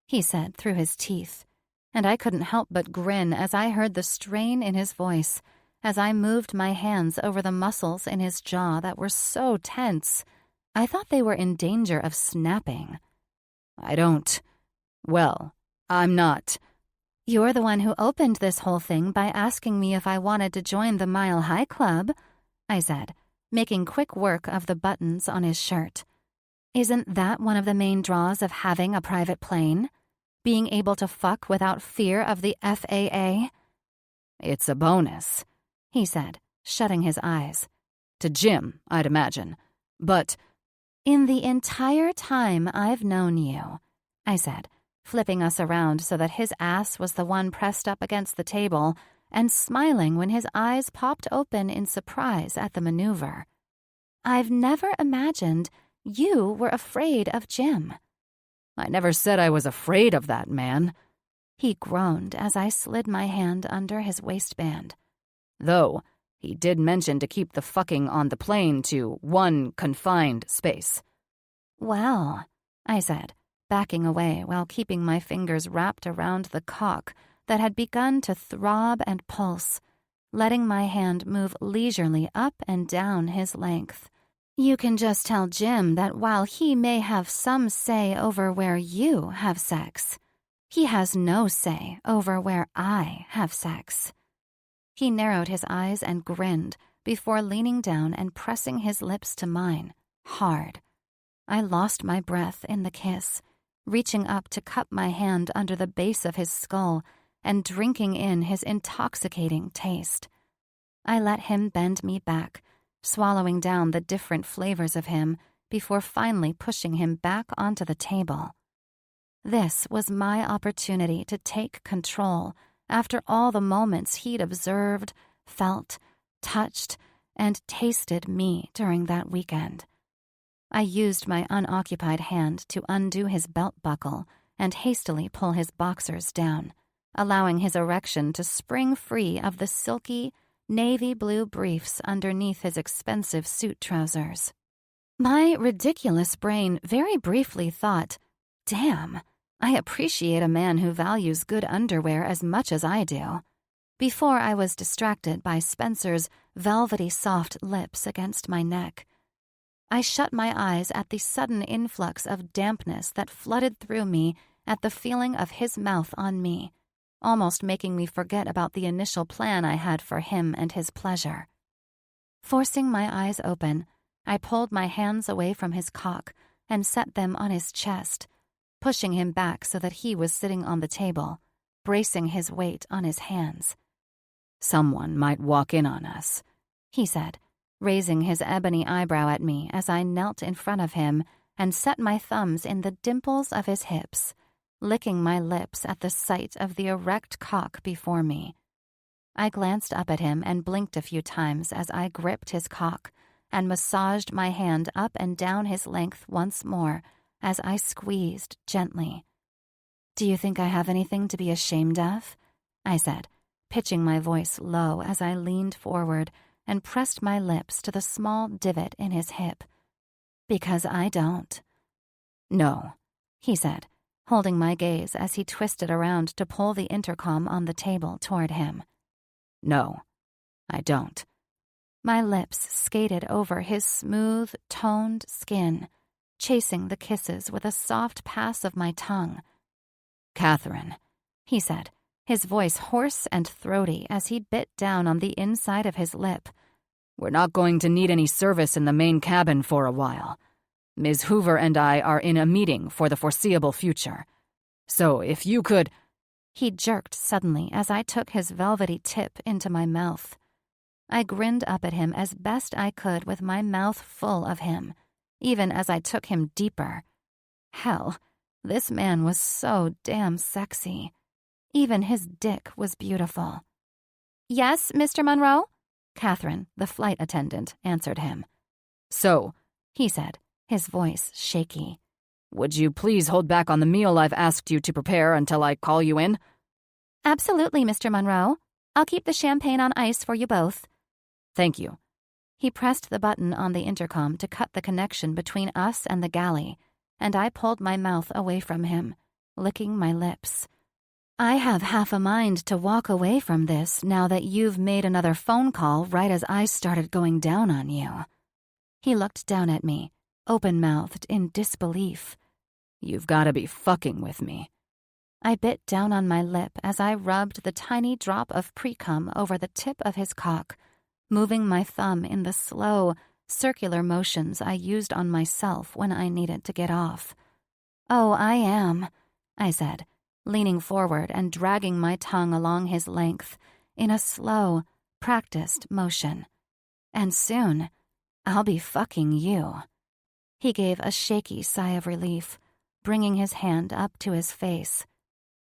he said through his teeth, and I couldn't help but grin as I heard the strain in his voice as I moved my hands over the muscles in his jaw that were so tense. I thought they were in danger of snapping. I'm not. You're the one who opened this whole thing by asking me if I wanted to join the Mile High Club, I said, making quick work of the buttons on his shirt. Isn't that one of the main draws of having a private plane? Being able to fuck without fear of the FAA? It's a bonus, he said, shutting his eyes. To Jim, I'd imagine. But in the entire time I've known you, I said, flipping us around so that his ass was the one pressed up against the table and smiling when his eyes popped open in surprise at the maneuver. I've never imagined you were afraid of Jim. I never said I was afraid of that man, he groaned as I slid my hand under his waistband. Though he did mention to keep the fucking on the plane to one confined space. Well, I said, backing away while keeping my fingers wrapped around the cock that had begun to throb and pulse, letting my hand move leisurely up and down his length. You can just tell Jim that while he may have some say over where you have sex, he has no say over where I have sex. He narrowed his eyes and grinned before leaning down and pressing his lips to mine, hard. I lost my breath in the kiss, reaching up to cup my hand under the base of his skull and drinking in his intoxicating taste. I let him bend me back, swallowing down the different flavors of him before finally pushing him back onto the table. This was my opportunity to take control after all the moments he'd observed, felt, touched, and tasted me during that weekend. I used my unoccupied hand to undo his belt buckle and hastily pull his boxers down, allowing his erection to spring free of the silky, navy blue briefs underneath his expensive suit trousers. My ridiculous brain very briefly thought, damn, I appreciate a man who values good underwear as much as I do, before I was distracted by Spencer's velvety soft lips against my neck. I shut my eyes at the sudden influx of dampness that flooded through me at the feeling of his mouth on me, almost making me forget about the initial plan I had for him and his pleasure. Forcing my eyes open, I pulled my hands away from his cock and set them on his chest, pushing him back so that he was sitting on the table, bracing his weight on his hands. Someone might walk in on us, he said, raising his ebony eyebrow at me as I knelt in front of him and set my thumbs in the dimples of his hips, licking my lips at the sight of the erect cock before me. I glanced up at him and blinked a few times as I gripped his cock and massaged my hand up and down his length once more as I squeezed gently. Do you think I have anything to be ashamed of? I said, pitching my voice low as I leaned forward and pressed my lips to the small divot in his hip. Because I don't. No, he said, holding my gaze as he twisted around to pull the intercom on the table toward him. No, I don't. My lips skated over his smooth, toned skin, chasing the kisses with a soft pass of my tongue. Catherine, he said, his voice hoarse and throaty as he bit down on the inside of his lip. We're not going to need any service in the main cabin for a while. Ms. Hoover and I are in a meeting for the foreseeable future. So if you could... He jerked suddenly as I took his velvety tip into my mouth. I grinned up at him as best I could with my mouth full of him, even as I took him deeper. Hell, this man was so damn sexy. Even his dick was beautiful. Yes, Mr. Monroe? Catherine, the flight attendant, answered him. So, he said, his voice shaky. Would you please hold back on the meal I've asked you to prepare until I call you in? Absolutely, Mr. Monroe. I'll keep the champagne on ice for you both. Thank you. He pressed the button on the intercom to cut the connection between us and the galley, and I pulled my mouth away from him, licking my lips. I have half a mind to walk away from this now that you've made another phone call right as I started going down on you. He looked down at me, open-mouthed in disbelief. You've gotta be fucking with me. I bit down on my lip as I rubbed the tiny drop of pre-cum over the tip of his cock, moving my thumb in the slow, circular motions I used on myself when I needed to get off. "Oh, I am," I said, leaning forward and dragging my tongue along his length in a slow, practiced motion. "And soon, I'll be fucking you." He gave a shaky sigh of relief, bringing his hand up to his face.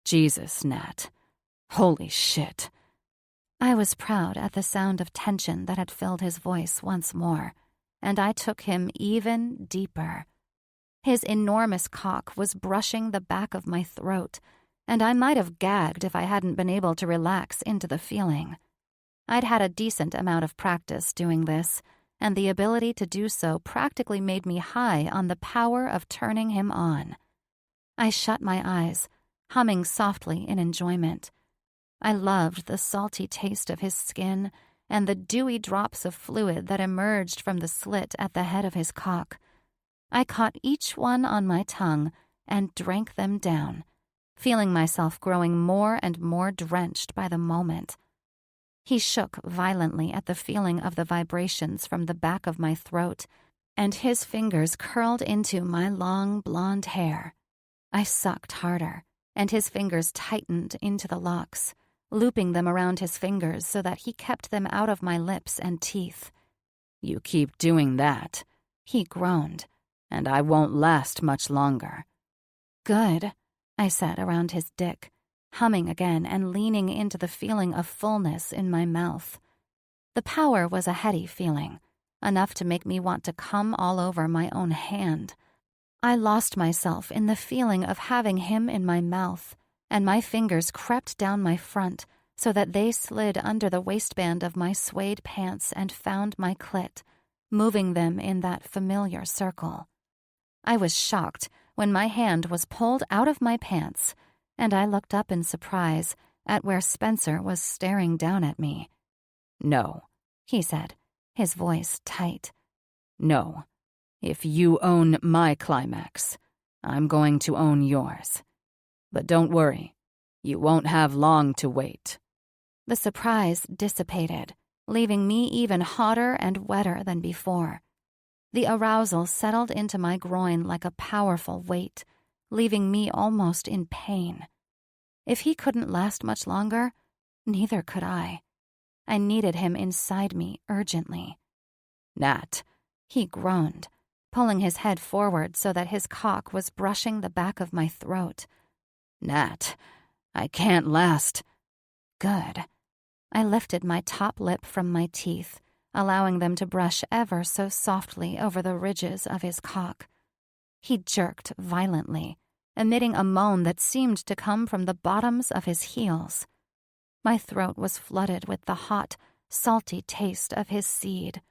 Jesus, Nat. Holy shit. I was proud at the sound of tension that had filled his voice once more, and I took him even deeper. His enormous cock was brushing the back of my throat, and I might have gagged if I hadn't been able to relax into the feeling. I'd had a decent amount of practice doing this, and the ability to do so practically made me high on the power of turning him on. I shut my eyes, humming softly in enjoyment. I loved the salty taste of his skin and the dewy drops of fluid that emerged from the slit at the head of his cock. I caught each one on my tongue and drank them down, feeling myself growing more and more drenched by the moment. He shook violently at the feeling of the vibrations from the back of my throat, and his fingers curled into my long blonde hair. I sucked harder, and his fingers tightened into the locks, looping them around his fingers so that he kept them out of my lips and teeth. You keep doing that, he groaned, and I won't last much longer. Good, I said around his dick, humming again and leaning into the feeling of fullness in my mouth. The power was a heady feeling, enough to make me want to come all over my own hand. I lost myself in the feeling of having him in my mouth, and my fingers crept down my front so that they slid under the waistband of my suede pants and found my clit, moving them in that familiar circle. I was shocked when my hand was pulled out of my pants, and I looked up in surprise at where Spencer was staring down at me. No, he said, his voice tight. No. If you own my climax, I'm going to own yours. But don't worry, you won't have long to wait. The surprise dissipated, leaving me even hotter and wetter than before. The arousal settled into my groin like a powerful weight, leaving me almost in pain. If he couldn't last much longer, neither could I. I needed him inside me urgently. Nat, he groaned, pulling his head forward so that his cock was brushing the back of my throat. Nat, I can't last. Good. I lifted my top lip from my teeth, allowing them to brush ever so softly over the ridges of his cock. He jerked violently, emitting a moan that seemed to come from the bottoms of his heels. My throat was flooded with the hot, salty taste of his seed,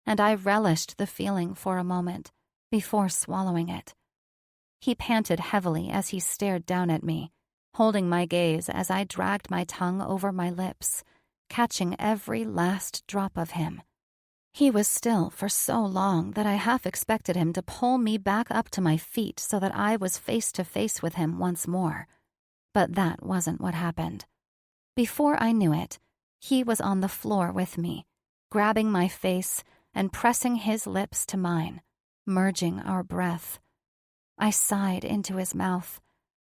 and I relished the feeling for a moment before swallowing it. He panted heavily as he stared down at me, holding my gaze as I dragged my tongue over my lips, catching every last drop of him. He was still for so long that I half expected him to pull me back up to my feet so that I was face to face with him once more. But that wasn't what happened. Before I knew it, he was on the floor with me, grabbing my face and pressing his lips to mine, merging our breath. I sighed into his mouth,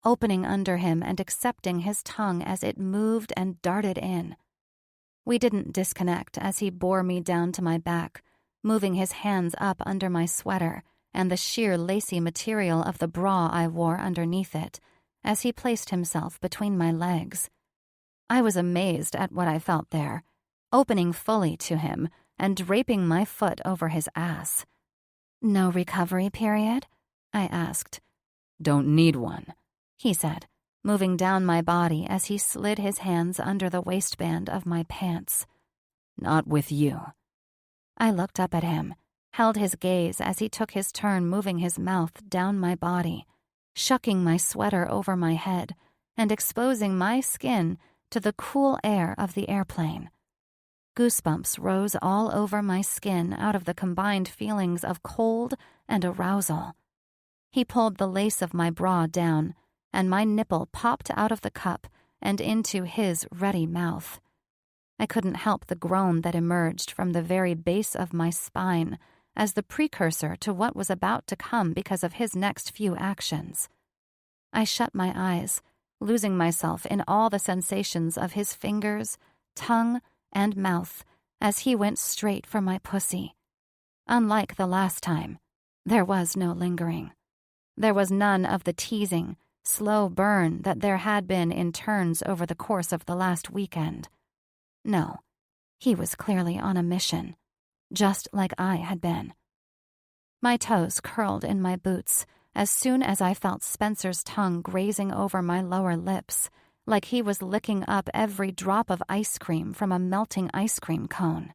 opening under him and accepting his tongue as it moved and darted in. We didn't disconnect as he bore me down to my back, moving his hands up under my sweater and the sheer lacy material of the bra I wore underneath it, as he placed himself between my legs. I was amazed at what I felt there, opening fully to him and draping my foot over his ass. "No recovery period?" I asked. "Don't need one," he said, moving down my body as he slid his hands under the waistband of my pants. "Not with you." I looked up at him, held his gaze as he took his turn moving his mouth down my body, shucking my sweater over my head and exposing my skin to the cool air of the airplane. Goosebumps rose all over my skin out of the combined feelings of cold and arousal. He pulled the lace of my bra down, and my nipple popped out of the cup and into his ready mouth. I couldn't help the groan that emerged from the very base of my spine as the precursor to what was about to come because of his next few actions. I shut my eyes, losing myself in all the sensations of his fingers, tongue, and mouth as he went straight for my pussy. Unlike the last time, there was no lingering. There was none of the teasing, slow burn that there had been in turns over the course of the last weekend. No, he was clearly on a mission, just like I had been. My toes curled in my boots as soon as I felt Spencer's tongue grazing over my lower lips, like he was licking up every drop of ice cream from a melting ice cream cone.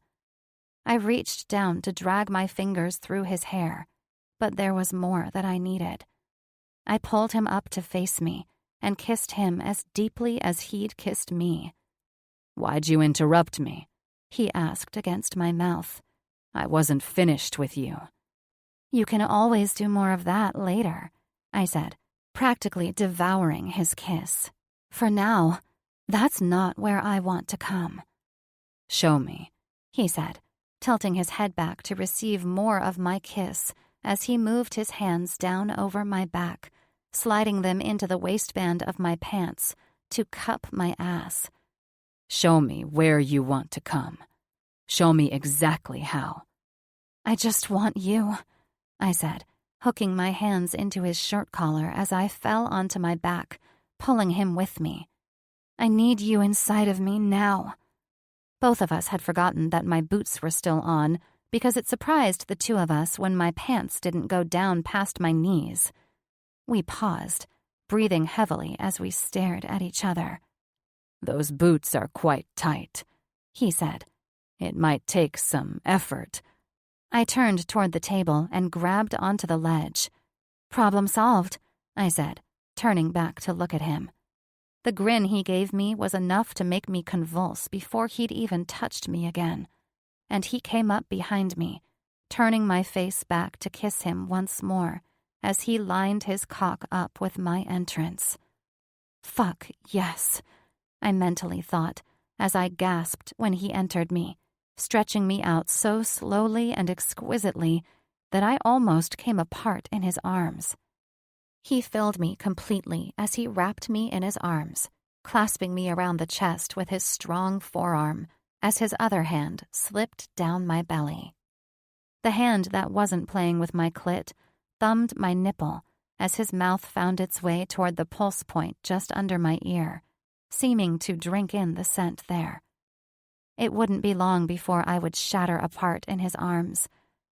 I reached down to drag my fingers through his hair, but there was more that I needed. I pulled him up to face me and kissed him as deeply as he'd kissed me. "Why'd you interrupt me?" he asked against my mouth. "I wasn't finished with you." "You can always do more of that later," I said, practically devouring his kiss. "For now, that's not where I want to come." "Show me," he said, tilting his head back to receive more of my kiss as he moved his hands down over my back, sliding them into the waistband of my pants to cup my ass. "Show me where you want to come. Show me exactly how." "I just want you," I said, hooking my hands into his shirt collar as I fell onto my back, pulling him with me. "I need you inside of me now." Both of us had forgotten that my boots were still on because it surprised the two of us when my pants didn't go down past my knees. We paused, breathing heavily as we stared at each other. "Those boots are quite tight," he said. "It might take some effort." I turned toward the table and grabbed onto the ledge. "Problem solved," I said, turning back to look at him. The grin he gave me was enough to make me convulse before he'd even touched me again, and he came up behind me, turning my face back to kiss him once more as he lined his cock up with my entrance. "Fuck, yes," I mentally thought as I gasped when he entered me, stretching me out so slowly and exquisitely that I almost came apart in his arms. He filled me completely as he wrapped me in his arms, clasping me around the chest with his strong forearm as his other hand slipped down my belly. The hand that wasn't playing with my clit thumbed my nipple as his mouth found its way toward the pulse point just under my ear, seeming to drink in the scent there. It wouldn't be long before I would shatter apart in his arms,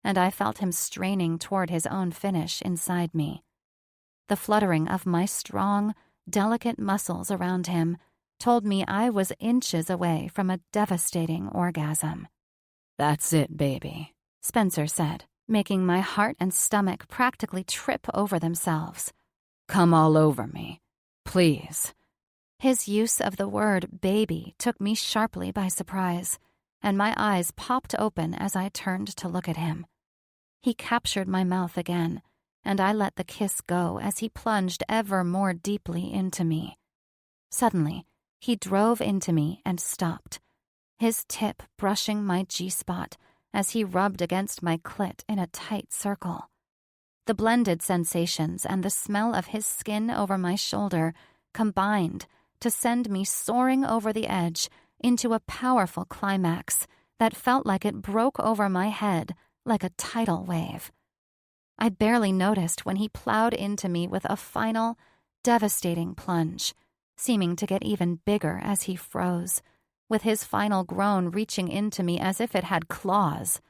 and I felt him straining toward his own finish inside me. The fluttering of my strong, delicate muscles around him told me I was inches away from a devastating orgasm. "That's it, baby," Spencer said, making my heart and stomach practically trip over themselves. "Come all over me. Please." His use of the word baby took me sharply by surprise, and my eyes popped open as I turned to look at him. He captured my mouth again, and I let the kiss go as he plunged ever more deeply into me. Suddenly, he drove into me and stopped, his tip brushing my G-spot as he rubbed against my clit in a tight circle. The blended sensations and the smell of his skin over my shoulder combined to send me soaring over the edge into a powerful climax that felt like it broke over my head like a tidal wave. I barely noticed when he plowed into me with a final, devastating plunge, seeming to get even bigger as he froze, with his final groan reaching into me as if it had claws.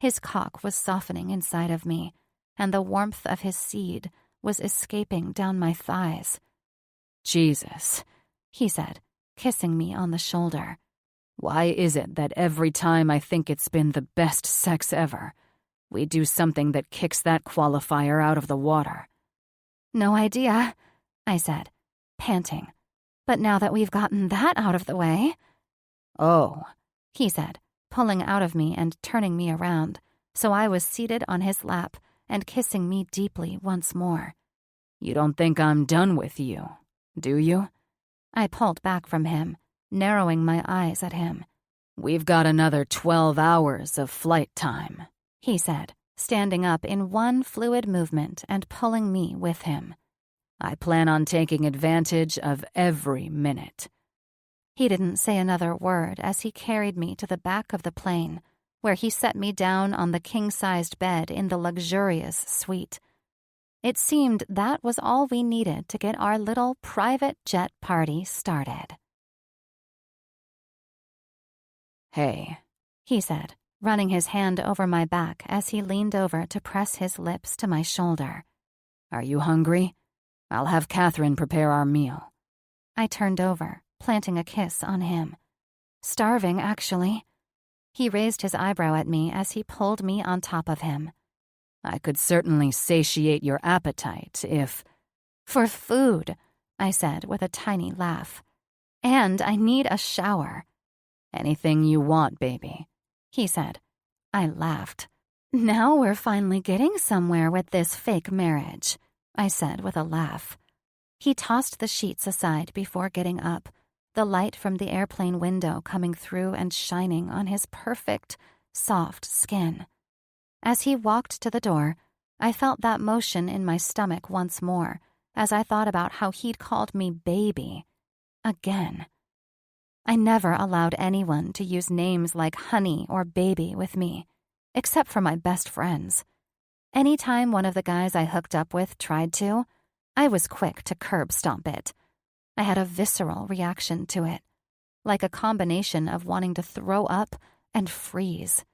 His cock was softening inside of me, and the warmth of his seed was escaping down my thighs. "Jesus," he said, kissing me on the shoulder. "Why is it that every time I think it's been the best sex ever, we do something that kicks that qualifier out of the water?" No idea, I said, panting. But now that we've gotten that out of the way... Oh, he said, pulling out of me and turning me around, so I was seated on his lap and kissing me deeply once more. You don't think I'm done with you, do you? I pulled back from him, narrowing my eyes at him. We've got another 12 hours of flight time, he said, standing up in one fluid movement and pulling me with him. I plan on taking advantage of every minute. He didn't say another word as he carried me to the back of the plane, where he set me down on the king-sized bed in the luxurious suite. It seemed that was all we needed to get our little private jet party started. Hey, he said, running his hand over my back as he leaned over to press his lips to my shoulder. Are you hungry? I'll have Catherine prepare our meal. I turned over, planting a kiss on him. Starving, actually. He raised his eyebrow at me as he pulled me on top of him. I could certainly satiate your appetite if... For food, I said with a tiny laugh. And I need a shower. Anything you want, baby, he said. I laughed. Now we're finally getting somewhere with this fake marriage, I said with a laugh. He tossed the sheets aside before getting up, the light from the airplane window coming through and shining on his perfect, soft skin. As he walked to the door, I felt that motion in my stomach once more as I thought about how he'd called me baby. Again. I never allowed anyone to use names like honey or baby with me, except for my best friends. Anytime one of the guys I hooked up with tried to, I was quick to curb stomp it. I had a visceral reaction to it, like a combination of wanting to throw up and freeze.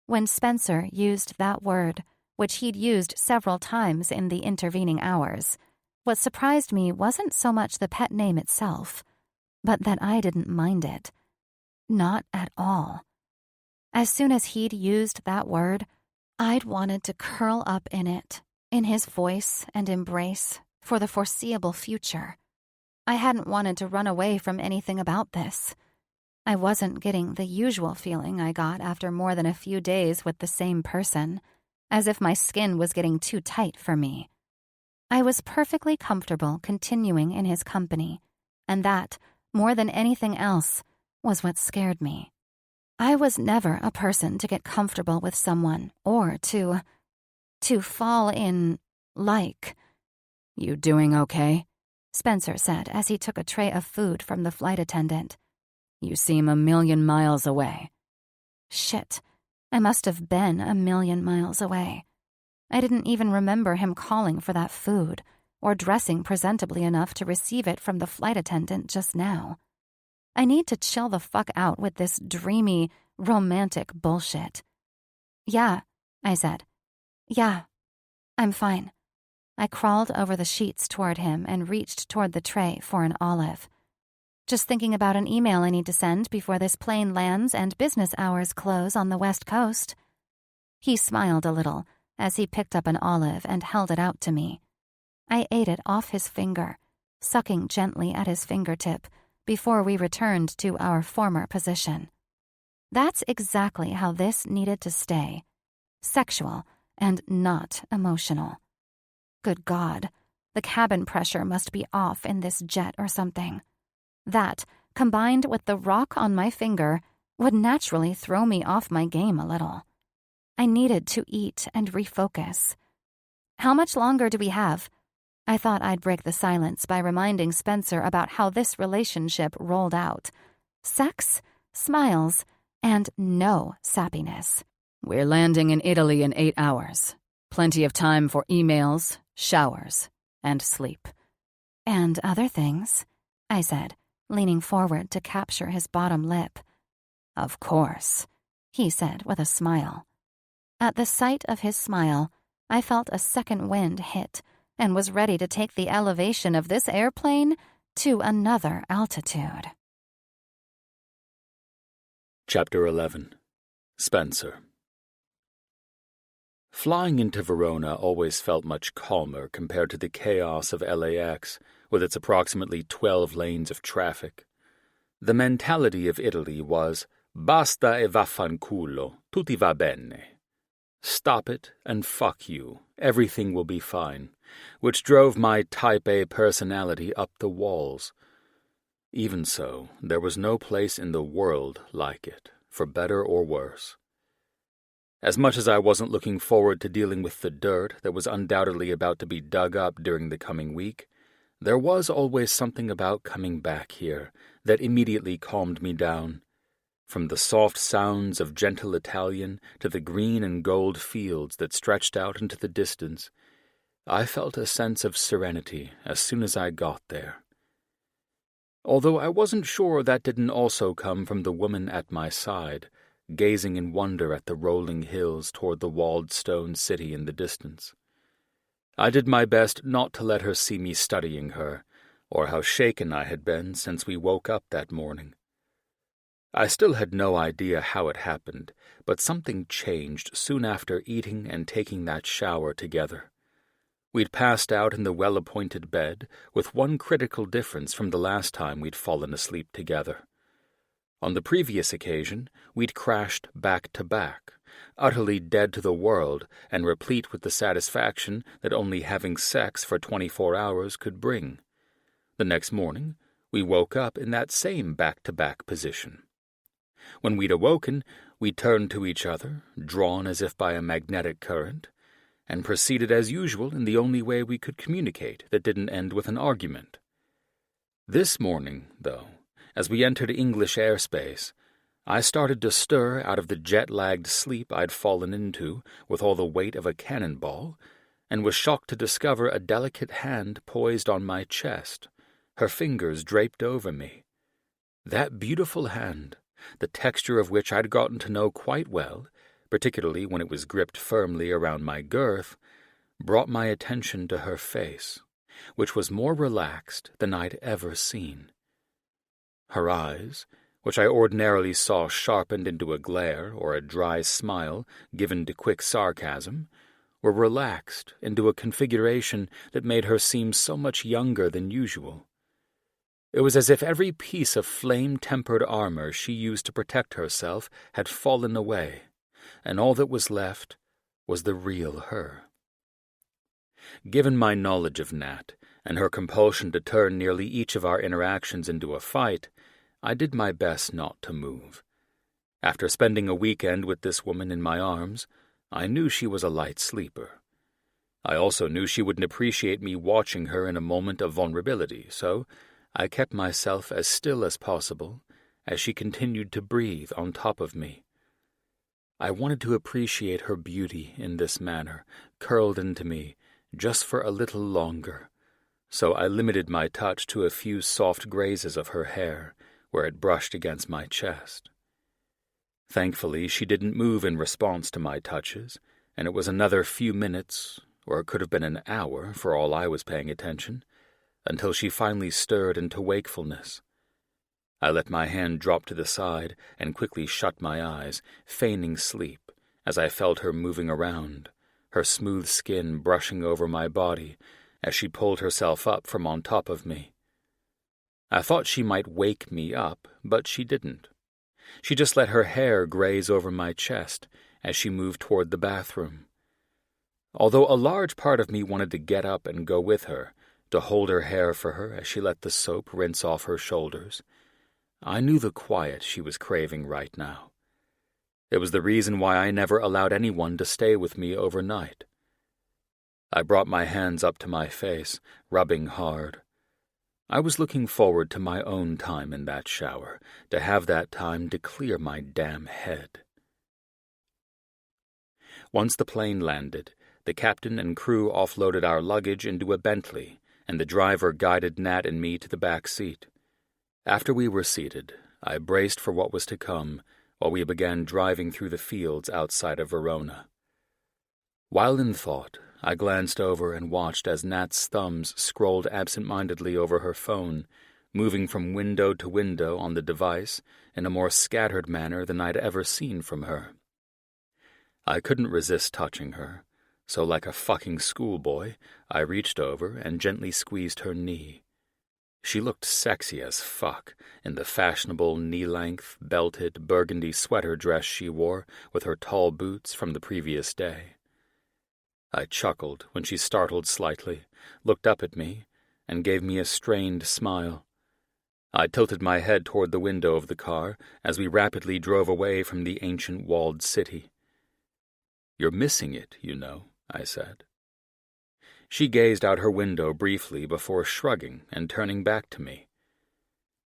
When Spencer used that word, which he'd used several times in the intervening hours, what surprised me wasn't so much the pet name itself, but that I didn't mind it. Not at all. As soon as he'd used that word, I'd wanted to curl up in it, in his voice and embrace, for the foreseeable future. I hadn't wanted to run away from anything about this. I wasn't getting the usual feeling I got after more than a few days with the same person, as if my skin was getting too tight for me. I was perfectly comfortable continuing in his company, and that, more than anything else, was what scared me. I was never a person to get comfortable with someone or to fall in like. You doing okay? Spencer said as he took a tray of food from the flight attendant. You seem 1,000,000 miles away. Shit, I must have been 1,000,000 miles away. I didn't even remember him calling for that food or dressing presentably enough to receive it from the flight attendant just now. I need to chill the fuck out with this dreamy, romantic bullshit. Yeah, I said. Yeah, I'm fine. I crawled over the sheets toward him and reached toward the tray for an olive. Just thinking about an email I need to send before this plane lands and business hours close on the West Coast. He smiled a little as he picked up an olive and held it out to me. I ate it off his finger, sucking gently at his fingertip before we returned to our former position. That's exactly how this needed to stay. Sexual and not emotional. Good God, the cabin pressure must be off in this jet or something. That, combined with the rock on my finger, would naturally throw me off my game a little. I needed to eat and refocus. How much longer do we have? I thought I'd break the silence by reminding Spencer about how this relationship rolled out. Sex, smiles, and no sappiness. We're landing in Italy in 8 hours. Plenty of time for emails, showers, and sleep. And other things, I said, leaning forward to capture his bottom lip. Of course, he said with a smile. At the sight of his smile, I felt a second wind hit and was ready to take the elevation of this airplane to another altitude. Chapter 11. Spencer. Flying into Verona always felt much calmer compared to the chaos of LAX, with its approximately 12 lanes of traffic. The mentality of Italy was, basta e vaffanculo, tutti va bene. Stop it and fuck you, everything will be fine, which drove my Type A personality up the walls. Even so, there was no place in the world like it, for better or worse. As much as I wasn't looking forward to dealing with the dirt that was undoubtedly about to be dug up during the coming week, there was always something about coming back here that immediately calmed me down. From the soft sounds of gentle Italian to the green and gold fields that stretched out into the distance, I felt a sense of serenity as soon as I got there. Although I wasn't sure that didn't also come from the woman at my side, gazing in wonder at the rolling hills toward the walled stone city in the distance. I did my best not to let her see me studying her, or how shaken I had been since we woke up that morning. I still had no idea how it happened, but something changed soon after eating and taking that shower together. We'd passed out in the well-appointed bed, with one critical difference from the last time we'd fallen asleep together. On the previous occasion, we'd crashed back to back, utterly dead to the world and replete with the satisfaction that only having sex for 24 hours could bring. The next morning, we woke up in that same back-to-back position. When we'd awoken, we turned to each other, drawn as if by a magnetic current, and proceeded as usual in the only way we could communicate that didn't end with an argument. This morning, though, as we entered English airspace, I started to stir out of the jet-lagged sleep I'd fallen into with all the weight of a cannonball, and was shocked to discover a delicate hand poised on my chest, her fingers draped over me. That beautiful hand, the texture of which I'd gotten to know quite well, particularly when it was gripped firmly around my girth, brought my attention to her face, which was more relaxed than I'd ever seen. Her eyes, which I ordinarily saw sharpened into a glare or a dry smile given to quick sarcasm, were relaxed into a configuration that made her seem so much younger than usual. It was as if every piece of flame-tempered armor she used to protect herself had fallen away, and all that was left was the real her. Given my knowledge of Nat, and her compulsion to turn nearly each of our interactions into a fight, I did my best not to move. After spending a weekend with this woman in my arms, I knew she was a light sleeper. I also knew she wouldn't appreciate me watching her in a moment of vulnerability, so I kept myself as still as possible as she continued to breathe on top of me. I wanted to appreciate her beauty in this manner, curled into me, just for a little longer, so I limited my touch to a few soft grazes of her hair, where it brushed against my chest. Thankfully, she didn't move in response to my touches, and it was another few minutes, or it could have been an hour for all I was paying attention, until she finally stirred into wakefulness. I let my hand drop to the side and quickly shut my eyes, feigning sleep, as I felt her moving around, her smooth skin brushing over my body as she pulled herself up from on top of me. I thought she might wake me up, but she didn't. She just let her hair graze over my chest as she moved toward the bathroom. Although a large part of me wanted to get up and go with her, to hold her hair for her as she let the soap rinse off her shoulders, I knew the quiet she was craving right now. It was the reason why I never allowed anyone to stay with me overnight. I brought my hands up to my face, rubbing hard. I was looking forward to my own time in that shower, to have that time to clear my damn head. Once the plane landed, the captain and crew offloaded our luggage into a Bentley, and the driver guided Nat and me to the back seat. After we were seated, I braced for what was to come while we began driving through the fields outside of Verona. While in thought, I glanced over and watched as Nat's thumbs scrolled absent-mindedly over her phone, moving from window to window on the device in a more scattered manner than I'd ever seen from her. I couldn't resist touching her, So like a fucking schoolboy, I reached over and gently squeezed her knee. She looked sexy as fuck in the fashionable knee-length, belted, burgundy sweater dress she wore with her tall boots from the previous day. I chuckled when she startled slightly, looked up at me, and gave me a strained smile. I tilted my head toward the window of the car as we rapidly drove away from the ancient walled city. "You're missing it, you know," I said. She gazed out her window briefly before shrugging and turning back to me.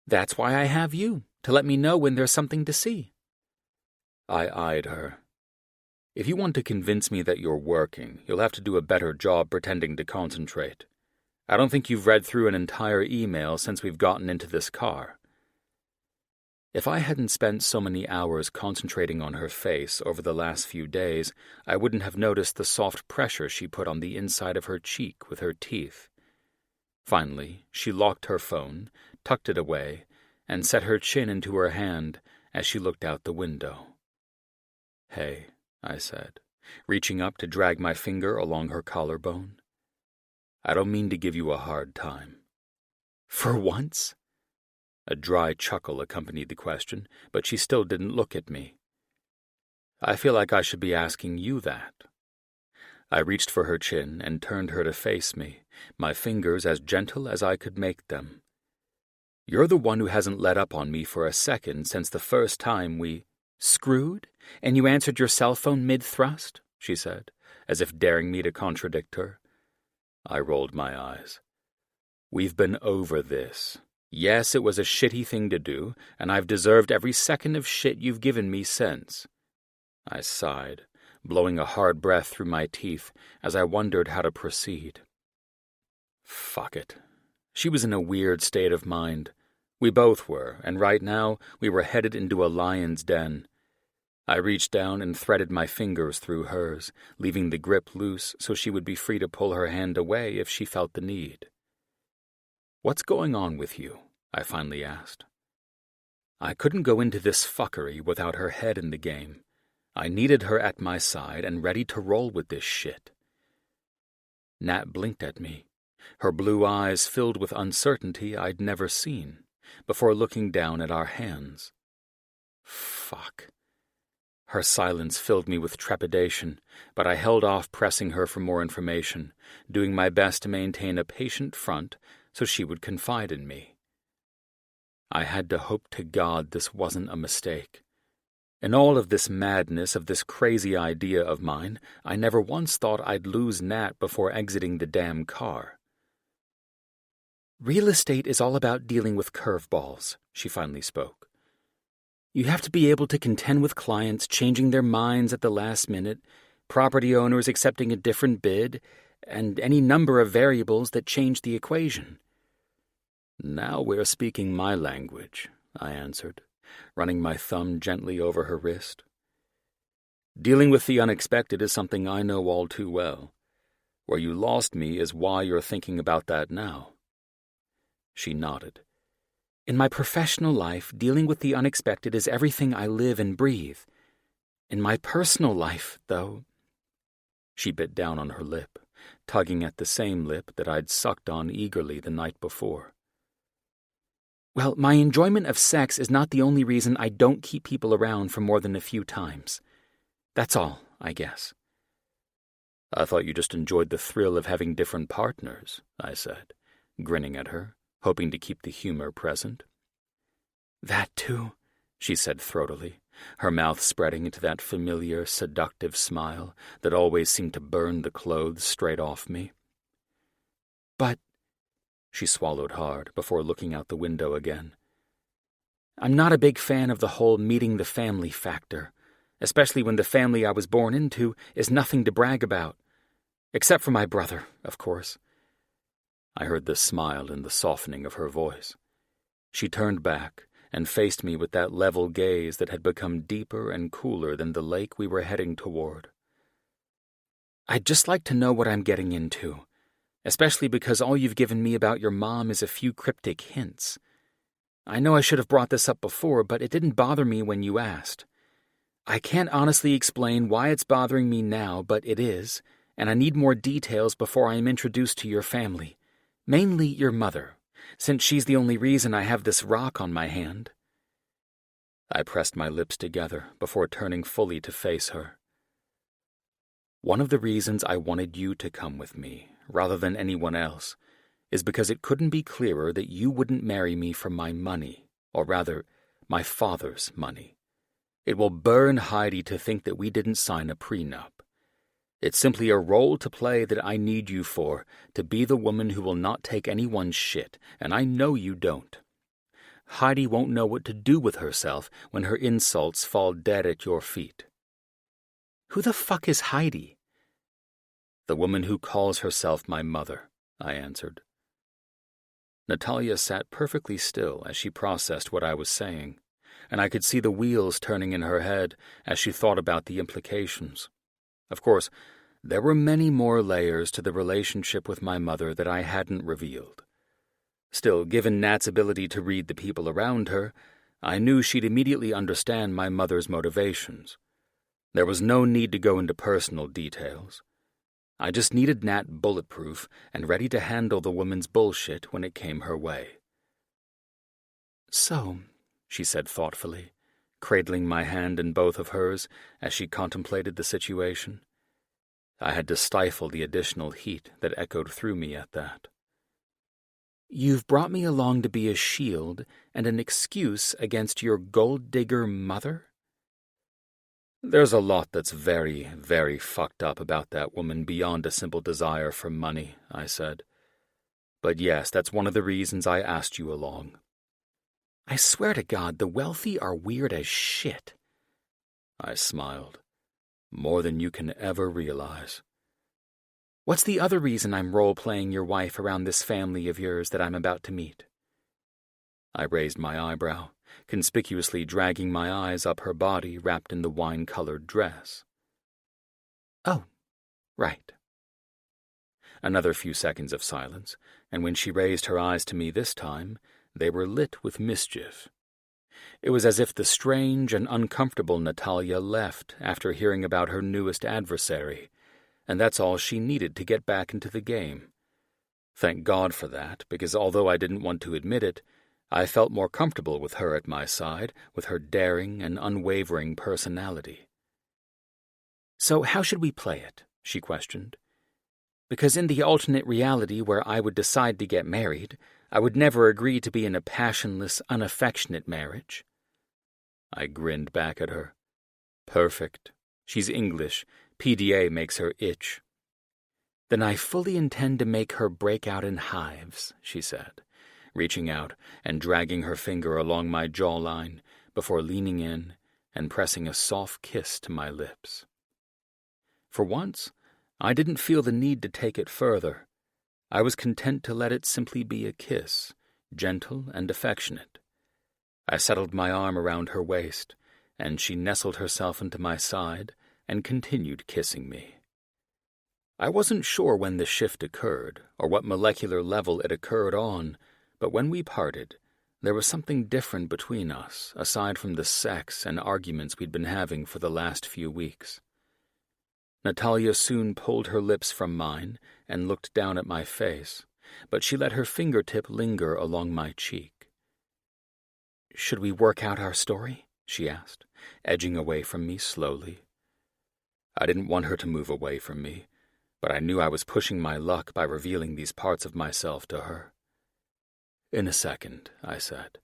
"That's why I have you, to let me know when there's something to see." I eyed her. "If you want to convince me that you're working, you'll have to do a better job pretending to concentrate. I don't think you've read through an entire email since we've gotten into this car." If I hadn't spent so many hours concentrating on her face over the last few days, I wouldn't have noticed the soft pressure she put on the inside of her cheek with her teeth. Finally, she locked her phone, tucked it away, and set her chin into her hand as she looked out the window. "Hey," I said, reaching up to drag my finger along her collarbone. "I don't mean to give you a hard time." "For once?" A dry chuckle accompanied the question, but she still didn't look at me. "I feel like I should be asking you that." I reached for her chin and turned her to face me, my fingers as gentle as I could make them. "You're the one who hasn't let up on me for a second since the first time we—" "Screwed? And you answered your cell phone mid-thrust?" she said, as if daring me to contradict her. I rolled my eyes. "We've been over this. Yes, it was a shitty thing to do, and I've deserved every second of shit you've given me since." I sighed, blowing a hard breath through my teeth as I wondered how to proceed. Fuck it. She was in a weird state of mind. We both were, and right now we were headed into a lion's den. I reached down and threaded my fingers through hers, leaving the grip loose so she would be free to pull her hand away if she felt the need. "What's going on with you?" I finally asked. I couldn't go into this fuckery without her head in the game. I needed her at my side and ready to roll with this shit. Nat blinked at me, her blue eyes filled with uncertainty I'd never seen, before looking down at our hands. Fuck. Her silence filled me with trepidation, but I held off pressing her for more information, doing my best to maintain a patient front so she would confide in me. I had to hope to God this wasn't a mistake. In all of this madness of this crazy idea of mine, I never once thought I'd lose Nat before exiting the damn car. "Real estate is all about dealing with curveballs," she finally spoke. "You have to be able to contend with clients changing their minds at the last minute, property owners accepting a different bid, and any number of variables that change the equation." "Now we're speaking my language," I answered, running my thumb gently over her wrist. "Dealing with the unexpected is something I know all too well. Where you lost me is why you're thinking about that now." She nodded. "In my professional life, dealing with the unexpected is everything I live and breathe. In my personal life, though—" She bit down on her lip, tugging at the same lip that I'd sucked on eagerly the night before. "Well, my enjoyment of sex is not the only reason I don't keep people around for more than a few times. That's all, I guess." "I thought you just enjoyed the thrill of having different partners," I said, grinning at her, hoping to keep the humor present. "That too," she said throatily, her mouth spreading into that familiar, seductive smile that always seemed to burn the clothes straight off me. "But—" She swallowed hard before looking out the window again. "I'm not a big fan of the whole meeting the family factor, especially when the family I was born into is nothing to brag about. Except for my brother, of course." I heard the smile in the softening of her voice. She turned back and faced me with that level gaze that had become deeper and cooler than the lake we were heading toward. "I'd just like to know what I'm getting into, especially because all you've given me about your mom is a few cryptic hints. I know I should have brought this up before, but it didn't bother me when you asked. I can't honestly explain why it's bothering me now, but it is, and I need more details before I am introduced to your family, mainly your mother, since she's the only reason I have this rock on my hand." I pressed my lips together before turning fully to face her. "One of the reasons I wanted you to come with me, rather than anyone else, is because it couldn't be clearer that you wouldn't marry me for my money, or rather, my father's money. It will burn Heidi to think that we didn't sign a prenup. It's simply a role to play that I need you for, to be the woman who will not take anyone's shit, and I know you don't. Heidi won't know what to do with herself when her insults fall dead at your feet." "Who the fuck is Heidi?" "The woman who calls herself my mother," I answered. Natalia sat perfectly still as she processed what I was saying, and I could see the wheels turning in her head as she thought about the implications. Of course, there were many more layers to the relationship with my mother that I hadn't revealed. Still, given Nat's ability to read the people around her, I knew she'd immediately understand my mother's motivations. There was no need to go into personal details. I just needed Nat bulletproof and ready to handle the woman's bullshit when it came her way. "So," she said thoughtfully, cradling my hand in both of hers as she contemplated the situation. I had to stifle the additional heat that echoed through me at that. "You've brought me along to be a shield and an excuse against your gold-digger mother?" "There's a lot that's very, very fucked up about that woman beyond a simple desire for money," I said. "But yes, that's one of the reasons I asked you along." "I swear to God, the wealthy are weird as shit." I smiled. "More than you can ever realize." "What's the other reason I'm role-playing your wife around this family of yours that I'm about to meet?" I raised my eyebrow, conspicuously dragging my eyes up her body wrapped in the wine-colored dress. "Oh, right." Another few seconds of silence, and when she raised her eyes to me this time, they were lit with mischief. It was as if the strange and uncomfortable Natalia left after hearing about her newest adversary, and that's all she needed to get back into the game. Thank God for that, because although I didn't want to admit it, I felt more comfortable with her at my side, with her daring and unwavering personality. "So how should we play it?" she questioned. "Because in the alternate reality where I would decide to get married, I would never agree to be in a passionless, unaffectionate marriage." I grinned back at her. "Perfect. She's English. PDA makes her itch." "Then I fully intend to make her break out in hives," she said, reaching out and dragging her finger along my jawline before leaning in and pressing a soft kiss to my lips. For once, I didn't feel the need to take it further. I was content to let it simply be a kiss, gentle and affectionate. I settled my arm around her waist, and she nestled herself into my side and continued kissing me. I wasn't sure when the shift occurred, or what molecular level it occurred on, but when we parted, there was something different between us, aside from the sex and arguments we'd been having for the last few weeks. Natalia soon pulled her lips from mine and looked down at my face, but she let her fingertip linger along my cheek. "Should we work out our story?" she asked, edging away from me slowly. I didn't want her to move away from me, but I knew I was pushing my luck by revealing these parts of myself to her. "In a second," I said.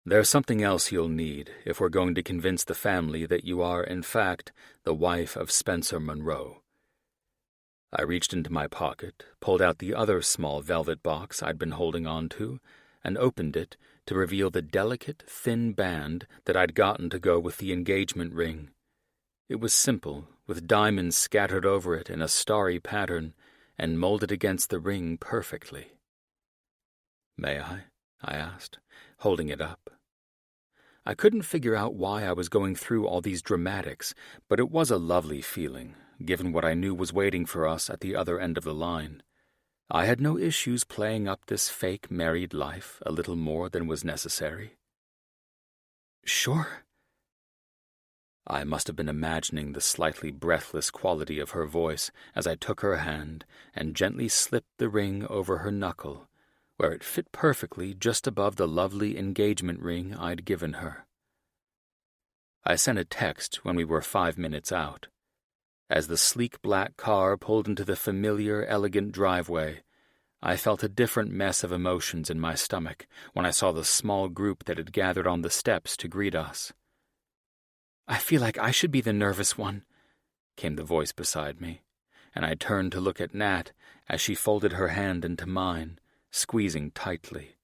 "There's something else you'll need if we're going to convince the family that you are, in fact, the wife of Spencer Monroe." I reached into my pocket, pulled out the other small velvet box I'd been holding on to, and opened it to reveal the delicate, thin band that I'd gotten to go with the engagement ring. It was simple, with diamonds scattered over it in a starry pattern, and molded against the ring perfectly. "May I?" I asked, holding it up. I couldn't figure out why I was going through all these dramatics, but it was a lovely feeling, given what I knew was waiting for us at the other end of the line. I had no issues playing up this fake married life a little more than was necessary. "Sure." I must have been imagining the slightly breathless quality of her voice as I took her hand and gently slipped the ring over her knuckle, where it fit perfectly just above the lovely engagement ring I'd given her. I sent a text when we were 5 minutes out. As the sleek black car pulled into the familiar, elegant driveway, I felt a different mess of emotions in my stomach when I saw the small group that had gathered on the steps to greet us. "I feel like I should be the nervous one," came the voice beside me, and I turned to look at Nat as she folded her hand into mine, squeezing tightly.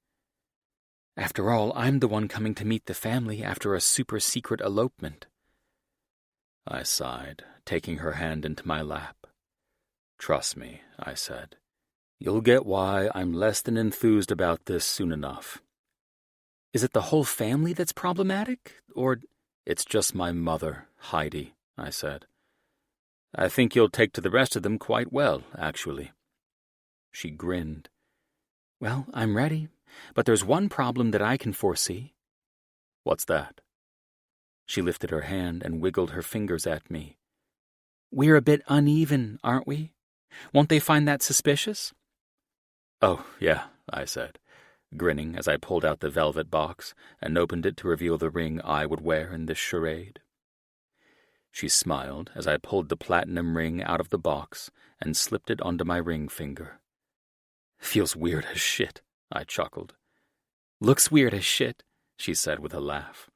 "After all, I'm the one coming to meet the family after a super-secret elopement." I sighed, taking her hand into my lap. "Trust me," I said. "You'll get why I'm less than enthused about this soon enough." "Is it the whole family that's problematic, or—" "It's just my mother, Heidi," I said. "I think you'll take to the rest of them quite well, actually." She grinned. "Well, I'm ready, but there's one problem that I can foresee." "What's that?" She lifted her hand and wiggled her fingers at me. "We're a bit uneven, aren't we? Won't they find that suspicious?" "Oh, yeah," I said, grinning as I pulled out the velvet box and opened it to reveal the ring I would wear in this charade. She smiled as I pulled the platinum ring out of the box and slipped it onto my ring finger. "Feels weird as shit," I chuckled. "Looks weird as shit," she said with a laugh.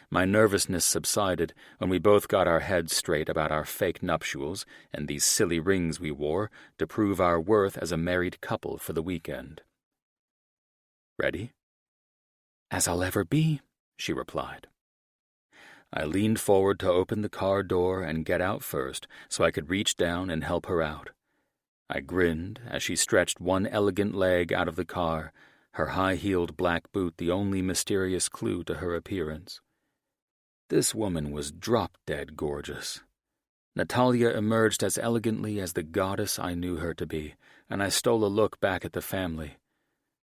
My nervousness subsided when we both got our heads straight about our fake nuptials and these silly rings we wore to prove our worth as a married couple for the weekend. "Ready?" "As I'll ever be," she replied. I leaned forward to open the car door and get out first so I could reach down and help her out. I grinned as she stretched one elegant leg out of the car, her high-heeled black boot the only mysterious clue to her appearance. This woman was drop-dead gorgeous. Natalia emerged as elegantly as the goddess I knew her to be, and I stole a look back at the family.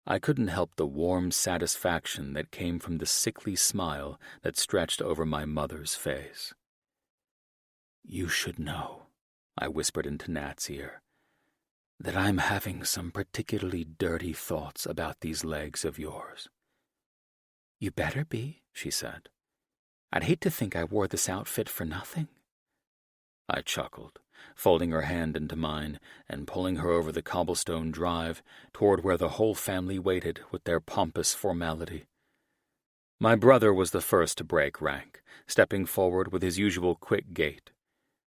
I couldn't help the warm satisfaction that came from the sickly smile that stretched over my mother's face. "You should know," I whispered into Nat's ear, "that I'm having some particularly dirty thoughts about these legs of yours." "You better be," she said. "I'd hate to think I wore this outfit for nothing." I chuckled, folding her hand into mine and pulling her over the cobblestone drive toward where the whole family waited with their pompous formality. My brother was the first to break rank, stepping forward with his usual quick gait.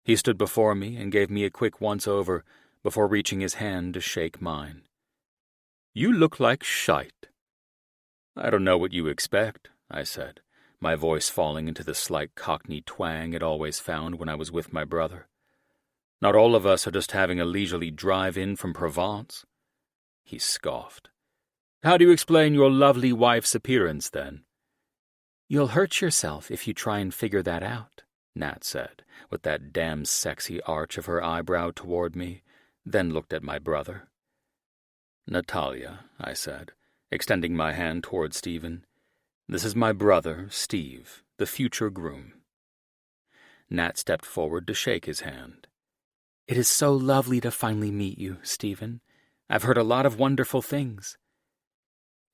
He stood before me and gave me a quick once-over before reaching his hand to shake mine. "You look like shite." "I don't know what you expect," I said, my voice falling into the slight Cockney twang it always found when I was with my brother. "Not all of us are just having a leisurely drive-in from Provence." He scoffed. "How do you explain your lovely wife's appearance, then?" "You'll hurt yourself if you try and figure that out," Nat said, with that damn sexy arch of her eyebrow toward me, then looked at my brother. "Natalia," I said, extending my hand toward Stephen. "This is my brother, Steve, the future groom." Nat stepped forward to shake his hand. "It is so lovely to finally meet you, Stephen. I've heard a lot of wonderful things."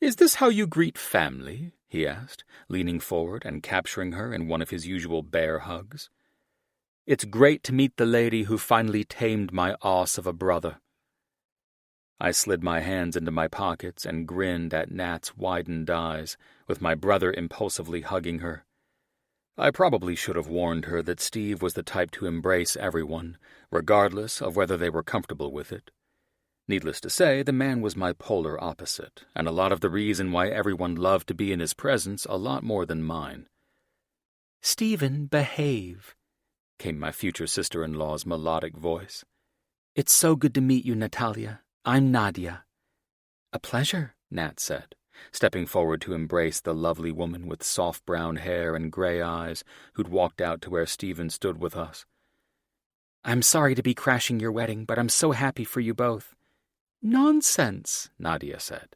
"Is this how you greet family?" he asked, leaning forward and capturing her in one of his usual bear hugs. "It's great to meet the lady who finally tamed my ass of a brother." I slid my hands into my pockets and grinned at Nat's widened eyes, with my brother impulsively hugging her. I probably should have warned her that Steve was the type to embrace everyone, regardless of whether they were comfortable with it. Needless to say, the man was my polar opposite, and a lot of the reason why everyone loved to be in his presence a lot more than mine. "Stephen, behave," came my future sister-in-law's melodic voice. "It's so good to meet you, Natalia. I'm Nadia." "A pleasure," Nat said, stepping forward to embrace the lovely woman with soft brown hair and gray eyes who'd walked out to where Stephen stood with us. "I'm sorry to be crashing your wedding, but I'm so happy for you both." "Nonsense," Nadia said.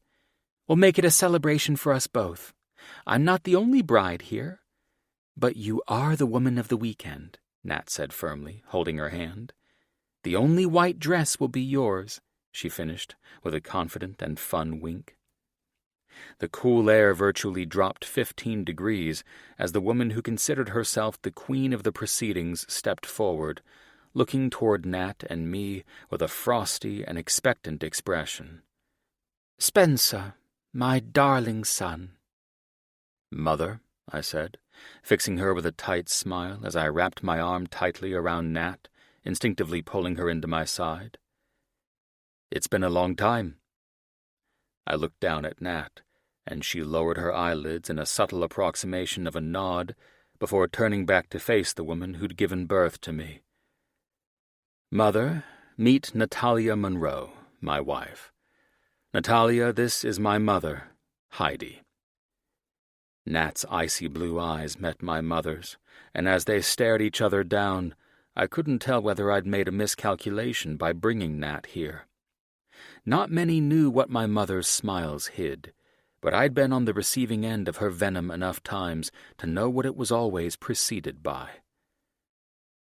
"We'll make it a celebration for us both. I'm not the only bride here. "But you are the woman of the weekend," Nat said firmly, holding her hand. "The only white dress will be yours," she finished, with a confident and fun wink. The cool air virtually dropped 15 degrees as the woman who considered herself the queen of the proceedings stepped forward, looking toward Nat and me with a frosty and expectant expression. "Spencer, my darling son." "Mother," I said, fixing her with a tight smile as I wrapped my arm tightly around Nat, instinctively pulling her into my side. "It's been a long time." I looked down at Nat, and she lowered her eyelids in a subtle approximation of a nod before turning back to face the woman who'd given birth to me. "Mother, meet Natalia Monroe, my wife. Natalia, this is my mother, Heidi." Nat's icy blue eyes met my mother's, and as they stared each other down, I couldn't tell whether I'd made a miscalculation by bringing Nat here. Not many knew what my mother's smiles hid, but I'd been on the receiving end of her venom enough times to know what it was always preceded by.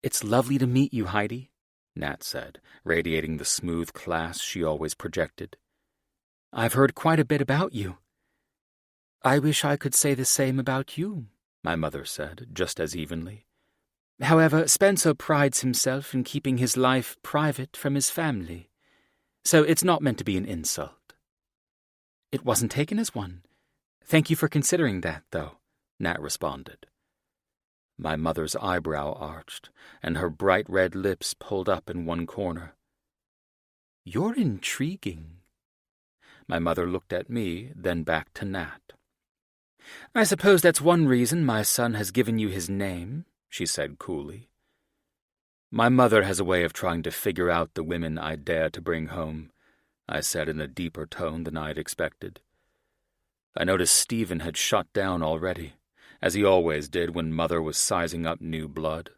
"It's lovely to meet you, Heidi," Nat said, radiating the smooth class she always projected. "I've heard quite a bit about you." "I wish I could say the same about you," my mother said, just as evenly. "However, Spencer prides himself in keeping his life private from his family, so it's not meant to be an insult." "It wasn't taken as one. Thank you for considering that, though," Nat responded. My mother's eyebrow arched, and her bright red lips pulled up in one corner. "You're intriguing." My mother looked at me, then back to Nat. "I suppose that's one reason my son has given you his name," she said coolly. "My mother has a way of trying to figure out the women I dare to bring home," I said in a deeper tone than I had expected. I noticed Stephen had shut down already, as he always did when Mother was sizing up new blood.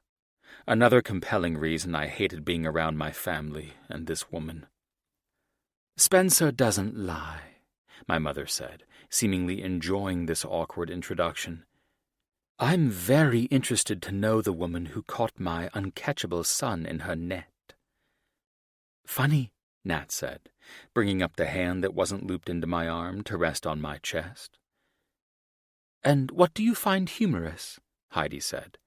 Another compelling reason I hated being around my family and this woman. "Spencer doesn't lie," my mother said, seemingly enjoying this awkward introduction. "I'm very interested to know the woman who caught my uncatchable son in her net." "Funny," Nat said, bringing up the hand that wasn't looped into my arm to rest on my chest. "And what do you find humorous?" Heidi said.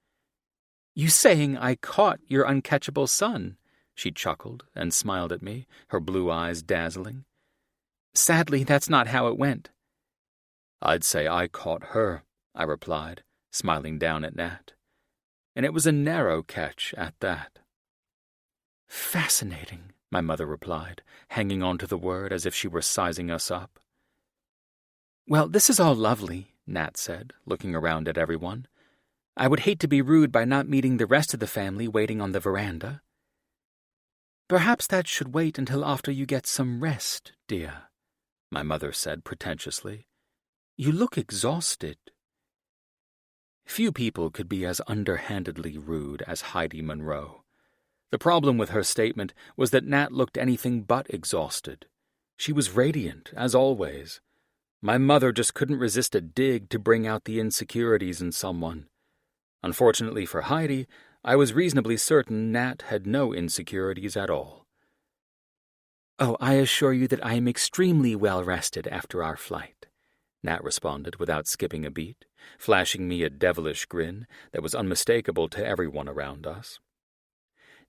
"You saying I caught your uncatchable son," she chuckled and smiled at me, her blue eyes dazzling. "Sadly, that's not how it went." "I'd say I caught her," I replied, smiling down at Nat. "And it was a narrow catch at that." "Fascinating," my mother replied, hanging on to the word as if she were sizing us up. "Well, this is all lovely," Nat said, looking around at everyone. "I would hate to be rude by not meeting the rest of the family waiting on the veranda." "Perhaps that should wait until after you get some rest, dear," my mother said pretentiously. "You look exhausted." Few people could be as underhandedly rude as Heidi Monroe. The problem with her statement was that Nat looked anything but exhausted. She was radiant, as always. My mother just couldn't resist a dig to bring out the insecurities in someone. Unfortunately for Heidi, I was reasonably certain Nat had no insecurities at all. "Oh, I assure you that I am extremely well rested after our flight," Nat responded without skipping a beat, flashing me a devilish grin that was unmistakable to everyone around us.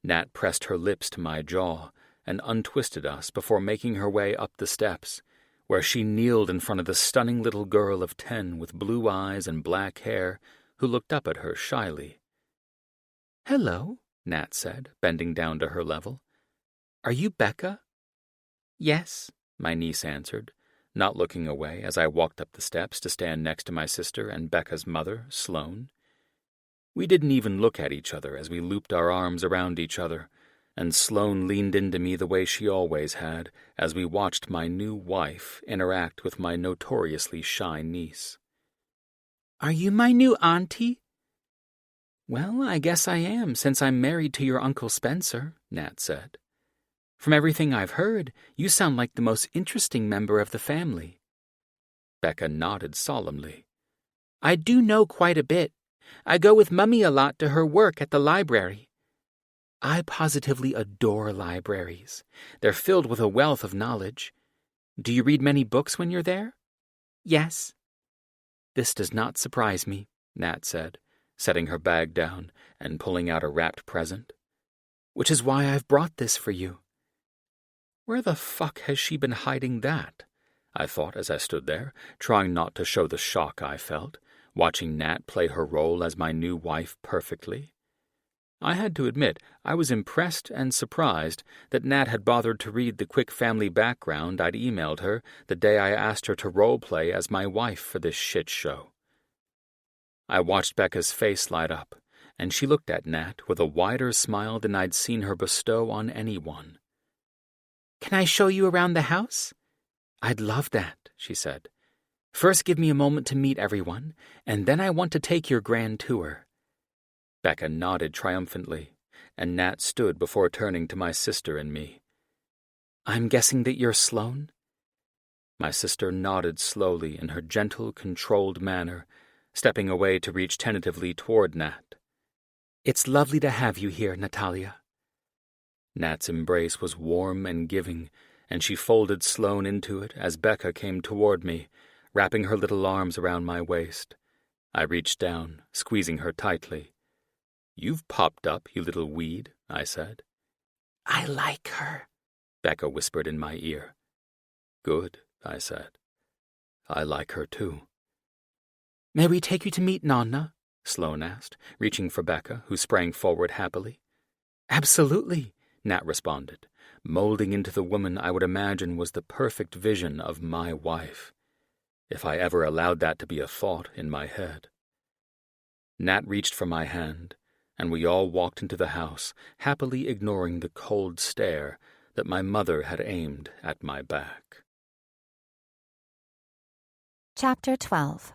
Nat pressed her lips to my jaw and untwisted us before making her way up the steps, where she kneeled in front of the stunning little girl of 10 with blue eyes and black hair who looked up at her shyly. "Hello," Nat said, bending down to her level. "Are you Becca?" "Yes," my niece answered, not looking away as I walked up the steps to stand next to my sister and Becca's mother, Sloane. We didn't even look at each other as we looped our arms around each other, and Sloane leaned into me the way she always had as we watched my new wife interact with my notoriously shy niece. "Are you my new auntie?" "Well, I guess I am, since I'm married to your Uncle Spencer," Nat said. "From everything I've heard, you sound like the most interesting member of the family." Becca nodded solemnly. "I do know quite a bit. I go with Mummy a lot to her work at the library. I positively adore libraries. They're filled with a wealth of knowledge. Do you read many books when you're there? Yes. This does not surprise me, Nat said, setting her bag down and pulling out a wrapped present. Which is why I've brought this for you. Where the fuck has she been hiding that? I thought as I stood there, trying not to show the shock I felt, watching Nat play her role as my new wife perfectly. I had to admit I was impressed and surprised that Nat had bothered to read the quick family background I'd emailed her the day I asked her to role-play as my wife for this shit show. I watched Becca's face light up, and she looked at Nat with a wider smile than I'd seen her bestow on anyone. Can I show you around the house? I'd love that, she said. First give me a moment to meet everyone, and then I want to take your grand tour. Becca nodded triumphantly, and Nat stood before turning to my sister and me. I'm guessing that you're Sloane? My sister nodded slowly in her gentle, controlled manner, stepping away to reach tentatively toward Nat. It's lovely to have you here, Natalia. Nat's embrace was warm and giving, and she folded Sloane into it as Becca came toward me, wrapping her little arms around my waist. I reached down, squeezing her tightly. You've popped up, you little weed, I said. I like her, Becca whispered in my ear. Good, I said. I like her too. May we take you to meet Nonna? Sloane asked, reaching for Becca, who sprang forward happily. Absolutely, Nat responded, molding into the woman I would imagine was the perfect vision of my wife, if I ever allowed that to be a thought in my head. Nat reached for my hand, and we all walked into the house, happily ignoring the cold stare that my mother had aimed at my back. Chapter 12.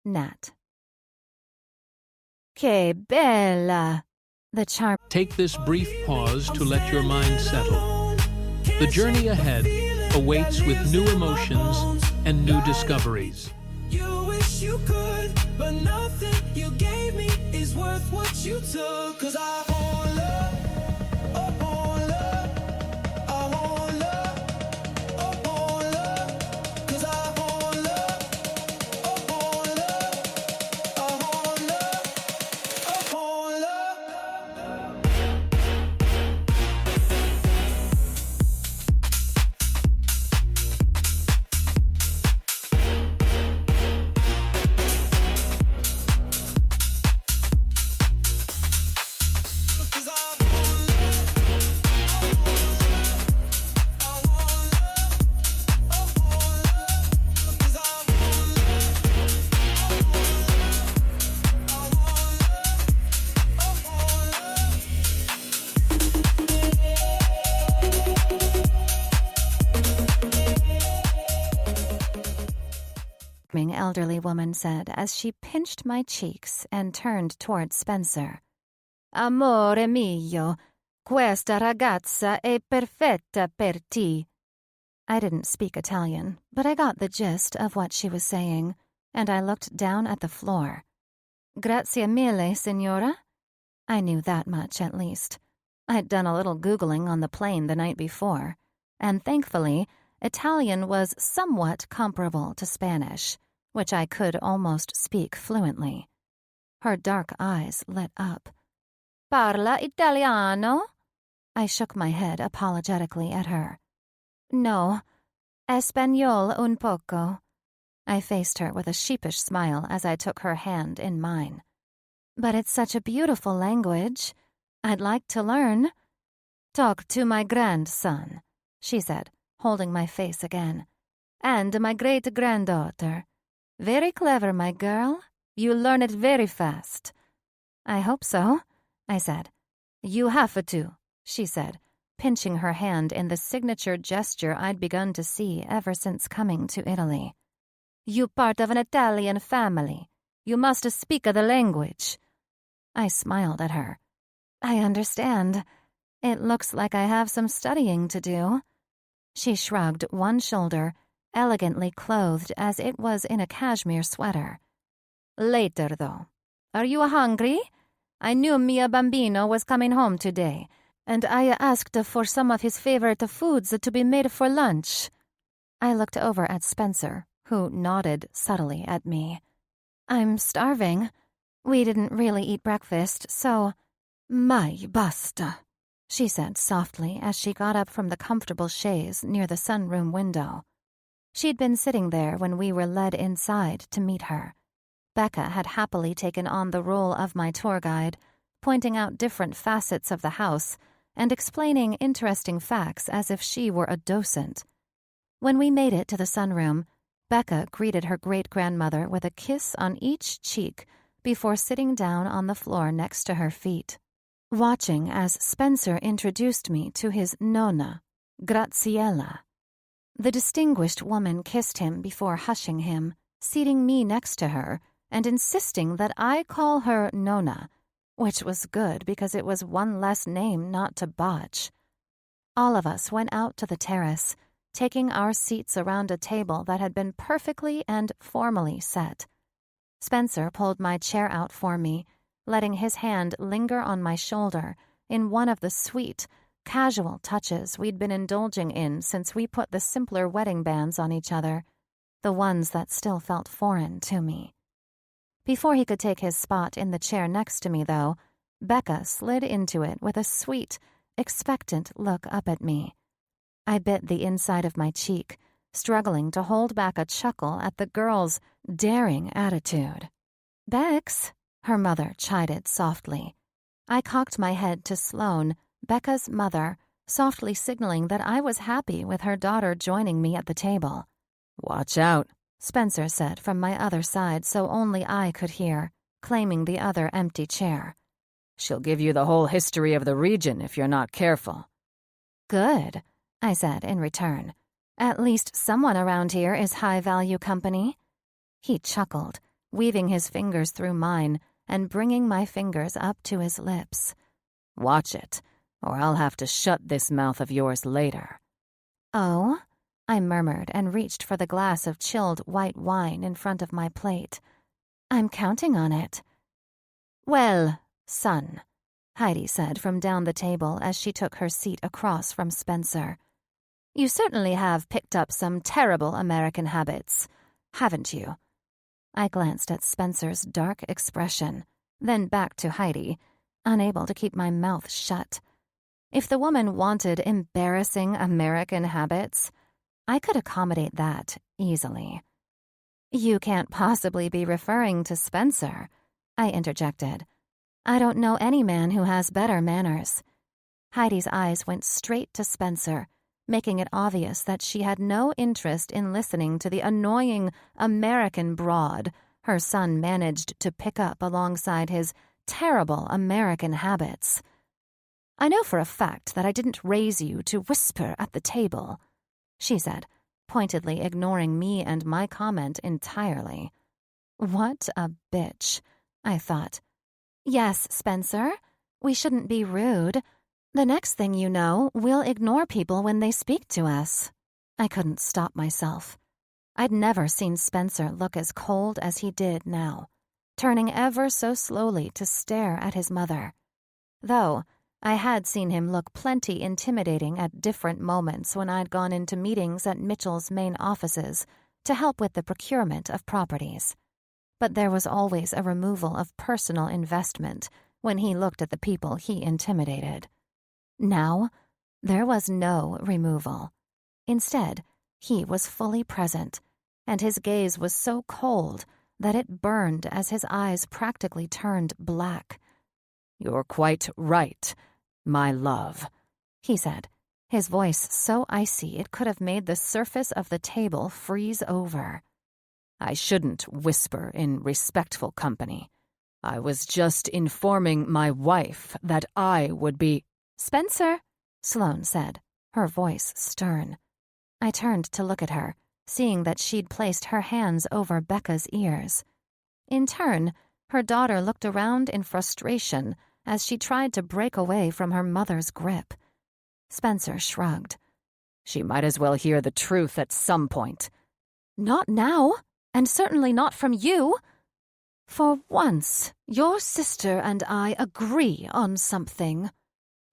Nat. Que bella! The charm. Take this brief pause to let your mind settle. The journey ahead awaits with new emotions and new discoveries. You wish you could, but nothing you gave me is worth what you took. 'Cause I want love, I want love, I want love, I want love. 'Cause I want love, I want love, I want love, I want love. Elderly woman said as she pinched my cheeks and turned toward Spencer. Amore mio, questa ragazza è perfetta per ti. I didn't speak Italian, but I got the gist of what she was saying, and I looked down at the floor. Grazie mille, signora. I knew that much, at least. I'd done a little Googling on the plane the night before, and thankfully, Italian was somewhat comparable to Spanish, which I could almost speak fluently. Her dark eyes lit up. Parla italiano? I shook my head apologetically at her. No, español un poco. I faced her with a sheepish smile as I took her hand in mine. But it's such a beautiful language. I'd like to learn. Talk to my grandson, she said, holding my face again. And my great-granddaughter. Very clever, my girl. You learn it very fast. I hope so, I said. You have to, she said, pinching her hand in the signature gesture I'd begun to see ever since coming to Italy. You part of an Italian family. You must speak the language. I smiled at her. I understand. It looks like I have some studying to do. She shrugged one shoulder, elegantly clothed as it was in a cashmere sweater. Later, though. Are you hungry? I knew Mia Bambino was coming home today, and I asked for some of his favorite foods to be made for lunch." I looked over at Spencer, who nodded subtly at me. "I'm starving. We didn't really eat breakfast, so—" "Mai basta," she said softly as she got up from the comfortable chaise near the sunroom window. She'd been sitting there when we were led inside to meet her. Becca had happily taken on the role of my tour guide, pointing out different facets of the house and explaining interesting facts as if she were a docent. When we made it to the sunroom, Becca greeted her great-grandmother with a kiss on each cheek before sitting down on the floor next to her feet. Watching as Spencer introduced me to his nonna, Graziella. The distinguished woman kissed him before hushing him, seating me next to her, and insisting that I call her Nonna, which was good because it was one less name not to botch. All of us went out to the terrace, taking our seats around a table that had been perfectly and formally set. Spencer pulled my chair out for me, letting his hand linger on my shoulder in one of the sweet, casual touches we'd been indulging in since we put the simpler wedding bands on each other, the ones that still felt foreign to me. Before he could take his spot in the chair next to me, though, Becca slid into it with a sweet, expectant look up at me. I bit the inside of my cheek, struggling to hold back a chuckle at the girl's daring attitude. "Bex," her mother chided softly. I cocked my head to Sloane, Becca's mother, softly signaling that I was happy with her daughter joining me at the table. "Watch out," Spencer said from my other side so only I could hear, claiming the other empty chair. "She'll give you the whole history of the region if you're not careful." "Good," I said in return. "At least someone around here is high-value company." He chuckled, weaving his fingers through mine and bringing my fingers up to his lips. "Watch it, or I'll have to shut this mouth of yours later." "Oh?" I murmured and reached for the glass of chilled white wine in front of my plate. "I'm counting on it." "Well, son," Heidi said from down the table as she took her seat across from Spencer. "You certainly have picked up some terrible American habits, haven't you?" I glanced at Spencer's dark expression, then back to Heidi, unable to keep my mouth shut. If the woman wanted embarrassing American habits, I could accommodate that easily. "You can't possibly be referring to Spencer," I interjected. "I don't know any man who has better manners." Heidi's eyes went straight to Spencer, making it obvious that she had no interest in listening to the annoying American broad her son managed to pick up alongside his terrible American habits. "I know for a fact that I didn't raise you to whisper at the table," she said, pointedly ignoring me and my comment entirely. What a bitch, I thought. "Yes, Spencer, we shouldn't be rude. The next thing you know, we'll ignore people when they speak to us." I couldn't stop myself. I'd never seen Spencer look as cold as he did now, turning ever so slowly to stare at his mother. Though I had seen him look plenty intimidating at different moments when I'd gone into meetings at Mitchell's main offices to help with the procurement of properties. But there was always a removal of personal investment when he looked at the people he intimidated. Now, there was no removal. Instead, he was fully present, and his gaze was so cold that it burned as his eyes practically turned black. "You're quite right, my love," he said, his voice so icy it could have made the surface of the table freeze over. "I shouldn't whisper in respectful company. I was just informing my wife that I would be—" "Spencer," Sloane said, her voice stern. I turned to look at her, seeing that she'd placed her hands over Becca's ears. In turn, her daughter looked around in frustration as she tried to break away from her mother's grip. Spencer shrugged. "She might as well hear the truth at some point." "Not now, and certainly not from you." For once, your sister and I agree on something,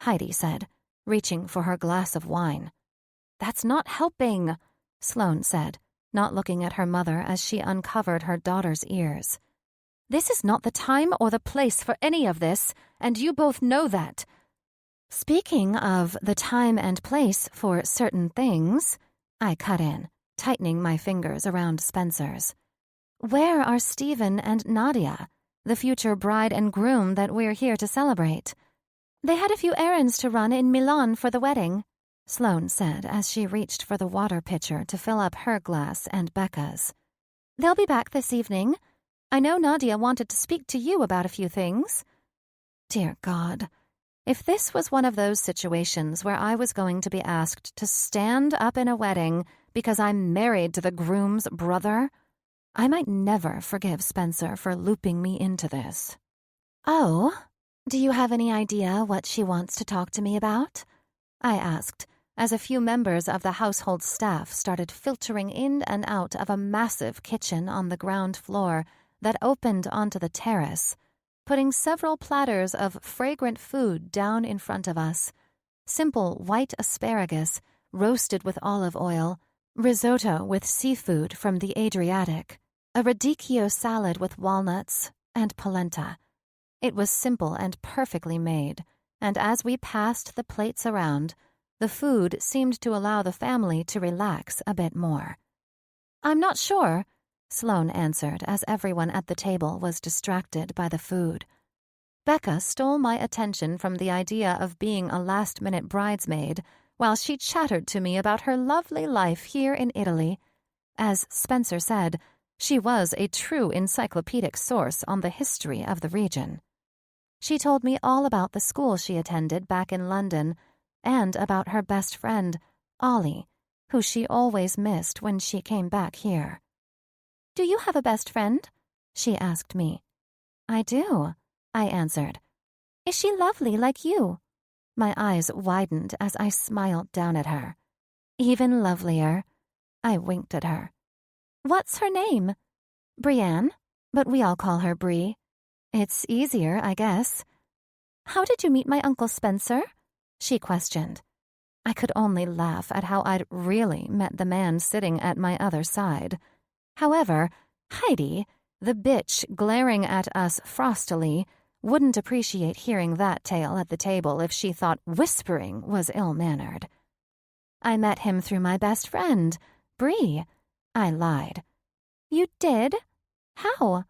Heidi said, reaching for her glass of wine. That's not helping, Sloane said, not looking at her mother as she uncovered her daughter's ears. This is not the time or the place for any of this, and you both know that. Speaking of the time and place for certain things, I cut in, tightening my fingers around Spencer's. Where are Stephen and Nadia, the future bride and groom that we're here to celebrate? They had a few errands to run in Milan for the wedding, Sloane said as she reached for the water pitcher to fill up her glass and Becca's. They'll be back this evening. I know Nadia wanted to speak to you about a few things. Dear God, if this was one of those situations where I was going to be asked to stand up in a wedding because I'm married to the groom's brother, I might never forgive Spencer for looping me into this. Oh, do you have any idea what she wants to talk to me about? I asked, as a few members of the household staff started filtering in and out of a massive kitchen on the ground floor that opened onto the terrace, putting several platters of fragrant food down in front of us. Simple white asparagus, roasted with olive oil, risotto with seafood from the Adriatic, a radicchio salad with walnuts, and polenta. It was simple and perfectly made, and as we passed the plates around, the food seemed to allow the family to relax a bit more. I'm not sure, Sloane answered as everyone at the table was distracted by the food. Becca stole my attention from the idea of being a last-minute bridesmaid while she chattered to me about her lovely life here in Italy. As Spencer said, she was a true encyclopedic source on the history of the region. She told me all about the school she attended back in London and about her best friend, Ollie, who she always missed when she came back here. Do you have a best friend? She asked me. I do, I answered. Is she lovely like you? My eyes widened as I smiled down at her. Even lovelier. I winked at her. What's her name? Brienne, but we all call her Brie. It's easier, I guess. How did you meet my Uncle Spencer? She questioned. I could only laugh at how I'd really met the man sitting at my other side. However, Heidi, the bitch glaring at us frostily, wouldn't appreciate hearing that tale at the table if she thought whispering was ill-mannered. I met him through my best friend, Brie. I lied. You did? How?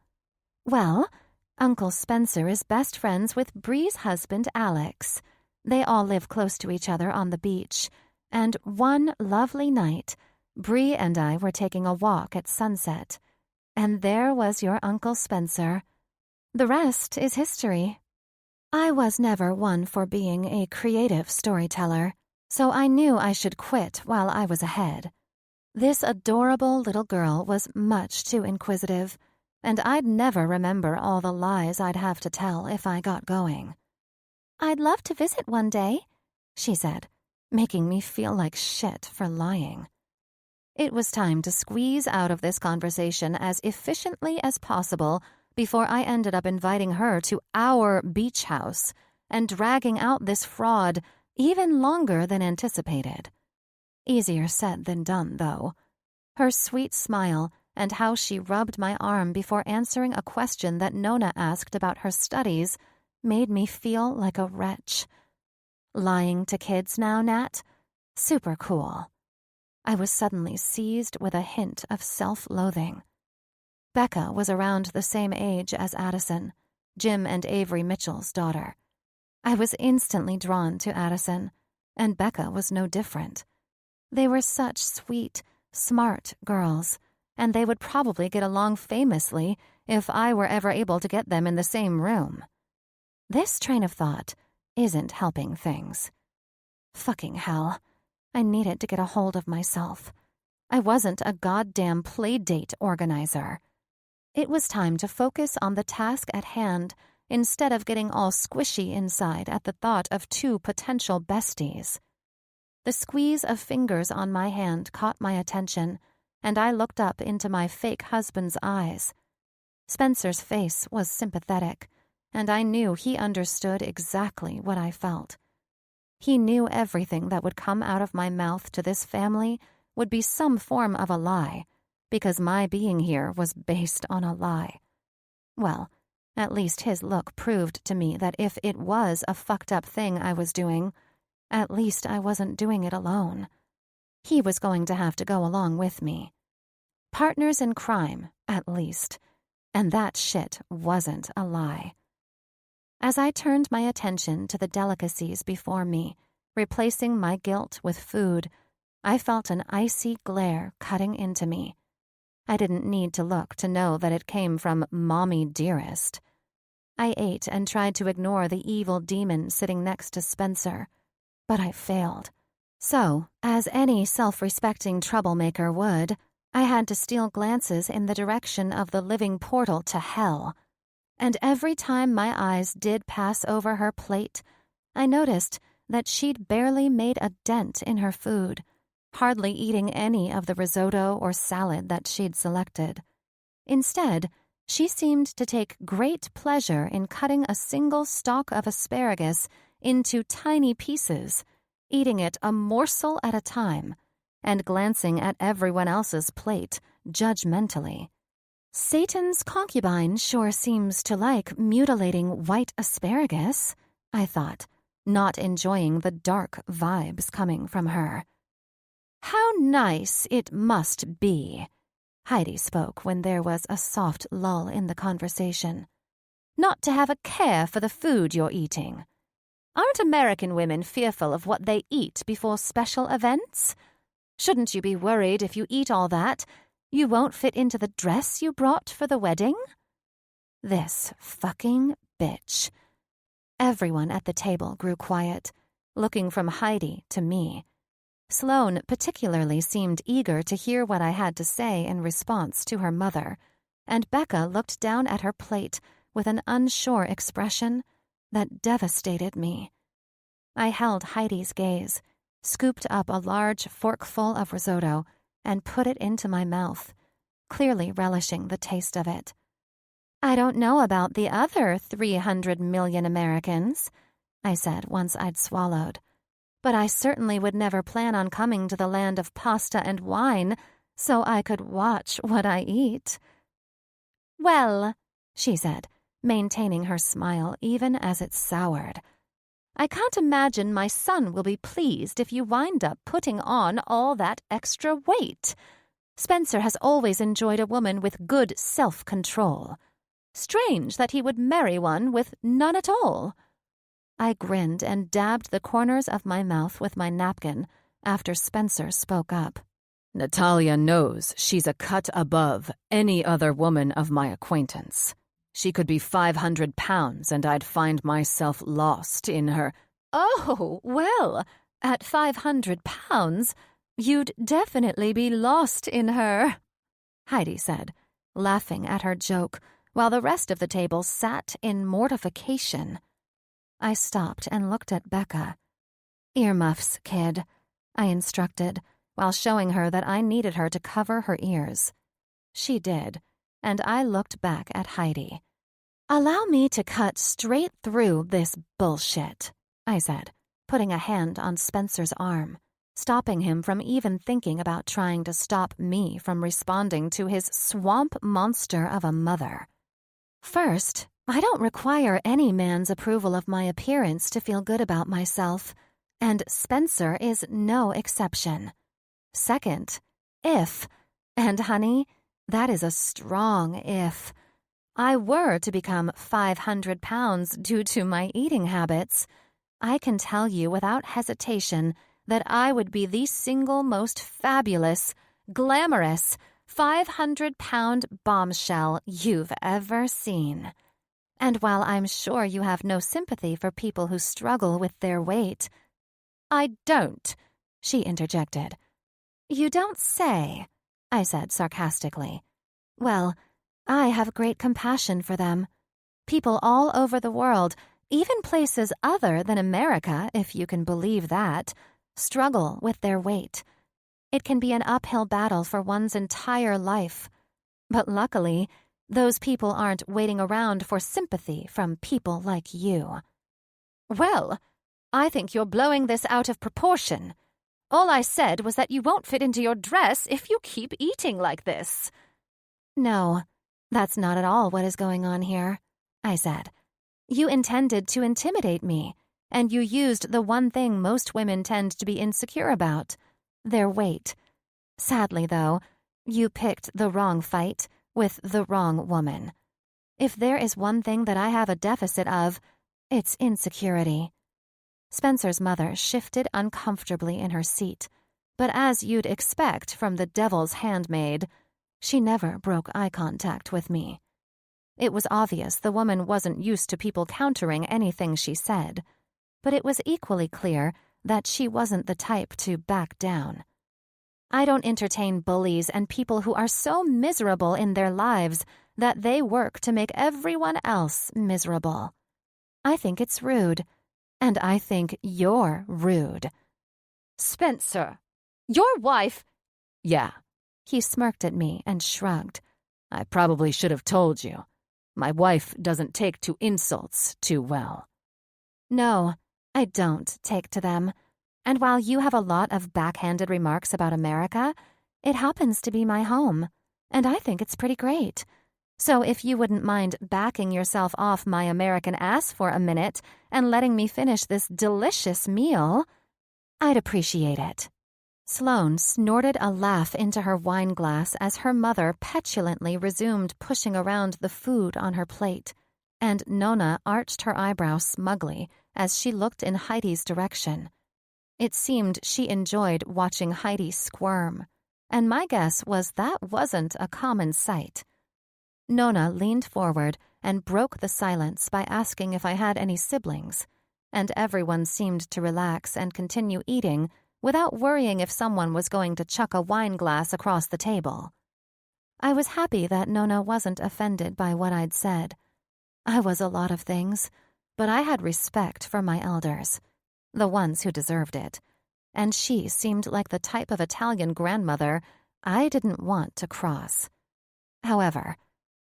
Well, Uncle Spencer is best friends with Brie's husband, Alex. They all live close to each other on the beach, and one lovely night, Brie and I were taking a walk at sunset, and there was your Uncle Spencer. The rest is history. I was never one for being a creative storyteller, so I knew I should quit while I was ahead. This adorable little girl was much too inquisitive, and I'd never remember all the lies I'd have to tell if I got going. I'd love to visit one day, she said, making me feel like shit for lying. It was time to squeeze out of this conversation as efficiently as possible before I ended up inviting her to our beach house and dragging out this fraud even longer than anticipated. Easier said than done, though. Her sweet smile and how she rubbed my arm before answering a question that Nona asked about her studies made me feel like a wretch. Lying to kids now, Nat? Super cool. I was suddenly seized with a hint of self-loathing. Becca was around the same age as Addison, Jim and Avery Mitchell's daughter. I was instantly drawn to Addison, and Becca was no different. They were such sweet, smart girls, and they would probably get along famously if I were ever able to get them in the same room. This train of thought isn't helping things. Fucking hell. I needed to get a hold of myself. I wasn't a goddamn playdate organizer. It was time to focus on the task at hand instead of getting all squishy inside at the thought of two potential besties. The squeeze of fingers on my hand caught my attention, and I looked up into my fake husband's eyes. Spencer's face was sympathetic, and I knew he understood exactly what I felt. He knew everything that would come out of my mouth to this family would be some form of a lie, because my being here was based on a lie. Well, at least his look proved to me that if it was a fucked up thing I was doing, at least I wasn't doing it alone. He was going to have to go along with me. Partners in crime, at least. And that shit wasn't a lie. As I turned my attention to the delicacies before me, replacing my guilt with food, I felt an icy glare cutting into me. I didn't need to look to know that it came from Mommy Dearest. I ate and tried to ignore the evil demon sitting next to Spencer, but I failed. So, as any self-respecting troublemaker would, I had to steal glances in the direction of the living portal to hell. And every time my eyes did pass over her plate, I noticed that she'd barely made a dent in her food, hardly eating any of the risotto or salad that she'd selected. Instead, she seemed to take great pleasure in cutting a single stalk of asparagus into tiny pieces, eating it a morsel at a time, and glancing at everyone else's plate judgmentally. Satan's concubine sure seems to like mutilating white asparagus, I thought, not enjoying the dark vibes coming from her. How nice it must be, Heidi spoke when there was a soft lull in the conversation, not to have a care for the food you're eating. Aren't American women fearful of what they eat before special events? Shouldn't you be worried if you eat all that, you won't fit into the dress you brought for the wedding? This fucking bitch. Everyone at the table grew quiet, looking from Heidi to me. Sloane particularly seemed eager to hear what I had to say in response to her mother, and Becca looked down at her plate with an unsure expression that devastated me. I held Heidi's gaze, scooped up a large forkful of risotto, and put it into my mouth, clearly relishing the taste of it. I don't know about the other 300 million Americans, I said once I'd swallowed, but I certainly would never plan on coming to the land of pasta and wine so I could watch what I eat. Well, she said, maintaining her smile even as it soured, I can't imagine my son will be pleased if you wind up putting on all that extra weight. Spencer has always enjoyed a woman with good self-control. Strange that he would marry one with none at all. I grinned and dabbed the corners of my mouth with my napkin after Spencer spoke up. Natalia knows she's a cut above any other woman of my acquaintance. She could be 500 pounds and I'd find myself lost in her. Oh, well, at 500 pounds, you'd definitely be lost in her, Heidi said, laughing at her joke, while the rest of the table sat in mortification. I stopped and looked at Becca. Earmuffs, kid, I instructed, while showing her that I needed her to cover her ears. She did, and I looked back at Heidi. Allow me to cut straight through this bullshit, I said, putting a hand on Spencer's arm, stopping him from even thinking about trying to stop me from responding to his swamp monster of a mother. First, I don't require any man's approval of my appearance to feel good about myself, and Spencer is no exception. Second, if, and honey, that is a strong if, I were to become 500 pounds due to my eating habits, I can tell you without hesitation that I would be the single most fabulous, glamorous, 500-pound bombshell you've ever seen. And while I'm sure you have no sympathy for people who struggle with their weight, I don't, she interjected. You don't say, I said sarcastically. Well, I have great compassion for them. People all over the world, even places other than America, if you can believe that, struggle with their weight. It can be an uphill battle for one's entire life. But luckily, Those people aren't waiting around for sympathy from people like you." "Well, I think you're blowing this out of proportion. All I said was that you won't fit into your dress if you keep eating like this." "No, that's not at all what is going on here," I said. "You intended to intimidate me, and you used the one thing most women tend to be insecure about, their weight. Sadly, though, you picked the wrong fight with the wrong woman. If there is one thing that I have a deficit of, it's insecurity." Spencer's mother shifted uncomfortably in her seat, but as you'd expect from the devil's handmaid, she never broke eye contact with me. It was obvious the woman wasn't used to people countering anything she said, but it was equally clear that she wasn't the type to back down. I don't entertain bullies and people who are so miserable in their lives that they work to make everyone else miserable. I think it's rude, and I think you're rude." "Spencer, your wife—" "Yeah." He smirked at me and shrugged. "I probably should have told you. My wife doesn't take to insults too well." "No, I don't take to them. And while you have a lot of backhanded remarks about America, it happens to be my home, and I think it's pretty great. So if you wouldn't mind backing yourself off my American ass for a minute and letting me finish this delicious meal, I'd appreciate it." Sloane snorted a laugh into her wine glass as her mother petulantly resumed pushing around the food on her plate, and Nona arched her eyebrows smugly as she looked in Heidi's direction. It seemed she enjoyed watching Heidi squirm, and my guess was that wasn't a common sight. Nona leaned forward and broke the silence by asking if I had any siblings, and everyone seemed to relax and continue eating without worrying if someone was going to chuck a wine glass across the table. I was happy that Nona wasn't offended by what I'd said. I was a lot of things, but I had respect for my elders, the ones who deserved it, and she seemed like the type of Italian grandmother I didn't want to cross. However,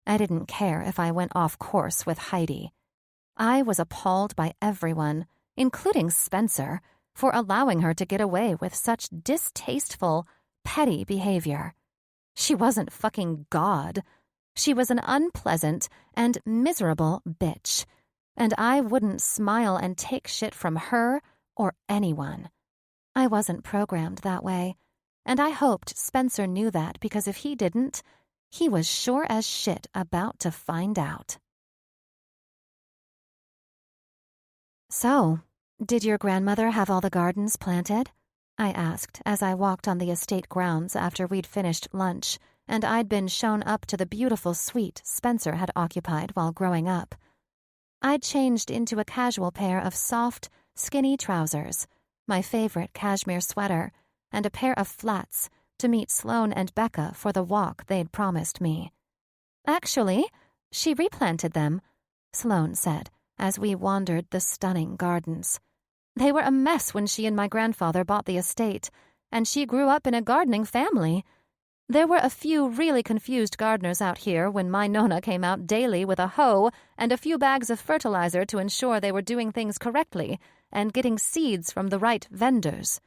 I didn't care if I went off course with Heidi. I was appalled by everyone, including Spencer, for allowing her to get away with such distasteful, petty behavior. She wasn't fucking God. She was an unpleasant and miserable bitch, and I wouldn't smile and take shit from her or anyone. I wasn't programmed that way, and I hoped Spencer knew that because if he didn't, he was sure as shit about to find out. "So, did your grandmother have all the gardens planted?" I asked as I walked on the estate grounds after we'd finished lunch and I'd been shown up to the beautiful suite Spencer had occupied while growing up. I'd changed into a casual pair of soft, skinny trousers, my favorite cashmere sweater, and a pair of flats to meet Sloane and Becca for the walk they'd promised me. "Actually, she replanted them," Sloane said as we wandered the stunning gardens. "They were a mess when she and my grandfather bought the estate, and she grew up in a gardening family. There were a few really confused gardeners out here when my Nona came out daily with a hoe and a few bags of fertilizer to ensure they were doing things correctly and getting seeds from the right vendors."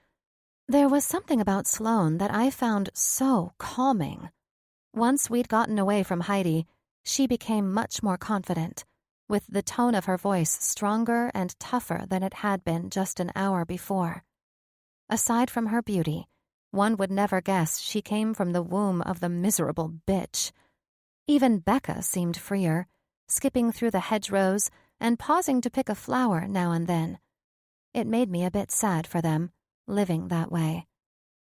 There was something about Sloane that I found so calming. Once we'd gotten away from Heidi, she became much more confident, with the tone of her voice stronger and tougher than it had been just an hour before. Aside from her beauty, one would never guess she came from the womb of the miserable bitch. Even Becca seemed freer, skipping through the hedgerows and pausing to pick a flower now and then. It made me a bit sad for them, living that way.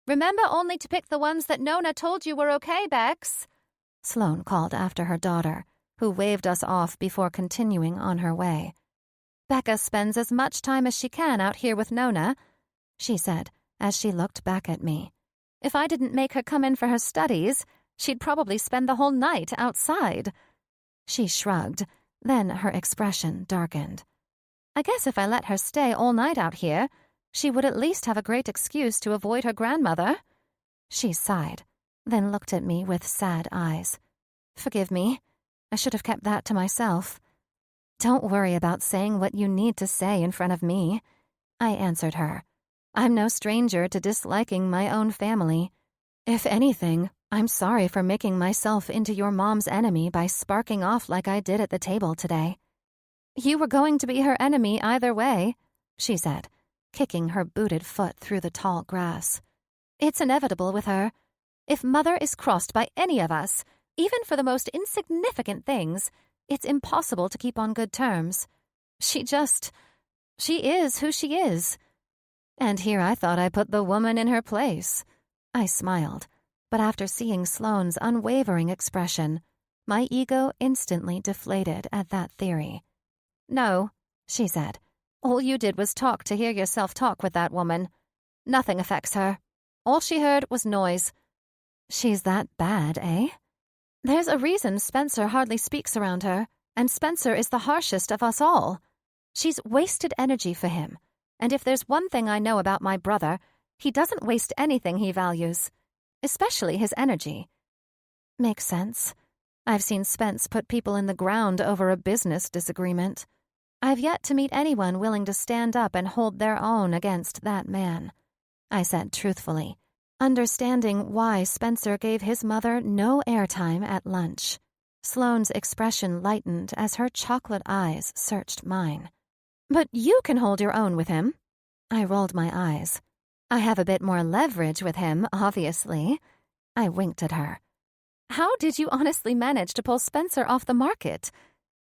"Remember only to pick the ones that Nona told you were okay, Bex," Sloane called after her daughter, who waved us off before continuing on her way. "Becca spends as much time as she can out here with Nona," she said as she looked back at me. "If I didn't make her come in for her studies, she'd probably spend the whole night outside." She shrugged, then her expression darkened. "I guess if I let her stay all night out here, she would at least have a great excuse to avoid her grandmother." She sighed, then looked at me with sad eyes. "Forgive me. I should have kept that to myself. Don't worry about saying what you need to say in front of me, I answered her. I'm no stranger to disliking my own family. If anything, I'm sorry for making myself into your mom's enemy by sparking off like I did at the table today. You were going to be her enemy either way, she said, kicking her booted foot through the tall grass. It's inevitable with her. If Mother is crossed by any of us, even for the most insignificant things, it's impossible to keep on good terms. She is who she is. And here I thought I put the woman in her place. I smiled, but after seeing Sloane's unwavering expression, my ego instantly deflated at that theory. No, she said. All you did was talk to hear yourself talk with that woman. Nothing affects her. All she heard was noise. She's that bad, eh? There's a reason Spencer hardly speaks around her, and Spencer is the harshest of us all. She's wasted energy for him, and if there's one thing I know about my brother, he doesn't waste anything he values, especially his energy. Makes sense. I've seen Spence put people in the ground over a business disagreement. I've yet to meet anyone willing to stand up and hold their own against that man, I said truthfully, understanding why Spencer gave his mother no airtime at lunch. Sloane's expression lightened as her chocolate eyes searched mine. But you can hold your own with him. I rolled my eyes. I have a bit more leverage with him, obviously. I winked at her. How did you honestly manage to pull Spencer off the market?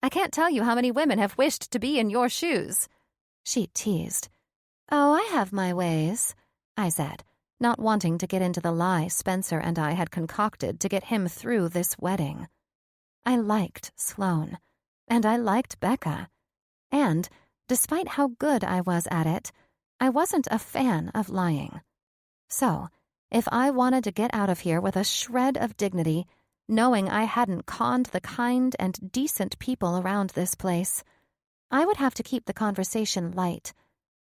I can't tell you how many women have wished to be in your shoes. She teased. Oh, I have my ways, I said, not wanting to get into the lie Spencer and I had concocted to get him through this wedding. I liked Sloane, and I liked Becca, and, despite how good I was at it, I wasn't a fan of lying. So, if I wanted to get out of here with a shred of dignity, knowing I hadn't conned the kind and decent people around this place, I would have to keep the conversation light.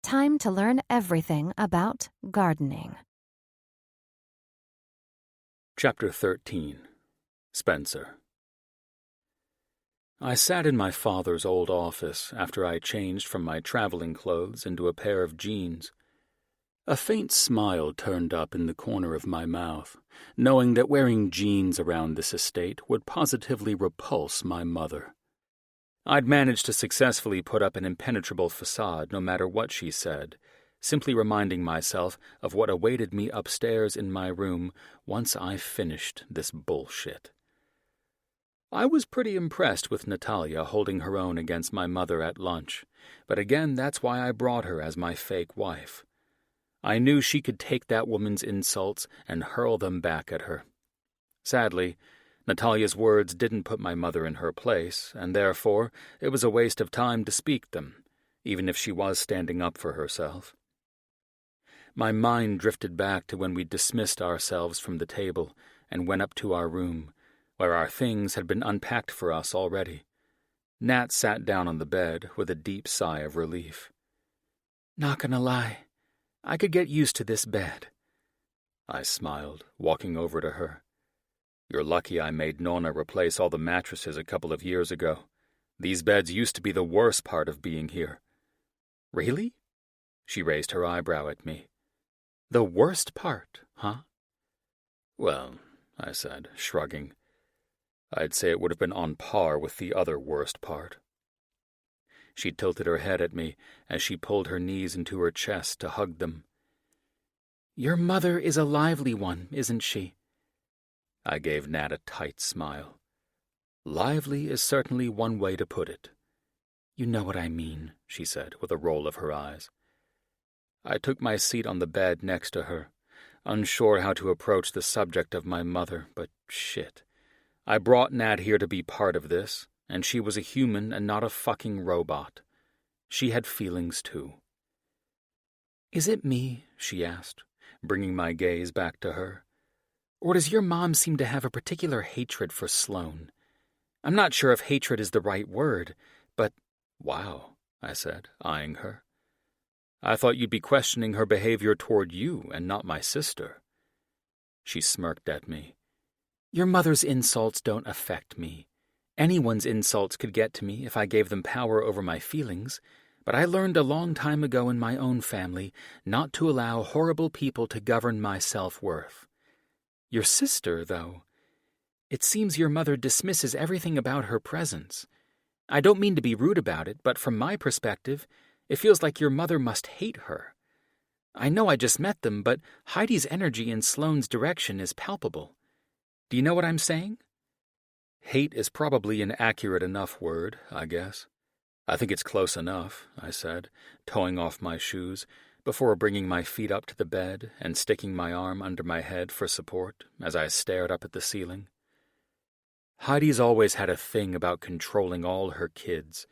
Time to learn everything about gardening. Chapter 13. Spencer. I sat in my father's old office after I changed from my traveling clothes into a pair of jeans. A faint smile turned up in the corner of my mouth, knowing that wearing jeans around this estate would positively repulse my mother. I'd managed to successfully put up an impenetrable facade no matter what she said, simply reminding myself of what awaited me upstairs in my room once I finished this bullshit. I was pretty impressed with Natalia holding her own against my mother at lunch, but again that's why I brought her as my fake wife. I knew she could take that woman's insults and hurl them back at her. Sadly, Natalia's words didn't put my mother in her place, and therefore it was a waste of time to speak them, even if she was standing up for herself. My mind drifted back to when we dismissed ourselves from the table and went up to our room, where our things had been unpacked for us already. Nat sat down on the bed with a deep sigh of relief. Not gonna lie, I could get used to this bed. I smiled, walking over to her. You're lucky I made Nonna replace all the mattresses a couple of years ago. These beds used to be the worst part of being here. Really? She raised her eyebrow at me. The worst part, huh? Well, I said, shrugging. I'd say it would have been on par with the other worst part. She tilted her head at me as she pulled her knees into her chest to hug them. Your mother is a lively one, isn't she? I gave Nat a tight smile. Lively is certainly one way to put it. You know what I mean, she said with a roll of her eyes. I took my seat on the bed next to her, unsure how to approach the subject of my mother, but shit. I brought Nat here to be part of this, and she was a human and not a fucking robot. She had feelings too. Is it me, she asked, bringing my gaze back to her, or does your mom seem to have a particular hatred for Sloane? I'm not sure if hatred is the right word, but... Wow, I said, eyeing her. I thought you'd be questioning her behavior toward you and not my sister. She smirked at me. Your mother's insults don't affect me. Anyone's insults could get to me if I gave them power over my feelings, but I learned a long time ago in my own family not to allow horrible people to govern my self-worth. Your sister, though, it seems your mother dismisses everything about her presence. I don't mean to be rude about it, but from my perspective, it feels like your mother must hate her. I know I just met them, but Heidi's energy in Sloane's direction is palpable. Do you know what I'm saying? Hate is probably an accurate enough word, I guess. I think it's close enough, I said, toeing off my shoes, before bringing my feet up to the bed and sticking my arm under my head for support as I stared up at the ceiling. Heidi's always had a thing about controlling all her kids,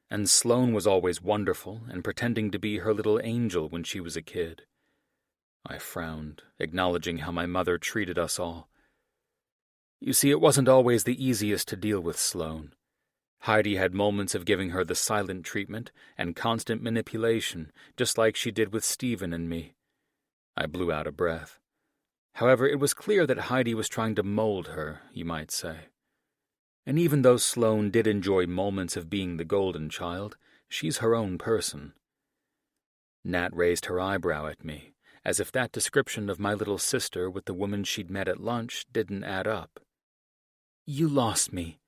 and Sloane was always wonderful and pretending to be her little angel when she was a kid. I frowned, acknowledging how my mother treated us all. You see, it wasn't always the easiest to deal with Sloane. Heidi had moments of giving her the silent treatment and constant manipulation, just like she did with Stephen and me. I blew out a breath. However, it was clear that Heidi was trying to mold her, you might say. And even though Sloane did enjoy moments of being the golden child, she's her own person. Nat raised her eyebrow at me, as if that description of my little sister with the woman she'd met at lunch didn't add up. You lost me.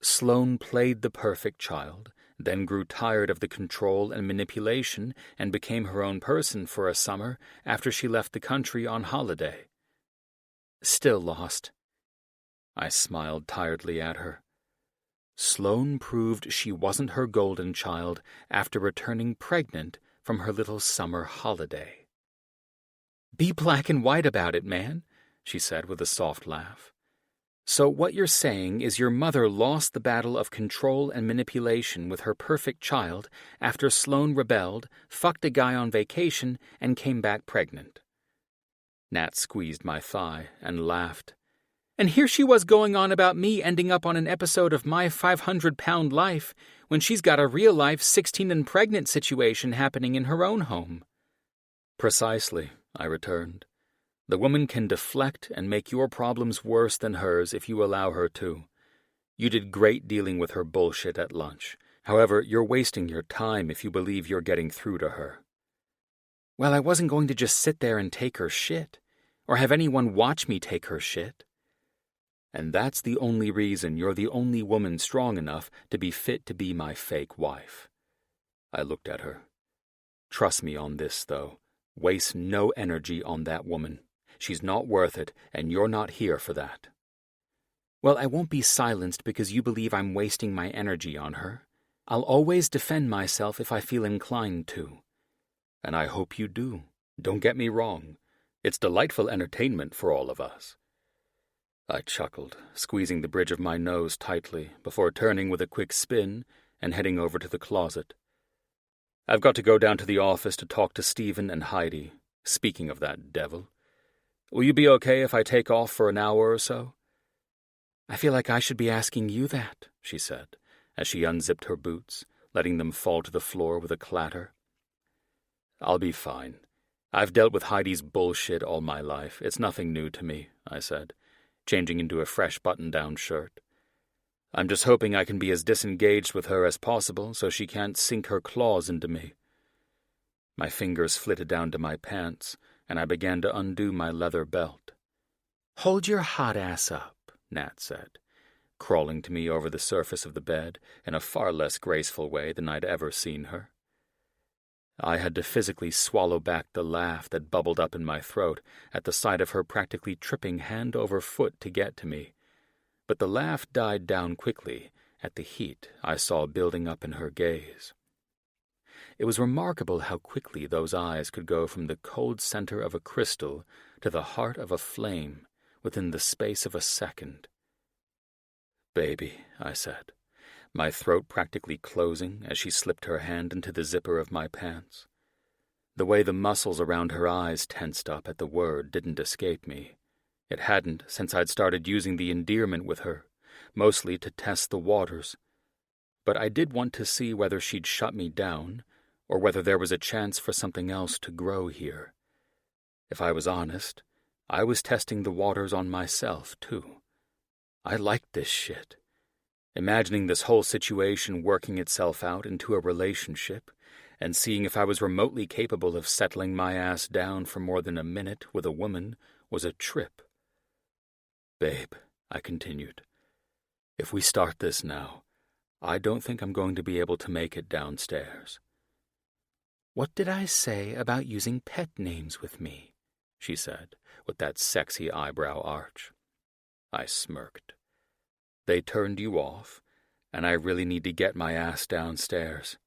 Sloane played the perfect child, then grew tired of the control and manipulation and became her own person for a summer after she left the country on holiday. Still lost. I smiled tiredly at her. Sloane proved she wasn't her golden child after returning pregnant from her little summer holiday. Be black and white about it, man, she said with a soft laugh. So what you're saying is your mother lost the battle of control and manipulation with her perfect child after Sloane rebelled, fucked a guy on vacation, and came back pregnant. Nat squeezed my thigh and laughed. And here she was going on about me ending up on an episode of My 500-Pound Life when she's got a real-life 16 and pregnant situation happening in her own home. Precisely, I returned. The woman can deflect and make your problems worse than hers if you allow her to. You did great dealing with her bullshit at lunch. However, you're wasting your time if you believe you're getting through to her. Well, I wasn't going to just sit there and take her shit, or have anyone watch me take her shit. And that's the only reason you're the only woman strong enough to be fit to be my fake wife. I looked at her. Trust me on this, though. Waste no energy on that woman. She's not worth it, and you're not here for that. Well, I won't be silenced because you believe I'm wasting my energy on her. I'll always defend myself if I feel inclined to. And I hope you do. Don't get me wrong. It's delightful entertainment for all of us. I chuckled, squeezing the bridge of my nose tightly before turning with a quick spin and heading over to the closet. I've got to go down to the office to talk to Stephen and Heidi, speaking of that devil. Will you be okay if I take off for an hour or so? I feel like I should be asking you that, she said, as she unzipped her boots, letting them fall to the floor with a clatter. I'll be fine. I've dealt with Heidi's bullshit all my life. It's nothing new to me, I said, changing into a fresh button-down shirt. I'm just hoping I can be as disengaged with her as possible so she can't sink her claws into me. My fingers flitted down to my pants, and I began to undo my leather belt. Hold your hot ass up, Nat said, crawling to me over the surface of the bed in a far less graceful way than I'd ever seen her. I had to physically swallow back the laugh that bubbled up in my throat at the sight of her practically tripping hand over foot to get to me, but the laugh died down quickly at the heat I saw building up in her gaze. It was remarkable how quickly those eyes could go from the cold center of a crystal to the heart of a flame within the space of a second. Baby, I said, my throat practically closing as she slipped her hand into the zipper of my pants. The way the muscles around her eyes tensed up at the word didn't escape me. It hadn't since I'd started using the endearment with her, mostly to test the waters. But I did want to see whether she'd shut me down, or whether there was a chance for something else to grow here. If I was honest, I was testing the waters on myself, too. I liked this shit. imagining this whole situation working itself out into a relationship, and seeing if I was remotely capable of settling my ass down for more than a minute with a woman was a trip. "Babe," I continued, "if we start this now, I don't think I'm going to be able to make it downstairs." "What did I say about using pet names with me?" she said, with that sexy eyebrow arch. I smirked. "They turned you off, and I really need to get my ass downstairs."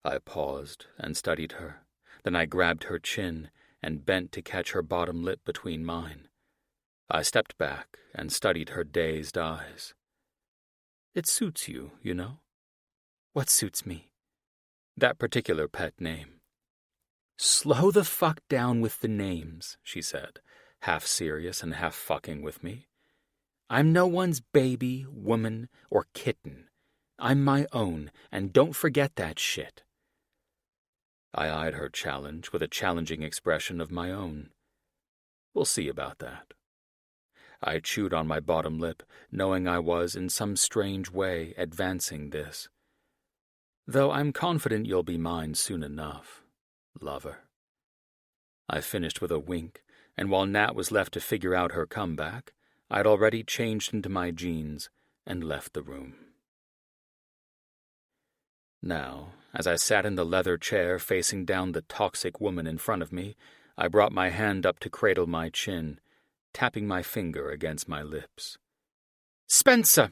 I paused and studied her. Then I grabbed her chin and bent to catch her bottom lip between mine. I stepped back and studied her dazed eyes. "It suits you, you know." "What suits me?" "That particular pet name." "Slow the fuck down with the names," she said, half serious and half fucking with me. "I'm no one's baby, woman, or kitten. I'm my own, and don't forget that shit." I eyed her challenge with a challenging expression of my own. "We'll see about that." I chewed on my bottom lip, knowing I was, in some strange way, advancing this. "Though I'm confident you'll be mine soon enough, lover." I finished with a wink, and while Nat was left to figure out her comeback, I'd already changed into my jeans and left the room. Now, as I sat in the leather chair facing down the toxic woman in front of me, I brought my hand up to cradle my chin, tapping my finger against my lips. "Spencer!"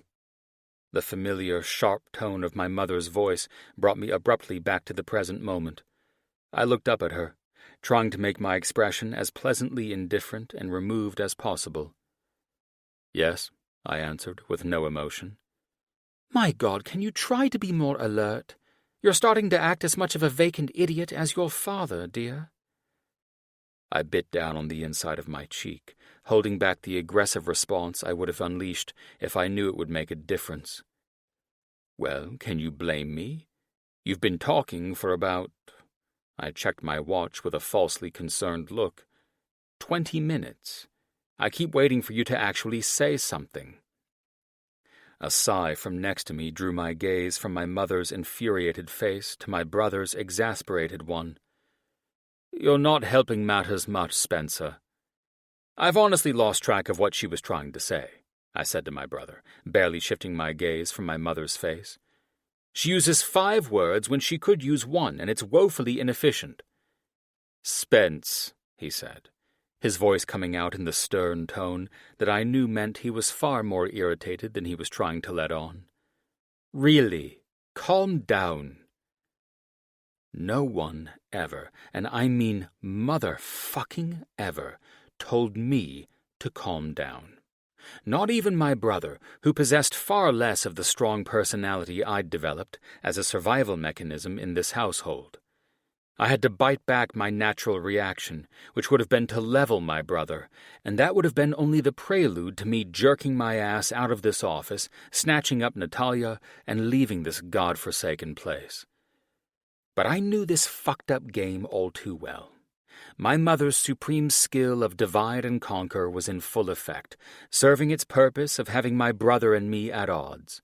The familiar, sharp tone of my mother's voice brought me abruptly back to the present moment. I looked up at her, trying to make my expression as pleasantly indifferent and removed as possible. "Yes," I answered, with no emotion. "My God, can you try to be more alert? You're starting to act as much of a vacant idiot as your father, dear." I bit down on the inside of my cheek, holding back the aggressive response I would have unleashed if I knew it would make a difference. "Well, can you blame me? You've been talking for about—" I checked my watch with a falsely concerned look. 20 minutes. I keep waiting for you to actually say something." A sigh from next to me drew my gaze from my mother's infuriated face to my brother's exasperated one. "You're not helping matters much, Spencer." "I've honestly lost track of what she was trying to say," I said to my brother, barely shifting my gaze from my mother's face. "She uses 5 words when she could use 1, and it's woefully inefficient." "Spence," he said, his voice coming out in the stern tone that I knew meant he was far more irritated than he was trying to let on. "Really, calm down." No one ever, and I mean motherfucking ever, told me to calm down. Not even my brother, who possessed far less of the strong personality I'd developed as a survival mechanism in this household. I had to bite back my natural reaction, which would have been to level my brother, and that would have been only the prelude to me jerking my ass out of this office, snatching up Natalia, and leaving this godforsaken place. But I knew this fucked-up game all too well. My mother's supreme skill of divide and conquer was in full effect, serving its purpose of having my brother and me at odds.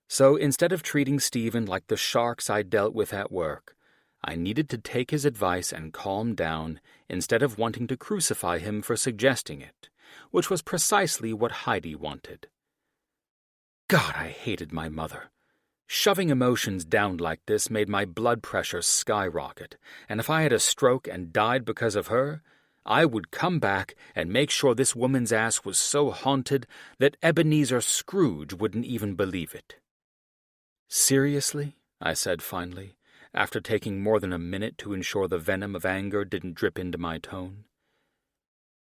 So instead of treating Stephen like the sharks I dealt with at work, I needed to take his advice and calm down instead of wanting to crucify him for suggesting it, which was precisely what Heidi wanted. God, I hated my mother. Shoving emotions down like this made my blood pressure skyrocket, and if I had a stroke and died because of her, I would come back and make sure this woman's ass was so haunted that Ebenezer Scrooge wouldn't even believe it. "Seriously?" I said finally, after taking more than a minute to ensure the venom of anger didn't drip into my tone.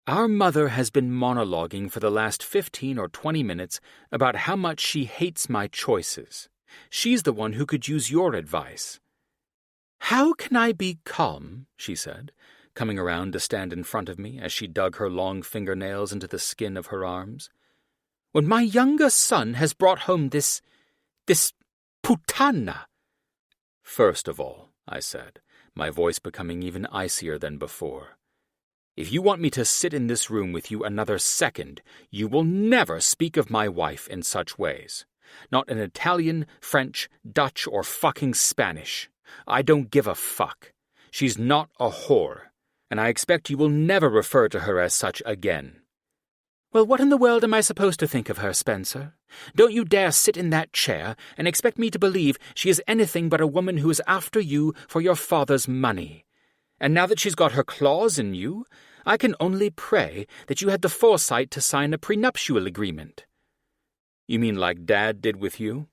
"Our mother has been monologuing for the last 15 or 20 minutes about how much she hates my choices. She's the one who could use your advice." "How can I be calm?" she said, coming around to stand in front of me as she dug her long fingernails into the skin of her arms. "When my younger son has brought home this putana." "First of all," I said, my voice becoming even icier than before, "if you want me to sit in this room with you another second, you will never speak of my wife in such ways. Not in Italian, French, Dutch, or fucking Spanish. I don't give a fuck. She's not a whore, and I expect you will never refer to her as such again." "Well, what in the world am I supposed to think of her, Spencer? Don't you dare sit in that chair and expect me to believe she is anything but a woman who is after you for your father's money. And now that she's got her claws in you, I can only pray that you had the foresight to sign a prenuptial agreement." "You mean like Dad did with you?"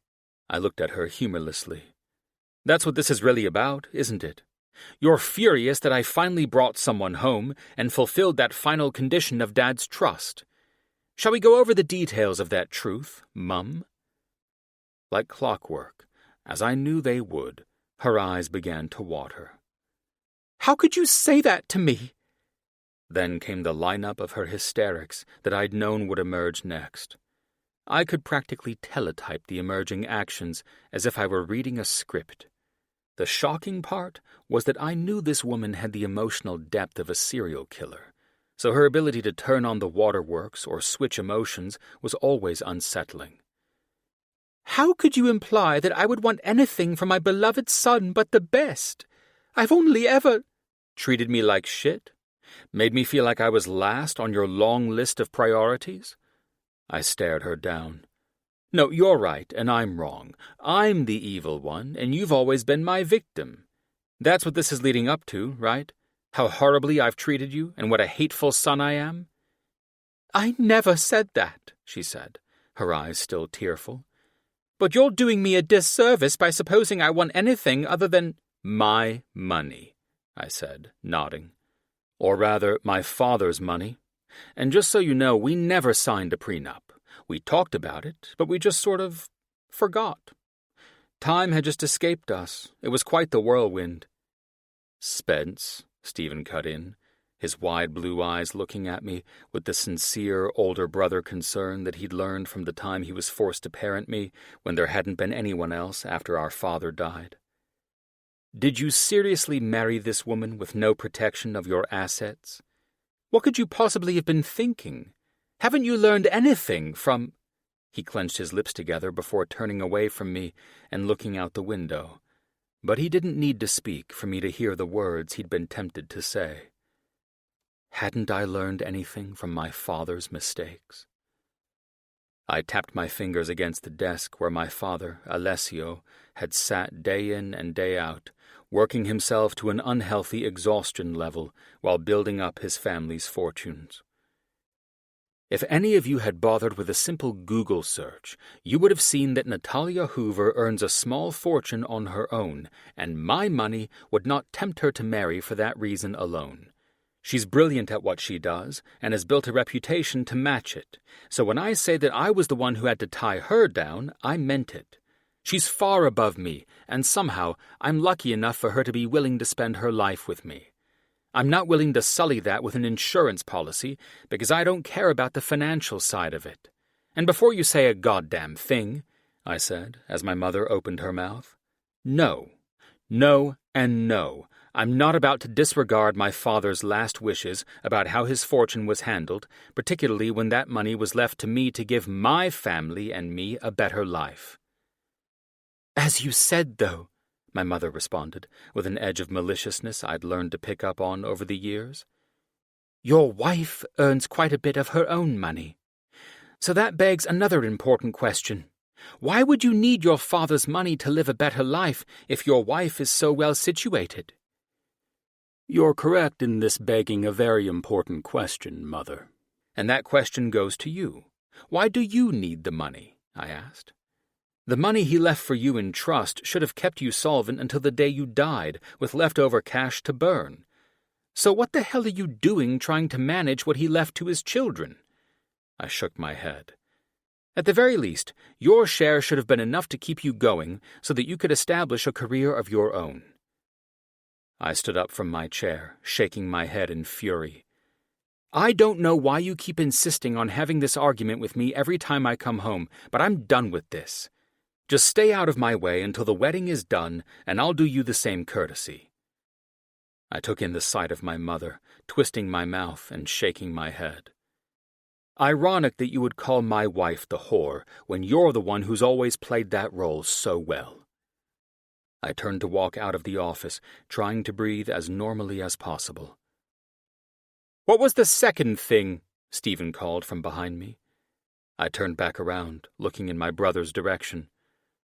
I looked at her humorlessly. "That's what this is really about, isn't it? You're furious that I finally brought someone home and fulfilled that final condition of Dad's trust. Shall we go over the details of that truth, Mum?" Like clockwork, as I knew they would, her eyes began to water. "How could you say that to me?" Then came the lineup of her hysterics that I'd known would emerge next. I could practically teletype the emerging actions as if I were reading a script. The shocking part was that I knew this woman had the emotional depth of a serial killer, so her ability to turn on the waterworks or switch emotions was always unsettling. "How could you imply that I would want anything from my beloved son but the best? I've only ever—" "Treated me like shit? Made me feel like I was last on your long list of priorities?" I stared her down. "No, you're right, and I'm wrong. I'm the evil one, and you've always been my victim. That's what this is leading up to, right? How horribly I've treated you, and what a hateful son I am?" "I never said that," she said, her eyes still tearful. "But you're doing me a disservice by supposing I want anything other than—" "My money," I said, nodding. "Or rather, my father's money. And just so you know, we never signed a prenup. We talked about it, but we just sort of forgot. Time had just escaped us. It was quite the whirlwind." "Spence," Stephen cut in, his wide blue eyes looking at me with the sincere older brother concern that he'd learned from the time he was forced to parent me when there hadn't been anyone else after our father died. "Did you seriously marry this woman with no protection of your assets? What could you possibly have been thinking? Haven't you learned anything from—" He clenched his lips together before turning away from me and looking out the window, but he didn't need to speak for me to hear the words he'd been tempted to say. Hadn't I learned anything from my father's mistakes? I tapped my fingers against the desk where my father, Alessio, had sat day in and day out, working himself to an unhealthy exhaustion level while building up his family's fortunes. If any of you had bothered with a simple Google search, you would have seen that Natalia Hoover earns a small fortune on her own, and my money would not tempt her to marry for that reason alone. She's brilliant at what she does, and has built a reputation to match it, so when I say that I was the one who had to tie her down, I meant it. She's far above me, and somehow I'm lucky enough for her to be willing to spend her life with me. I'm not willing to sully that with an insurance policy, because I don't care about the financial side of it. And before you say a goddamn thing, I said, as my mother opened her mouth, no, no, and no. I'm not about to disregard my father's last wishes about how his fortune was handled, particularly when that money was left to me to give my family and me a better life. As you said, though, my mother responded, with an edge of maliciousness I'd learned to pick up on over the years. Your wife earns quite a bit of her own money. So that begs another important question. Why would you need your father's money to live a better life if your wife is so well situated? You're correct in this begging a very important question, Mother. And that question goes to you. Why do you need the money? I asked. The money he left for you in trust should have kept you solvent until the day you died, with leftover cash to burn. So what the hell are you doing trying to manage what he left to his children? I shook my head. At the very least, your share should have been enough to keep you going so that you could establish a career of your own. I stood up from my chair, shaking my head in fury. I don't know why you keep insisting on having this argument with me every time I come home, but I'm done with this. Just stay out of my way until the wedding is done, and I'll do you the same courtesy. I took in the sight of my mother, twisting my mouth and shaking my head. Ironic that you would call my wife the whore when you're the one who's always played that role so well. I turned to walk out of the office, trying to breathe as normally as possible. "What was the second thing?" Stephen called from behind me. I turned back around, looking in my brother's direction.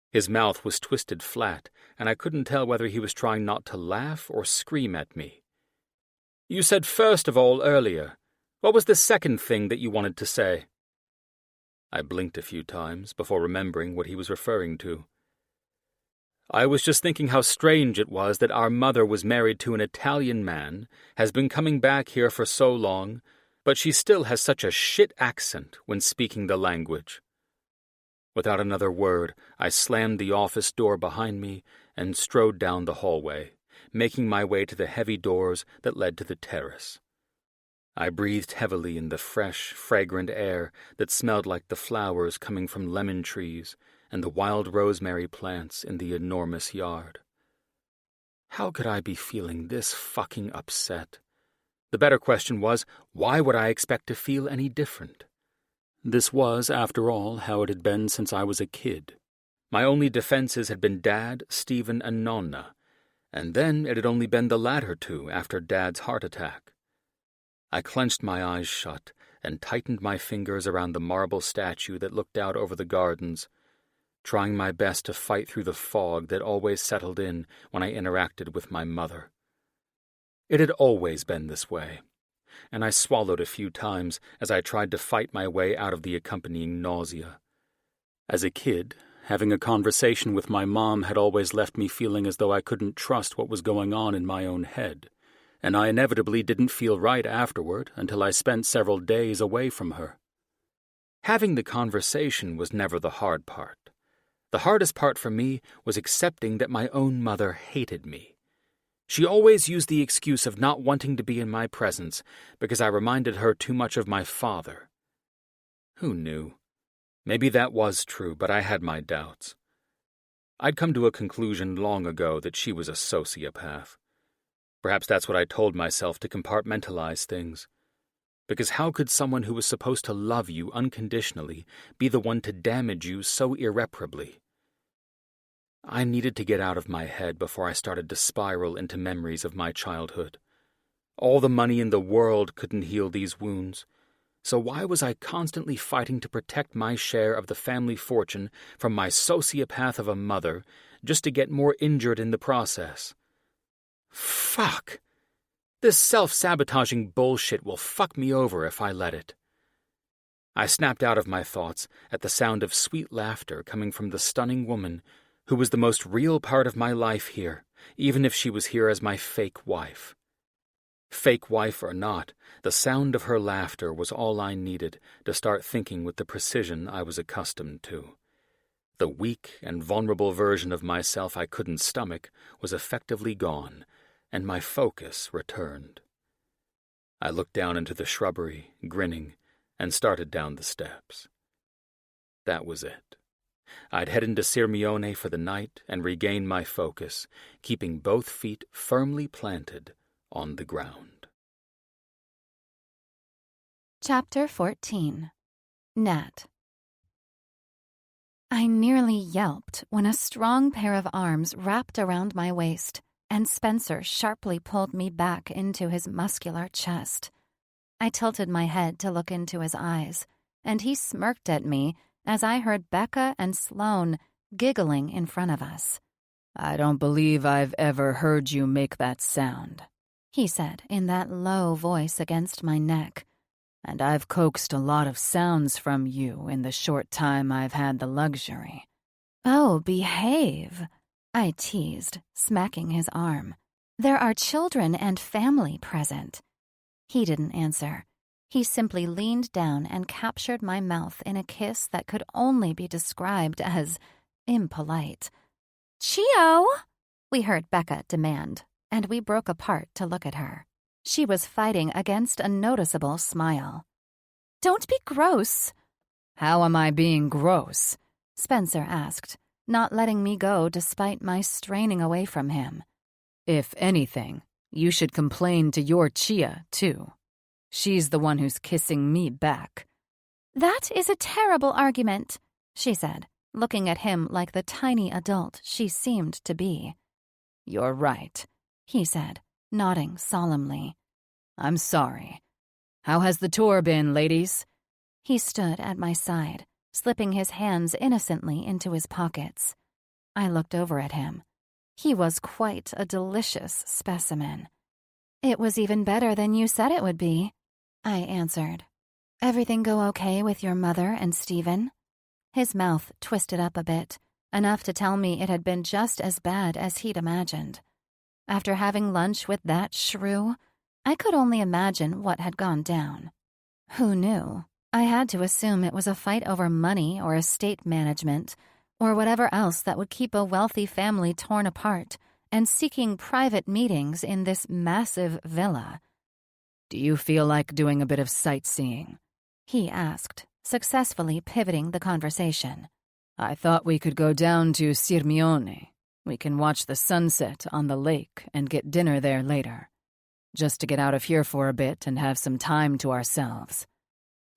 His mouth was twisted flat, and I couldn't tell whether he was trying not to laugh or scream at me. "You said first of all earlier. What was the second thing that you wanted to say?" I blinked a few times before remembering what he was referring to. "I was just thinking how strange it was that our mother was married to an Italian man, has been coming back here for so long, but she still has such a shit accent when speaking the language." Without another word, I slammed the office door behind me and strode down the hallway, making my way to the heavy doors that led to the terrace. I breathed heavily in the fresh, fragrant air that smelled like the flowers coming from lemon trees and the wild rosemary plants in the enormous yard. How could I be feeling this fucking upset? The better question was, why would I expect to feel any different? This was, after all, how it had been since I was a kid. My only defenses had been Dad, Stephen, and Nonna, and then it had only been the latter two after Dad's heart attack. I clenched my eyes shut and tightened my fingers around the marble statue that looked out over the gardens, trying my best to fight through the fog that always settled in when I interacted with my mother. It had always been this way, and I swallowed a few times as I tried to fight my way out of the accompanying nausea. As a kid, having a conversation with my mom had always left me feeling as though I couldn't trust what was going on in my own head, and I inevitably didn't feel right afterward until I spent several days away from her. Having the conversation was never the hard part. The hardest part for me was accepting that my own mother hated me. She always used the excuse of not wanting to be in my presence because I reminded her too much of my father. Who knew? Maybe that was true, but I had my doubts. I'd come to a conclusion long ago that she was a sociopath. Perhaps that's what I told myself to compartmentalize things. Because how could someone who was supposed to love you unconditionally be the one to damage you so irreparably? I needed to get out of my head before I started to spiral into memories of my childhood. All the money in the world couldn't heal these wounds, so why was I constantly fighting to protect my share of the family fortune from my sociopath of a mother just to get more injured in the process? Fuck! This self-sabotaging bullshit will fuck me over if I let it. I snapped out of my thoughts at the sound of sweet laughter coming from the stunning woman who was the most real part of my life here, even if she was here as my fake wife. Fake wife or not, the sound of her laughter was all I needed to start thinking with the precision I was accustomed to. The weak and vulnerable version of myself I couldn't stomach was effectively gone, and my focus returned. I looked down into the shrubbery, grinning, and started down the steps. That was it. I'd head into Sirmione for the night and regain my focus, keeping both feet firmly planted on the ground. Chapter 14. Nat. I nearly yelped when a strong pair of arms wrapped around my waist, and Spencer sharply pulled me back into his muscular chest. I tilted my head to look into his eyes, and he smirked at me as I heard Becca and Sloane giggling in front of us. "I don't believe I've ever heard you make that sound," he said in that low voice against my neck. "And I've coaxed a lot of sounds from you in the short time I've had the luxury." "Oh, behave," I teased, smacking his arm. "There are children and family present." He didn't answer. He simply leaned down and captured my mouth in a kiss that could only be described as impolite. "Chio!" we heard Becca demand, and we broke apart to look at her. She was fighting against a noticeable smile. "Don't be gross." "How am I being gross?" Spencer asked, not letting me go despite my straining away from him. "If anything, you should complain to your Chia, too. She's the one who's kissing me back. "That is a terrible argument," she said, looking at him like the tiny adult she seemed to be. "You're right," he said, nodding solemnly. "I'm sorry. How has the tour been, ladies?" He stood at my side, slipping his hands innocently into his pockets. I looked over at him. He was quite a delicious specimen. "It was even better than you said it would be," I answered. "Everything go okay with your mother and Stephen?" His mouth twisted up a bit, enough to tell me it had been just as bad as he'd imagined. After having lunch with that shrew, I could only imagine what had gone down. Who knew? I had to assume it was a fight over money or estate management, or whatever else that would keep a wealthy family torn apart and seeking private meetings in this massive villa. "Do you feel like doing a bit of sightseeing?" he asked, successfully pivoting the conversation. "I thought we could go down to Sirmione. We can watch the sunset on the lake and get dinner there later. Just to get out of here for a bit and have some time to ourselves."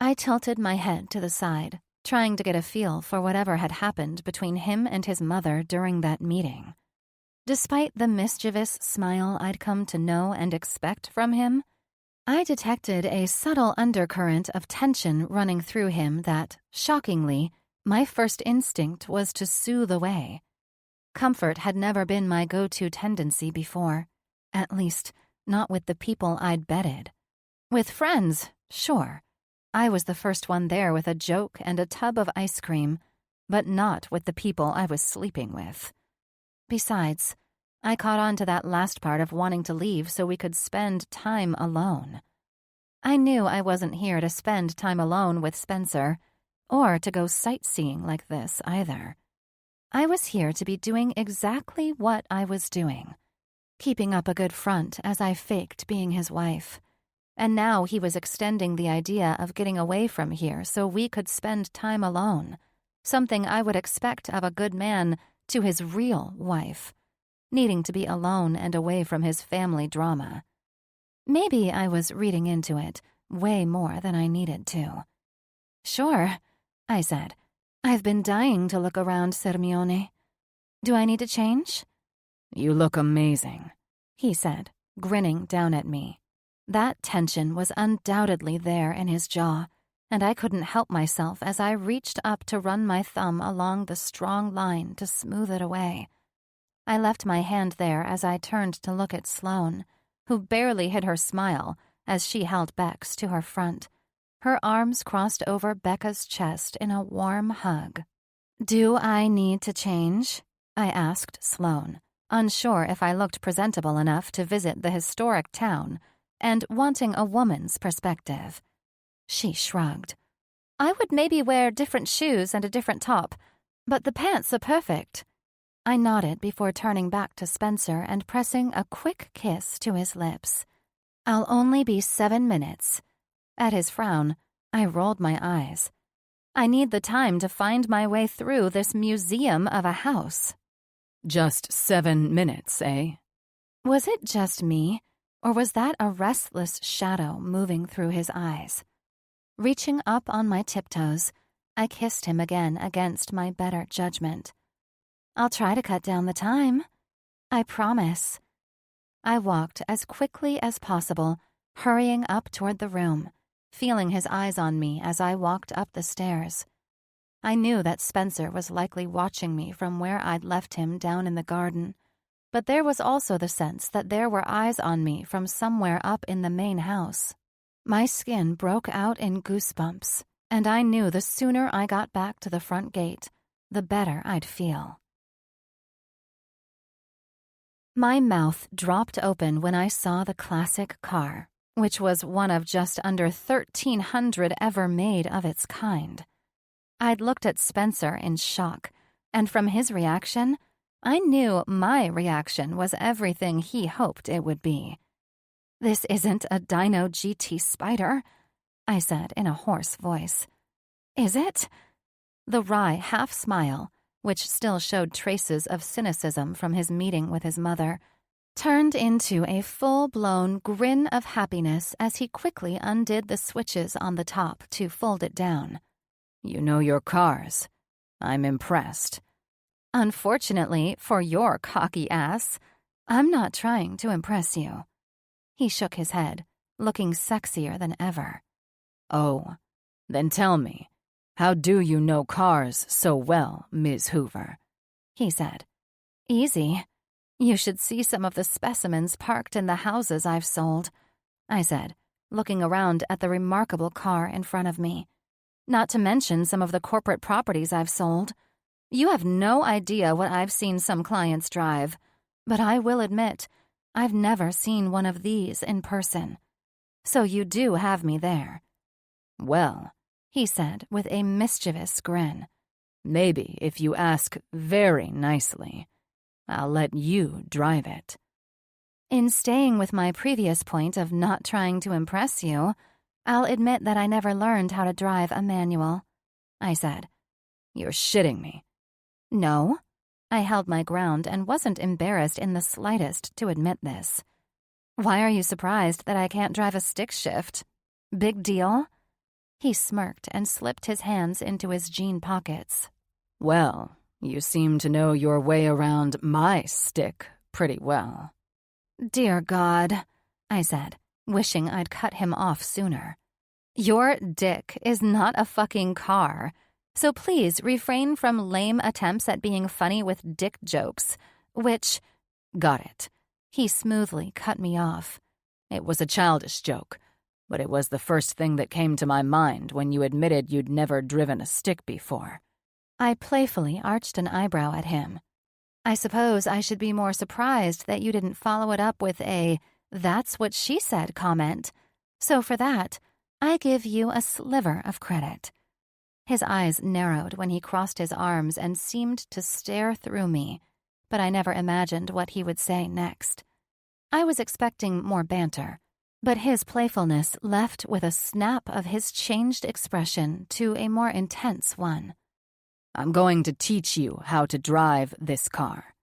I tilted my head to the side, trying to get a feel for whatever had happened between him and his mother during that meeting. Despite the mischievous smile I'd come to know and expect from him, I detected a subtle undercurrent of tension running through him that, shockingly, my first instinct was to soothe away. Comfort had never been my go-to tendency before, at least not with the people I'd betted. With friends, sure. I was the first one there with a joke and a tub of ice cream, but not with the people I was sleeping with. Besides, I caught on to that last part of wanting to leave so we could spend time alone. I knew I wasn't here to spend time alone with Spencer, or to go sightseeing like this either. I was here to be doing exactly what I was doing, keeping up a good front as I faked being his wife. And now he was extending the idea of getting away from here so we could spend time alone, something I would expect of a good man to his real wife, needing to be alone and away from his family drama. Maybe I was reading into it way more than I needed to. "Sure," I said. "I've been dying to look around Sirmione. Do I need to change?" "You look amazing," he said, grinning down at me. That tension was undoubtedly there in his jaw, and I couldn't help myself as I reached up to run my thumb along the strong line to smooth it away. I left my hand there as I turned to look at Sloane, who barely hid her smile as she held Bex to her front, her arms crossed over Becca's chest in a warm hug. "Do I need to change?" I asked Sloane, unsure if I looked presentable enough to visit the historic town and wanting a woman's perspective. She shrugged. "I would maybe wear different shoes and a different top, but the pants are perfect." I nodded before turning back to Spencer and pressing a quick kiss to his lips. "I'll only be 7 minutes." At his frown, I rolled my eyes. I need the time to find my way through this museum of a house. "Just 7 minutes, eh?" Was it just me? Or was that a restless shadow moving through his eyes? Reaching up on my tiptoes, I kissed him again against my better judgment. "I'll try to cut down the time. I promise." I walked as quickly as possible, hurrying up toward the room, feeling his eyes on me as I walked up the stairs. I knew that Spencer was likely watching me from where I'd left him down in the garden, but there was also the sense that there were eyes on me from somewhere up in the main house. My skin broke out in goosebumps, and I knew the sooner I got back to the front gate, the better I'd feel. My mouth dropped open when I saw the classic car, which was one of just under 1,300 ever made of its kind. I'd looked at Spencer in shock, and from his reaction, I knew my reaction was everything he hoped it would be. "This isn't a Dyno GT Spider," I said in a hoarse voice. "Is it?" The wry half-smile, which still showed traces of cynicism from his meeting with his mother, turned into a full-blown grin of happiness as he quickly undid the switches on the top to fold it down. You know your cars. I'm impressed. Unfortunately for your cocky ass, I'm not trying to impress you. He shook his head, looking sexier than ever. Oh, then tell me, how do you know cars so well, Ms. Hoover? He said. Easy. You should see some of the specimens parked in the houses I've sold, I said, looking around at the remarkable car in front of me. Not to mention some of the corporate properties I've sold. You have no idea what I've seen some clients drive, but I will admit, I've never seen one of these in person. So you do have me there. Well, he said with a mischievous grin. Maybe if you ask very nicely, I'll let you drive it. In staying with my previous point of not trying to impress you, I'll admit that I never learned how to drive a manual, I said. You're shitting me. No. I held my ground and wasn't embarrassed in the slightest to admit this. Why are you surprised that I can't drive a stick shift? Big deal? He smirked and slipped his hands into his jean pockets. Well, you seem to know your way around my stick pretty well. Dear God, I said, wishing I'd cut him off sooner. Your dick is not a fucking car, so please refrain from lame attempts at being funny with dick jokes, which— Got it. He smoothly cut me off. It was a childish joke, but it was the first thing that came to my mind when you admitted you'd never driven a stick before. I playfully arched an eyebrow at him. I suppose I should be more surprised that you didn't follow it up with a "that's what she said" comment. So for that, I give you a sliver of credit. His eyes narrowed when he crossed his arms and seemed to stare through me, but I never imagined what he would say next. I was expecting more banter, but his playfulness left with a snap of his changed expression to a more intense one. I'm going to teach you how to drive this car,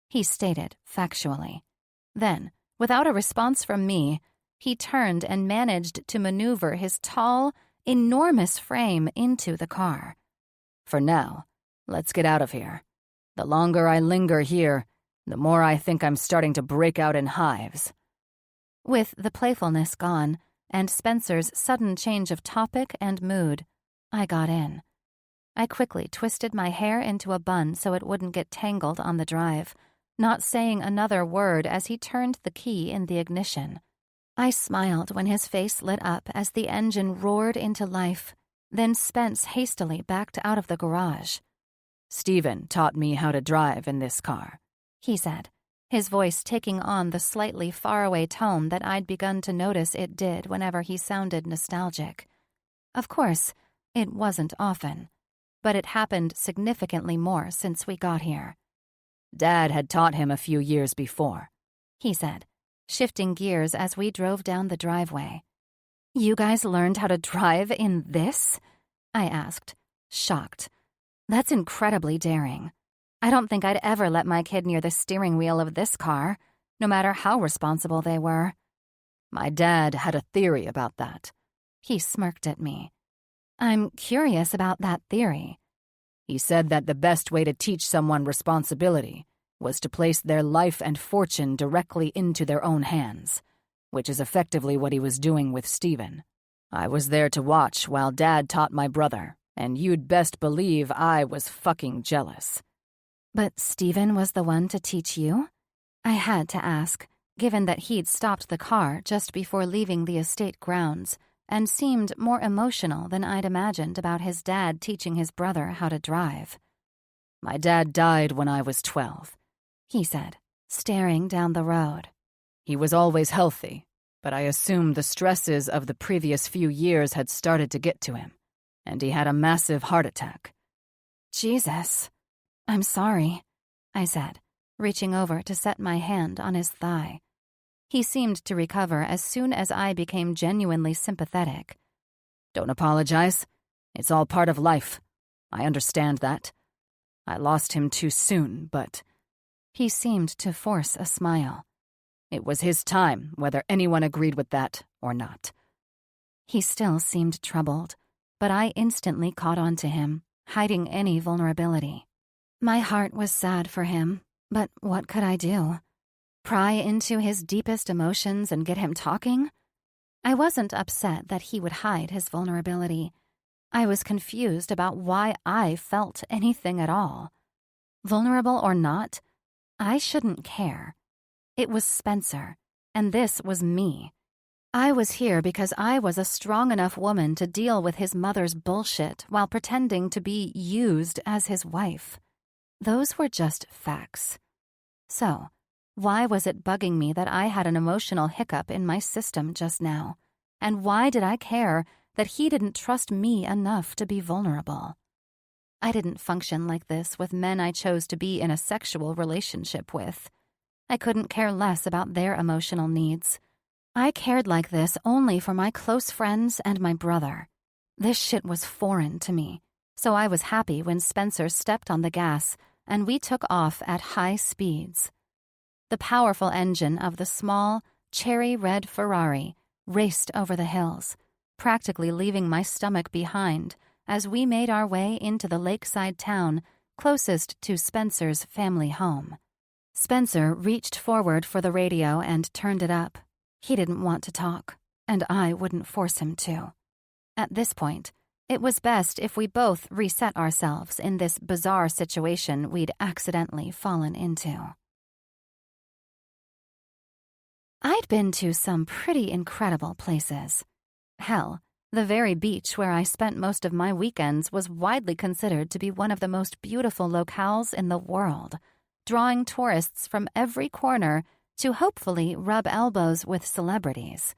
he stated factually. Then, without a response from me, he turned and managed to maneuver his tall, enormous frame into the car. For now, let's get out of here. The longer I linger here, the more I think I'm starting to break out in hives. With the playfulness gone, and Spencer's sudden change of topic and mood, I got in. I quickly twisted my hair into a bun so it wouldn't get tangled on the drive, not saying another word as he turned the key in the ignition. I smiled when his face lit up as the engine roared into life. Then Spence hastily backed out of the garage. Stephen taught me how to drive in this car, he said, his voice taking on the slightly faraway tone that I'd begun to notice it did whenever he sounded nostalgic. Of course, it wasn't often, but it happened significantly more since we got here. Dad had taught him a few years before, he said, shifting gears as we drove down the driveway. You guys learned how to drive in this? I asked, shocked. That's incredibly daring. I don't think I'd ever let my kid near the steering wheel of this car, no matter how responsible they were. My dad had a theory about that. He smirked at me. I'm curious about that theory. He said that the best way to teach someone responsibility was to place their life and fortune directly into their own hands, which is effectively what he was doing with Stephen. I was there to watch while Dad taught my brother, and you'd best believe I was fucking jealous. But Stephen was the one to teach you? I had to ask, given that he'd stopped the car just before leaving the estate grounds and seemed more emotional than I'd imagined about his dad teaching his brother how to drive. My dad died when I was 12, he said, staring down the road. He was always healthy, but I assumed the stresses of the previous few years had started to get to him, and he had a massive heart attack. Jesus. I'm sorry, I said, reaching over to set my hand on his thigh. He seemed to recover as soon as I became genuinely sympathetic. Don't apologize. It's all part of life. I understand that. I lost him too soon, but— He seemed to force a smile. It was his time, whether anyone agreed with that or not. He still seemed troubled, but I instantly caught on to him, hiding any vulnerability. My heart was sad for him, but what could I do? Pry into his deepest emotions and get him talking? I wasn't upset that he would hide his vulnerability. I was confused about why I felt anything at all. Vulnerable or not, I shouldn't care. It was Spencer, and this was me. I was here because I was a strong enough woman to deal with his mother's bullshit while pretending to be used as his wife. Those were just facts. So, why was it bugging me that I had an emotional hiccup in my system just now? And why did I care that he didn't trust me enough to be vulnerable? I didn't function like this with men I chose to be in a sexual relationship with. I couldn't care less about their emotional needs. I cared like this only for my close friends and my brother. This shit was foreign to me, so I was happy when Spencer stepped on the gas and we took off at high speeds. The powerful engine of the small, cherry-red Ferrari raced over the hills, practically leaving my stomach behind as we made our way into the lakeside town closest to Spencer's family home. Spencer reached forward for the radio and turned it up. He didn't want to talk, and I wouldn't force him to. At this point, it was best if we both reset ourselves in this bizarre situation we'd accidentally fallen into. I'd been to some pretty incredible places. Hell, the very beach where I spent most of my weekends was widely considered to be one of the most beautiful locales in the world, drawing tourists from every corner to hopefully rub elbows with celebrities.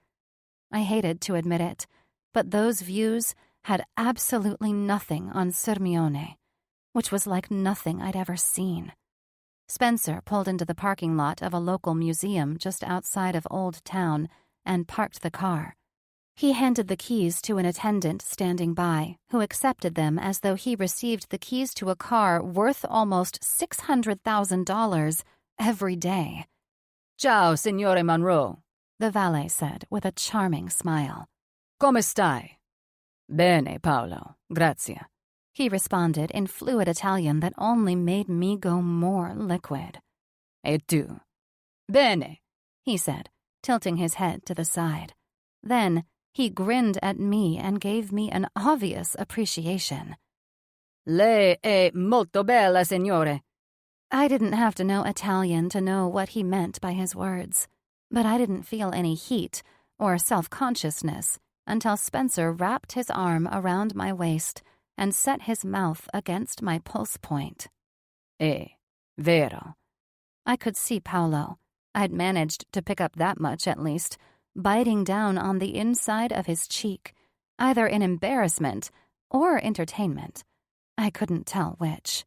I hated to admit it, but those views had absolutely nothing on Sirmione, which was like nothing I'd ever seen. Spencer pulled into the parking lot of a local museum just outside of Old Town and parked the car. He handed the keys to an attendant standing by, who accepted them as though he received the keys to a car worth almost $600,000 every day. Ciao, Signore Monroe, the valet said with a charming smile. Come stai? Bene, Paolo, grazie. He responded in fluid Italian that only made me go more liquid. E tu? Bene, he said, tilting his head to the side. Then he grinned at me and gave me an obvious appreciation. Lei è molto bella, signore. I didn't have to know Italian to know what he meant by his words, but I didn't feel any heat or self-consciousness until Spencer wrapped his arm around my waist and set his mouth against my pulse point. Vero. I could see Paolo. I'd managed to pick up that much at least, biting down on the inside of his cheek, either in embarrassment or entertainment. I couldn't tell which.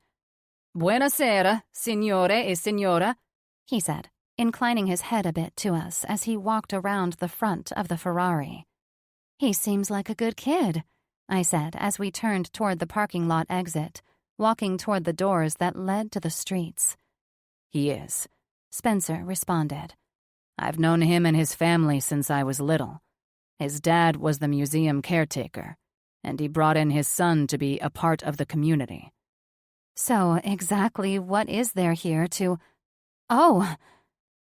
Buonasera, signore e signora, he said, inclining his head a bit to us as he walked around the front of the Ferrari. He seems like a good kid, I said as we turned toward the parking lot exit, walking toward the doors that led to the streets. He is, Spencer responded. I've known him and his family since I was little. His dad was the museum caretaker, and he brought in his son to be a part of the community. So exactly what is there here to... Oh!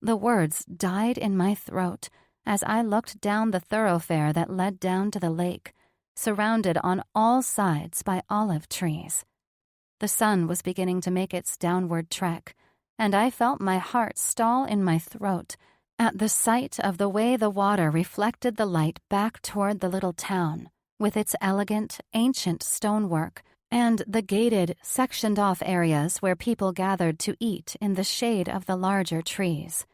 The words died in my throat as I looked down the thoroughfare that led down to the lake, surrounded on all sides by olive trees. The sun was beginning to make its downward trek, and I felt my heart stall in my throat at the sight of the way the water reflected the light back toward the little town, with its elegant, ancient stonework and the gated, sectioned-off areas where people gathered to eat in the shade of the larger trees.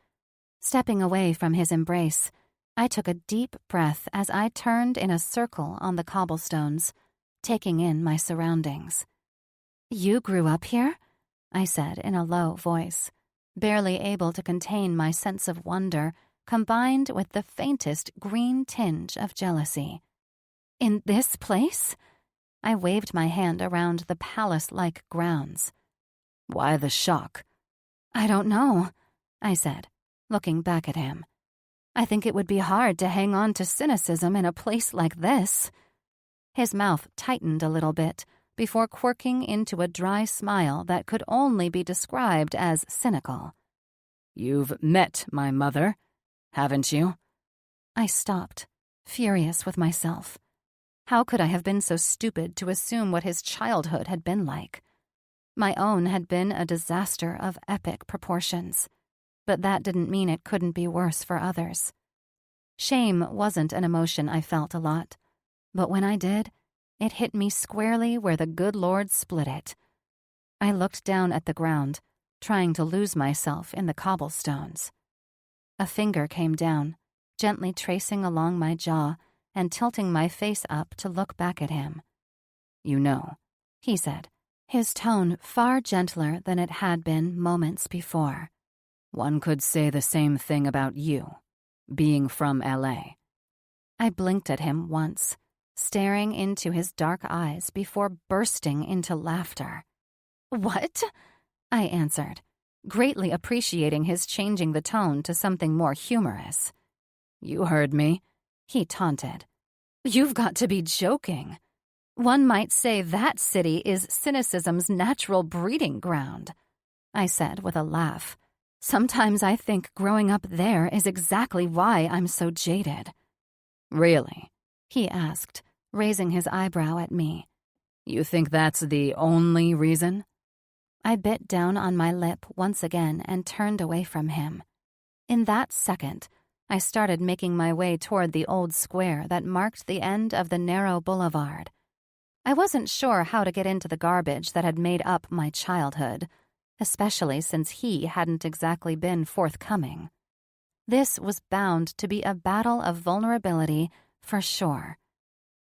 Stepping away from his embrace, I took a deep breath as I turned in a circle on the cobblestones, taking in my surroundings. "You grew up here?" I said in a low voice, barely able to contain my sense of wonder, combined with the faintest green tinge of jealousy. "In this place?" I waved my hand around the palace-like grounds. Why the shock? "I don't know," I said. looking back at him. I think it would be hard to hang on to cynicism in a place like this. His mouth tightened a little bit before quirking into a dry smile that could only be described as cynical. You've met my mother, haven't you? I stopped, furious with myself. How could I have been so stupid to assume what his childhood had been like? My own had been a disaster of epic proportions, but that didn't mean it couldn't be worse for others. Shame wasn't an emotion I felt a lot, but when I did, it hit me squarely where the good Lord split it. I looked down at the ground, trying to lose myself in the cobblestones. A finger came down, gently tracing along my jaw and tilting my face up to look back at him. You know, he said, his tone far gentler than it had been moments before. One could say the same thing about you, being from L.A. I blinked at him once, staring into his dark eyes before bursting into laughter. What? I answered, greatly appreciating his changing the tone to something more humorous. You heard me, he taunted. You've got to be joking. One might say that city is cynicism's natural breeding ground, I said with a laugh. Sometimes I think growing up there is exactly why I'm so jaded. Really? He asked, raising his eyebrow at me. You think that's the only reason? I bit down on my lip once again and turned away from him. In that second, I started making my way toward the old square that marked the end of the narrow boulevard. I wasn't sure how to get into the garbage that had made up my childhood, especially since he hadn't exactly been forthcoming. This was bound to be a battle of vulnerability for sure.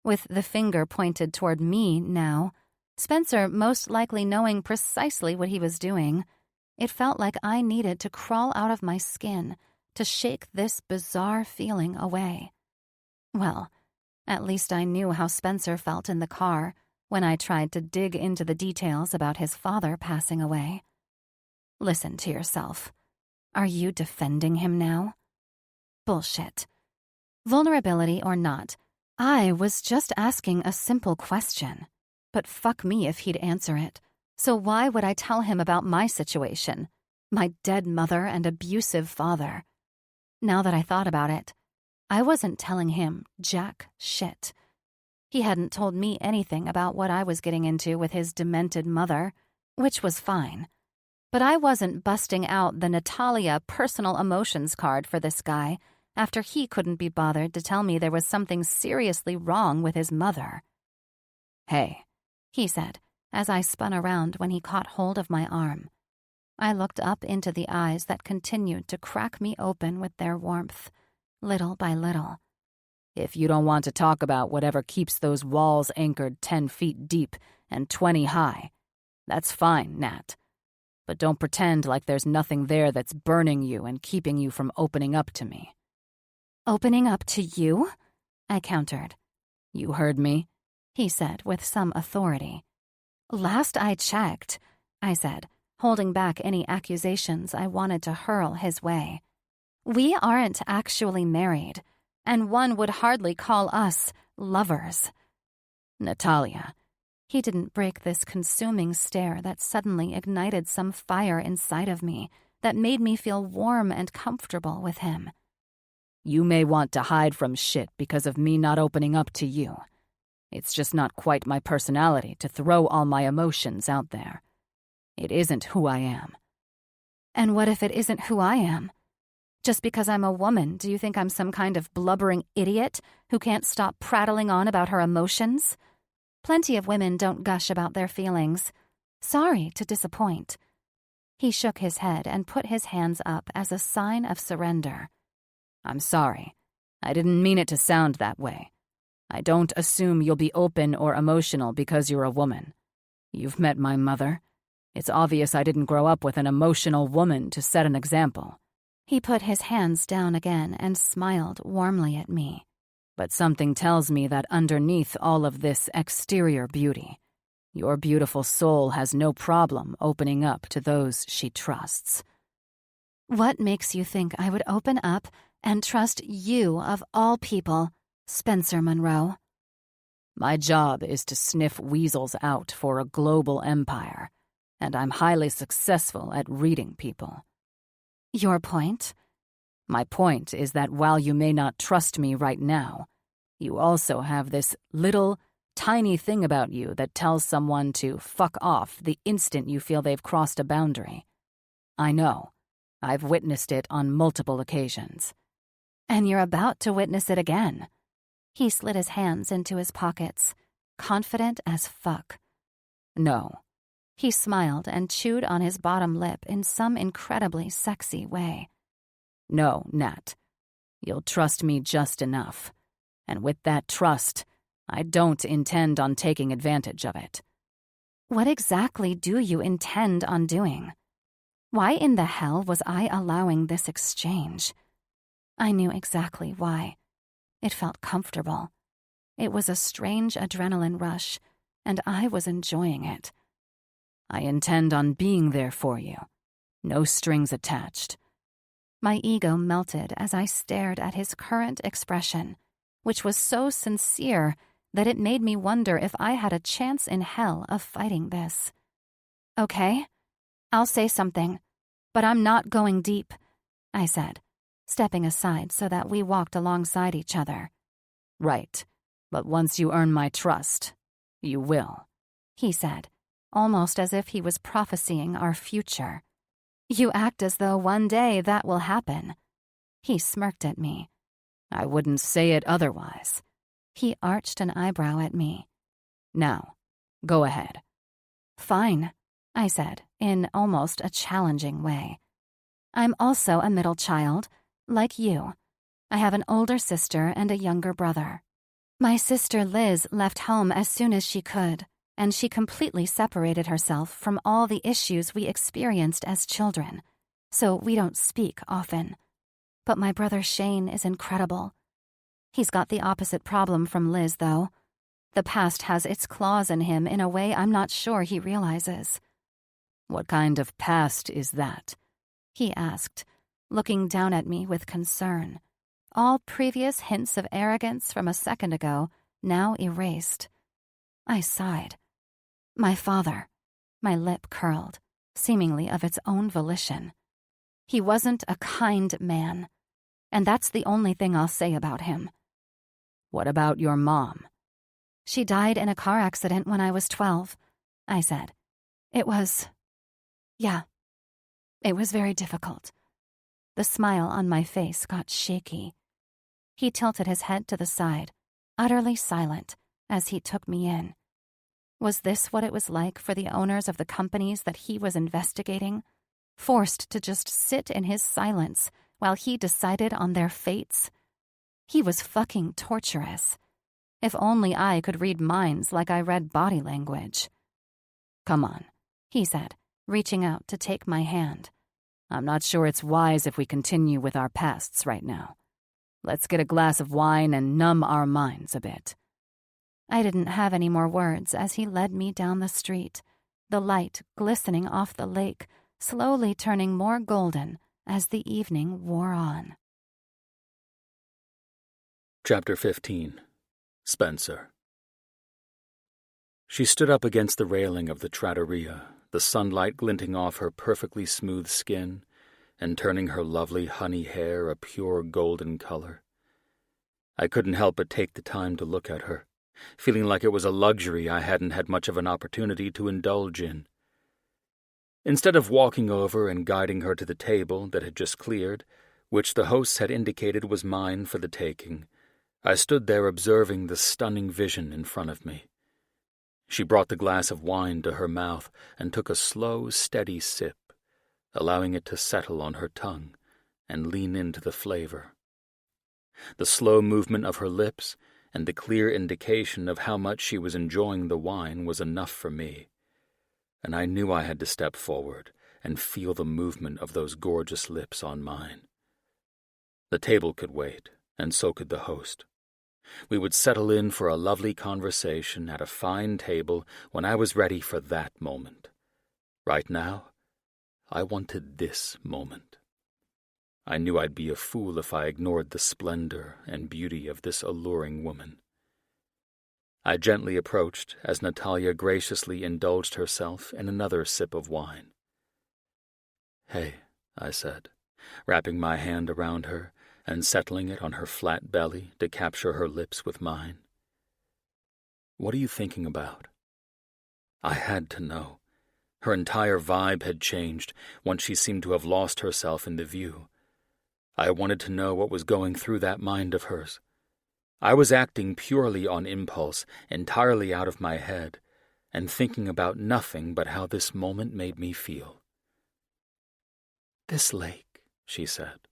With the finger pointed toward me now, Spencer most likely knowing precisely what he was doing, it felt like I needed to crawl out of my skin to shake this bizarre feeling away. Well, at least I knew how Spencer felt in the car when I tried to dig into the details about his father passing away. Listen to yourself. Are you defending him now? Bullshit. Vulnerability or not, I was just asking a simple question. But fuck me if he'd answer it. So why would I tell him about my situation? My dead mother and abusive father. Now that I thought about it, I wasn't telling him jack shit. He hadn't told me anything about what I was getting into with his demented mother, which was fine. But I wasn't busting out the Natalia personal emotions card for this guy after he couldn't be bothered to tell me there was something seriously wrong with his mother. Hey, he said, as I spun around when he caught hold of my arm. I looked up into the eyes that continued to crack me open with their warmth, little by little. If you don't want to talk about whatever keeps those walls anchored 10 feet deep and 20 high, that's fine, Nat. But don't pretend like there's nothing there that's burning you and keeping you from opening up to me. Opening up to you? I countered. You heard me, he said with some authority. Last I checked, I said, holding back any accusations I wanted to hurl his way. We aren't actually married, and one would hardly call us lovers. Natalia. He didn't break this consuming stare that suddenly ignited some fire inside of me that made me feel warm and comfortable with him. You may want to hide from shit because of me not opening up to you. It's just not quite my personality to throw all my emotions out there. It isn't who I am. And what if it isn't who I am? Just because I'm a woman, do you think I'm some kind of blubbering idiot who can't stop prattling on about her emotions? Plenty of women don't gush about their feelings. Sorry to disappoint. He shook his head and put his hands up as a sign of surrender. I'm sorry. I didn't mean it to sound that way. I don't assume you'll be open or emotional because you're a woman. You've met my mother. It's obvious I didn't grow up with an emotional woman to set an example. He put his hands down again and smiled warmly at me. But something tells me that underneath all of this exterior beauty, your beautiful soul has no problem opening up to those she trusts. What makes you think I would open up and trust you of all people, Spencer Monroe? My job is to sniff weasels out for a global empire, and I'm highly successful at reading people. Your point? My point is that while you may not trust me right now, you also have this little, tiny thing about you that tells someone to fuck off the instant you feel they've crossed a boundary. I know. I've witnessed it on multiple occasions. And you're about to witness it again. He slid his hands into his pockets, confident as fuck. No. He smiled and chewed on his bottom lip in some incredibly sexy way. No, Nat. You'll trust me just enough. And with that trust, I don't intend on taking advantage of it. What exactly do you intend on doing? Why in the hell was I allowing this exchange? I knew exactly why. It felt comfortable. It was a strange adrenaline rush, and I was enjoying it. I intend on being there for you. No strings attached. My ego melted as I stared at his current expression, which was so sincere that it made me wonder if I had a chance in hell of fighting this. Okay, I'll say something, but I'm not going deep, I said, stepping aside so that we walked alongside each other. Right, but once you earn my trust, you will, he said, almost as if he was prophesying our future. You act as though one day that will happen. He smirked at me. I wouldn't say it otherwise. He arched an eyebrow at me. Now, go ahead. Fine, I said, in almost a challenging way. I'm also a middle child, like you. I have an older sister and a younger brother. My sister Liz left home as soon as she could, and she completely separated herself from all the issues we experienced as children, so we don't speak often. But my brother Shane is incredible. He's got the opposite problem from Liz, though. The past has its claws in him in a way I'm not sure he realizes. What kind of past is that? He asked, looking down at me with concern. All previous hints of arrogance from a second ago now erased. I sighed. My father. My lip curled, seemingly of its own volition. He wasn't a kind man, and that's the only thing I'll say about him. What about your mom? She died in a car accident when I was 12, I said. It was very difficult. The smile on my face got shaky. He tilted his head to the side, utterly silent, as he took me in. Was this what it was like for the owners of the companies that he was investigating, forced to just sit in his silence while he decided on their fates? He was fucking torturous. If only I could read minds like I read body language. Come on, he said, reaching out to take my hand. I'm not sure it's wise if we continue with our pasts right now. Let's get a glass of wine and numb our minds a bit. I didn't have any more words as he led me down the street, the light glistening off the lake, slowly turning more golden as the evening wore on. Chapter 15. Spencer. She stood up against the railing of the trattoria, the sunlight glinting off her perfectly smooth skin and turning her lovely honey hair a pure golden color. I couldn't help but take the time to look at her, feeling like it was a luxury I hadn't had much of an opportunity to indulge in. Instead of walking over and guiding her to the table that had just cleared, which the hosts had indicated was mine for the taking, I stood there observing the stunning vision in front of me. She brought the glass of wine to her mouth and took a slow, steady sip, allowing it to settle on her tongue and lean into the flavor. The slow movement of her lips and the clear indication of how much she was enjoying the wine was enough for me, and I knew I had to step forward and feel the movement of those gorgeous lips on mine. The table could wait, and so could the host. We would settle in for a lovely conversation at a fine table when I was ready for that moment. Right now, I wanted this moment. I knew I'd be a fool if I ignored the splendor and beauty of this alluring woman. I gently approached as Natalia graciously indulged herself in another sip of wine. "Hey," I said, wrapping my hand around her and settling it on her flat belly to capture her lips with mine. "What are you thinking about?" I had to know. Her entire vibe had changed once she seemed to have lost herself in the view. I wanted to know what was going through that mind of hers. I was acting purely on impulse, entirely out of my head, and thinking about nothing but how this moment made me feel. "This lake," she said,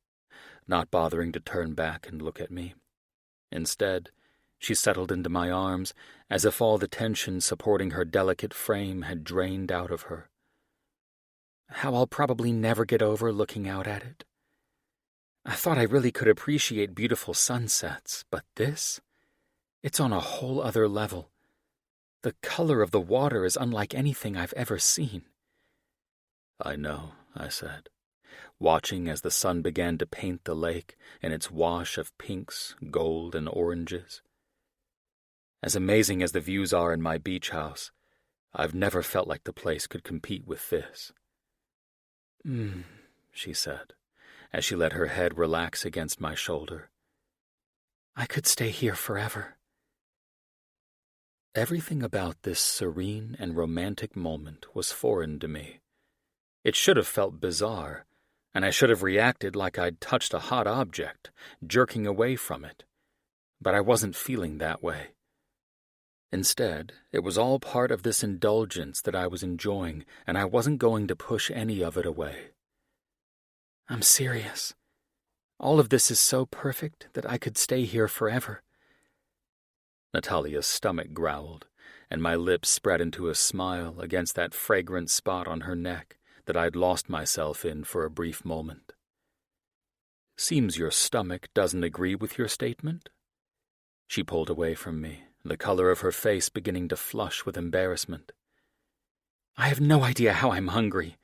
not bothering to turn back and look at me. Instead, she settled into my arms as if all the tension supporting her delicate frame had drained out of her. "How I'll probably never get over looking out at it. I thought I really could appreciate beautiful sunsets, but this? It's on a whole other level. The color of the water is unlike anything I've ever seen." "I know," I said, watching as the sun began to paint the lake in its wash of pinks, gold, and oranges. As amazing as the views are in my beach house, I've never felt like the place could compete with this. She said, as she let her head relax against my shoulder. "I could stay here forever." Everything about this serene and romantic moment was foreign to me. It should have felt bizarre, and I should have reacted like I'd touched a hot object, jerking away from it. But I wasn't feeling that way. Instead, it was all part of this indulgence that I was enjoying, and I wasn't going to push any of it away. "I'm serious. All of this is so perfect that I could stay here forever." Natalia's stomach growled, and my lips spread into a smile against that fragrant spot on her neck that I'd lost myself in for a brief moment. "Seems your stomach doesn't agree with your statement?" She pulled away from me, the color of her face beginning to flush with embarrassment. "I have no idea how I'm hungry,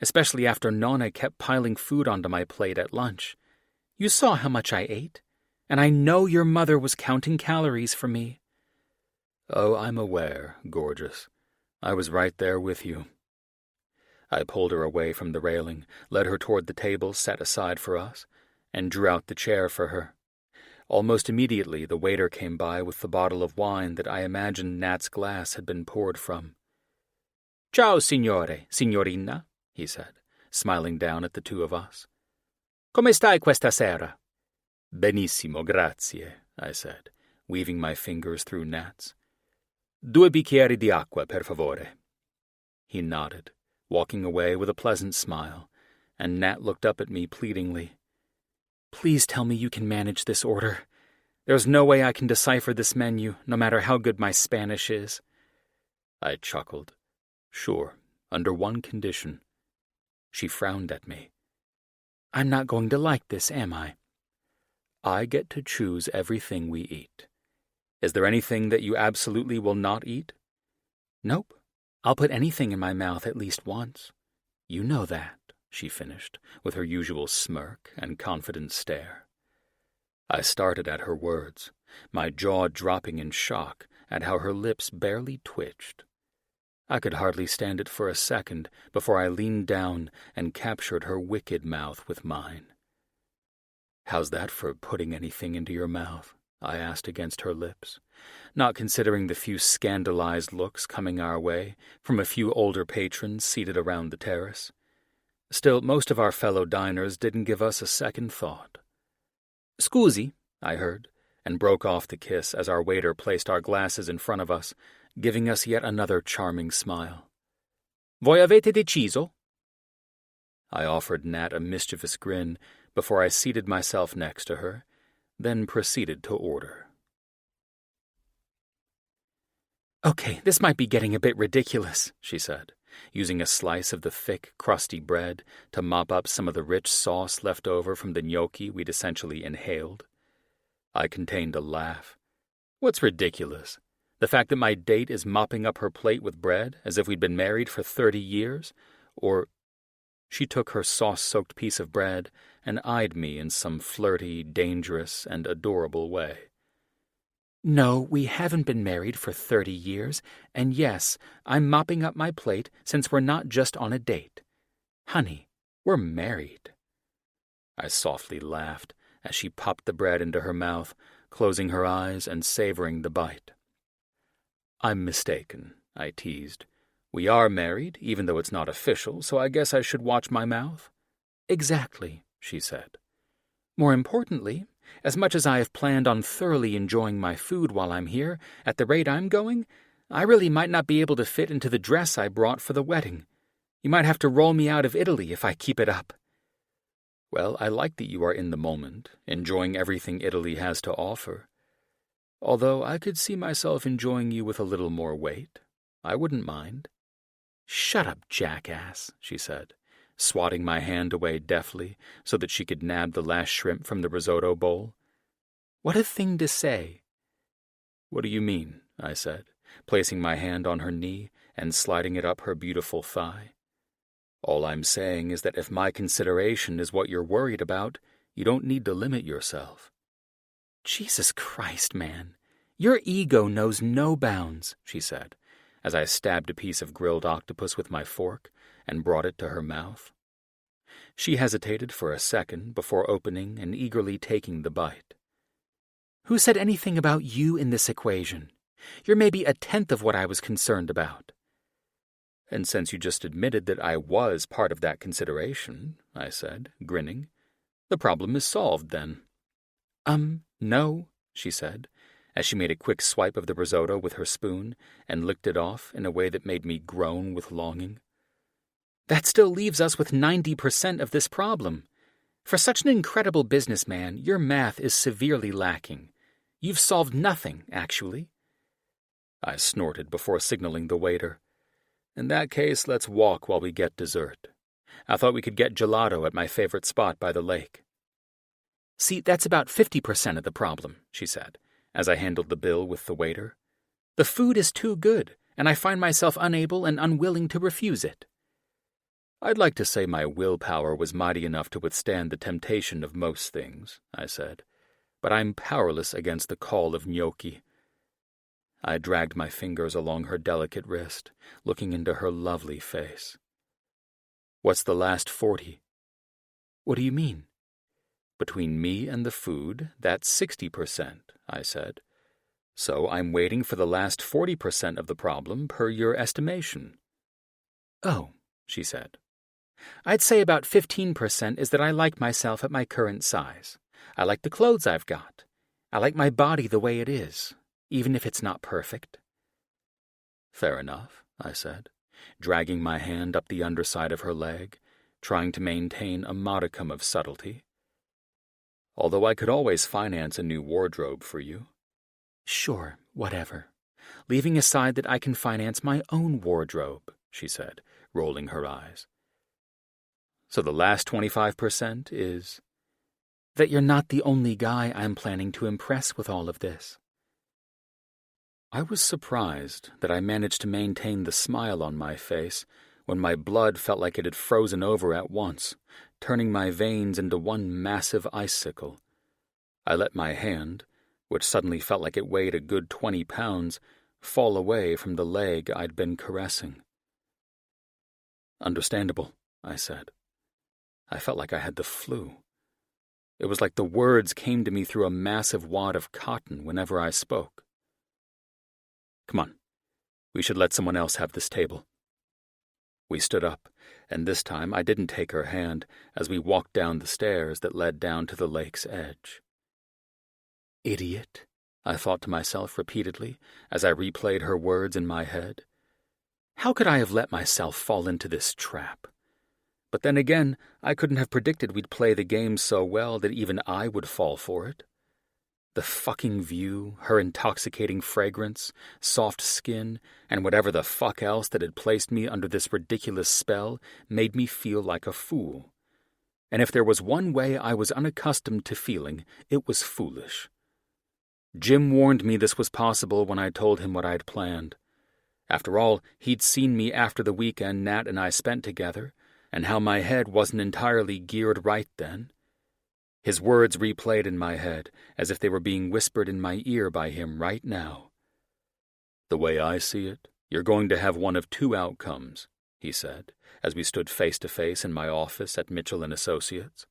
especially after Nonna kept piling food onto my plate at lunch. You saw how much I ate, and I know your mother was counting calories for me." "Oh, I'm aware, gorgeous. I was right there with you." I pulled her away from the railing, led her toward the table set aside for us, and drew out the chair for her. Almost immediately, the waiter came by with the bottle of wine that I imagined Nat's glass had been poured from. "Ciao, signore, signorina," he said, smiling down at the two of us. "Come stai questa sera?" "Benissimo, grazie," I said, weaving my fingers through Nat's. "Due bicchieri di acqua, per favore." He nodded, walking away with a pleasant smile, and Nat looked up at me pleadingly. "Please tell me you can manage this order. There's no way I can decipher this menu, no matter how good my Spanish is." I chuckled. "Sure, under one condition." She frowned at me. "I'm not going to like this, am I?" "I get to choose everything we eat. Is there anything that you absolutely will not eat?" "Nope. I'll put anything in my mouth at least once. You know that," she finished, with her usual smirk and confident stare. I started at her words, my jaw dropping in shock at how her lips barely twitched. I could hardly stand it for a second before I leaned down and captured her wicked mouth with mine. "How's that for putting anything into your mouth?" I asked against her lips, not considering the few scandalized looks coming our way from a few older patrons seated around the terrace. Still, most of our fellow diners didn't give us a second thought. "Scusi," I heard, and broke off the kiss as our waiter placed our glasses in front of us, giving us yet another charming smile. "Voi avete deciso?" I offered Nat a mischievous grin before I seated myself next to her, then proceeded to order. "Okay, this might be getting a bit ridiculous," she said, using a slice of the thick, crusty bread to mop up some of the rich sauce left over from the gnocchi we'd essentially inhaled. I contained a laugh. "What's ridiculous? The fact that my date is mopping up her plate with bread as if we'd been married for 30 years? Or She took her sauce-soaked piece of bread and eyed me in some flirty, dangerous, and adorable way. No, we haven't been married for 30 years, and yes, I'm mopping up my plate since we're not just on a date. Honey, we're married. I softly laughed as she popped the bread into her mouth, closing her eyes and savoring the bite. I'm mistaken, I teased. We are married, even though it's not official, so I guess I should watch my mouth? Exactly, she said. More importantly, as much as I have planned on thoroughly enjoying my food while I'm here, at the rate I'm going, I really might not be able to fit into the dress I brought for the wedding. You might have to roll me out of Italy if I keep it up. Well, I like that you are in the moment, enjoying everything Italy has to offer. Although I could see myself enjoying you with a little more weight. I wouldn't mind. Shut up, jackass, she said, swatting my hand away deftly so that she could nab the last shrimp from the risotto bowl. What a thing to say. What do you mean? I said, placing my hand on her knee and sliding it up her beautiful thigh. All I'm saying is that if my consideration is what you're worried about, you don't need to limit yourself. Jesus Christ, man. Your ego knows no bounds, she said, as I stabbed a piece of grilled octopus with my fork and brought it to her mouth. She hesitated for a second before opening and eagerly taking the bite. Who said anything about you in this equation? You're maybe 1/10 of what I was concerned about. And since you just admitted that I was part of that consideration, I said, grinning, the problem is solved then. No, she said, as she made a quick swipe of the risotto with her spoon and licked it off in a way that made me groan with longing. That still leaves us with 90% of this problem. For such an incredible businessman, your math is severely lacking. You've solved nothing, actually. I snorted before signaling the waiter. In that case, let's walk while we get dessert. I thought we could get gelato at my favorite spot by the lake. See, that's about 50% of the problem, she said, as I handled the bill with the waiter. The food is too good, and I find myself unable and unwilling to refuse it. I'd like to say my willpower was mighty enough to withstand the temptation of most things, I said, but I'm powerless against the call of gnocchi. I dragged my fingers along her delicate wrist, looking into her lovely face. What's the last 40? What do you mean? Between me and the food, that's 60%, I said. So I'm waiting for the last 40% of the problem per your estimation. Oh, she said. I'd say about 15% is that I like myself at my current size. I like the clothes I've got. I like my body the way it is, even if it's not perfect. Fair enough, I said, dragging my hand up the underside of her leg, trying to maintain a modicum of subtlety. Although I could always finance a new wardrobe for you. Sure, whatever. Leaving aside that I can finance my own wardrobe, she said, rolling her eyes. So the last 25% is? That you're not the only guy I'm planning to impress with all of this. I was surprised that I managed to maintain the smile on my face when my blood felt like it had frozen over at once, turning my veins into one massive icicle. I let my hand, which suddenly felt like it weighed a good 20 pounds, fall away from the leg I'd been caressing. Understandable, I said. I felt like I had the flu. It was like the words came to me through a massive wad of cotton whenever I spoke. Come on, we should let someone else have this table. We stood up, and this time I didn't take her hand as we walked down the stairs that led down to the lake's edge. Idiot, I thought to myself repeatedly as I replayed her words in my head. How could I have let myself fall into this trap? But then again, I couldn't have predicted we'd play the game so well that even I would fall for it. The fucking view, her intoxicating fragrance, soft skin, and whatever the fuck else that had placed me under this ridiculous spell made me feel like a fool. And if there was one way I was unaccustomed to feeling, it was foolish. Jim warned me this was possible when I told him what I'd planned. After all, he'd seen me after the weekend Nat and I spent together, and how my head wasn't entirely geared right then. His words replayed in my head as if they were being whispered in my ear by him right now. "The way I see it, you're going to have one of two outcomes," he said, as we stood face to face in my office at Mitchell & Associates.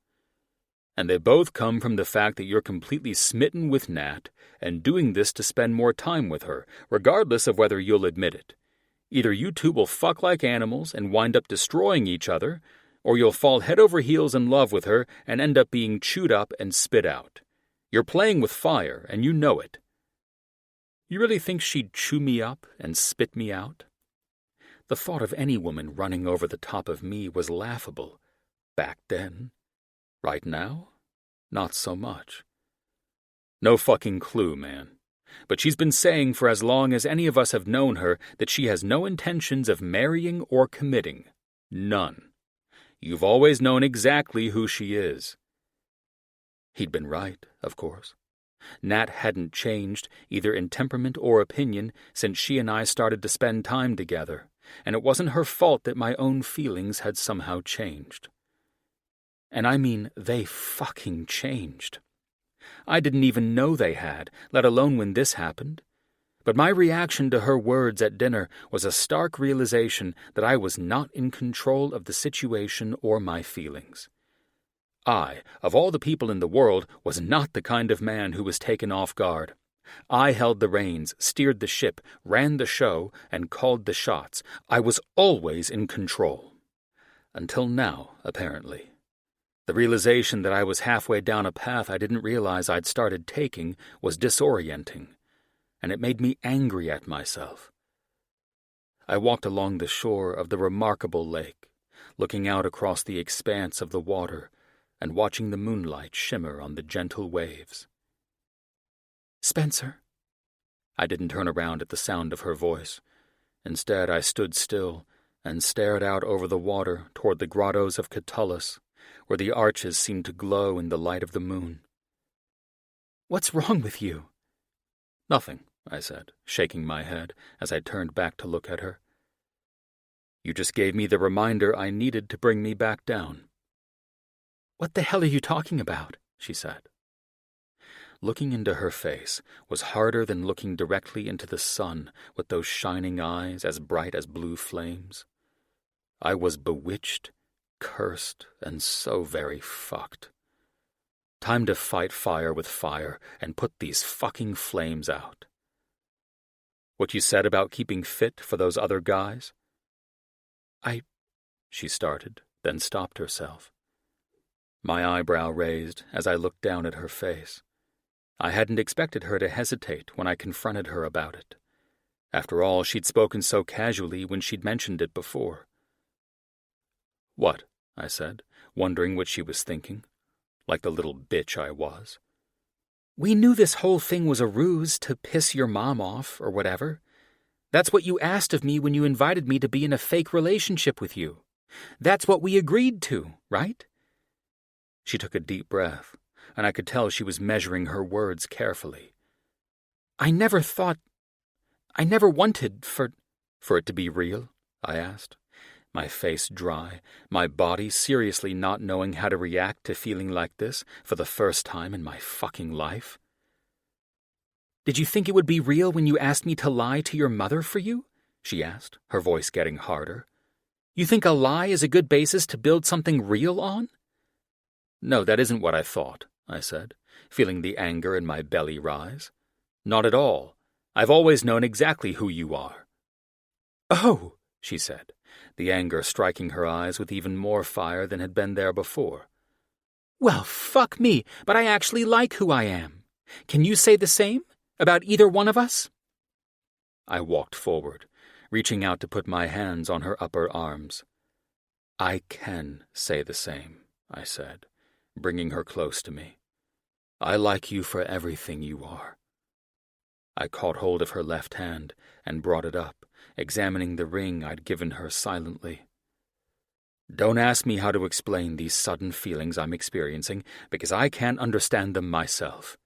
"And they both come from the fact that you're completely smitten with Nat and doing this to spend more time with her, regardless of whether you'll admit it. Either you two will fuck like animals and wind up destroying each other, or you'll fall head over heels in love with her and end up being chewed up and spit out. You're playing with fire, and you know it." "You really think she'd chew me up and spit me out?" The thought of any woman running over the top of me was laughable. Back then. Right now? Not so much. "No fucking clue, man. But she's been saying for as long as any of us have known her that she has no intentions of marrying or committing. None. You've always known exactly who she is." He'd been right, of course. Nat hadn't changed, either in temperament or opinion, since she and I started to spend time together, and it wasn't her fault that my own feelings had somehow changed. And I mean, they fucking changed. I didn't even know they had, let alone when this happened. But my reaction to her words at dinner was a stark realization that I was not in control of the situation or my feelings. I, of all the people in the world, was not the kind of man who was taken off guard. I held the reins, steered the ship, ran the show, and called the shots. I was always in control. Until now, apparently. The realization that I was halfway down a path I didn't realize I'd started taking was disorienting, and it made me angry at myself. I walked along the shore of the remarkable lake, looking out across the expanse of the water and watching the moonlight shimmer on the gentle waves. "Spencer?" I didn't turn around at the sound of her voice. Instead, I stood still and stared out over the water toward the grottos of Catullus, where the arches seemed to glow in the light of the moon. "What's wrong with you?" "Nothing," I said, shaking my head as I turned back to look at her. "You just gave me the reminder I needed to bring me back down." "What the hell are you talking about?" she said. Looking into her face was harder than looking directly into the sun with those shining eyes as bright as blue flames. I was bewitched, cursed, and so very fucked. Time to fight fire with fire and put these fucking flames out. "What you said about keeping fit for those other guys?" She started, then stopped herself. My eyebrow raised as I looked down at her face. I hadn't expected her to hesitate when I confronted her about it. After all, she'd spoken so casually when she'd mentioned it before. "What?" I said, wondering what she was thinking, like the little bitch I was. "We knew this whole thing was a ruse to piss your mom off or whatever. That's what you asked of me when you invited me to be in a fake relationship with you. That's what we agreed to, right?" She took a deep breath, and I could tell she was measuring her words carefully. I never wanted for it to be real?" I asked, my face dry, my body seriously not knowing how to react to feeling like this for the first time in my fucking life. "Did you think it would be real when you asked me to lie to your mother for you?" she asked, her voice getting harder. "You think a lie is a good basis to build something real on?" "No, that isn't what I thought," I said, feeling the anger in my belly rise. "Not at all. I've always known exactly who you are." "Oh," she said, the anger striking her eyes with even more fire than had been there before. "Well, fuck me, but I actually like who I am. Can you say the same? About either one of us?" I walked forward, reaching out to put my hands on her upper arms. "I can say the same," I said, bringing her close to me. "I like you for everything you are." I caught hold of her left hand and brought it up, examining the ring I'd given her silently. "Don't ask me how to explain these sudden feelings I'm experiencing, because I can't understand them myself."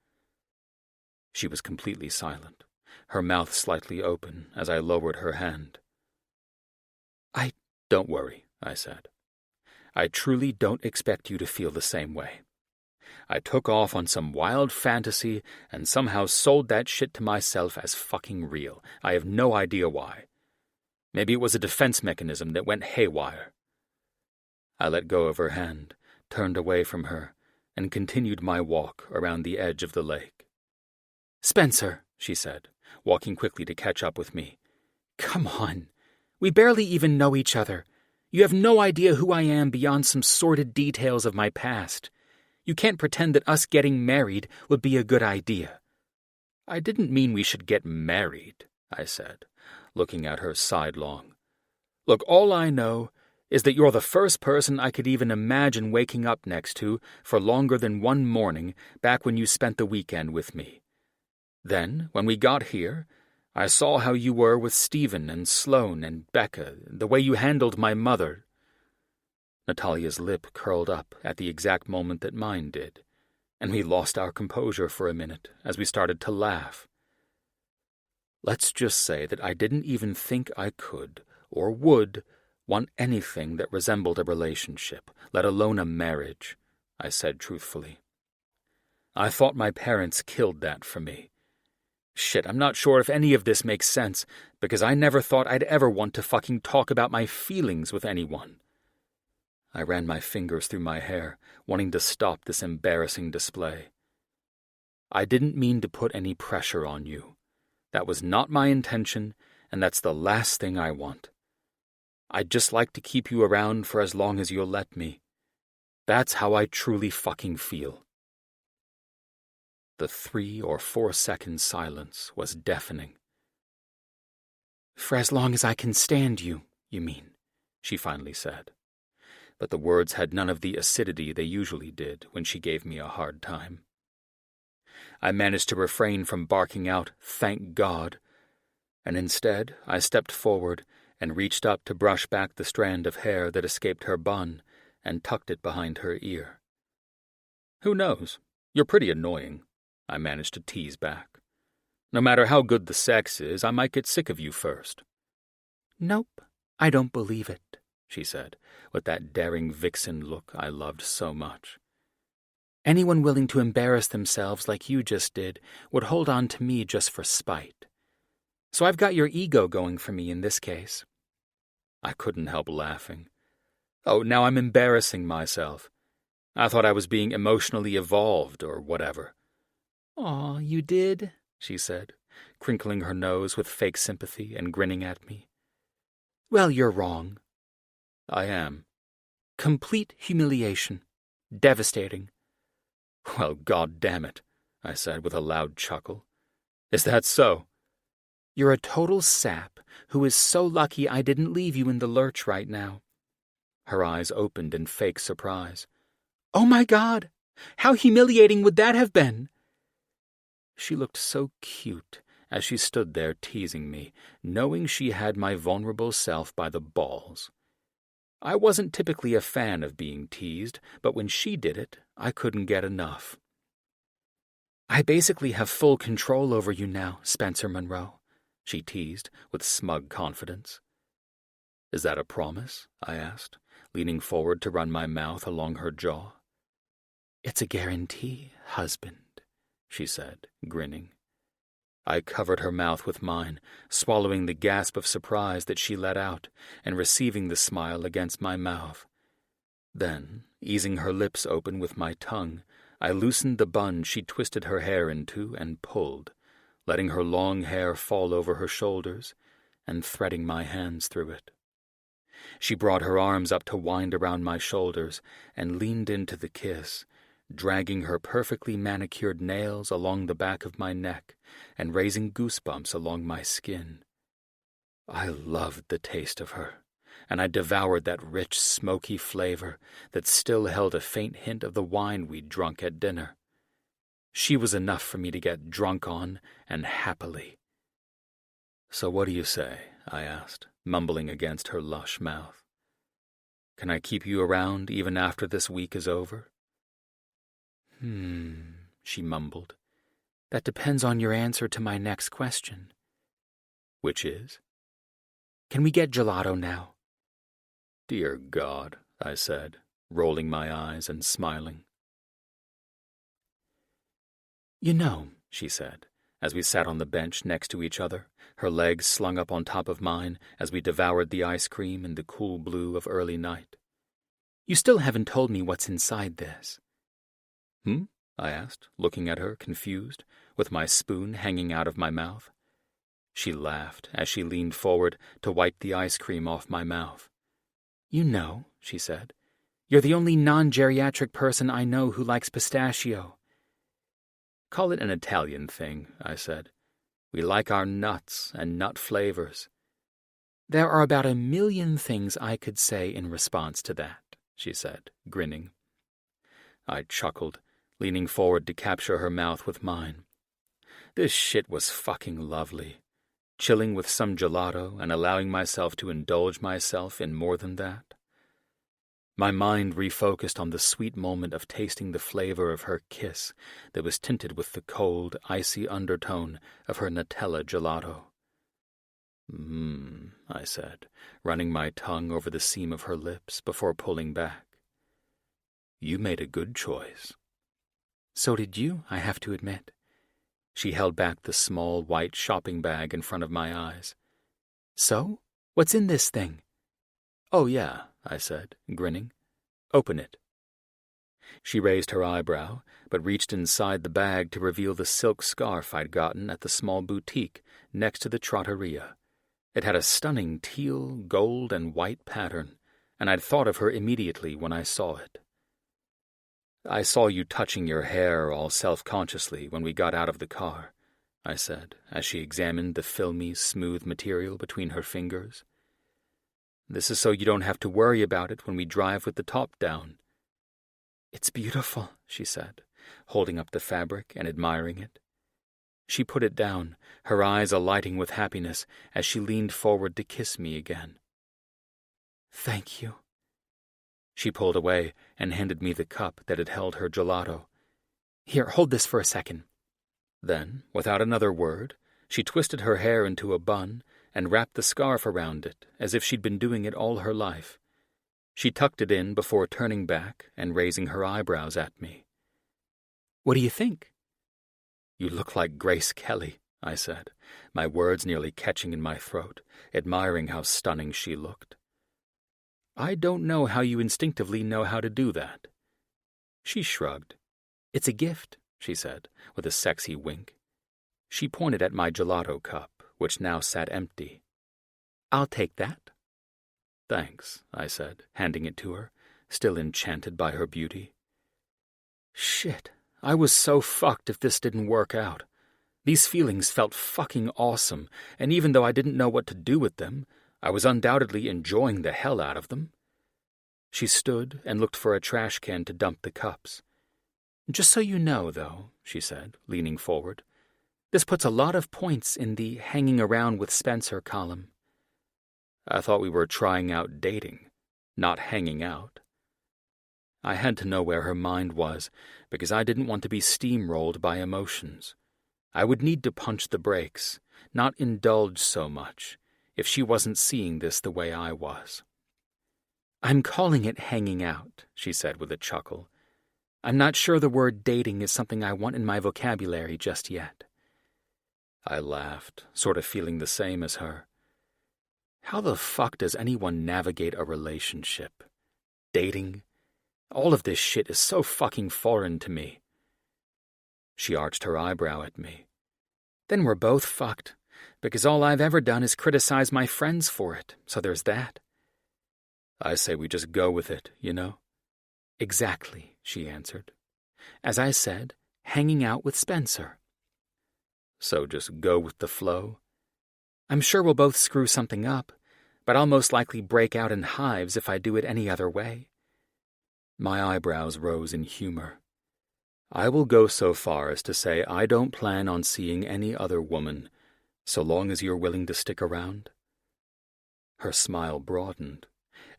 She was completely silent, her mouth slightly open as I lowered her hand. Don't worry," I said. I truly don't expect you to feel the same way. I took off on some wild fantasy and somehow sold that shit to myself as fucking real. I have no idea why. Maybe it was a defense mechanism that went haywire. I let go of her hand, turned away from her, and continued my walk around the edge of the lake. "Spencer," she said, walking quickly to catch up with me. "Come on. We barely even know each other. You have no idea who I am beyond some sordid details of my past. You can't pretend that us getting married would be a good idea." "I didn't mean we should get married," I said, looking at her sidelong. "Look, all I know is that you're the first person I could even imagine waking up next to for longer than one morning back when you spent the weekend with me. Then, when we got here, I saw how you were with Stephen and Sloane and Becca, the way you handled my mother." Natalia's lip curled up at the exact moment that mine did, and we lost our composure for a minute as we started to laugh. "Let's just say that I didn't even think I could, or would, want anything that resembled a relationship, let alone a marriage," I said truthfully. "I thought my parents killed that for me. Shit, I'm not sure if any of this makes sense, because I never thought I'd ever want to fucking talk about my feelings with anyone." I ran my fingers through my hair, wanting to stop this embarrassing display. "I didn't mean to put any pressure on you. That was not my intention, and that's the last thing I want. I'd just like to keep you around for as long as you'll let me. That's how I truly fucking feel." The 3 or 4 second silence was deafening. "For as long as I can stand you, you mean," she finally said. But the words had none of the acidity they usually did when she gave me a hard time. I managed to refrain from barking out, "Thank God," and instead I stepped forward and reached up to brush back the strand of hair that escaped her bun and tucked it behind her ear. "Who knows? You're pretty annoying," I managed to tease back. "No matter how good the sex is, I might get sick of you first." "Nope, I don't believe it," she said, with that daring vixen look I loved so much. "Anyone willing to embarrass themselves like you just did would hold on to me just for spite. So I've got your ego going for me in this case." I couldn't help laughing. "Oh, now I'm embarrassing myself. I thought I was being emotionally evolved or whatever." "Aw, you did?" she said, crinkling her nose with fake sympathy and grinning at me. "Well, you're wrong." "I am." "Complete humiliation. Devastating." "Well, God damn it," I said with a loud chuckle. "Is that so?" "You're a total sap who is so lucky I didn't leave you in the lurch right now." Her eyes opened in fake surprise. "Oh my God! How humiliating would that have been?" She looked so cute as she stood there teasing me, knowing she had my vulnerable self by the balls. I wasn't typically a fan of being teased, but when she did it, I couldn't get enough. "I basically have full control over you now, Spencer Monroe," she teased with smug confidence. "Is that a promise?" I asked, leaning forward to run my mouth along her jaw. "It's a guarantee, husband," she said, grinning. I covered her mouth with mine, swallowing the gasp of surprise that she let out and receiving the smile against my mouth. Then, easing her lips open with my tongue, I loosened the bun she twisted her hair into and pulled, letting her long hair fall over her shoulders and threading my hands through it. She brought her arms up to wind around my shoulders and leaned into the kiss, dragging her perfectly manicured nails along the back of my neck and raising goosebumps along my skin. I loved the taste of her, and I devoured that rich, smoky flavor that still held a faint hint of the wine we'd drunk at dinner. She was enough for me to get drunk on, and happily. "So what do you say?" I asked, mumbling against her lush mouth. "Can I keep you around even after this week is over?" She mumbled. "That depends on your answer to my next question." "Which is?" "Can we get gelato now?" "Dear God," I said, rolling my eyes and smiling. "You know," she said, as we sat on the bench next to each other, her legs slung up on top of mine as we devoured the ice cream in the cool blue of early night. "You still haven't told me what's inside this." I asked, looking at her, confused, with my spoon hanging out of my mouth. She laughed as she leaned forward to wipe the ice cream off my mouth. "You know," she said, "you're the only non-geriatric person I know who likes pistachio." "Call it an Italian thing," I said. "We like our nuts and nut flavors." "There are about 1,000,000 things I could say in response to that," she said, grinning. I chuckled, leaning forward to capture her mouth with mine. This shit was fucking lovely. Chilling with some gelato and allowing myself to indulge myself in more than that. My mind refocused on the sweet moment of tasting the flavor of her kiss that was tinted with the cold, icy undertone of her Nutella gelato. I said, running my tongue over the seam of her lips before pulling back. You made a good choice. So did you, I have to admit. She held back the small white shopping bag in front of my eyes. So? What's in this thing? Oh, yeah, I said, grinning. Open it. She raised her eyebrow, but reached inside the bag to reveal the silk scarf I'd gotten at the small boutique next to the trattoria. It had a stunning teal, gold, and white pattern, and I'd thought of her immediately when I saw it. I saw you touching your hair all self-consciously when we got out of the car, I said, as she examined the filmy, smooth material between her fingers. This is so you don't have to worry about it when we drive with the top down. It's beautiful, she said, holding up the fabric and admiring it. She put it down, her eyes alighting with happiness as she leaned forward to kiss me again. Thank you. She pulled away and handed me the cup that had held her gelato. Here, hold this for a second. Then, without another word, she twisted her hair into a bun and wrapped the scarf around it as if she'd been doing it all her life. She tucked it in before turning back and raising her eyebrows at me. What do you think? You look like Grace Kelly, I said, my words nearly catching in my throat, admiring how stunning she looked. I don't know how you instinctively know how to do that. She shrugged. It's a gift, she said, with a sexy wink. She pointed at my gelato cup, which now sat empty. I'll take that. Thanks, I said, handing it to her, still enchanted by her beauty. Shit, I was so fucked if this didn't work out. These feelings felt fucking awesome, and even though I didn't know what to do with them, I was undoubtedly enjoying the hell out of them. She stood and looked for a trash can to dump the cups. Just so you know, though, she said, leaning forward, this puts a lot of points in the hanging around with Spencer column. I thought we were trying out dating, not hanging out. I had to know where her mind was, because I didn't want to be steamrolled by emotions. I would need to punch the brakes, not indulge so much, if she wasn't seeing this the way I was. I'm calling it hanging out, she said with a chuckle. I'm not sure the word dating is something I want in my vocabulary just yet. I laughed, sort of feeling the same as her. How the fuck does anyone navigate a relationship? Dating? All of this shit is so fucking foreign to me. She arched her eyebrow at me. Then we're both fucked, because all I've ever done is criticize my friends for it, so there's that. I say we just go with it, you know? Exactly, she answered. As I said, hanging out with Spencer. So just go with the flow? I'm sure we'll both screw something up, but I'll most likely break out in hives if I do it any other way. My eyebrows rose in humor. I will go so far as to say I don't plan on seeing any other woman, so long as you're willing to stick around. Her smile broadened,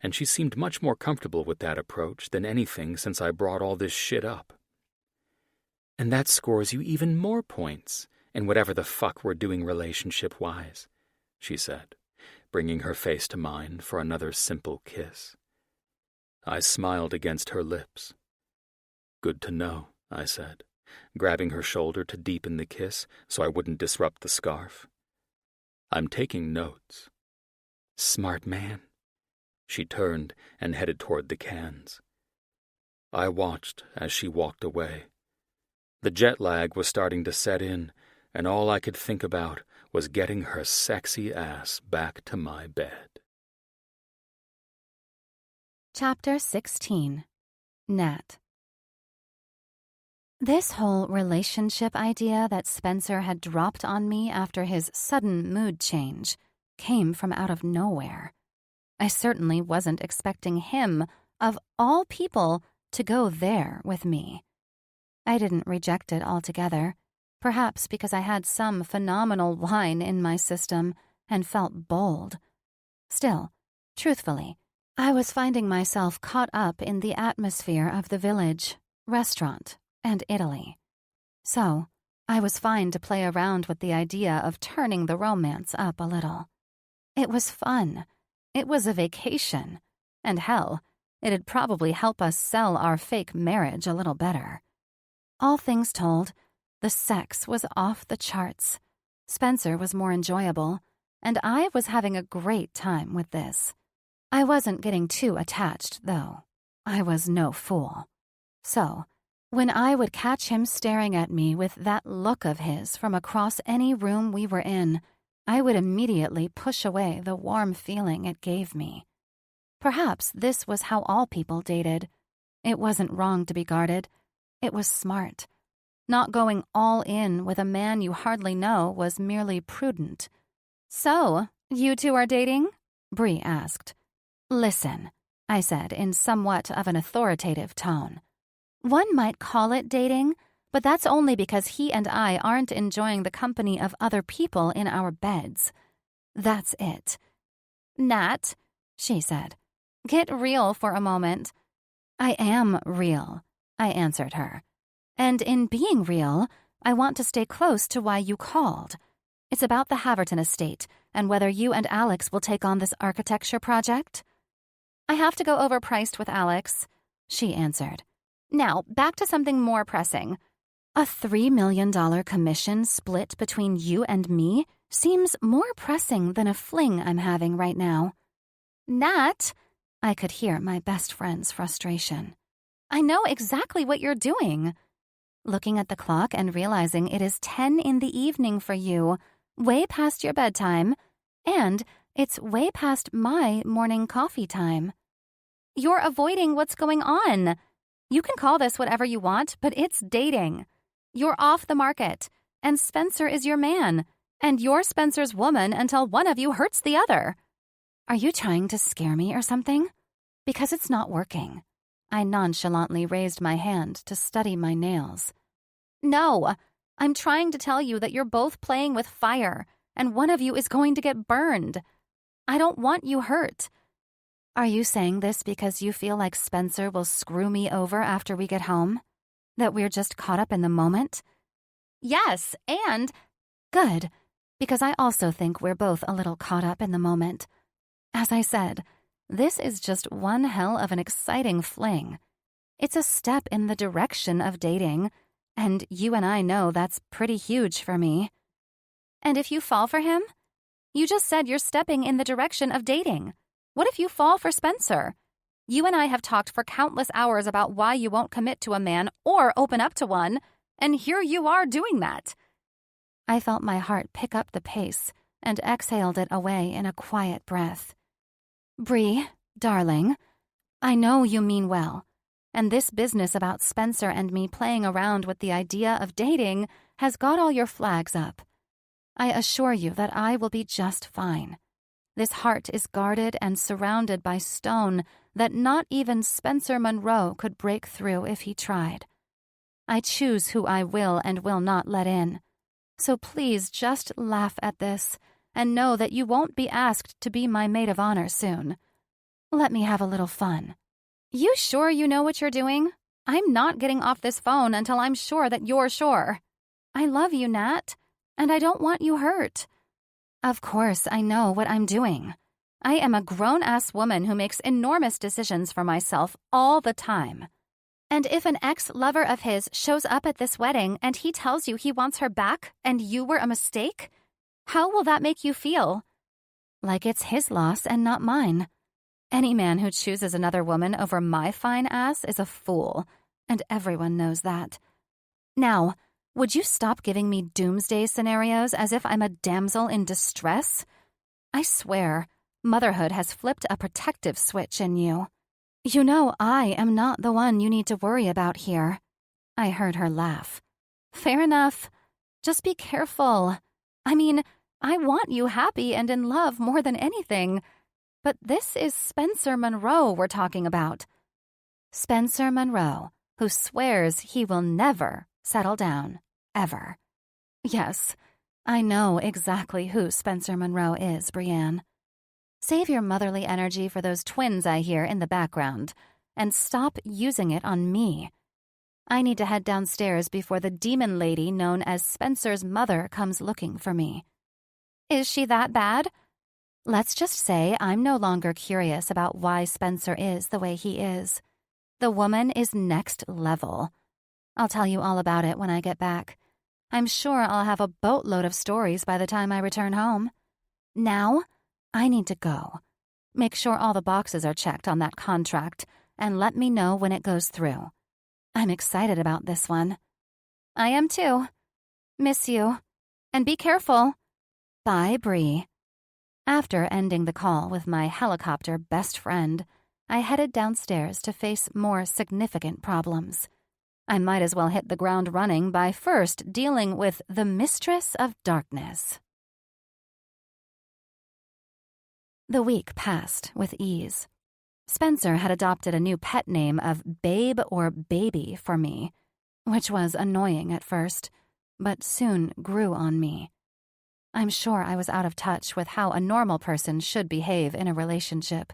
and she seemed much more comfortable with that approach than anything since I brought all this shit up. And that scores you even more points in whatever the fuck we're doing relationship-wise, she said, bringing her face to mine for another simple kiss. I smiled against her lips. "Good to know," I said, grabbing her shoulder to deepen the kiss so I wouldn't disrupt the scarf. "I'm taking notes." "Smart man." She turned and headed toward the cans. I watched as she walked away. The jet lag was starting to set in, and all I could think about was getting her sexy ass back to my bed. Chapter 16. Nat. This whole relationship idea that Spencer had dropped on me after his sudden mood change came from out of nowhere. I certainly wasn't expecting him, of all people, to go there with me. I didn't reject it altogether, perhaps because I had some phenomenal wine in my system and felt bold. Still, truthfully, I was finding myself caught up in the atmosphere of the village, restaurant, and Italy. So, I was fine to play around with the idea of turning the romance up a little. It was fun. It was a vacation. And hell, it'd probably help us sell our fake marriage a little better. All things told, the sex was off the charts. Spencer was more enjoyable, and I was having a great time with this. I wasn't getting too attached, though. I was no fool. So, when I would catch him staring at me with that look of his from across any room we were in, I would immediately push away the warm feeling it gave me. Perhaps this was how all people dated. It wasn't wrong to be guarded. It was smart. Not going all in with a man you hardly know was merely prudent. "So, you two are dating?" Bree asked. "Listen," I said in somewhat of an authoritative tone. "One might call it dating, but that's only because he and I aren't enjoying the company of other people in our beds. That's it." "Nat," she said, "get real for a moment." "I am real," I answered her. "And in being real, I want to stay close to why you called. It's about the Haverton estate and whether you and Alex will take on this architecture project." "I have to go overpriced with Alex," she answered. "Now, back to something more pressing. A $3 million commission split between you and me seems more pressing than a fling I'm having right now." "Nat," I could hear my best friend's frustration. "I know exactly what you're doing." Looking at the clock and realizing it is 10 in the evening for you, way past your bedtime, and it's way past my morning coffee time. "You're avoiding what's going on. You can call this whatever you want, but it's dating. You're off the market, and Spencer is your man, and you're Spencer's woman until one of you hurts the other." "Are you trying to scare me or something? Because it's not working." I nonchalantly raised my hand to study my nails. "No, I'm trying to tell you that you're both playing with fire, and one of you is going to get burned. I don't want you hurt." "Are you saying this because you feel like Spencer will screw me over after we get home? That we're just caught up in the moment?" "Yes, and—" "Good, because I also think we're both a little caught up in the moment. As I said, this is just one hell of an exciting fling. It's a step in the direction of dating, and you and I know that's pretty huge for me." "And if you fall for him? You just said you're stepping in the direction of dating. What if you fall for Spencer? You and I have talked for countless hours about why you won't commit to a man or open up to one, and here you are doing that." I felt my heart pick up the pace and exhaled it away in a quiet breath. "Bree, darling, I know you mean well, and this business about Spencer and me playing around with the idea of dating has got all your flags up. I assure you that I will be just fine. This heart is guarded and surrounded by stone that not even Spencer Monroe could break through if he tried. I choose who I will and will not let in. So please just laugh at this and know that you won't be asked to be my maid of honor soon. Let me have a little fun." "You sure you know what you're doing? I'm not getting off this phone until I'm sure that you're sure. I love you, Nat, and I don't want you hurt." "Of course I know what I'm doing. I am a grown-ass woman who makes enormous decisions for myself all the time. And if an ex-lover of his shows up at this wedding and he tells you he wants her back and you were a mistake, how will that make you feel? Like it's his loss and not mine. Any man who chooses another woman over my fine ass is a fool, and everyone knows that. Now, would you stop giving me doomsday scenarios as if I'm a damsel in distress? I swear, motherhood has flipped a protective switch in you. You know I am not the one you need to worry about here. I heard her laugh. Fair enough. Just be careful. I mean, I want you happy and in love more than anything. But this is Spencer Monroe we're talking about. Spencer Monroe, who swears he will never settle down, ever. Yes, I know exactly who Spencer Monroe is, Brienne. Save your motherly energy for those twins I hear in the background, and stop using it on me. I need to head downstairs before the demon lady known as Spencer's mother comes looking for me. Is she that bad? Let's just say I'm no longer curious about why Spencer is the way he is. The woman is next level. I'll tell you all about it when I get back. I'm sure I'll have a boatload of stories by the time I return home. Now, I need to go. Make sure all the boxes are checked on that contract, and let me know when it goes through. I'm excited about this one. I am too. Miss you. And be careful. Bye, Bree. After ending the call with my helicopter best friend, I headed downstairs to face more significant problems. I might as well hit the ground running by first dealing with the Mistress of Darkness. The week passed with ease. Spencer had adopted a new pet name of Babe or Baby for me, which was annoying at first, but soon grew on me. I'm sure I was out of touch with how a normal person should behave in a relationship,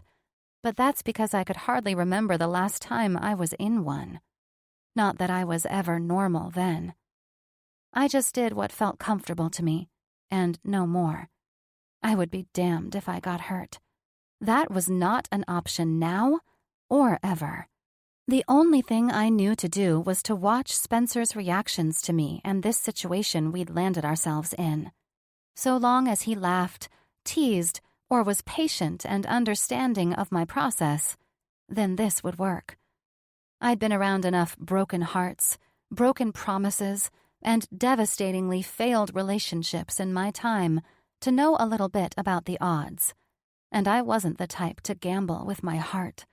but that's because I could hardly remember the last time I was in one. Not that I was ever normal then. I just did what felt comfortable to me, and no more. I would be damned if I got hurt. That was not an option now or ever. The only thing I knew to do was to watch Spencer's reactions to me and this situation we'd landed ourselves in. So long as he laughed, teased, or was patient and understanding of my process, then this would work. I'd been around enough broken hearts, broken promises, and devastatingly failed relationships in my time to know a little bit about the odds, and I wasn't the type to gamble with my heart.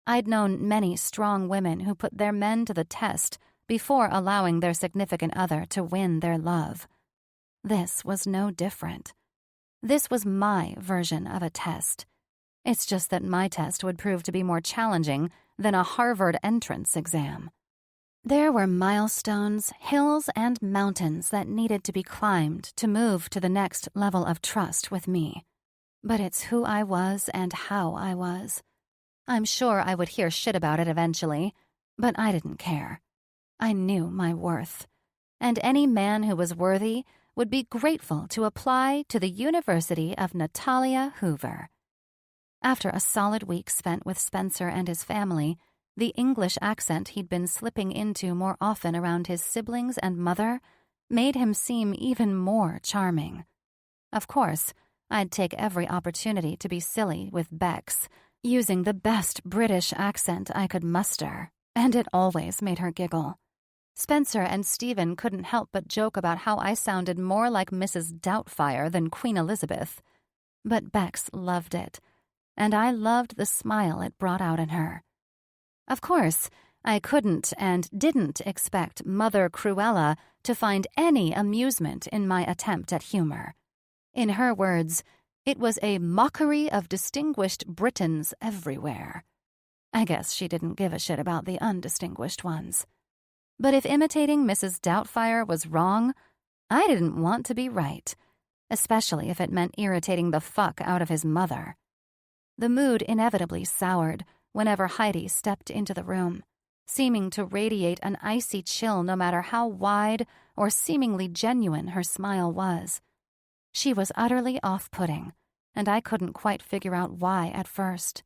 I'd known many strong women who put their men to the test before allowing their significant other to win their love. This was no different. This was my version of a test. It's just that my test would prove to be more challenging than a Harvard entrance exam. There were milestones, hills, and mountains that needed to be climbed to move to the next level of trust with me. But it's who I was and how I was. I'm sure I would hear shit about it eventually, but I didn't care. I knew my worth, and any man who was worthy would be grateful to apply to the University of Natalia Hoover. After a solid week spent with Spencer and his family, the English accent he'd been slipping into more often around his siblings and mother made him seem even more charming. Of course, I'd take every opportunity to be silly with Bex, using the best British accent I could muster, and it always made her giggle. Spencer and Stephen couldn't help but joke about how I sounded more like Mrs. Doubtfire than Queen Elizabeth. But Bex loved it, and I loved the smile it brought out in her. Of course, I couldn't and didn't expect Mother Cruella to find any amusement in my attempt at humor. In her words, it was a mockery of distinguished Britons everywhere. I guess she didn't give a shit about the undistinguished ones. But if imitating Mrs. Doubtfire was wrong, I didn't want to be right, especially if it meant irritating the fuck out of his mother. The mood inevitably soured whenever Heidi stepped into the room, seeming to radiate an icy chill no matter how wide or seemingly genuine her smile was. She was utterly off-putting, and I couldn't quite figure out why at first.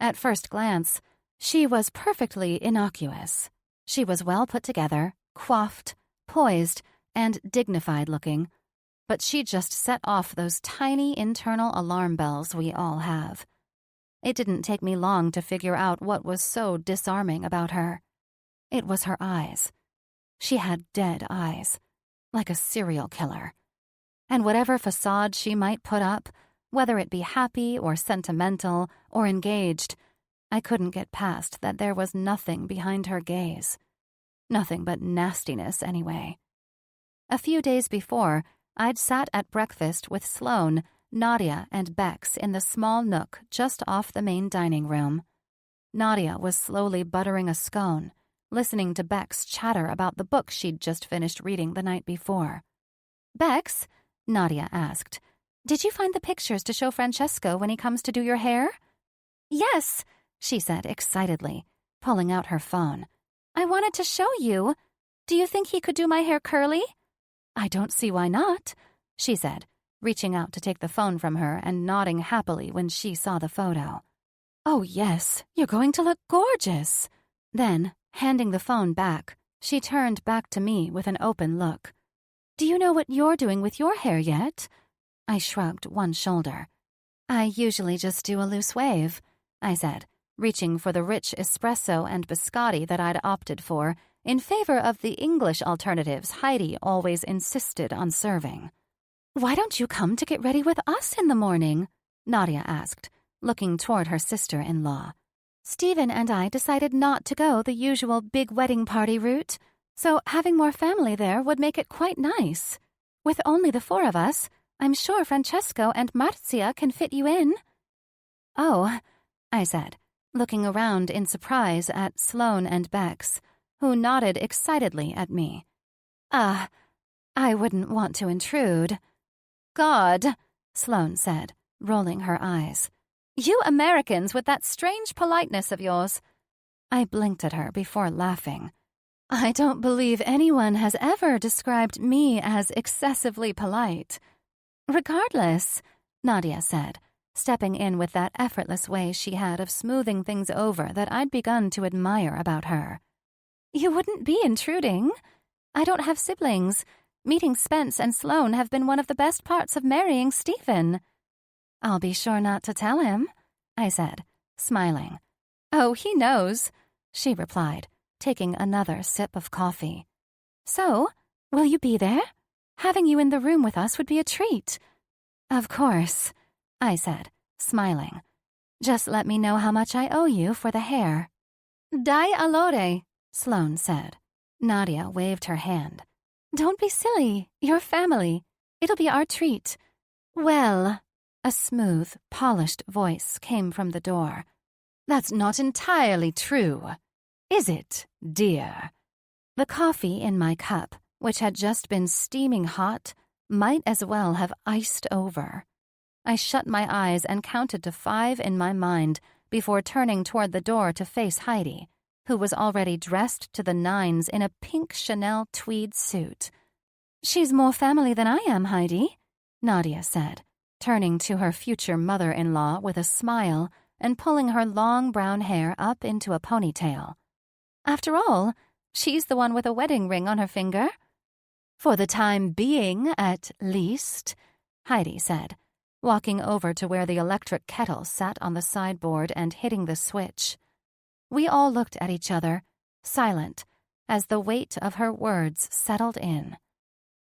At first glance, she was perfectly innocuous. She was well put together, coiffed, poised, and dignified-looking, but she just set off those tiny internal alarm bells we all have. It didn't take me long to figure out what was so disarming about her. It was her eyes. She had dead eyes, like a serial killer. And whatever facade she might put up, whether it be happy or sentimental or engaged, I couldn't get past that there was nothing behind her gaze. Nothing but nastiness, anyway. A few days before, I'd sat at breakfast with Sloane, Nadia, and Bex in the small nook just off the main dining room. Nadia was slowly buttering a scone, listening to Bex chatter about the book she'd just finished reading the night before. "Bex," Nadia asked, "did you find the pictures to show Francesco when he comes to do your hair?" "Yes," she said excitedly, pulling out her phone. "I wanted to show you. Do you think he could do my hair curly?" "I don't see why not," she said, reaching out to take the phone from her and nodding happily when she saw the photo. "Oh, yes, you're going to look gorgeous." Then, handing the phone back, she turned back to me with an open look. "Do you know what you're doing with your hair yet?" I shrugged one shoulder. "I usually just do a loose wave," I said, reaching for the rich espresso and biscotti that I'd opted for in favor of the English alternatives Heidi always insisted on serving. "Why don't you come to get ready with us in the morning?" Nadia asked, looking toward her sister-in-law. "Stephen and I decided not to go the usual big wedding party route, so having more family there would make it quite nice. With only the 4 of us, I'm sure Francesco and Marzia can fit you in." "Oh," I said, looking around in surprise at Sloane and Bex, who nodded excitedly at me. I wouldn't want to intrude." "God," Sloane said, rolling her eyes. "You Americans with that strange politeness of yours." I blinked at her before laughing. "I don't believe anyone has ever described me as excessively polite." "Regardless," Nadia said, stepping in with that effortless way she had of smoothing things over that I'd begun to admire about her. "You wouldn't be intruding. I don't have siblings. Meeting Spence and Sloane have been one of the best parts of marrying Stephen." "I'll be sure not to tell him," I said, smiling. "Oh, he knows," she replied, taking another sip of coffee. "So, will you be there? Having you in the room with us would be a treat." "Of course," I said, smiling. "Just let me know how much I owe you for the hair." "Dai allore," Sloane said. Nadia waved her hand. "Don't be silly. You're family. It'll be our treat." "Well," a smooth, polished voice came from the door. "That's not entirely true. Is it, dear?" The coffee in my cup, which had just been steaming hot, might as well have iced over. I shut my eyes and counted to 5 in my mind before turning toward the door to face Heidi, who was already dressed to the nines in a pink Chanel tweed suit. "She's more family than I am, Heidi," Nadia said, turning to her future mother-in-law with a smile and pulling her long brown hair up into a ponytail. "After all, she's the one with a wedding ring on her finger." "For the time being, at least," Heidi said, walking over to where the electric kettle sat on the sideboard and hitting the switch. We all looked at each other, silent, as the weight of her words settled in.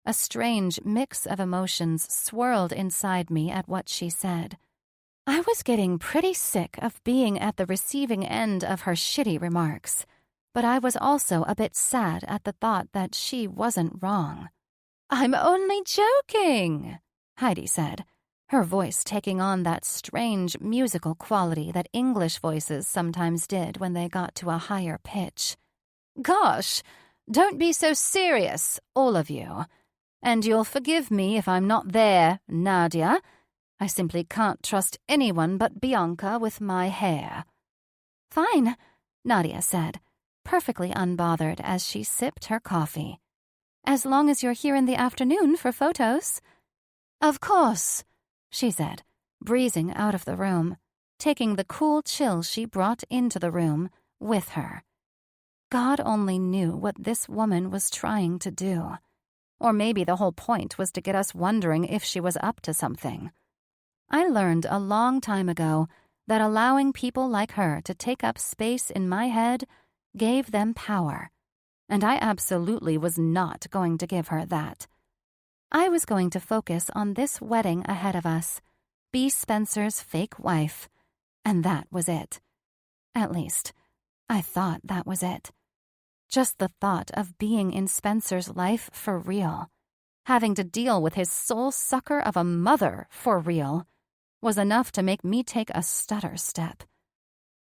A strange mix of emotions swirled inside me at what she said. I was getting pretty sick of being at the receiving end of her shitty remarks, but I was also a bit sad at the thought that she wasn't wrong. "I'm only joking," Heidi said, her voice taking on that strange musical quality that English voices sometimes did when they got to a higher pitch. "Gosh, don't be so serious, all of you. And you'll forgive me if I'm not there, Nadia. I simply can't trust anyone but Bianca with my hair." "Fine," Nadia said, perfectly unbothered as she sipped her coffee. "As long as you're here in the afternoon for photos." "Of course," she said, breezing out of the room, taking the cool chill she brought into the room with her. God only knew what this woman was trying to do. Or maybe the whole point was to get us wondering if she was up to something. I learned a long time ago that allowing people like her to take up space in my head gave them power, and I absolutely was not going to give her that. I was going to focus on this wedding ahead of us, be Spencer's fake wife, and that was it. At least, I thought that was it. Just the thought of being in Spencer's life for real, having to deal with his soul sucker of a mother for real, was enough to make me take a stutter step.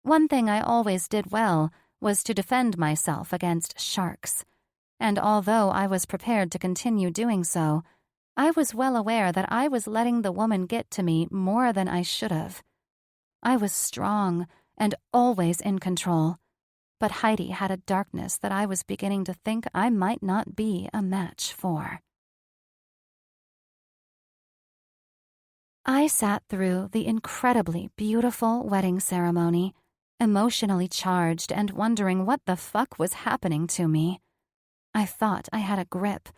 One thing I always did well was to defend myself against sharks, and although I was prepared to continue doing so, I was well aware that I was letting the woman get to me more than I should have. I was strong and always in control, but Heidi had a darkness that I was beginning to think I might not be a match for. I sat through the incredibly beautiful wedding ceremony, emotionally charged and wondering what the fuck was happening to me. I thought I had a grip,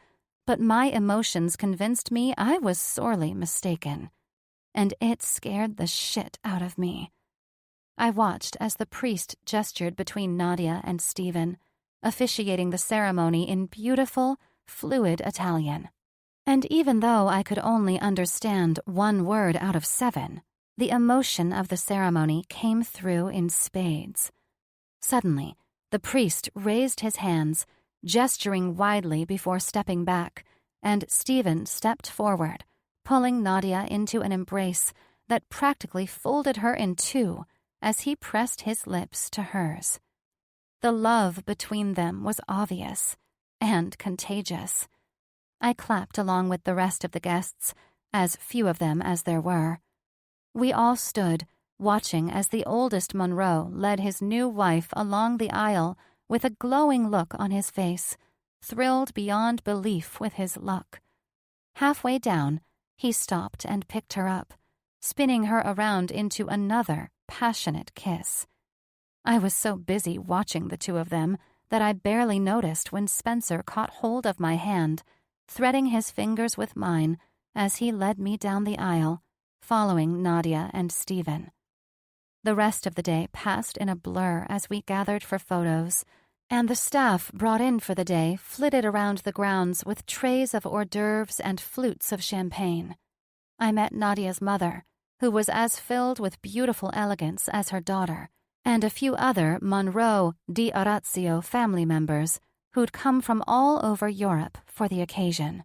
but my emotions convinced me I was sorely mistaken, and it scared the shit out of me. I watched as the priest gestured between Nadia and Stephen, officiating the ceremony in beautiful, fluid Italian. And even though I could only understand one word out of 7, the emotion of the ceremony came through in spades. Suddenly, the priest raised his hands, gesturing widely before stepping back, and Stephen stepped forward, pulling Nadia into an embrace that practically folded her in two as he pressed his lips to hers. The love between them was obvious and contagious. I clapped along with the rest of the guests, as few of them as there were. We all stood, watching as the oldest Monroe led his new wife along the aisle with a glowing look on his face, thrilled beyond belief with his luck. Halfway down, he stopped and picked her up, spinning her around into another passionate kiss. I was so busy watching the two of them that I barely noticed when Spencer caught hold of my hand, threading his fingers with mine as he led me down the aisle, following Nadia and Stephen. The rest of the day passed in a blur as we gathered for photos, and the staff brought in for the day flitted around the grounds with trays of hors d'oeuvres and flutes of champagne. I met Nadia's mother, who was as filled with beautiful elegance as her daughter, and a few other Monroe di Orazio family members who'd come from all over Europe for the occasion.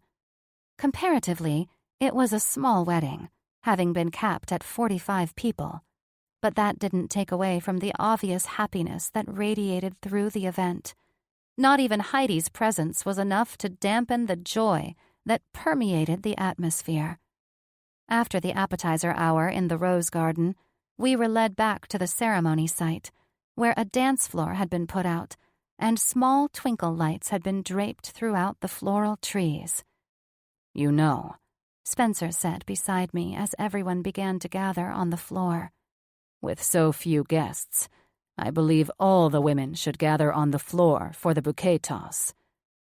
Comparatively, it was a small wedding, having been capped at 45 people, but that didn't take away from the obvious happiness that radiated through the event. Not even Heidi's presence was enough to dampen the joy that permeated the atmosphere. After the appetizer hour in the Rose Garden, we were led back to the ceremony site, where a dance floor had been put out, and small twinkle lights had been draped throughout the floral trees. "You know," Spencer said beside me as everyone began to gather on the floor, "with so few guests, I believe all the women should gather on the floor for the bouquet toss,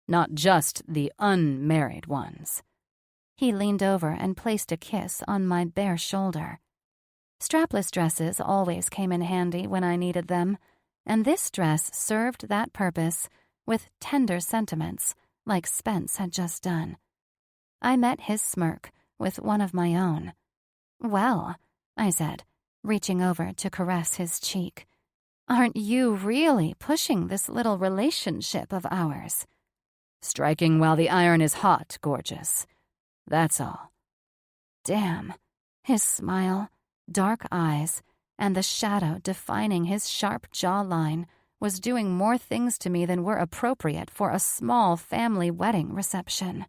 not just the unmarried ones." He leaned over and placed a kiss on my bare shoulder. Strapless dresses always came in handy when I needed them, and this dress served that purpose with tender sentiments, like Spence had just done. I met his smirk with one of my own. "Well," I said, reaching over to caress his cheek, "aren't you really pushing this little relationship of ours?" "Striking while the iron is hot, gorgeous. That's all." Damn. His smile, dark eyes, and the shadow defining his sharp jawline was doing more things to me than were appropriate for a small family wedding reception.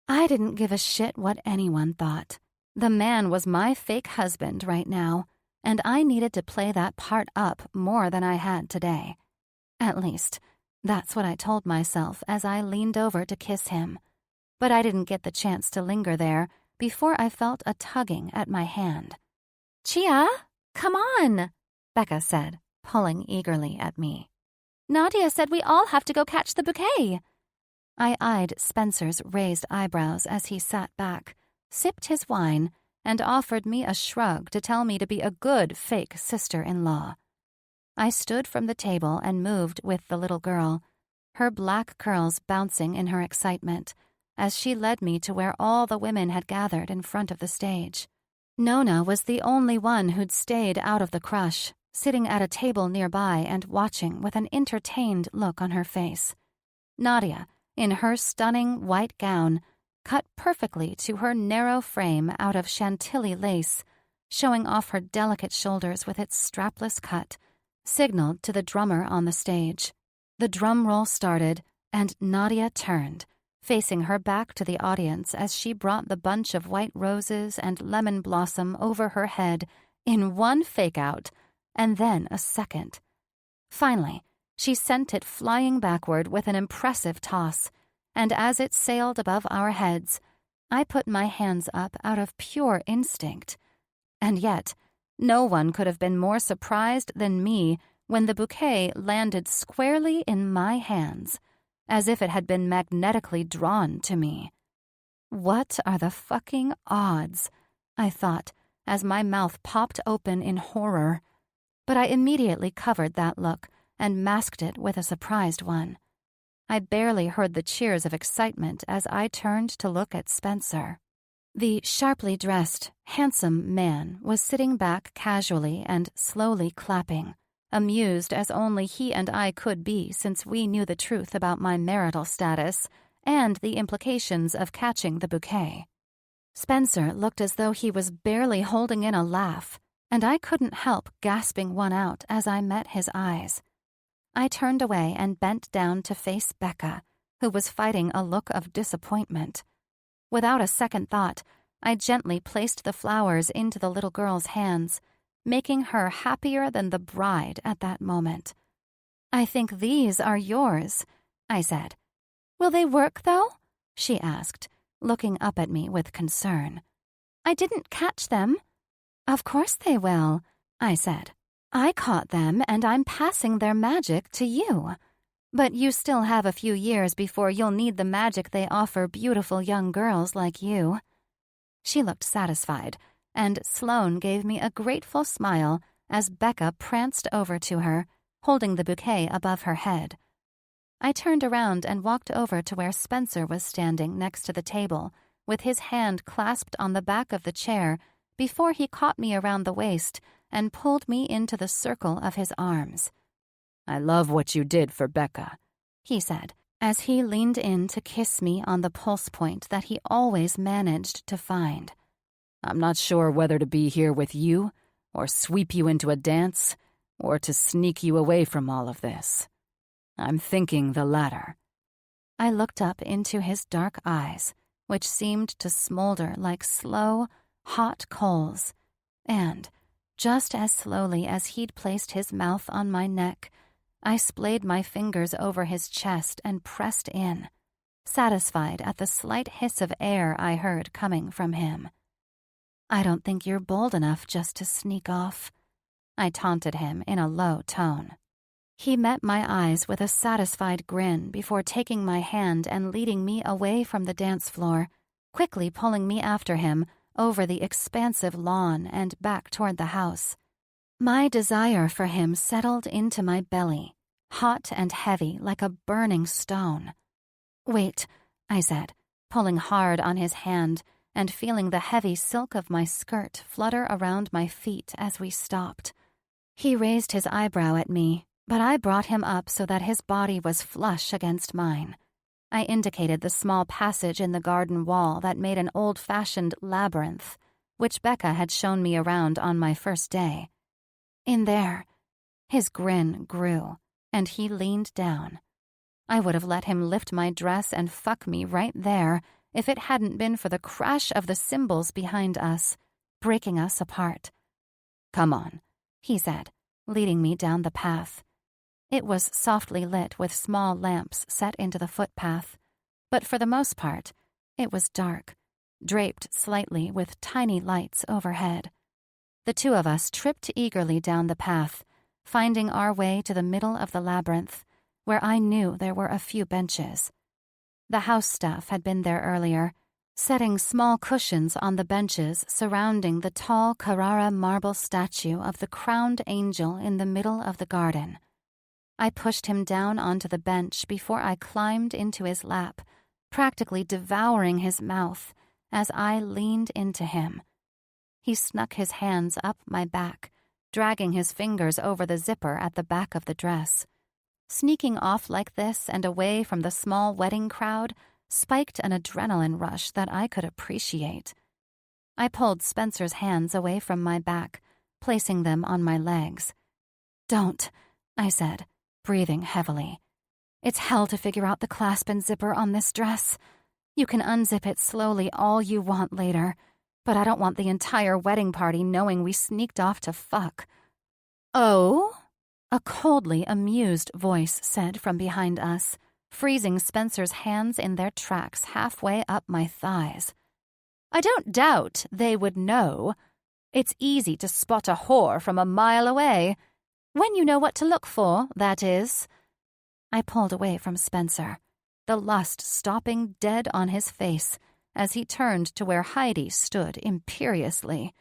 I didn't give a shit what anyone thought. The man was my fake husband right now, and I needed to play that part up more than I had today. At least, that's what I told myself as I leaned over to kiss him. But I didn't get the chance to linger there before I felt a tugging at my hand. Chia, come on, Becca said, pulling eagerly at me. Nadia said we all have to go catch the bouquet. I eyed Spencer's raised eyebrows as he sat back, sipped his wine, and offered me a shrug to tell me to be a good fake sister-in-law. I stood from the table and moved with the little girl, her black curls bouncing in her excitement, as she led me to where all the women had gathered in front of the stage. Nona was the only one who'd stayed out of the crush, sitting at a table nearby and watching with an entertained look on her face. Nadia, in her stunning white gown, cut perfectly to her narrow frame out of Chantilly lace, showing off her delicate shoulders with its strapless cut, signaled to the drummer on the stage. The drum roll started, and Nadia turned, facing her back to the audience as she brought the bunch of white roses and lemon blossom over her head in one fake-out, and then a second. Finally, she sent it flying backward with an impressive toss, and as it sailed above our heads, I put my hands up out of pure instinct. And yet, no one could have been more surprised than me when the bouquet landed squarely in my hands, as if it had been magnetically drawn to me. What are the fucking odds? I thought, as my mouth popped open in horror. But I immediately covered that look and masked it with a surprised one. I barely heard the cheers of excitement as I turned to look at Spencer. The sharply dressed, handsome man was sitting back casually and slowly clapping, amused as only he and I could be since we knew the truth about my marital status and the implications of catching the bouquet. Spencer looked as though he was barely holding in a laugh, and I couldn't help gasping one out as I met his eyes. I turned away and bent down to face Becca, who was fighting a look of disappointment. Without a second thought, I gently placed the flowers into the little girl's hands, making her happier than the bride at that moment. "I think these are yours," I said. "Will they work, though?" she asked, looking up at me with concern. "I didn't catch them." "Of course they will," I said. "I caught them, and I'm passing their magic to you. But you still have a few years before you'll need the magic they offer beautiful young girls like you." She looked satisfied, and Sloane gave me a grateful smile as Becca pranced over to her, holding the bouquet above her head. I turned around and walked over to where Spencer was standing next to the table, with his hand clasped on the back of the chair before he caught me around the waist and pulled me into the circle of his arms. "I love what you did for Becca," he said, as he leaned in to kiss me on the pulse point that he always managed to find. "I'm not sure whether to be here with you, or sweep you into a dance, or to sneak you away from all of this. I'm thinking the latter." I looked up into his dark eyes, which seemed to smolder like slow, hot coals, and, just as slowly as he'd placed his mouth on my neck, I splayed my fingers over his chest and pressed in, satisfied at the slight hiss of air I heard coming from him. "I don't think you're bold enough just to sneak off," I taunted him in a low tone. He met my eyes with a satisfied grin before taking my hand and leading me away from the dance floor, quickly pulling me after him over the expansive lawn and back toward the house. My desire for him settled into my belly, hot and heavy like a burning stone. "Wait," I said, pulling hard on his hand and feeling the heavy silk of my skirt flutter around my feet as we stopped. He raised his eyebrow at me, but I brought him up so that his body was flush against mine. I indicated the small passage in the garden wall that made an old-fashioned labyrinth, which Becca had shown me around on my first day. "In there." His grin grew, and he leaned down. I would have let him lift my dress and fuck me right there if it hadn't been for the crash of the cymbals behind us, breaking us apart. "Come on," he said, leading me down the path. It was softly lit with small lamps set into the footpath, but for the most part, it was dark, draped slightly with tiny lights overhead. The two of us tripped eagerly down the path, finding our way to the middle of the labyrinth, where I knew there were a few benches. The house staff had been there earlier, setting small cushions on the benches surrounding the tall Carrara marble statue of the crowned angel in the middle of the garden. I pushed him down onto the bench before I climbed into his lap, practically devouring his mouth as I leaned into him. He snuck his hands up my back, dragging his fingers over the zipper at the back of the dress. Sneaking off like this and away from the small wedding crowd spiked an adrenaline rush that I could appreciate. I pulled Spencer's hands away from my back, placing them on my legs. "Don't," I said, breathing heavily. "It's hell to figure out the clasp and zipper on this dress. You can unzip it slowly all you want later, but I don't want the entire wedding party knowing we sneaked off to fuck." "Oh?" a coldly amused voice said from behind us, freezing Spencer's hands in their tracks halfway up my thighs. "I don't doubt they would know. It's easy to spot a whore from a mile away. When you know what to look for, that is." I pulled away from Spencer, the lust stopping dead on his face as he turned to where Heidi stood imperiously,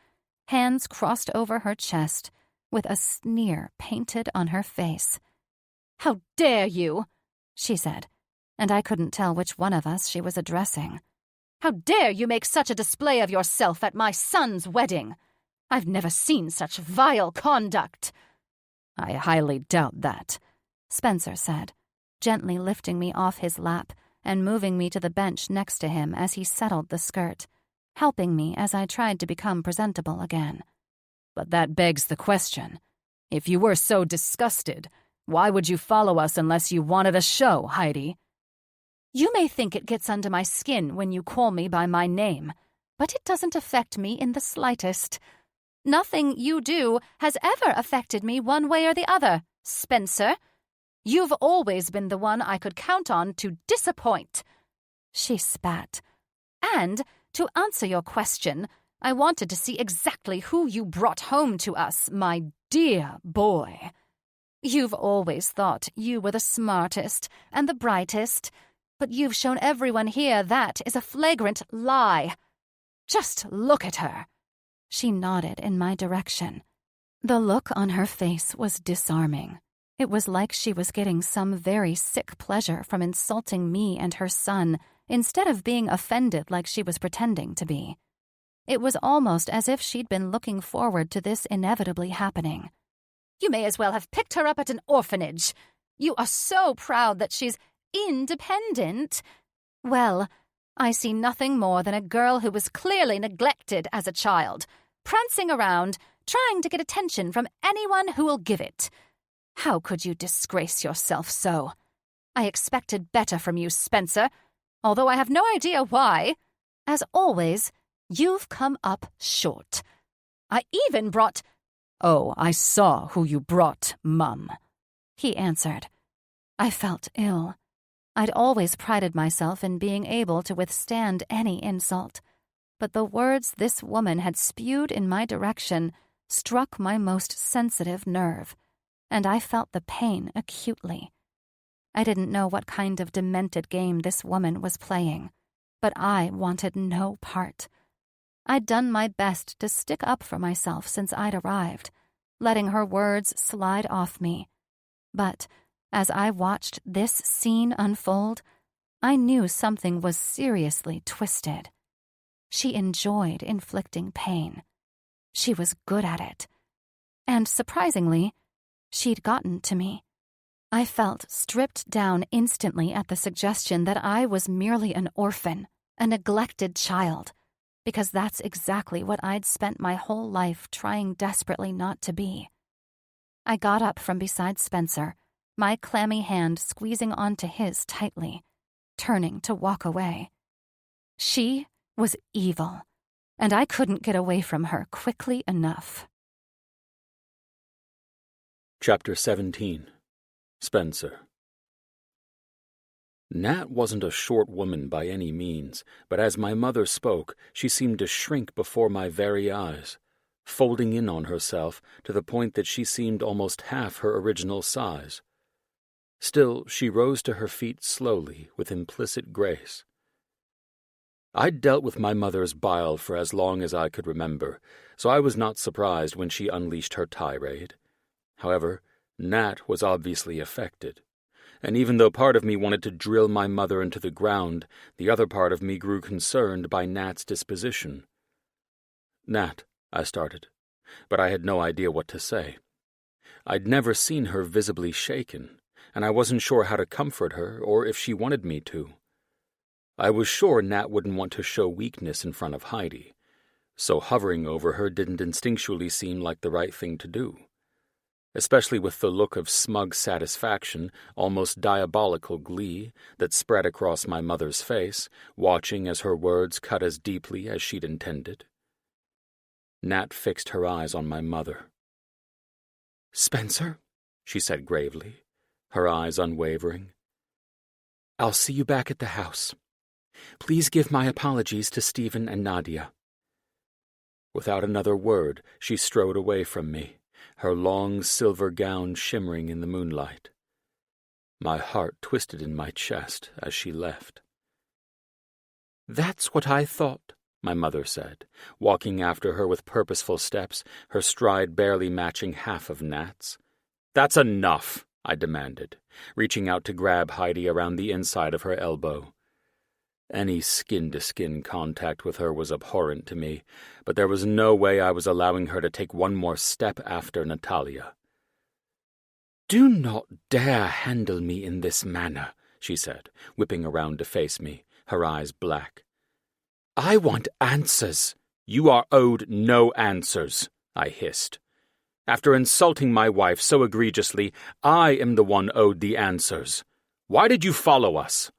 hands crossed over her chest, with a sneer painted on her face. "How dare you?" she said, and I couldn't tell which one of us she was addressing. "How dare you make such a display of yourself at my son's wedding? I've never seen such vile conduct." "I highly doubt that," Spencer said, gently lifting me off his lap and moving me to the bench next to him as he settled the skirt, helping me as I tried to become presentable again. "But that begs the question. If you were so disgusted, why would you follow us unless you wanted a show, Heidi?" "You may think it gets under my skin when you call me by my name, but it doesn't affect me in the slightest. Nothing you do has ever affected me one way or the other, Spencer. You've always been the one I could count on to disappoint." She spat. "And, to answer your question, I wanted to see exactly who you brought home to us, my dear boy. You've always thought you were the smartest and the brightest, but you've shown everyone here that is a flagrant lie. Just look at her." She nodded in my direction. The look on her face was disarming. It was like she was getting some very sick pleasure from insulting me and her son instead of being offended like she was pretending to be. It was almost as if she'd been looking forward to this inevitably happening. "You may as well have picked her up at an orphanage. You are so proud that she's independent. Well, I see nothing more than a girl who was clearly neglected as a child, prancing around, trying to get attention from anyone who will give it. How could you disgrace yourself so? I expected better from you, Spencer, although I have no idea why. As always, you've come up short. I even brought—" "Oh, I saw who you brought, Mum," he answered. I felt ill. I'd always prided myself in being able to withstand any insult, but the words this woman had spewed in my direction struck my most sensitive nerve, and I felt the pain acutely. I didn't know what kind of demented game this woman was playing, but I wanted no part. I'd done my best to stick up for myself since I'd arrived, letting her words slide off me. But as I watched this scene unfold, I knew something was seriously twisted. She enjoyed inflicting pain. She was good at it. And surprisingly, she'd gotten to me. I felt stripped down instantly at the suggestion that I was merely an orphan, a neglected child, because that's exactly what I'd spent my whole life trying desperately not to be. I got up from beside Spencer, my clammy hand squeezing onto his tightly, turning to walk away. She was evil, and I couldn't get away from her quickly enough. Chapter 17. Spencer. Nat wasn't a short woman by any means, but as my mother spoke, she seemed to shrink before my very eyes. folding in on herself to the point that she seemed almost half her original size. Still, she rose to her feet slowly, with implicit grace. I'd dealt with my mother's bile for as long as I could remember, so I was not surprised when she unleashed her tirade. However, Nat was obviously affected, and even though part of me wanted to drill my mother into the ground, the other part of me grew concerned by Nat's disposition. "Nat," I started, but I had no idea what to say. I'd never seen her visibly shaken, and I wasn't sure how to comfort her or if she wanted me to. I was sure Nat wouldn't want to show weakness in front of Heidi, so hovering over her didn't instinctually seem like the right thing to do, especially with the look of smug satisfaction, almost diabolical glee, that spread across my mother's face, watching as her words cut as deeply as she'd intended. Nat fixed her eyes on my mother. "Spencer," she said gravely, her eyes unwavering, "I'll see you back at the house. Please give my apologies to Stephen and Nadia." Without another word, she strode away from me, her long silver gown shimmering in the moonlight. My heart twisted in my chest as she left. "That's what I thought," my mother said, walking after her with purposeful steps, her stride barely matching half of Nat's. "That's enough," I demanded, reaching out to grab Heidi around the inside of her elbow. Any skin-to-skin contact with her was abhorrent to me, but there was no way I was allowing her to take one more step after Natalia. "Do not dare handle me in this manner," she said, whipping around to face me, her eyes black. "I want answers." "You are owed no answers," I hissed. "After insulting my wife so egregiously, I am the one owed the answers. Why did you follow us?"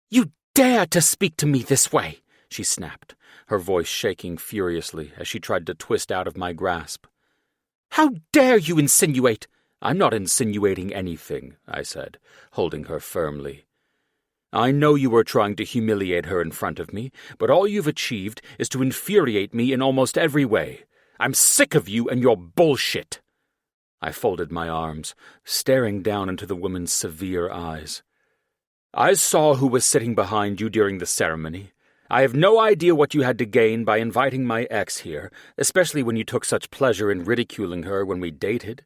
"You dare to speak to me this way," she snapped, her voice shaking furiously as she tried to twist out of my grasp. "How dare you insinuate—" "I'm not insinuating anything," I said, holding her firmly. "I know you were trying to humiliate her in front of me, but all you've achieved is to infuriate me in almost every way. I'm sick of you and your bullshit." I folded my arms, staring down into the woman's severe eyes. "I saw who was sitting behind you during the ceremony. I have no idea what you had to gain by inviting my ex here, especially when you took such pleasure in ridiculing her when we dated.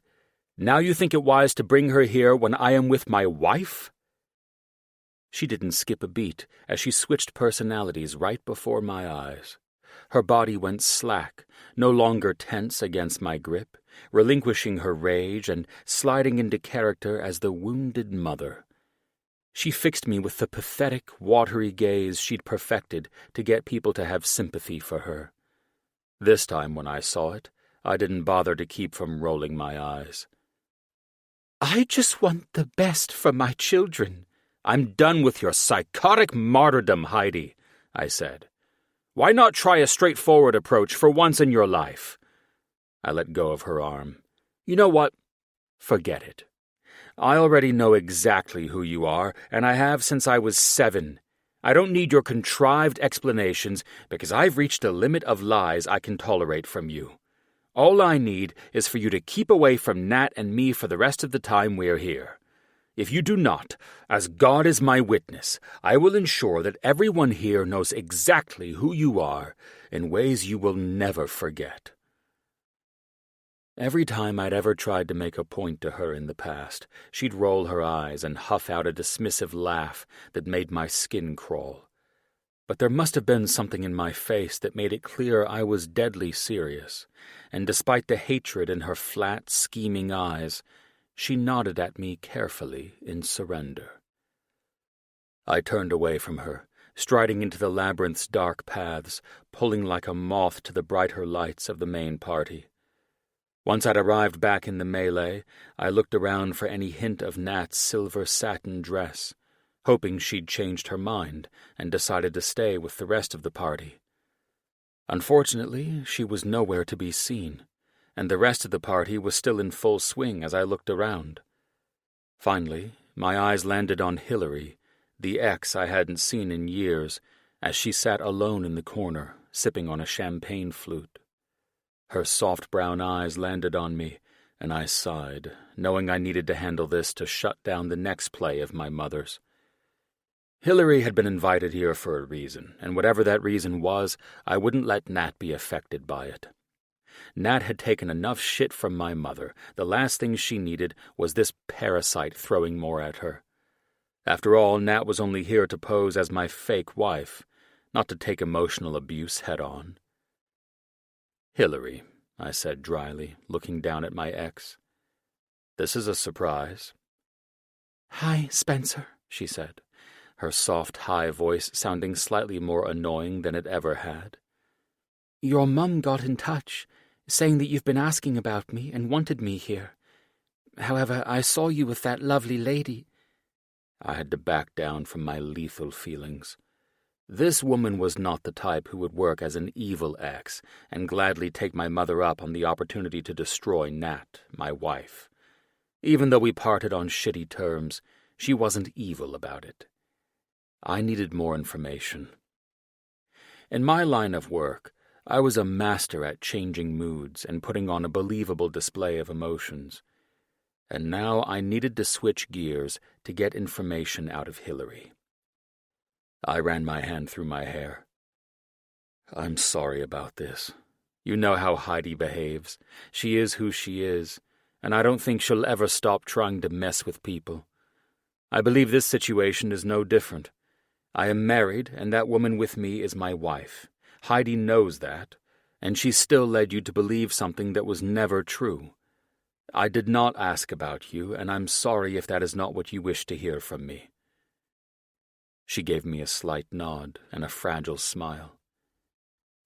Now you think it wise to bring her here when I am with my wife?" She didn't skip a beat as she switched personalities right before my eyes. Her body went slack, no longer tense against my grip, relinquishing her rage and sliding into character as the wounded mother. She fixed me with the pathetic, watery gaze she'd perfected to get people to have sympathy for her. This time when I saw it, I didn't bother to keep from rolling my eyes. "I just want the best for my children." "I'm done with your psychotic martyrdom, Heidi," I said. "Why not try a straightforward approach for once in your life?" I let go of her arm. "You know what? Forget it. I already know exactly who you are, and I have since I was 7. I don't need your contrived explanations because I've reached a limit of lies I can tolerate from you. All I need is for you to keep away from Nat and me for the rest of the time we're here. If you do not, as God is my witness, I will ensure that everyone here knows exactly who you are in ways you will never forget." Every time I'd ever tried to make a point to her in the past, she'd roll her eyes and huff out a dismissive laugh that made my skin crawl. But there must have been something in my face that made it clear I was deadly serious, and despite the hatred in her flat, scheming eyes, she nodded at me carefully in surrender. I turned away from her, striding into the labyrinth's dark paths, pulling like a moth to the brighter lights of the main party. Once I'd arrived back in the melee, I looked around for any hint of Nat's silver satin dress, hoping she'd changed her mind and decided to stay with the rest of the party. Unfortunately, she was nowhere to be seen, and the rest of the party was still in full swing as I looked around. Finally, my eyes landed on Hillary, the ex I hadn't seen in years, as she sat alone in the corner, sipping on a champagne flute. Her soft brown eyes landed on me, and I sighed, knowing I needed to handle this to shut down the next play of my mother's. Hillary had been invited here for a reason, and whatever that reason was, I wouldn't let Nat be affected by it. Nat had taken enough shit from my mother. The last thing she needed was this parasite throwing more at her. After all, Nat was only here to pose as my fake wife, not to take emotional abuse head-on. "Hillary," I said dryly, looking down at my ex. "This is a surprise." "Hi, Spencer," she said, her soft, high voice sounding slightly more annoying than it ever had. "Your mum got in touch, saying that you've been asking about me and wanted me here. However, I saw you with that lovely lady." I had to back down from my lethal feelings. This woman was not the type who would work as an evil ex and gladly take my mother up on the opportunity to destroy Nat, my wife. Even though we parted on shitty terms, she wasn't evil about it. I needed more information. In my line of work, I was a master at changing moods and putting on a believable display of emotions. And now I needed to switch gears to get information out of Hillary. I ran my hand through my hair. "I'm sorry about this. You know how Heidi behaves. She is who she is, and I don't think she'll ever stop trying to mess with people. I believe this situation is no different. I am married, and that woman with me is my wife. Heidi knows that, and she still led you to believe something that was never true. I did not ask about you, and I'm sorry if that is not what you wish to hear from me." She gave me a slight nod and a fragile smile.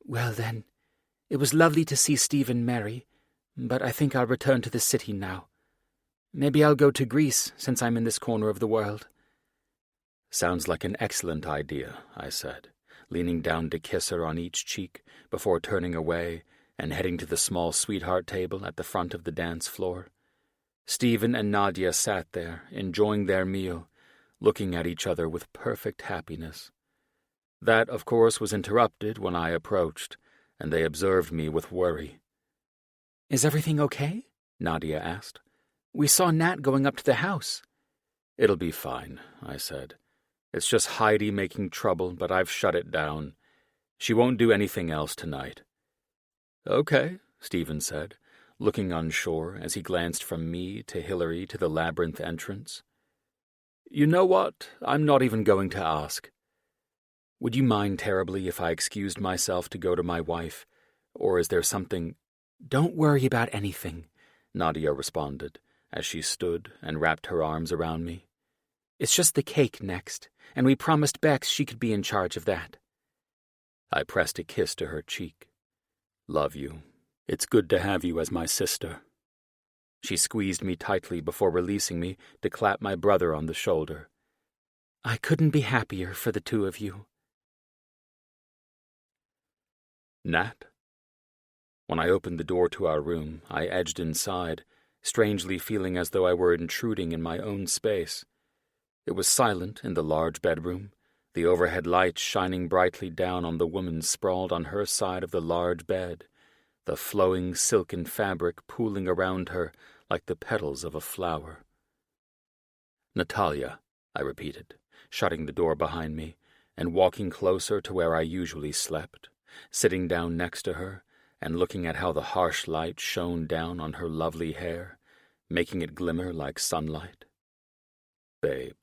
"Well then, it was lovely to see Steve and Mary, but I think I'll return to the city now. Maybe I'll go to Greece, since I'm in this corner of the world." "Sounds like an excellent idea," I said, leaning down to kiss her on each cheek before turning away and heading to the small sweetheart table at the front of the dance floor. Stephen and Nadia sat there, enjoying their meal, looking at each other with perfect happiness. That, of course, was interrupted when I approached, and they observed me with worry. "Is everything okay?" Nadia asked. "We saw Nat going up to the house." "It'll be fine," I said. "It's just Heidi making trouble, but I've shut it down. She won't do anything else tonight." "Okay," Stephen said, looking unsure as he glanced from me to Hillary to the labyrinth entrance. "You know what? I'm not even going to ask. Would you mind terribly if I excused myself to go to my wife? Or is there something—" "Don't worry about anything," Nadia responded, as she stood and wrapped her arms around me. "It's just the cake next, and we promised Bex she could be in charge of that." I pressed a kiss to her cheek. "Love you. It's good to have you as my sister." She squeezed me tightly before releasing me to clap my brother on the shoulder. "I couldn't be happier for the two of you." "Nat?" When I opened the door to our room, I edged inside, strangely feeling as though I were intruding in my own space. It was silent in the large bedroom, the overhead light shining brightly down on the woman sprawled on her side of the large bed, the flowing silken fabric pooling around her like the petals of a flower. "Natalia," I repeated, shutting the door behind me and walking closer to where I usually slept, sitting down next to her and looking at how the harsh light shone down on her lovely hair, making it glimmer like sunlight. "Babe,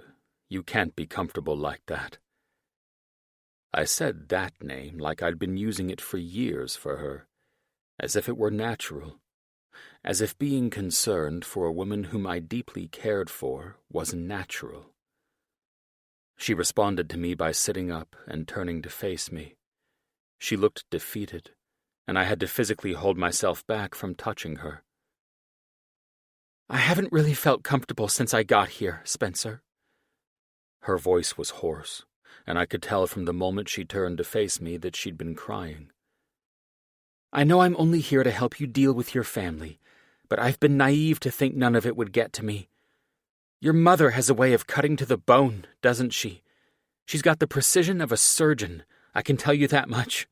you can't be comfortable like that." I said that name like I'd been using it for years for her, as if it were natural, as if being concerned for a woman whom I deeply cared for was natural. She responded to me by sitting up and turning to face me. She looked defeated, and I had to physically hold myself back from touching her. "I haven't really felt comfortable since I got here, Spencer." Her voice was hoarse, and I could tell from the moment she turned to face me that she'd been crying. "I know I'm only here to help you deal with your family, but I've been naive to think none of it would get to me. Your mother has a way of cutting to the bone, doesn't she? She's got the precision of a surgeon, I can tell you that much."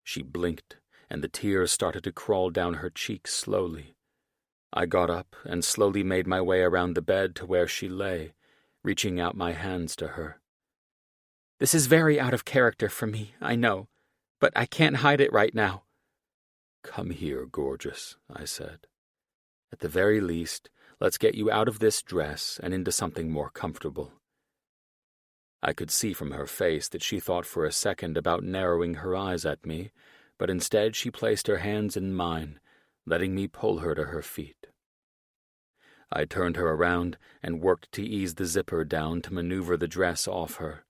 She blinked, and the tears started to crawl down her cheeks slowly. I got up and slowly made my way around the bed to where she lay, reaching out my hands to her. "This is very out of character for me, I know, but I can't hide it right now." "Come here, gorgeous," I said. "At the very least, let's get you out of this dress and into something more comfortable." I could see from her face that she thought for a second about narrowing her eyes at me, but instead she placed her hands in mine, letting me pull her to her feet. I turned her around and worked to ease the zipper down to maneuver the dress off her.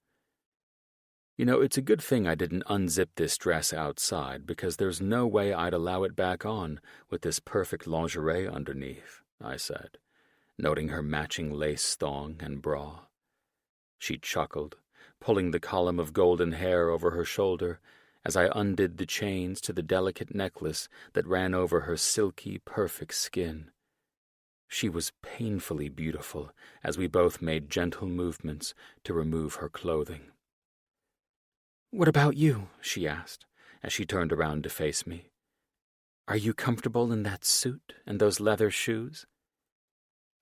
"You know, it's a good thing I didn't unzip this dress outside, because there's no way I'd allow it back on with this perfect lingerie underneath," I said, noting her matching lace thong and bra. She chuckled, pulling the column of golden hair over her shoulder as I undid the chains to the delicate necklace that ran over her silky, perfect skin. She was painfully beautiful as we both made gentle movements to remove her clothing. "What about you?" she asked, as she turned around to face me. "Are you comfortable in that suit and those leather shoes?"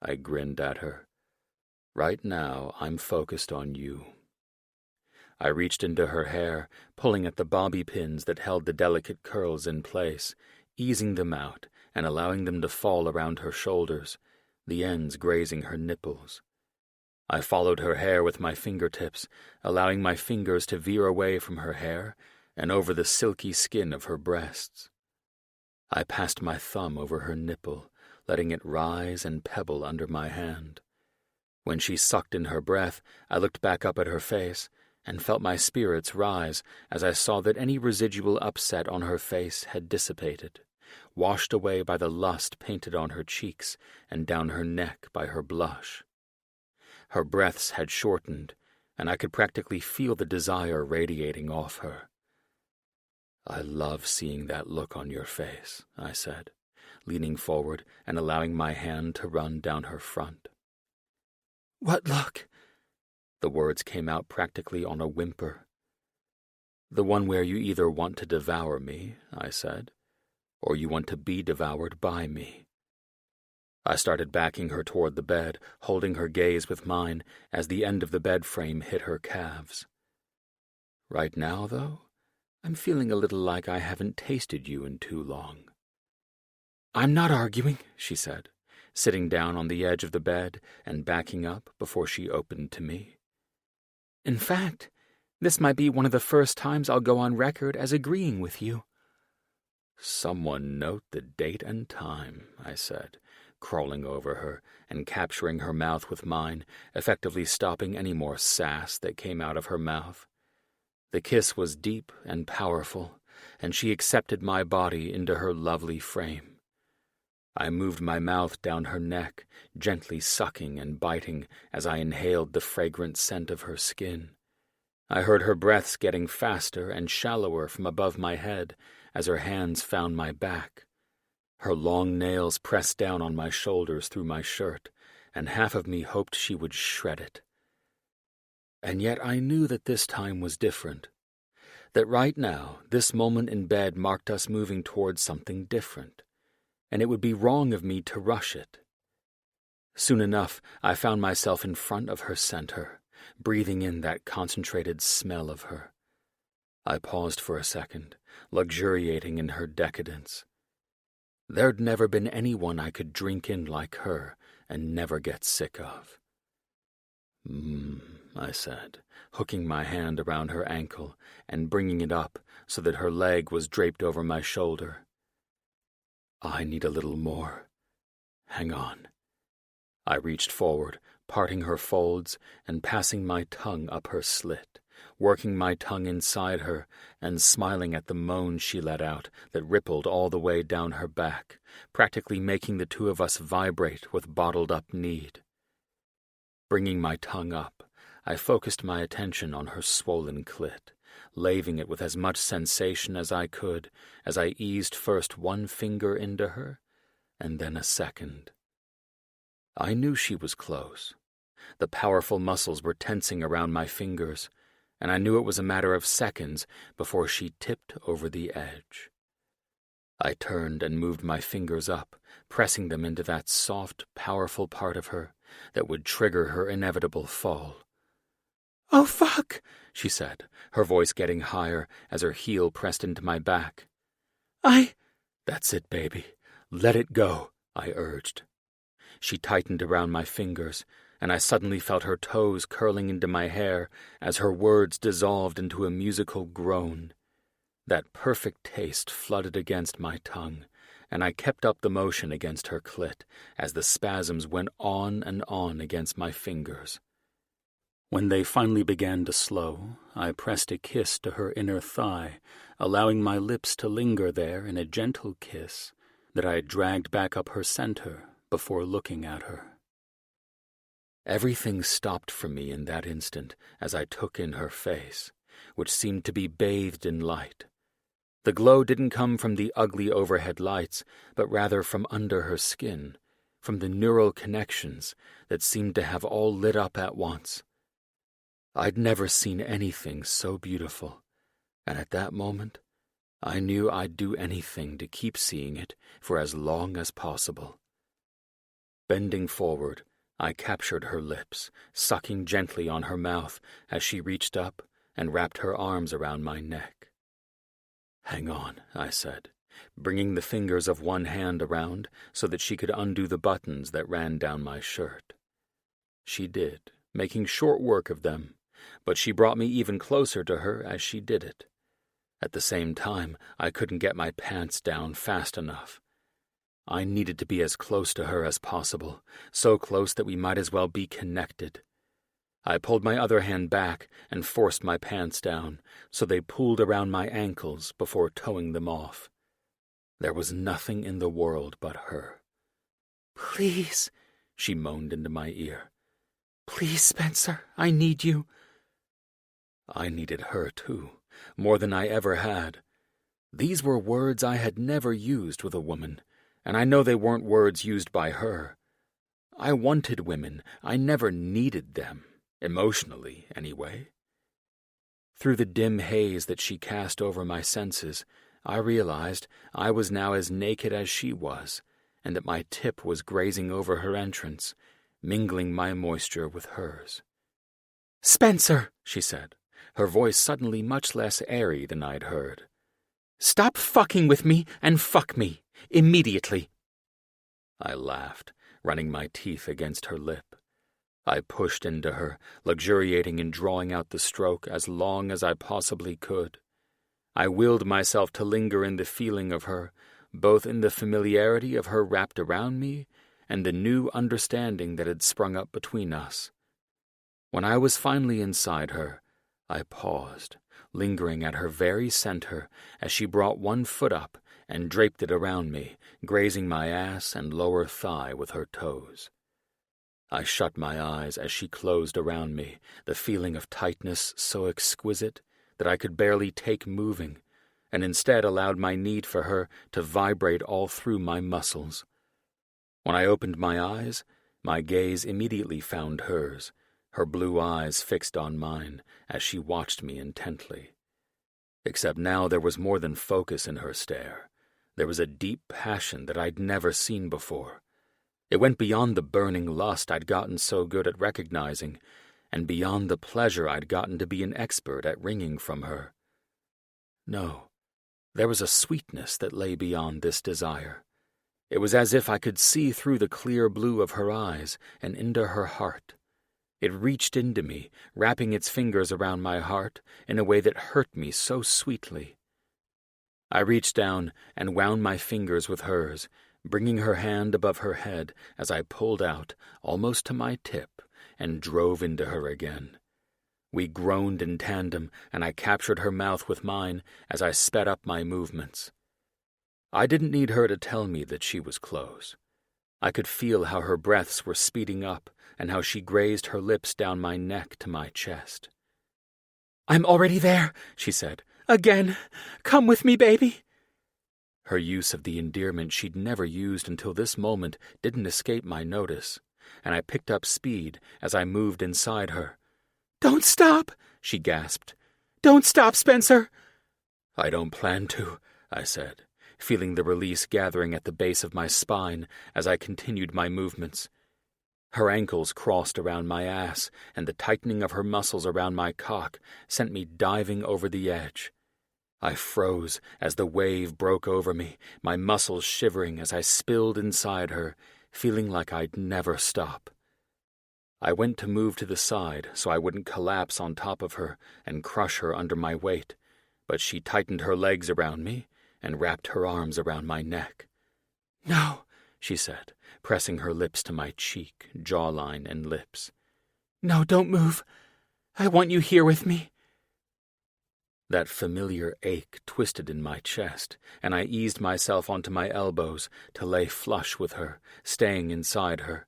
I grinned at her. "Right now, I'm focused on you." I reached into her hair, pulling at the bobby pins that held the delicate curls in place, easing them out and allowing them to fall around her shoulders, the ends grazing her nipples. I followed her hair with my fingertips, allowing my fingers to veer away from her hair and over the silky skin of her breasts. I passed my thumb over her nipple, letting it rise and pebble under my hand. When she sucked in her breath, I looked back up at her face and felt my spirits rise as I saw that any residual upset on her face had dissipated, washed away by the lust painted on her cheeks and down her neck by her blush. Her breaths had shortened, and I could practically feel the desire radiating off her. "I love seeing that look on your face," I said, leaning forward and allowing my hand to run down her front. "What look?" The words came out practically on a whimper. "The one where you either want to devour me," I said, "or you want to be devoured by me." I started backing her toward the bed, holding her gaze with mine as the end of the bed frame hit her calves. "Right now, though, I'm feeling a little like I haven't tasted you in too long." "I'm not arguing," she said, sitting down on the edge of the bed and backing up before she opened to me. "In fact, this might be one of the first times I'll go on record as agreeing with you." "Someone note the date and time," I said, crawling over her and capturing her mouth with mine, effectively stopping any more sass that came out of her mouth. The kiss was deep and powerful, and she accepted my body into her lovely frame. I moved my mouth down her neck, gently sucking and biting as I inhaled the fragrant scent of her skin. I heard her breaths getting faster and shallower from above my head as her hands found my back. Her long nails pressed down on my shoulders through my shirt, and half of me hoped she would shred it. And yet I knew that this time was different. That right now, this moment in bed marked us moving towards something different, and it would be wrong of me to rush it. Soon enough, I found myself in front of her center, breathing in that concentrated smell of her. I paused for a second, luxuriating in her decadence. There'd never been anyone I could drink in like her and never get sick of. I said, hooking my hand around her ankle and bringing it up so that her leg was draped over my shoulder. "I need a little more. Hang on." I reached forward, parting her folds and passing my tongue up her slit, working my tongue inside her and smiling at the moan she let out that rippled all the way down her back, practically making the two of us vibrate with bottled-up need. Bringing my tongue up, I focused my attention on her swollen clit, laving it with as much sensation as I could as I eased first one finger into her and then a second. I knew she was close. The powerful muscles were tensing around my fingers, and I knew it was a matter of seconds before she tipped over the edge. I turned and moved my fingers up, pressing them into that soft, powerful part of her that would trigger her inevitable fall. "Oh, fuck," she said, her voice getting higher as her heel pressed into my back. "That's it, baby. Let it go," I urged. She tightened around my fingers, and I suddenly felt her toes curling into my hair as her words dissolved into a musical groan. That perfect taste flooded against my tongue, and I kept up the motion against her clit as the spasms went on and on against my fingers. When they finally began to slow, I pressed a kiss to her inner thigh, allowing my lips to linger there in a gentle kiss that I dragged back up her center before looking at her. Everything stopped for me in that instant as I took in her face, which seemed to be bathed in light. The glow didn't come from the ugly overhead lights, but rather from under her skin, from the neural connections that seemed to have all lit up at once. I'd never seen anything so beautiful, and at that moment, I knew I'd do anything to keep seeing it for as long as possible. Bending forward, I captured her lips, sucking gently on her mouth as she reached up and wrapped her arms around my neck. "Hang on," I said, bringing the fingers of one hand around so that she could undo the buttons that ran down my shirt. She did, making short work of them, but she brought me even closer to her as she did it. At the same time, I couldn't get my pants down fast enough. I needed to be as close to her as possible, so close that we might as well be connected. I pulled my other hand back and forced my pants down, so they pooled around my ankles before towing them off. There was nothing in the world but her. "Please," she moaned into my ear. "Please, Spencer, I need you." I needed her, too, more than I ever had. These were words I had never used with a woman, and I know they weren't words used by her. I wanted women. I never needed them, emotionally, anyway. Through the dim haze that she cast over my senses, I realized I was now as naked as she was, and that my tip was grazing over her entrance, mingling my moisture with hers. "Spencer," she said, her voice suddenly much less airy than I'd heard. "Stop fucking with me and fuck me. Immediately." I laughed, running my teeth against her lip. I pushed into her, luxuriating in drawing out the stroke as long as I possibly could. I willed myself to linger in the feeling of her, both in the familiarity of her wrapped around me and the new understanding that had sprung up between us. When I was finally inside her, I paused, lingering at her very center as she brought one foot up and draped it around me, grazing my ass and lower thigh with her toes. I shut my eyes as she closed around me, the feeling of tightness so exquisite that I could barely take moving, and instead allowed my need for her to vibrate all through my muscles. When I opened my eyes, my gaze immediately found hers, her blue eyes fixed on mine as she watched me intently. Except now there was more than focus in her stare. There was a deep passion that I'd never seen before. It went beyond the burning lust I'd gotten so good at recognizing, and beyond the pleasure I'd gotten to be an expert at wringing from her. No, there was a sweetness that lay beyond this desire. It was as if I could see through the clear blue of her eyes and into her heart. It reached into me, wrapping its fingers around my heart in a way that hurt me so sweetly. I reached down and wound my fingers with hers, bringing her hand above her head as I pulled out, almost to my tip, and drove into her again. We groaned in tandem, and I captured her mouth with mine as I sped up my movements. I didn't need her to tell me that she was close. I could feel how her breaths were speeding up and how she grazed her lips down my neck to my chest. "I'm already there," she said. "Again. Come with me, baby." Her use of the endearment she'd never used until this moment didn't escape my notice, and I picked up speed as I moved inside her. "Don't stop," she gasped. "Don't stop, Spencer." "I don't plan to," I said, feeling the release gathering at the base of my spine as I continued my movements. Her ankles crossed around my ass, and the tightening of her muscles around my cock sent me diving over the edge. I froze as the wave broke over me, my muscles shivering as I spilled inside her, feeling like I'd never stop. I went to move to the side so I wouldn't collapse on top of her and crush her under my weight, but she tightened her legs around me and wrapped her arms around my neck. "No," she said, pressing her lips to my cheek, jawline, and lips. "No, don't move. I want you here with me." That familiar ache twisted in my chest, and I eased myself onto my elbows to lay flush with her, staying inside her.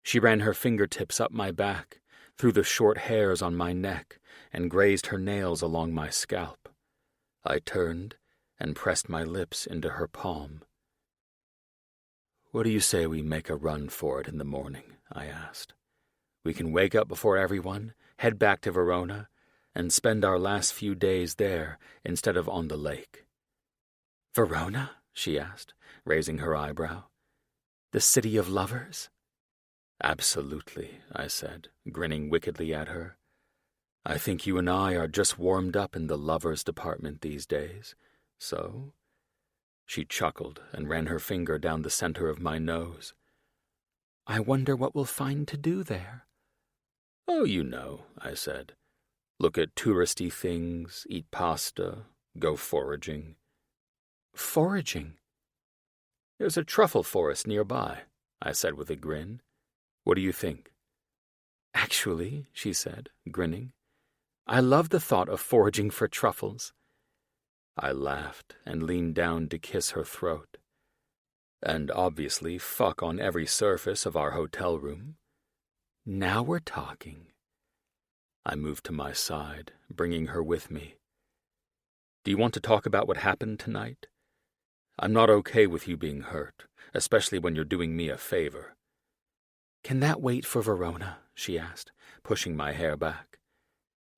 She ran her fingertips up my back, through the short hairs on my neck, and grazed her nails along my scalp. I turned and pressed my lips into her palm. "What do you say we make a run for it in the morning?" I asked. "We can wake up before everyone, head back to Verona, and spend our last few days there instead of on the lake." "Verona?" she asked, raising her eyebrow. "The city of lovers?" "Absolutely," I said, grinning wickedly at her. "I think you and I are just warmed up in the lovers department these days, so—" She chuckled and ran her finger down the center of my nose. "I wonder what we'll find to do there." "Oh, you know," I said. "Look at touristy things, eat pasta, go foraging." "Foraging?" "There's a truffle forest nearby," I said with a grin. "What do you think?" "Actually," she said, grinning, "I love the thought of foraging for truffles." I laughed and leaned down to kiss her throat. "And obviously fuck on every surface of our hotel room." "Now we're talking." I moved to my side, bringing her with me. "Do you want to talk about what happened tonight? I'm not okay with you being hurt, especially when you're doing me a favor." "Can that wait for Verona?" she asked, pushing my hair back.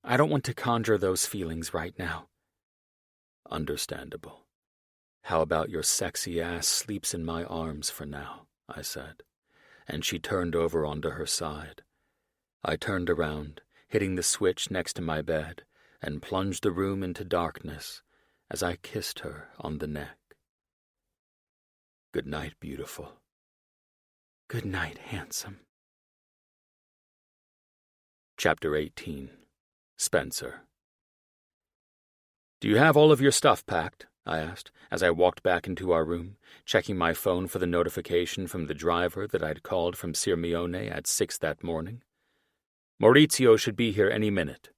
"I don't want to conjure those feelings right now." "Understandable. How about your sexy ass sleeps in my arms for now?" I said, and she turned over onto her side. I turned around, hitting the switch next to my bed, and plunged the room into darkness as I kissed her on the neck. "Good night, beautiful." "Good night, handsome." Chapter 18. Spencer. "Do you have all of your stuff packed?" I asked, as I walked back into our room, checking my phone for the notification from the driver that I'd called from Sirmione at 6 that morning. "Maurizio should be here any minute."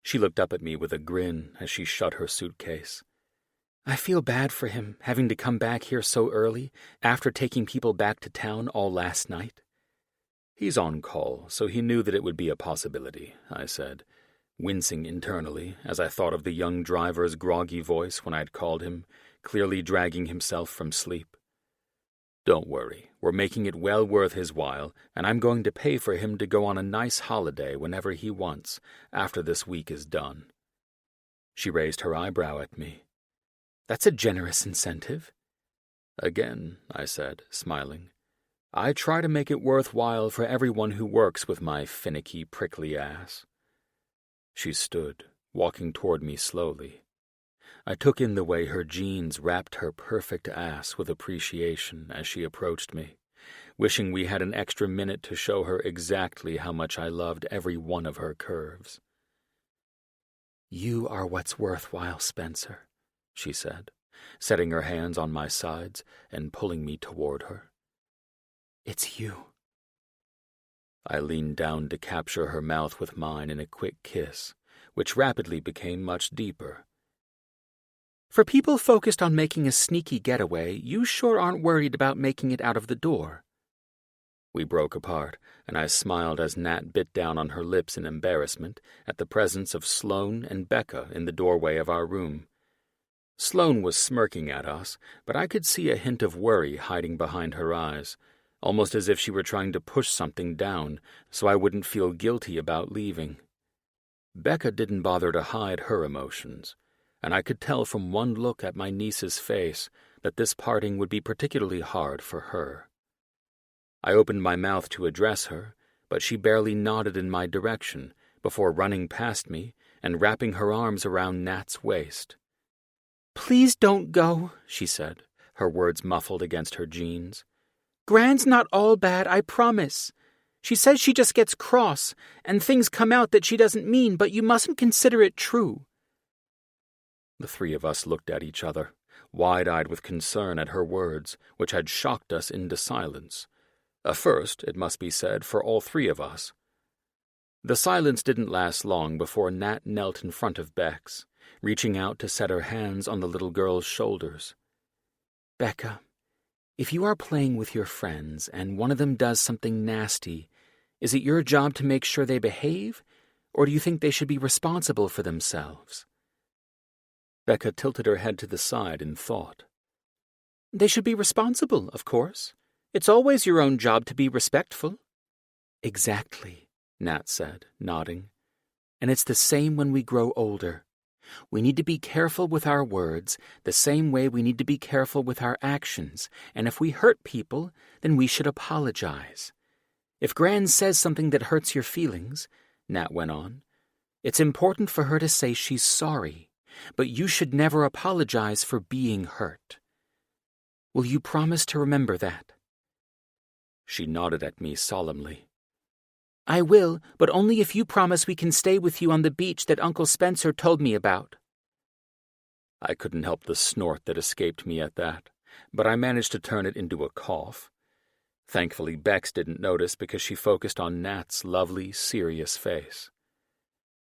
She looked up at me with a grin as she shut her suitcase. "I feel bad for him, having to come back here so early, after taking people back to town all last night." "He's on call, so he knew that it would be a possibility," I said, wincing internally as I thought of the young driver's groggy voice when I'd called him, clearly dragging himself from sleep. "Don't worry, we're making it well worth his while, and I'm going to pay for him to go on a nice holiday whenever he wants, after this week is done." She raised her eyebrow at me. "That's a generous incentive." "Again," I said, smiling, "I try to make it worthwhile for everyone who works with my finicky, prickly ass." She stood, walking toward me slowly. I took in the way her jeans wrapped her perfect ass with appreciation as she approached me, wishing we had an extra minute to show her exactly how much I loved every one of her curves. "You are what's worthwhile, Spencer," she said, setting her hands on my sides and pulling me toward her. "It's you." I leaned down to capture her mouth with mine in a quick kiss, which rapidly became much deeper. "For people focused on making a sneaky getaway, you sure aren't worried about making it out of the door." We broke apart, and I smiled as Nat bit down on her lips in embarrassment at the presence of Sloane and Becca in the doorway of our room. Sloane was smirking at us, but I could see a hint of worry hiding behind her eyes, almost as if she were trying to push something down so I wouldn't feel guilty about leaving. Becca didn't bother to hide her emotions. and I could tell from one look at my niece's face that this parting would be particularly hard for her. I opened my mouth to address her, but she barely nodded in my direction before running past me and wrapping her arms around Nat's waist. "Please don't go," she said, her words muffled against her jeans. "Gran's not all bad, I promise. She says she just gets cross, and things come out that she doesn't mean, but you mustn't consider it true." The three of us looked at each other, wide-eyed with concern at her words, which had shocked us into silence. A first, it must be said, for all three of us. The silence didn't last long before Nat knelt in front of Bex, reaching out to set her hands on the little girl's shoulders. "Becca, if you are playing with your friends and one of them does something nasty, is it your job to make sure they behave, or do you think they should be responsible for themselves?" Becca tilted her head to the side in thought. "They should be responsible, of course. It's always your own job to be respectful." "Exactly," Nat said, nodding. "And it's the same when we grow older. We need to be careful with our words, the same way we need to be careful with our actions, and if we hurt people, then we should apologize. If Gran says something that hurts your feelings," Nat went on, "it's important for her to say she's sorry, but you should never apologize for being hurt. Will you promise to remember that?" She nodded at me solemnly. "I will, but only if you promise we can stay with you on the beach that Uncle Spencer told me about." I couldn't help the snort that escaped me at that, but I managed to turn it into a cough. Thankfully, Bex didn't notice because she focused on Nat's lovely, serious face.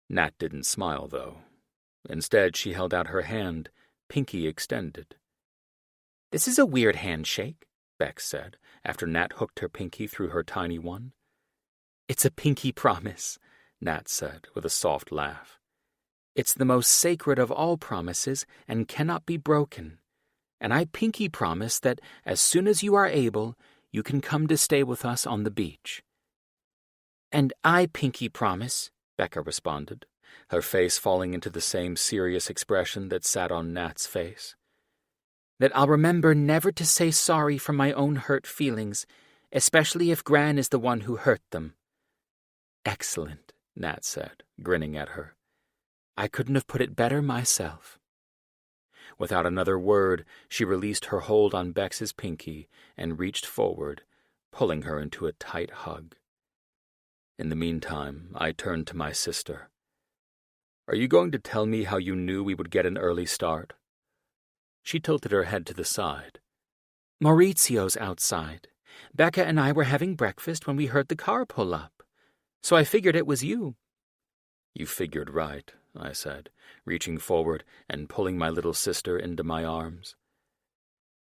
Nat didn't smile, though. Instead, she held out her hand, pinky extended. "This is a weird handshake," Bex said, after Nat hooked her pinky through her tiny one. "It's a pinky promise," Nat said with a soft laugh. "It's the most sacred of all promises and cannot be broken. And I pinky promise that as soon as you are able, you can come to stay with us on the beach." "And I pinky promise," Becca responded, her face falling into the same serious expression that sat on Nat's face, "that I'll remember never to say sorry for my own hurt feelings, especially if Gran is the one who hurt them." "Excellent," Nat said, grinning at her. "I couldn't have put it better myself." Without another word, she released her hold on Bex's pinky and reached forward, pulling her into a tight hug. In the meantime, I turned to my sister. "Are you going to tell me how you knew we would get an early start?" She tilted her head to the side. "Maurizio's outside. Becca and I were having breakfast when we heard the car pull up, so I figured it was you." "You figured right," I said, reaching forward and pulling my little sister into my arms.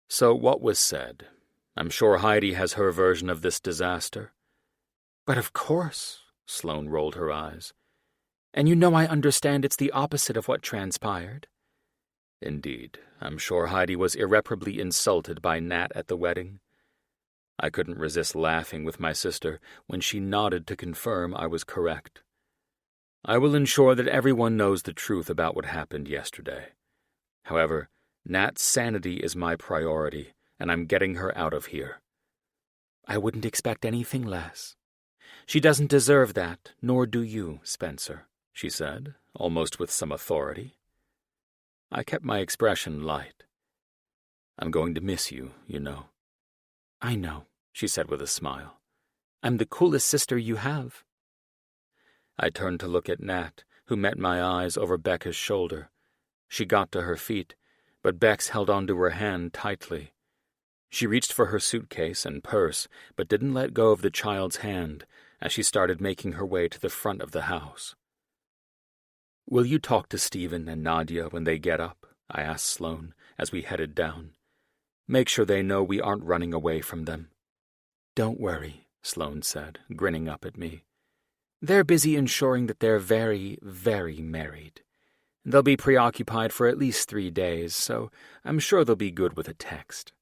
"So what was said? I'm sure Heidi has her version of this disaster." "But of course," Sloane rolled her eyes. "And you know I understand it's the opposite of what transpired." Indeed, I'm sure Heidi was irreparably insulted by Nat at the wedding. I couldn't resist laughing with my sister when she nodded to confirm I was correct. I will ensure that everyone knows the truth about what happened yesterday. However, Nat's sanity is my priority, and I'm getting her out of here. "I wouldn't expect anything less. She doesn't deserve that, nor do you, Spencer," she said, almost with some authority. I kept my expression light. "I'm going to miss you, you know." "I know," she said with a smile. "I'm the coolest sister you have." I turned to look at Nat, who met my eyes over Becca's shoulder. She got to her feet, but Bex held onto her hand tightly. She reached for her suitcase and purse, but didn't let go of the child's hand as she started making her way to the front of the house. "Will you talk to Stephen and Nadia when they get up?" I asked Sloane as we headed down. "Make sure they know we aren't running away from them." "Don't worry," Sloane said, grinning up at me. "They're busy ensuring that they're very, very married. They'll be preoccupied for at least 3 days, so I'm sure they'll be good with a text."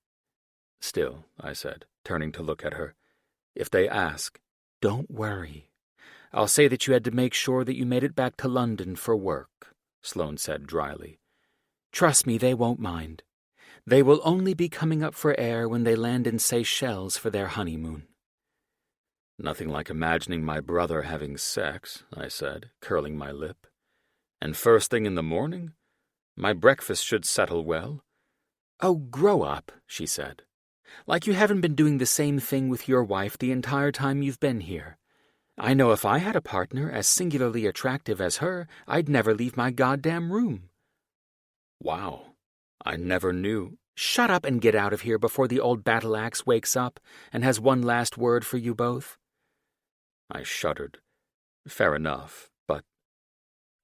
"Still," I said, turning to look at her, "if they ask—" "Don't worry. I'll say that you had to make sure that you made it back to London for work," Sloane said dryly. Trust me, they won't mind. They will only be coming up for air when they land in Seychelles for their honeymoon." "Nothing like imagining my brother having sex," I said, curling my lip. "And first thing in the morning? My breakfast should settle well." "Oh, grow up," she said. "Like you haven't been doing the same thing with your wife the entire time you've been here. I know if I had a partner as singularly attractive as her, I'd never leave my goddamn room." "Wow, I never knew." "Shut up and get out of here before the old battle axe wakes up and has one last word for you both." I shuddered. Fair enough, but...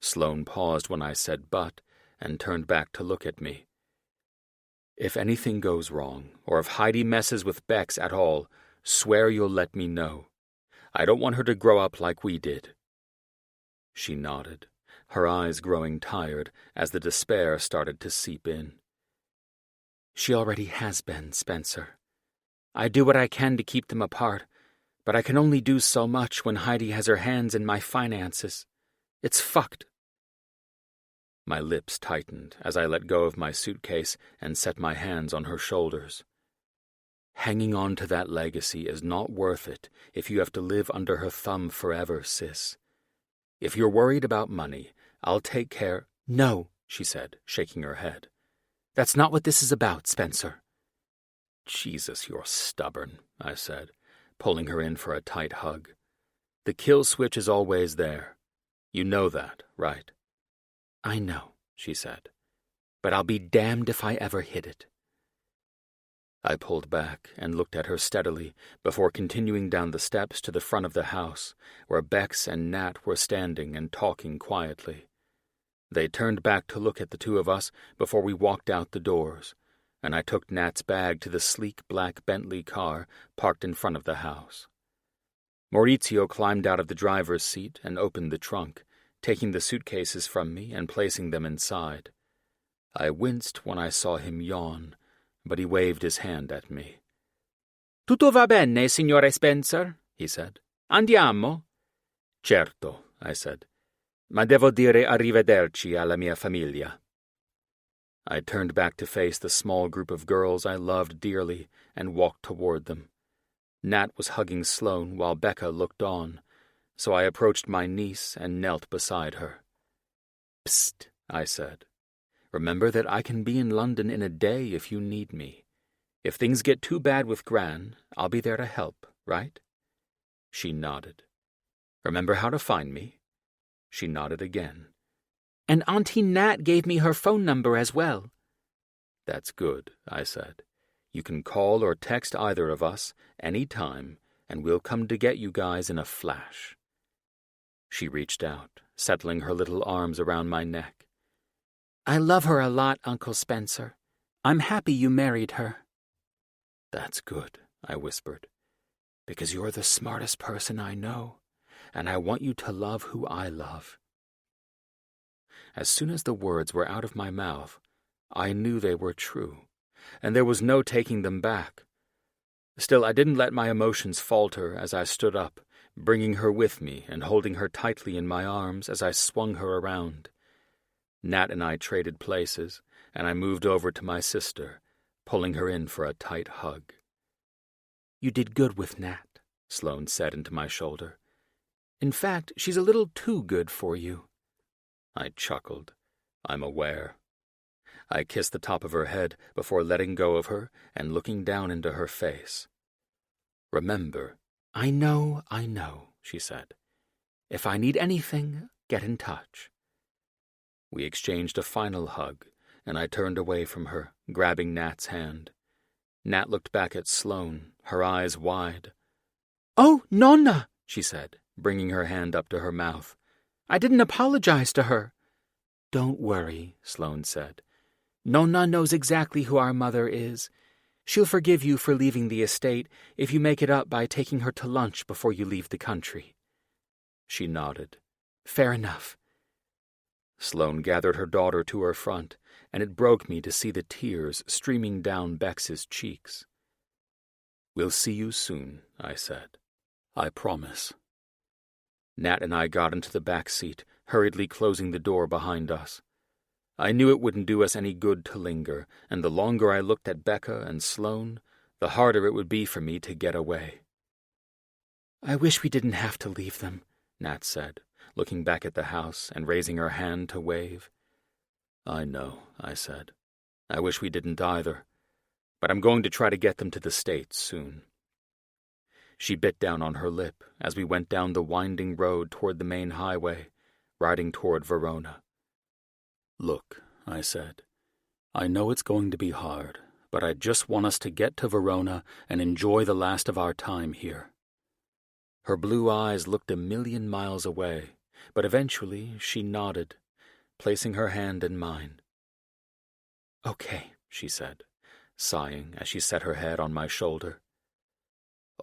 Sloane paused when I said but, and turned back to look at me. "If anything goes wrong, or if Heidi messes with Bex at all, swear you'll let me know. I don't want her to grow up like we did." She nodded, her eyes growing tired as the despair started to seep in. "She already has been, Spencer. I do what I can to keep them apart, but I can only do so much when Heidi has her hands in my finances. It's fucked." My lips tightened as I let go of my suitcase and set my hands on her shoulders. "Hanging on to that legacy is not worth it if you have to live under her thumb forever, sis. If you're worried about money, I'll take care—" "No," she said, shaking her head. "That's not what this is about, Spencer." "Jesus, you're stubborn," I said, pulling her in for a tight hug. "The kill switch is always there. You know that, right?" "I know," she said, "but I'll be damned if I ever hit it." I pulled back and looked at her steadily before continuing down the steps to the front of the house, where Bex and Nat were standing and talking quietly. They turned back to look at the two of us before we walked out the doors, and I took Nat's bag to the sleek black Bentley car parked in front of the house. Maurizio climbed out of the driver's seat and opened the trunk, taking the suitcases from me and placing them inside. I winced when I saw him yawn, but he waved his hand at me. "Tutto va bene, signore Spencer?" he said. "Andiamo?" "Certo," I said. "Ma devo dire arrivederci alla mia famiglia." I turned back to face the small group of girls I loved dearly and walked toward them. Nat was hugging Sloane while Becca looked on, so I approached my niece and knelt beside her. "Psst," I said. "Remember that I can be in London in a day if you need me. If things get too bad with Gran, I'll be there to help, right?" She nodded. "Remember how to find me?" She nodded again. "And Auntie Nat gave me her phone number as well." "That's good," I said. "You can call or text either of us, any time, and we'll come to get you guys in a flash." She reached out, settling her little arms around my neck. "I love her a lot, Uncle Spencer. I'm happy you married her." "That's good," I whispered, "because you're the smartest person I know, and I want you to love who I love." As soon as the words were out of my mouth, I knew they were true, and there was no taking them back. Still, I didn't let my emotions falter as I stood up, bringing her with me and holding her tightly in my arms as I swung her around. Nat and I traded places, and I moved over to my sister, pulling her in for a tight hug. "You did good with Nat," Sloane said into my shoulder. "In fact, she's a little too good for you." I chuckled. "I'm aware." I kissed the top of her head before letting go of her and looking down into her face. "Remember—" I know, she said. "If I need anything, get in touch." We exchanged a final hug, and I turned away from her, grabbing Nat's hand. Nat looked back at Sloane, her eyes wide. "Oh, Nonna," she said, bringing her hand up to her mouth. "I didn't apologize to her." "Don't worry," Sloane said. "Nonna knows exactly who our mother is. She'll forgive you for leaving the estate if you make it up by taking her to lunch before you leave the country." She nodded. "Fair enough." Sloane gathered her daughter to her front, and it broke me to see the tears streaming down Bex's cheeks. "We'll see you soon," I said. "I promise." Nat and I got into the back seat, hurriedly closing the door behind us. I knew it wouldn't do us any good to linger, and the longer I looked at Becca and Sloane, the harder it would be for me to get away. "I wish we didn't have to leave them," Nat said, looking back at the house and raising her hand to wave. "I know," I said. "I wish we didn't either. But I'm going to try to get them to the States soon." She bit down on her lip as we went down the winding road toward the main highway, riding toward Verona. "Look," I said, "I know it's going to be hard, but I just want us to get to Verona and enjoy the last of our time here." Her blue eyes looked a million miles away, but eventually she nodded, placing her hand in mine. "Okay," she said, sighing as she set her head on my shoulder.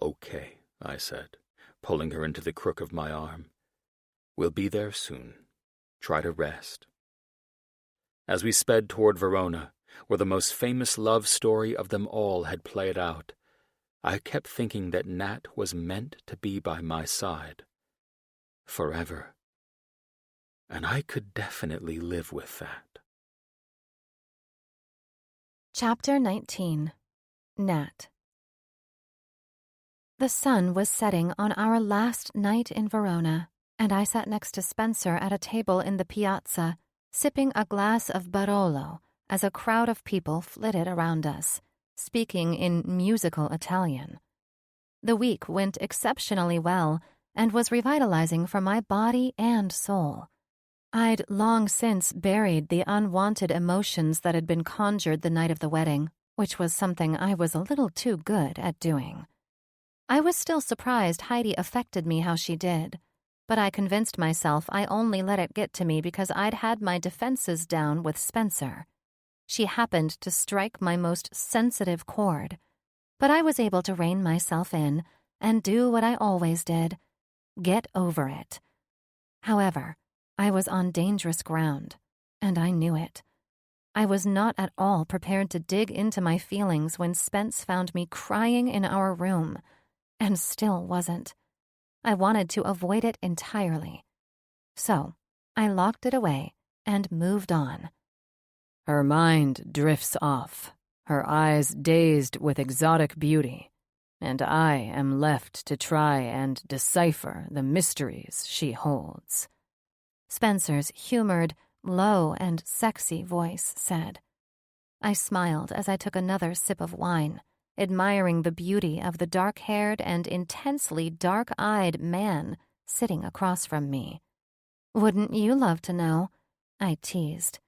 "Okay," I said, pulling her into the crook of my arm. "We'll be there soon. Try to rest." As we sped toward Verona, where the most famous love story of them all had played out, I kept thinking that Nat was meant to be by my side. Forever. And I could definitely live with that. Chapter 19. Nat. The sun was setting on our last night in Verona, and I sat next to Spencer at a table in the piazza, sipping a glass of Barolo as a crowd of people flitted around us, speaking in musical Italian. The week went exceptionally well and was revitalizing for my body and soul. I'd long since buried the unwanted emotions that had been conjured the night of the wedding, which was something I was a little too good at doing. I was still surprised Heidi affected me how she did, but I convinced myself I only let it get to me because I'd had my defenses down with Spencer. She happened to strike my most sensitive chord, but I was able to rein myself in and do what I always did, get over it. However, I was on dangerous ground, and I knew it. I was not at all prepared to dig into my feelings when Spence found me crying in our room, and still wasn't. I wanted to avoid it entirely. So, I locked it away and moved on. Her mind drifts off, her eyes dazed with exotic beauty, and I am left to try and decipher the mysteries she holds. Spencer's humored, low and sexy voice said. I smiled as I took another sip of wine, admiring the beauty of the dark-haired and intensely dark-eyed man sitting across from me. Wouldn't you love to know? I teased.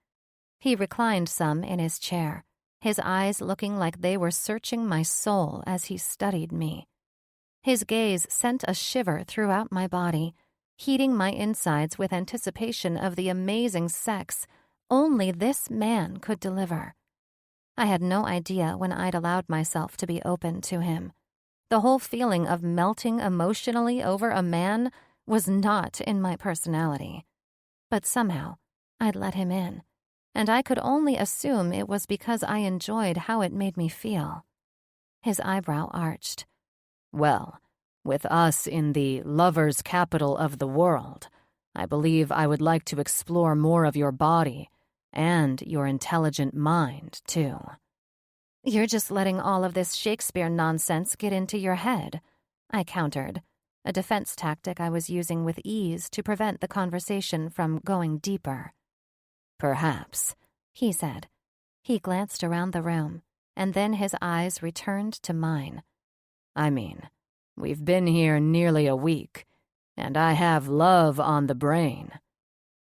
He reclined some in his chair, his eyes looking like they were searching my soul as he studied me. His gaze sent a shiver throughout my body, heating my insides with anticipation of the amazing sex only this man could deliver. I had no idea when I'd allowed myself to be open to him. The whole feeling of melting emotionally over a man was not in my personality. But somehow, I'd let him in, and I could only assume it was because I enjoyed how it made me feel. His eyebrow arched. Well, with us in the lover's capital of the world, I believe I would like to explore more of your body and your intelligent mind, too. You're just letting all of this Shakespeare nonsense get into your head, I countered, a defense tactic I was using with ease to prevent the conversation from going deeper. Perhaps, he said. He glanced around the room, and then his eyes returned to mine. I mean, we've been here nearly a week, and I have love on the brain.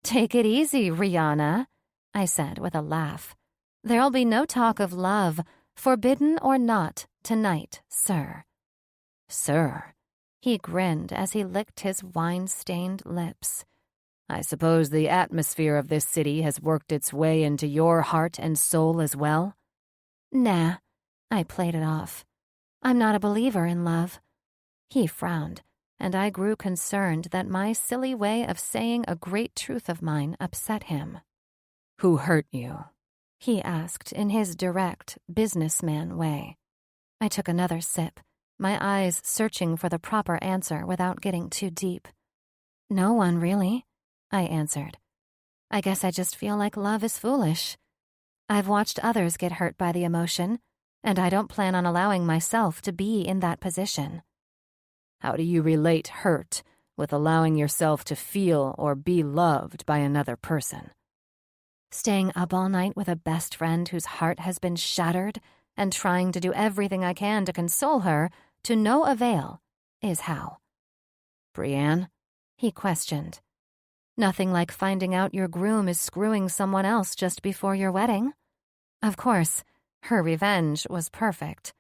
Take it easy, Rihanna, I said with a laugh. There'll be no talk of love, forbidden or not, tonight, sir. Sir, he grinned as he licked his wine-stained lips. I suppose the atmosphere of this city has worked its way into your heart and soul as well? Nah, I played it off. I'm not a believer in love. He frowned, and I grew concerned that my silly way of saying a great truth of mine upset him. Who hurt you? He asked in his direct, businessman way. I took another sip, my eyes searching for the proper answer without getting too deep. No one, really, I answered. I guess I just feel like love is foolish. I've watched others get hurt by the emotion, and I don't plan on allowing myself to be in that position. How do you relate hurt with allowing yourself to feel or be loved by another person? Staying up all night with a best friend whose heart has been shattered and trying to do everything I can to console her to no avail is how. Brienne? He questioned. Nothing like finding out your groom is screwing someone else just before your wedding. Of course, her revenge was perfect.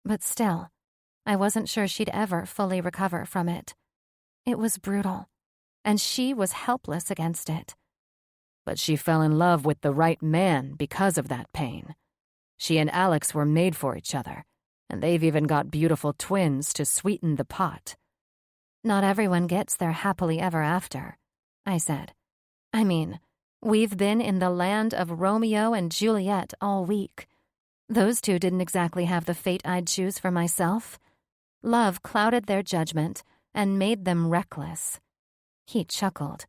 But still, I wasn't sure she'd ever fully recover from it. It was brutal, and she was helpless against it. But she fell in love with the right man because of that pain. She and Alex were made for each other, and they've even got beautiful twins to sweeten the pot. Not everyone gets their happily ever after, I said. I mean, we've been in the land of Romeo and Juliet all week. Those two didn't exactly have the fate I'd choose for myself. Love clouded their judgment and made them reckless. He chuckled.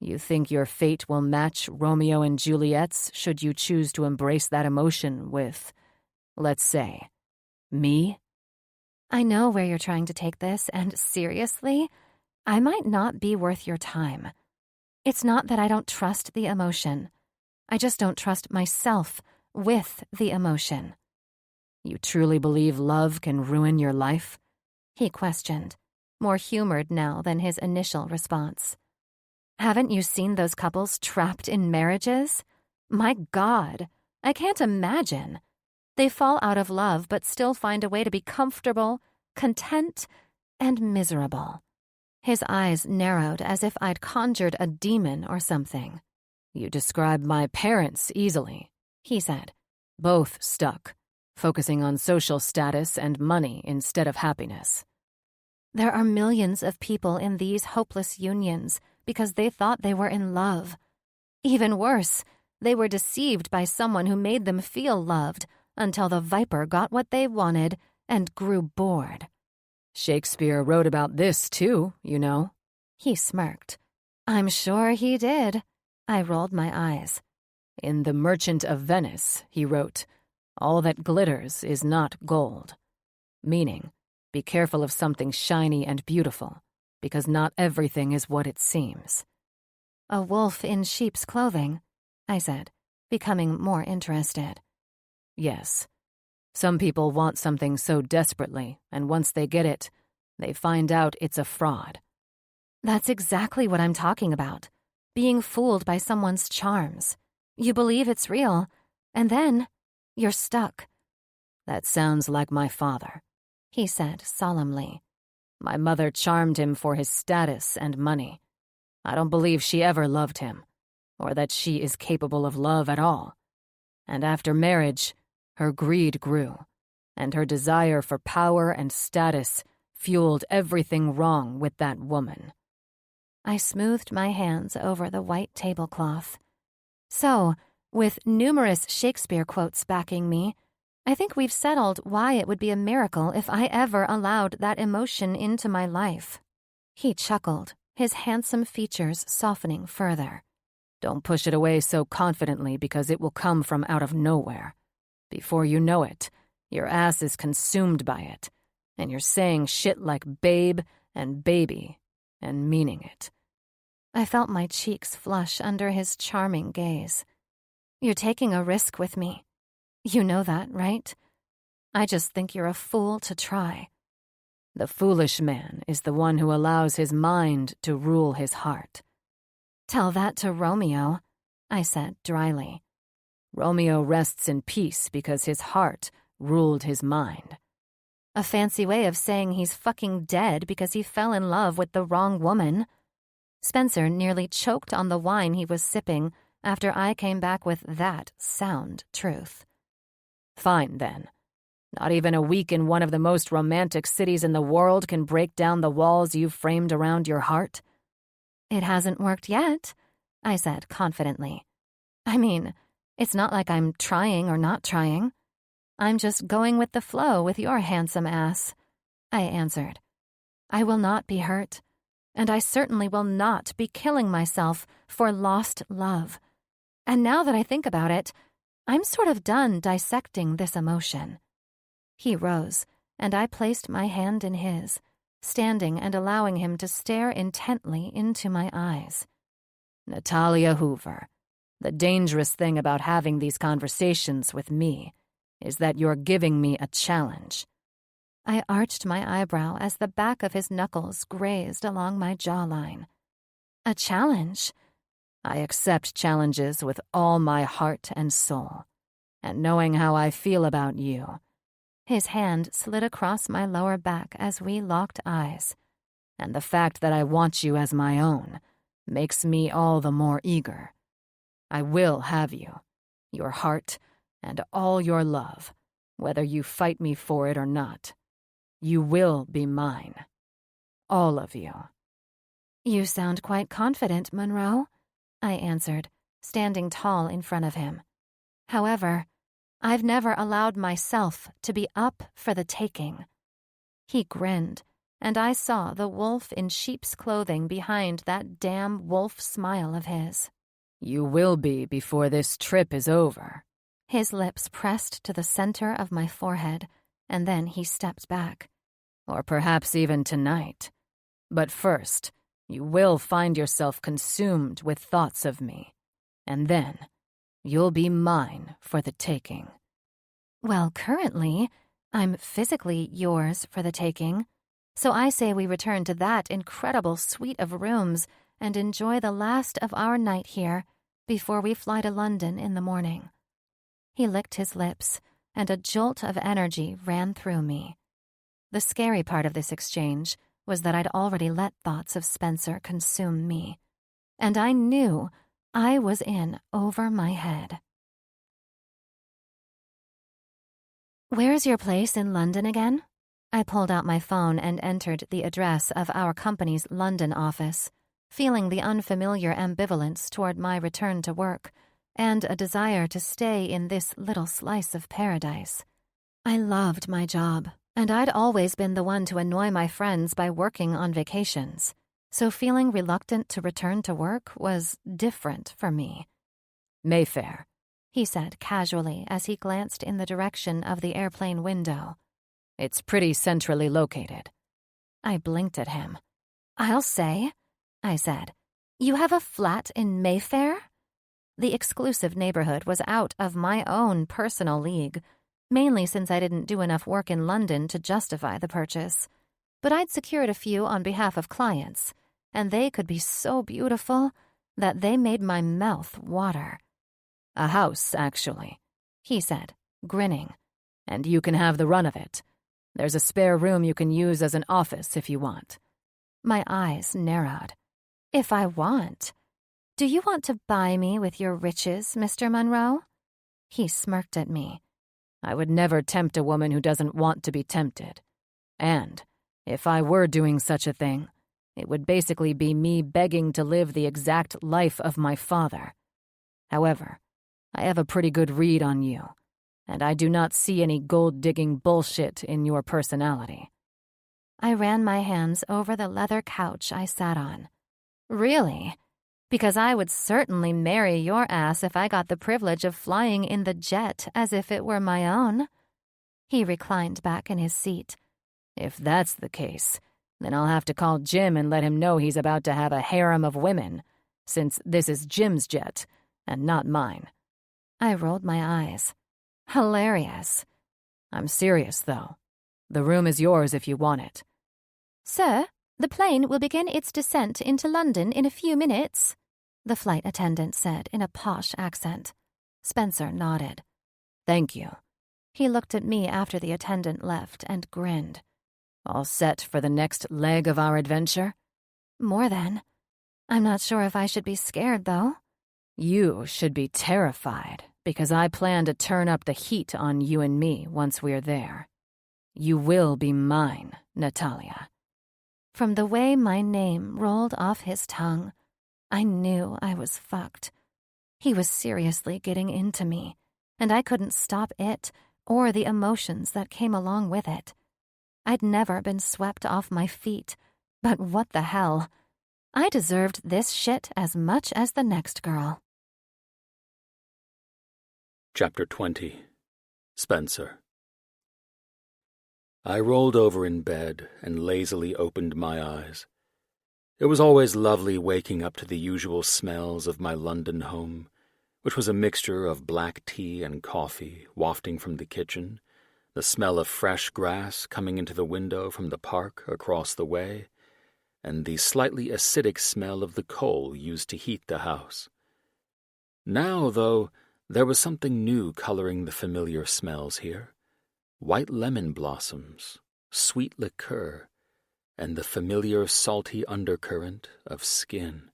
You think your fate will match Romeo and Juliet's should you choose to embrace that emotion with, let's say, me? I know where you're trying to take this, and seriously, I might not be worth your time. It's not that I don't trust the emotion. I just don't trust myself with the emotion. You truly believe love can ruin your life? He questioned, more humored now than his initial response. Haven't you seen those couples trapped in marriages? My God, I can't imagine. They fall out of love but still find a way to be comfortable, content, and miserable. His eyes narrowed as if I'd conjured a demon or something. You describe my parents easily, he said. Both stuck, focusing on social status and money instead of happiness. There are millions of people in these hopeless unions because they thought they were in love. Even worse, they were deceived by someone who made them feel loved until the viper got what they wanted and grew bored. Shakespeare wrote about this too, you know. He smirked. I'm sure he did. I rolled my eyes. In The Merchant of Venice, he wrote, "All that glitters is not gold." Meaning, be careful of something shiny and beautiful, because not everything is what it seems. A wolf in sheep's clothing, I said, becoming more interested. Yes. Some people want something so desperately, and once they get it, they find out it's a fraud. That's exactly what I'm talking about. Being fooled by someone's charms. You believe it's real, and then you're stuck. That sounds like my father, he said solemnly. My mother charmed him for his status and money. I don't believe she ever loved him, or that she is capable of love at all. And after marriage, her greed grew, and her desire for power and status fueled everything wrong with that woman. I smoothed my hands over the white tablecloth. So, with numerous Shakespeare quotes backing me, I think we've settled why it would be a miracle if I ever allowed that emotion into my life. He chuckled, his handsome features softening further. Don't push it away so confidently because it will come from out of nowhere. Before you know it, your ass is consumed by it, and you're saying shit like babe and baby and meaning it. I felt my cheeks flush under his charming gaze. You're taking a risk with me. You know that, right? I just think you're a fool to try. The foolish man is the one who allows his mind to rule his heart. Tell that to Romeo, I said dryly. Romeo rests in peace because his heart ruled his mind. A fancy way of saying he's fucking dead because he fell in love with the wrong woman. Spencer nearly choked on the wine he was sipping after I came back with that sound truth. Fine, then. Not even a week in one of the most romantic cities in the world can break down the walls you've framed around your heart? It hasn't worked yet, I said confidently. I mean, it's not like I'm trying or not trying. I'm just going with the flow with your handsome ass, I answered. I will not be hurt, and I certainly will not be killing myself for lost love. And now that I think about it, I'm sort of done dissecting this emotion. He rose, and I placed my hand in his, standing and allowing him to stare intently into my eyes. Natalia Hoover, the dangerous thing about having these conversations with me is that you're giving me a challenge. I arched my eyebrow as the back of his knuckles grazed along my jawline. A challenge? I accept challenges with all my heart and soul, and knowing how I feel about you. His hand slid across my lower back as we locked eyes. And the fact that I want you as my own makes me all the more eager. I will have you, your heart, and all your love, whether you fight me for it or not. You will be mine. All of you. You sound quite confident, Monroe, I answered, standing tall in front of him. However, I've never allowed myself to be up for the taking. He grinned, and I saw the wolf in sheep's clothing behind that damn wolf smile of his. You will be before this trip is over. His lips pressed to the center of my forehead, and then he stepped back. Or perhaps even tonight. But first, you will find yourself consumed with thoughts of me. And then, you'll be mine for the taking. Well, currently, I'm physically yours for the taking. So I say we return to that incredible suite of rooms and enjoy the last of our night here before we fly to London in the morning. He licked his lips, and a jolt of energy ran through me. The scary part of this exchange was that I'd already let thoughts of Spencer consume me, and I knew I was in over my head. Where's your place in London again? I pulled out my phone and entered the address of our company's London office, feeling the unfamiliar ambivalence toward my return to work and a desire to stay in this little slice of paradise. I loved my job, and I'd always been the one to annoy my friends by working on vacations, so feeling reluctant to return to work was different for me. Mayfair, he said casually as he glanced in the direction of the airplane window. It's pretty centrally located. I blinked at him. I'll say, I said, you have a flat in Mayfair? The exclusive neighborhood was out of my own personal league, mainly since I didn't do enough work in London to justify the purchase. But I'd secured a few on behalf of clients, and they could be so beautiful that they made my mouth water. A house, actually, he said, grinning. And you can have the run of it. There's a spare room you can use as an office if you want. My eyes narrowed. If I want? Do you want to buy me with your riches, Mr. Monroe? He smirked at me. I would never tempt a woman who doesn't want to be tempted. And, if I were doing such a thing, it would basically be me begging to live the exact life of my father. However, I have a pretty good read on you, and I do not see any gold-digging bullshit in your personality. I ran my hands over the leather couch I sat on. Really? Because I would certainly marry your ass if I got the privilege of flying in the jet as if it were my own. He reclined back in his seat. If that's the case, then I'll have to call Jim and let him know he's about to have a harem of women, since this is Jim's jet and not mine. I rolled my eyes. Hilarious. I'm serious, though. The room is yours if you want it. Sir, the plane will begin its descent into London in a few minutes, the flight attendant said in a posh accent. Spencer nodded. Thank you. He looked at me after the attendant left and grinned. All set for the next leg of our adventure? More than. I'm not sure if I should be scared, though. You should be terrified, because I plan to turn up the heat on you and me once we're there. You will be mine, Natalia. From the way my name rolled off his tongue, I knew I was fucked. He was seriously getting into me, and I couldn't stop it or the emotions that came along with it. I'd never been swept off my feet, but what the hell? I deserved this shit as much as the next girl. Chapter 20. Spencer. I rolled over in bed and lazily opened my eyes. It was always lovely waking up to the usual smells of my London home, which was a mixture of black tea and coffee wafting from the kitchen, the smell of fresh grass coming into the window from the park across the way, and the slightly acidic smell of the coal used to heat the house. Now, though, there was something new coloring the familiar smells here. White lemon blossoms, sweet liqueur, and the familiar salty undercurrent of skin.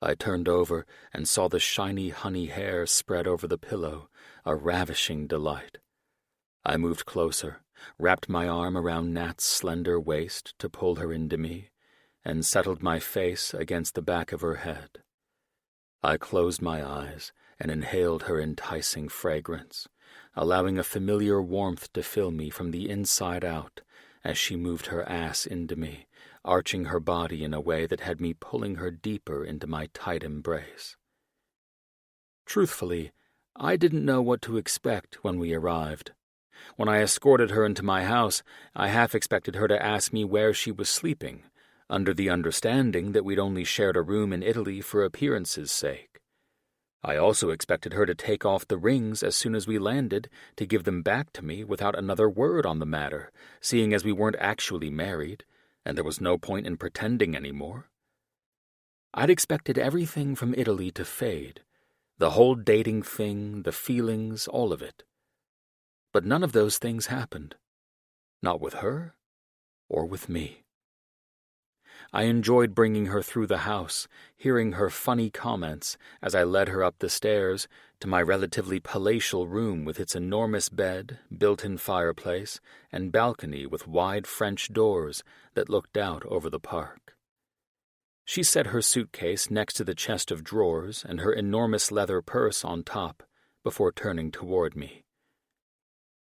I turned over and saw the shiny honey hair spread over the pillow, a ravishing delight. I moved closer, wrapped my arm around Nat's slender waist to pull her into me, and settled my face against the back of her head. I closed my eyes and inhaled her enticing fragrance, allowing a familiar warmth to fill me from the inside out as she moved her ass into me, arching her body in a way that had me pulling her deeper into my tight embrace. Truthfully, I didn't know what to expect when we arrived. When I escorted her into my house, I half expected her to ask me where she was sleeping, under the understanding that we'd only shared a room in Italy for appearances' sake. I also expected her to take off the rings as soon as we landed to give them back to me without another word on the matter, seeing as we weren't actually married, and there was no point in pretending anymore. I'd expected everything from Italy to fade, the whole dating thing, the feelings, all of it. But none of those things happened. Not with her or with me. I enjoyed bringing her through the house, hearing her funny comments as I led her up the stairs to my relatively palatial room with its enormous bed, built-in fireplace, and balcony with wide French doors that looked out over the park. She set her suitcase next to the chest of drawers and her enormous leather purse on top before turning toward me.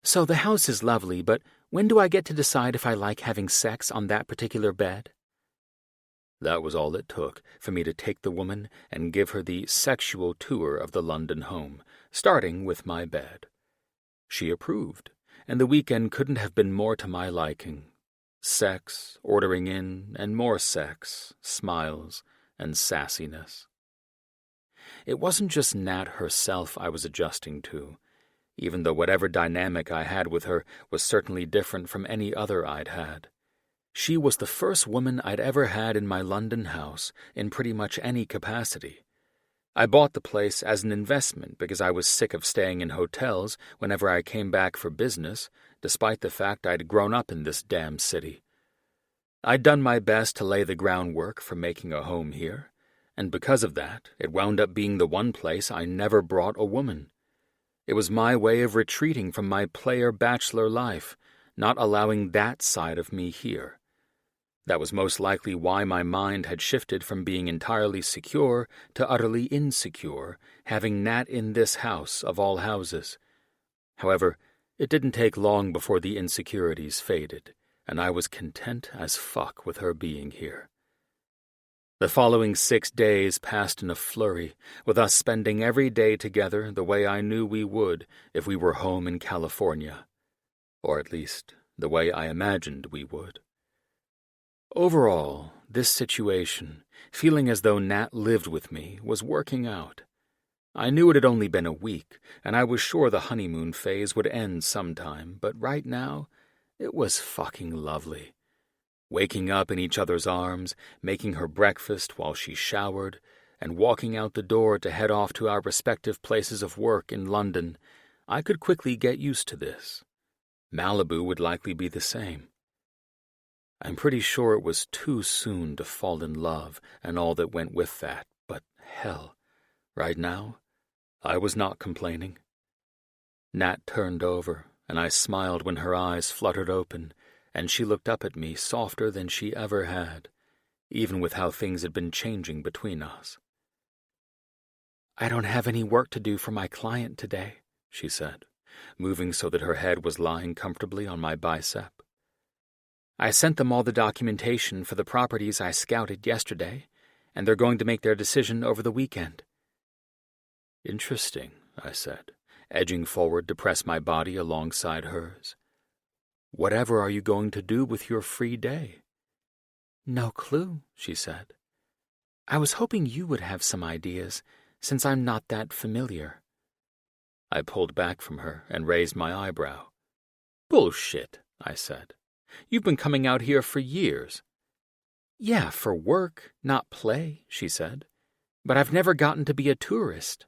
"So the house is lovely, but when do I get to decide if I like having sex on that particular bed?" That was all it took for me to take the woman and give her the sexual tour of the London home, starting with my bed. She approved, and the weekend couldn't have been more to my liking. Sex, ordering in, and more sex, smiles, and sassiness. It wasn't just Nat herself I was adjusting to, even though whatever dynamic I had with her was certainly different from any other I'd had. She was the first woman I'd ever had in my London house in pretty much any capacity. I bought the place as an investment because I was sick of staying in hotels whenever I came back for business, despite the fact I'd grown up in this damn city. I'd done my best to lay the groundwork for making a home here, and because of that, it wound up being the one place I never brought a woman. It was my way of retreating from my player bachelor life, not allowing that side of me here. That was most likely why my mind had shifted from being entirely secure to utterly insecure, having Nat in this house of all houses. However, it didn't take long before the insecurities faded, and I was content as fuck with her being here. The following 6 days passed in a flurry, with us spending every day together the way I knew we would if we were home in California. Or at least, the way I imagined we would. Overall, this situation, feeling as though Nat lived with me, was working out. I knew it had only been a week, and I was sure the honeymoon phase would end sometime, but right now, it was fucking lovely. Waking up in each other's arms, making her breakfast while she showered, and walking out the door to head off to our respective places of work in London, I could quickly get used to this. Malibu would likely be the same. I'm pretty sure it was too soon to fall in love and all that went with that, but hell, right now, I was not complaining. Nat turned over, and I smiled when her eyes fluttered open, and she looked up at me softer than she ever had, even with how things had been changing between us. "I don't have any work to do for my client today," she said, moving so that her head was lying comfortably on my bicep. I sent them all the documentation for the properties I scouted yesterday, and they're going to make their decision over the weekend." "Interesting," I said, edging forward to press my body alongside hers. "Whatever are you going to do with your free day?" "No clue," she said. "I was hoping you would have some ideas, since I'm not that familiar." I pulled back from her and raised my eyebrow. "Bullshit," I said. "You've been coming out here for years." "Yeah, for work, not play," she said. "But I've never gotten to be a tourist."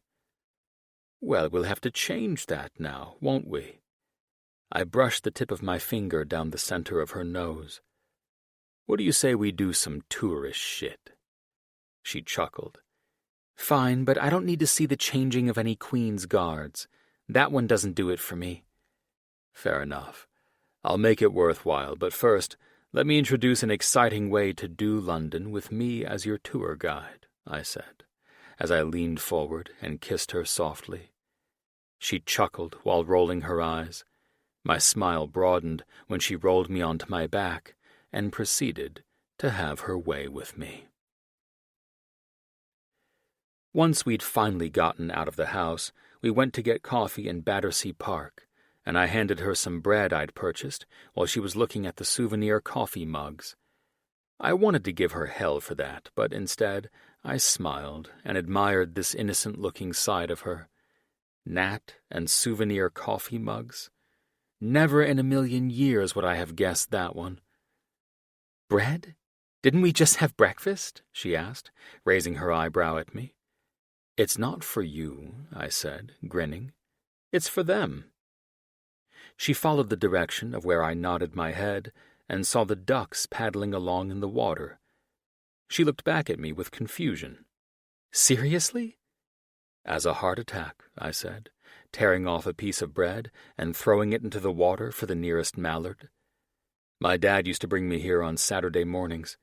"Well, we'll have to change that now, won't we?" I brushed the tip of my finger down the center of her nose. "What do you say we do some tourist shit?" She chuckled. "Fine, but I don't need to see the changing of any Queen's Guards. That one doesn't do it for me." "Fair enough. I'll make it worthwhile, but first, let me introduce an exciting way to do London with me as your tour guide," I said, as I leaned forward and kissed her softly. She chuckled while rolling her eyes. My smile broadened when she rolled me onto my back and proceeded to have her way with me. Once we'd finally gotten out of the house, we went to get coffee in Battersea Park, and I handed her some bread I'd purchased while she was looking at the souvenir coffee mugs. I wanted to give her hell for that, but instead I smiled and admired this innocent-looking side of her. Nat and souvenir coffee mugs? Never in a million years would I have guessed that one. "Bread? Didn't we just have breakfast?" she asked, raising her eyebrow at me. "It's not for you," I said, grinning. "It's for them." She followed the direction of where I nodded my head and saw the ducks paddling along in the water. She looked back at me with confusion. "Seriously?" "As a heart attack," I said, tearing off a piece of bread and throwing it into the water for the nearest mallard. "My dad used to bring me here on Saturday mornings.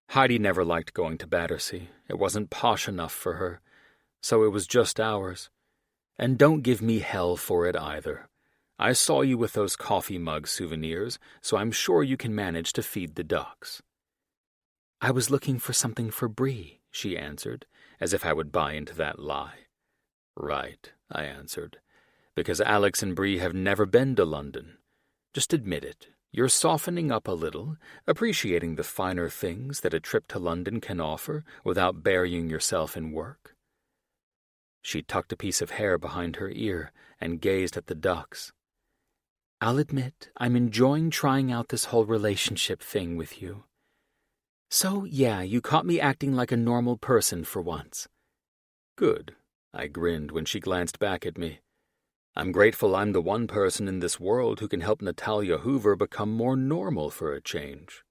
Heidi never liked going to Battersea. It wasn't posh enough for her, so it was just ours. And don't give me hell for it either. I saw you with those coffee mug souvenirs, so I'm sure you can manage to feed the ducks." "I was looking for something for Bree," she answered, as if I would buy into that lie. "Right," I answered, "because Alex and Bree have never been to London. Just admit it. You're softening up a little, appreciating the finer things that a trip to London can offer without burying yourself in work." She tucked a piece of hair behind her ear and gazed at the ducks. "I'll admit I'm enjoying trying out this whole relationship thing with you. So, yeah, you caught me acting like a normal person for once." "Good," I grinned when she glanced back at me. "I'm grateful I'm the one person in this world who can help Natalia Hoover become more normal for a change."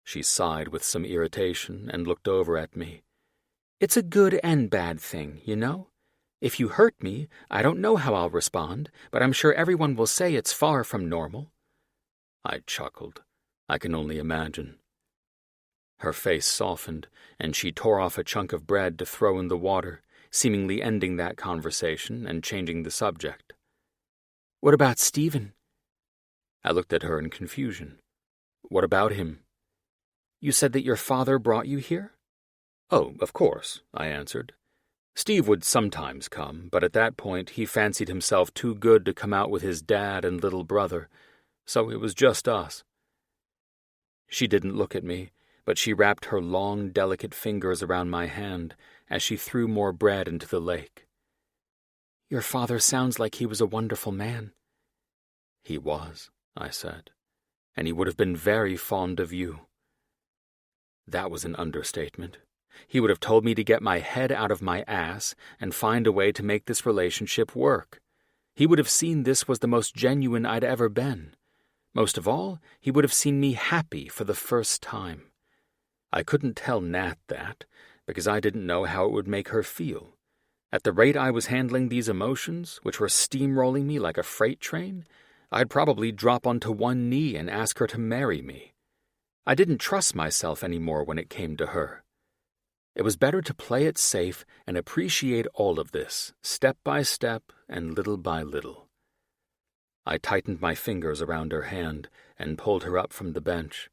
She sighed with some irritation and looked over at me. "It's a good and bad thing, you know? If you hurt me, I don't know how I'll respond, but I'm sure everyone will say it's far from normal." I chuckled. I can only imagine. Her face softened, and she tore off a chunk of bread to throw in the water, seemingly ending that conversation and changing the subject. "What about Stephen?" I looked at her in confusion. "What about him?" "You said that your father brought you here?" "Oh, of course," I answered. "Steve would sometimes come, but at that point he fancied himself too good to come out with his dad and little brother, so it was just us." She didn't look at me, but she wrapped her long, delicate fingers around my hand as she threw more bread into the lake. "Your father sounds like he was a wonderful man." "He was," I said, "and he would have been very fond of you." That was an understatement. He would have told me to get my head out of my ass and find a way to make this relationship work. He would have seen this was the most genuine I'd ever been. Most of all, he would have seen me happy for the first time. I couldn't tell Nat that, because I didn't know how it would make her feel. At the rate I was handling these emotions, which were steamrolling me like a freight train, I'd probably drop onto one knee and ask her to marry me. I didn't trust myself anymore when it came to her. It was better to play it safe and appreciate all of this, step by step and little by little. I tightened my fingers around her hand and pulled her up from the bench.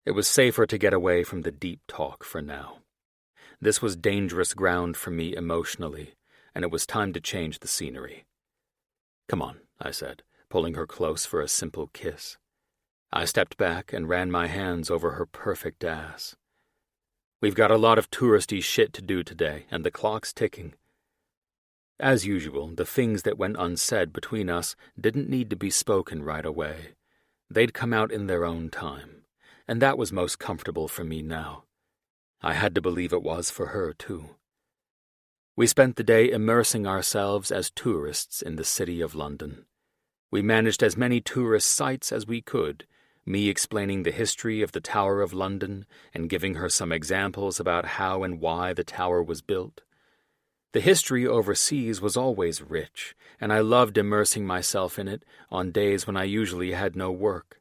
It was safer to get away from the deep talk for now. This was dangerous ground for me emotionally, and it was time to change the scenery. "Come on," I said, pulling her close for a simple kiss. I stepped back and ran my hands over her perfect ass. "We've got a lot of touristy shit to do today, and the clock's ticking." As usual, the things that went unsaid between us didn't need to be spoken right away. They'd come out in their own time, and that was most comfortable for me now. I had to believe it was for her, too. We spent the day immersing ourselves as tourists in the city of London. We managed as many tourist sites as we could, me explaining the history of the Tower of London and giving her some examples about how and why the tower was built. The history overseas was always rich, and I loved immersing myself in it on days when I usually had no work.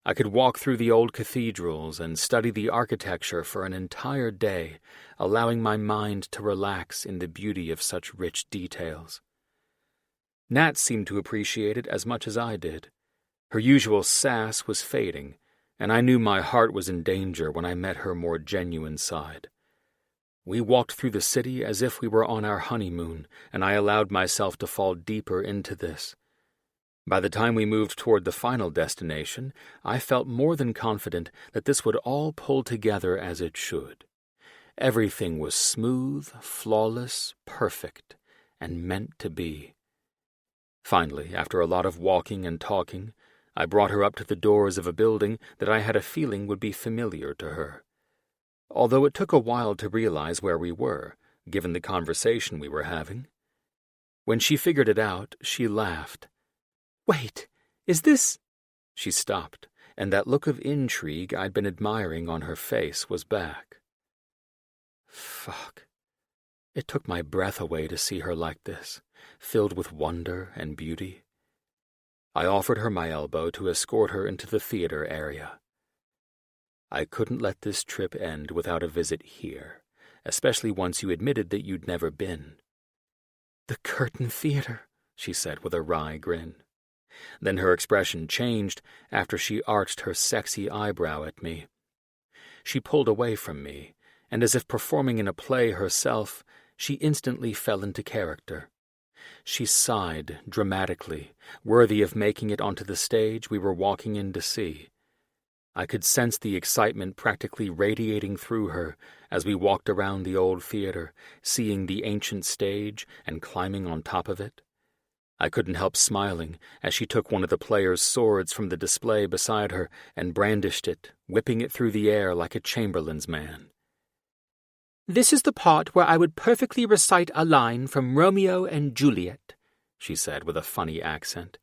I could walk through the old cathedrals and study the architecture for an entire day, allowing my mind to relax in the beauty of such rich details. Nat seemed to appreciate it as much as I did. Her usual sass was fading, and I knew my heart was in danger when I met her more genuine side. We walked through the city as if we were on our honeymoon, and I allowed myself to fall deeper into this. By the time we moved toward the final destination, I felt more than confident that this would all pull together as it should. Everything was smooth, flawless, perfect, and meant to be. Finally, after a lot of walking and talking, I brought her up to the doors of a building that I had a feeling would be familiar to her. Although it took a while to realize where we were, given the conversation we were having. When she figured it out, she laughed. "Wait, is this—" She stopped, and that look of intrigue I'd been admiring on her face was back. Fuck. It took my breath away to see her like this, filled with wonder and beauty. I offered her my elbow to escort her into the theater area. I couldn't let this trip end without a visit here, especially once you admitted that you'd never been. "The Curtain Theater," she said with a wry grin. Then her expression changed after she arched her sexy eyebrow at me. She pulled away from me, and as if performing in a play herself, she instantly fell into character. She sighed dramatically, worthy of making it onto the stage we were walking in to see. I could sense the excitement practically radiating through her as we walked around the old theater, seeing the ancient stage and climbing on top of it. I couldn't help smiling as she took one of the players' swords from the display beside her and brandished it, whipping it through the air like a chamberlain's man. "This is the part where I would perfectly recite a line from Romeo and Juliet," she said with a funny accent.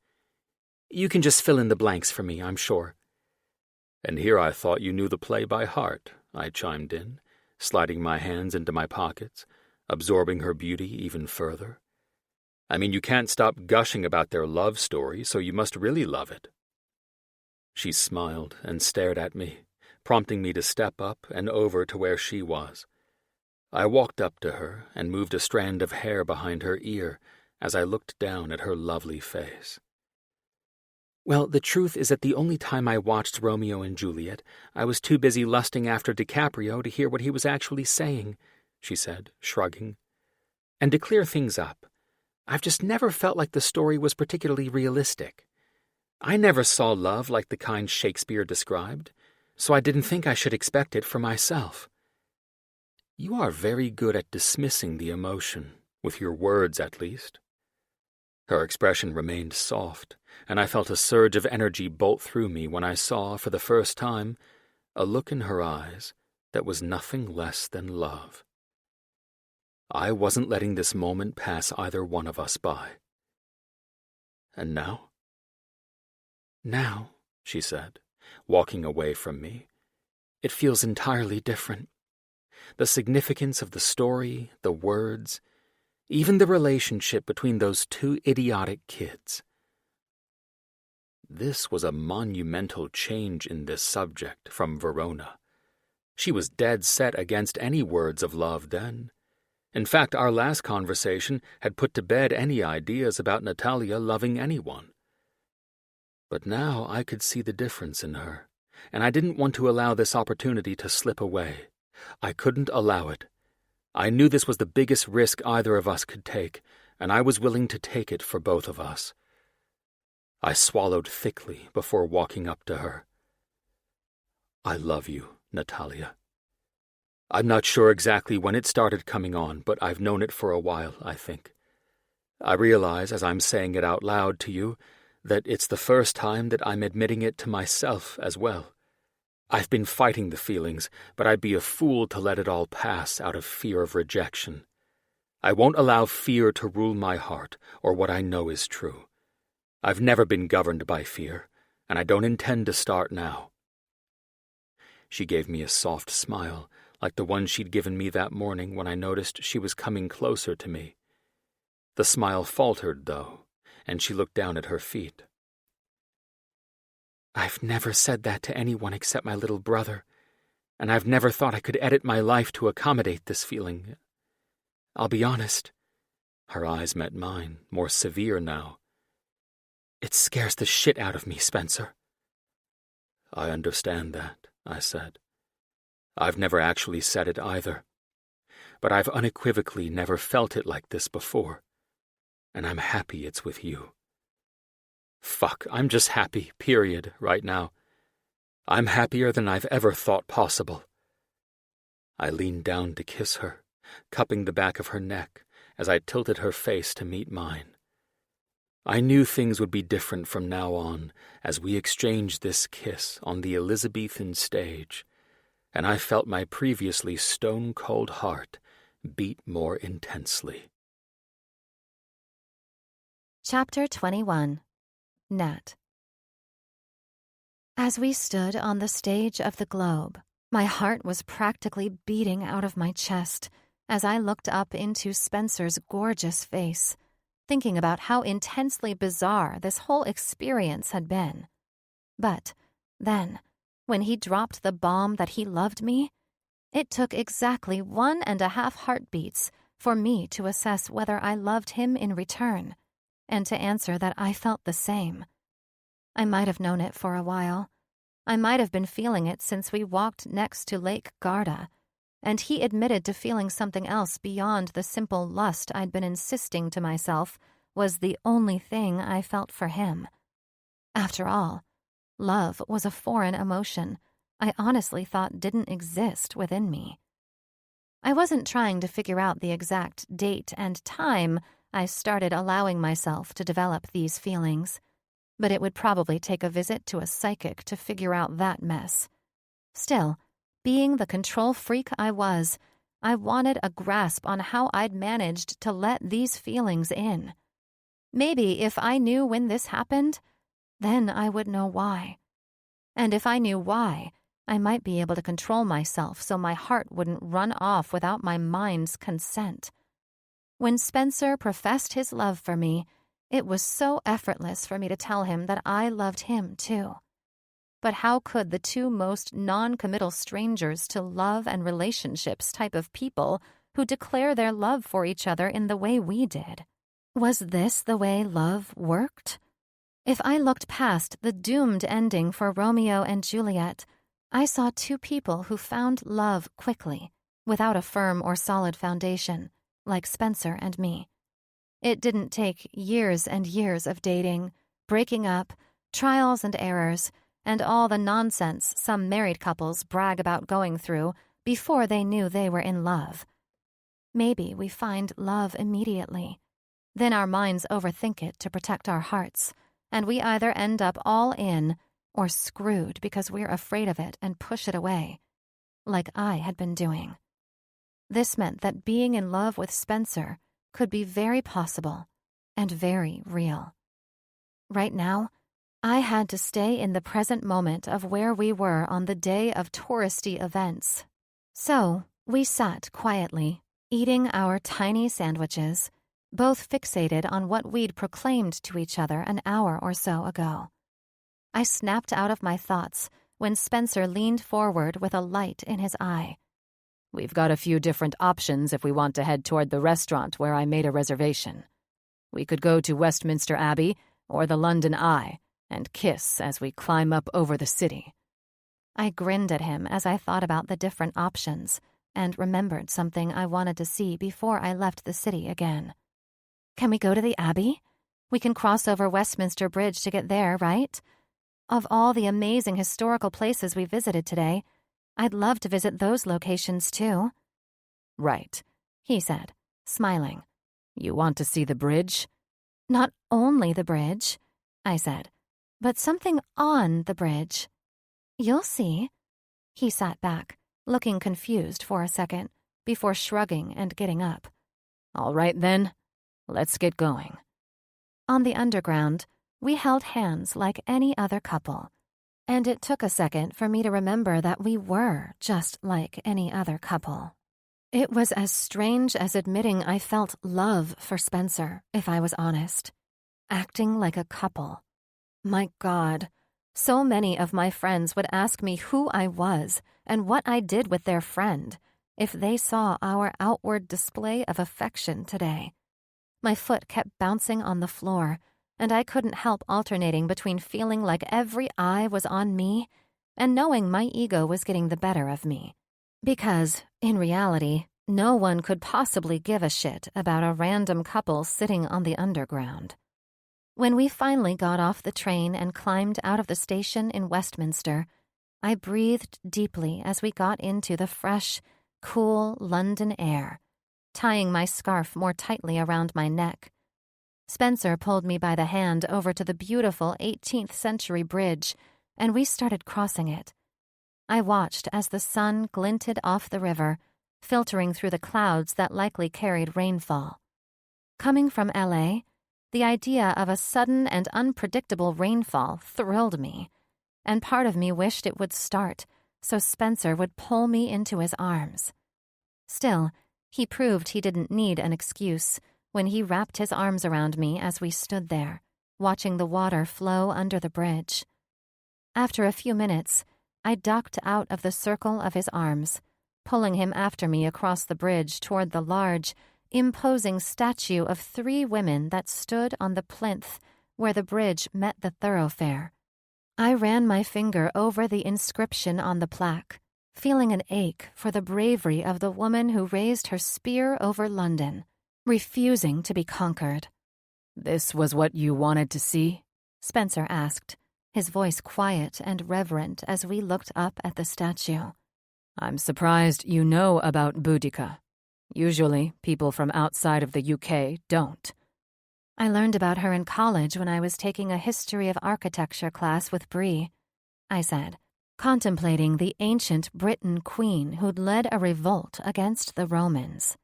"You can just fill in the blanks for me, I'm sure." "And here I thought you knew the play by heart," I chimed in, sliding my hands into my pockets, absorbing her beauty even further. "I mean, you can't stop gushing about their love story, so you must really love it." She smiled and stared at me, prompting me to step up and over to where she was. I walked up to her and moved a strand of hair behind her ear as I looked down at her lovely face. "Well, the truth is that the only time I watched Romeo and Juliet, I was too busy lusting after DiCaprio to hear what he was actually saying," she said, shrugging. "And to clear things up, I've just never felt like the story was particularly realistic. I never saw love like the kind Shakespeare described, so I didn't think I should expect it for myself." "You are very good at dismissing the emotion, with your words at least." Her expression remained soft, and I felt a surge of energy bolt through me when I saw, for the first time, a look in her eyes that was nothing less than love. I wasn't letting this moment pass either one of us by. "And now?" "Now," she said, walking away from me, "it feels entirely different. The significance of the story, the words, even the relationship between those two idiotic kids." This was a monumental change in this subject from Verona. She was dead set against any words of love then. In fact, our last conversation had put to bed any ideas about Natalia loving anyone. But now I could see the difference in her, and I didn't want to allow this opportunity to slip away. I couldn't allow it. I knew this was the biggest risk either of us could take, and I was willing to take it for both of us. I swallowed thickly before walking up to her. I love you, Natalia. I'm not sure exactly when it started coming on, but I've known it for a while, I think. I realize, as I'm saying it out loud to you, that it's the first time that I'm admitting it to myself as well. I've been fighting the feelings, but I'd be a fool to let it all pass out of fear of rejection. I won't allow fear to rule my heart or what I know is true. I've never been governed by fear, and I don't intend to start now. She gave me a soft smile, like the one she'd given me that morning when I noticed she was coming closer to me. The smile faltered, though, and she looked down at her feet. I've never said that to anyone except my little brother, and I've never thought I could edit my life to accommodate this feeling. I'll be honest. Her eyes met mine, more severe now. It scares the shit out of me, Spencer. I understand that, I said. I've never actually said it either, but I've unequivocally never felt it like this before, and I'm happy it's with you. Fuck, I'm just happy, period, right now. I'm happier than I've ever thought possible. I leaned down to kiss her, cupping the back of her neck as I tilted her face to meet mine. I knew things would be different from now on as we exchanged this kiss on the Elizabethan stage, and I felt my previously stone-cold heart beat more intensely. Chapter 21. Nat. As we stood on the stage of the Globe, my heart was practically beating out of my chest as I looked up into Spencer's gorgeous face, thinking about how intensely bizarre this whole experience had been. But then, when he dropped the bomb that he loved me, it took exactly 1.5 heartbeats for me to assess whether I loved him in return, and to answer that I felt the same. I might have known it for a while. I might have been feeling it since we walked next to Lake Garda, and he admitted to feeling something else beyond the simple lust I'd been insisting to myself was the only thing I felt for him. After all, love was a foreign emotion I honestly thought didn't exist within me. I wasn't trying to figure out the exact date and time I started allowing myself to develop these feelings, but it would probably take a visit to a psychic to figure out that mess. Still, being the control freak I was, I wanted a grasp on how I'd managed to let these feelings in. Maybe if I knew when this happened, then I would know why. And if I knew why, I might be able to control myself so my heart wouldn't run off without my mind's consent. When Spencer professed his love for me, it was so effortless for me to tell him that I loved him too. But how could the two most non-committal strangers to love and relationships type of people who declare their love for each other in the way we did? Was this the way love worked? If I looked past the doomed ending for Romeo and Juliet, I saw two people who found love quickly, without a firm or solid foundation, like Spencer and me. It didn't take years and years of dating, breaking up, trials and errors, and all the nonsense some married couples brag about going through before they knew they were in love. Maybe we find love immediately. Then our minds overthink it to protect our hearts, and we either end up all in or screwed because we're afraid of it and push it away, like I had been doing. This meant that being in love with Spencer could be very possible and very real. Right now, I had to stay in the present moment of where we were on the day of touristy events. So we sat quietly, eating our tiny sandwiches, both fixated on what we'd proclaimed to each other an hour or so ago. I snapped out of my thoughts when Spencer leaned forward with a light in his eye. We've got a few different options if we want to head toward the restaurant where I made a reservation. We could go to Westminster Abbey or the London Eye, and kiss as we climb up over the city." I grinned at him as I thought about the different options and remembered something I wanted to see before I left the city again. "Can we go to the Abbey? We can cross over Westminster Bridge to get there, right? Of all the amazing historical places we visited today, I'd love to visit those locations too." "Right," he said, smiling. "You want to see the bridge?" "Not only the bridge," I said, "but something on the bridge." "You'll see." He sat back, looking confused for a second, before shrugging and getting up. "All right then, let's get going." On the underground, we held hands like any other couple, and it took a second for me to remember that we were just like any other couple. It was as strange as admitting I felt love for Spencer, if I was honest. Acting like a couple. My God, so many of my friends would ask me who I was and what I did with their friend if they saw our outward display of affection today. My foot kept bouncing on the floor, and I couldn't help alternating between feeling like every eye was on me and knowing my ego was getting the better of me. Because, in reality, no one could possibly give a shit about a random couple sitting on the underground. When we finally got off the train and climbed out of the station in Westminster, I breathed deeply as we got into the fresh, cool London air, tying my scarf more tightly around my neck. Spencer pulled me by the hand over to the beautiful 18th century bridge, and we started crossing it. I watched as the sun glinted off the river, filtering through the clouds that likely carried rainfall. Coming from LA, the idea of a sudden and unpredictable rainfall thrilled me, and part of me wished it would start so Spencer would pull me into his arms. Still, he proved he didn't need an excuse when he wrapped his arms around me as we stood there, watching the water flow under the bridge. After a few minutes, I ducked out of the circle of his arms, pulling him after me across the bridge toward the large, imposing statue of 3 women that stood on the plinth where the bridge met the thoroughfare. I ran my finger over the inscription on the plaque, feeling an ache for the bravery of the woman who raised her spear over London, refusing to be conquered. "This was what you wanted to see?" Spencer asked, his voice quiet and reverent as we looked up at the statue. "I'm surprised you know about Boudica. Usually, people from outside of the UK don't." "I learned about her in college when I was taking a history of architecture class with Brie," I said, contemplating the ancient Briton queen who'd led a revolt against the Romans.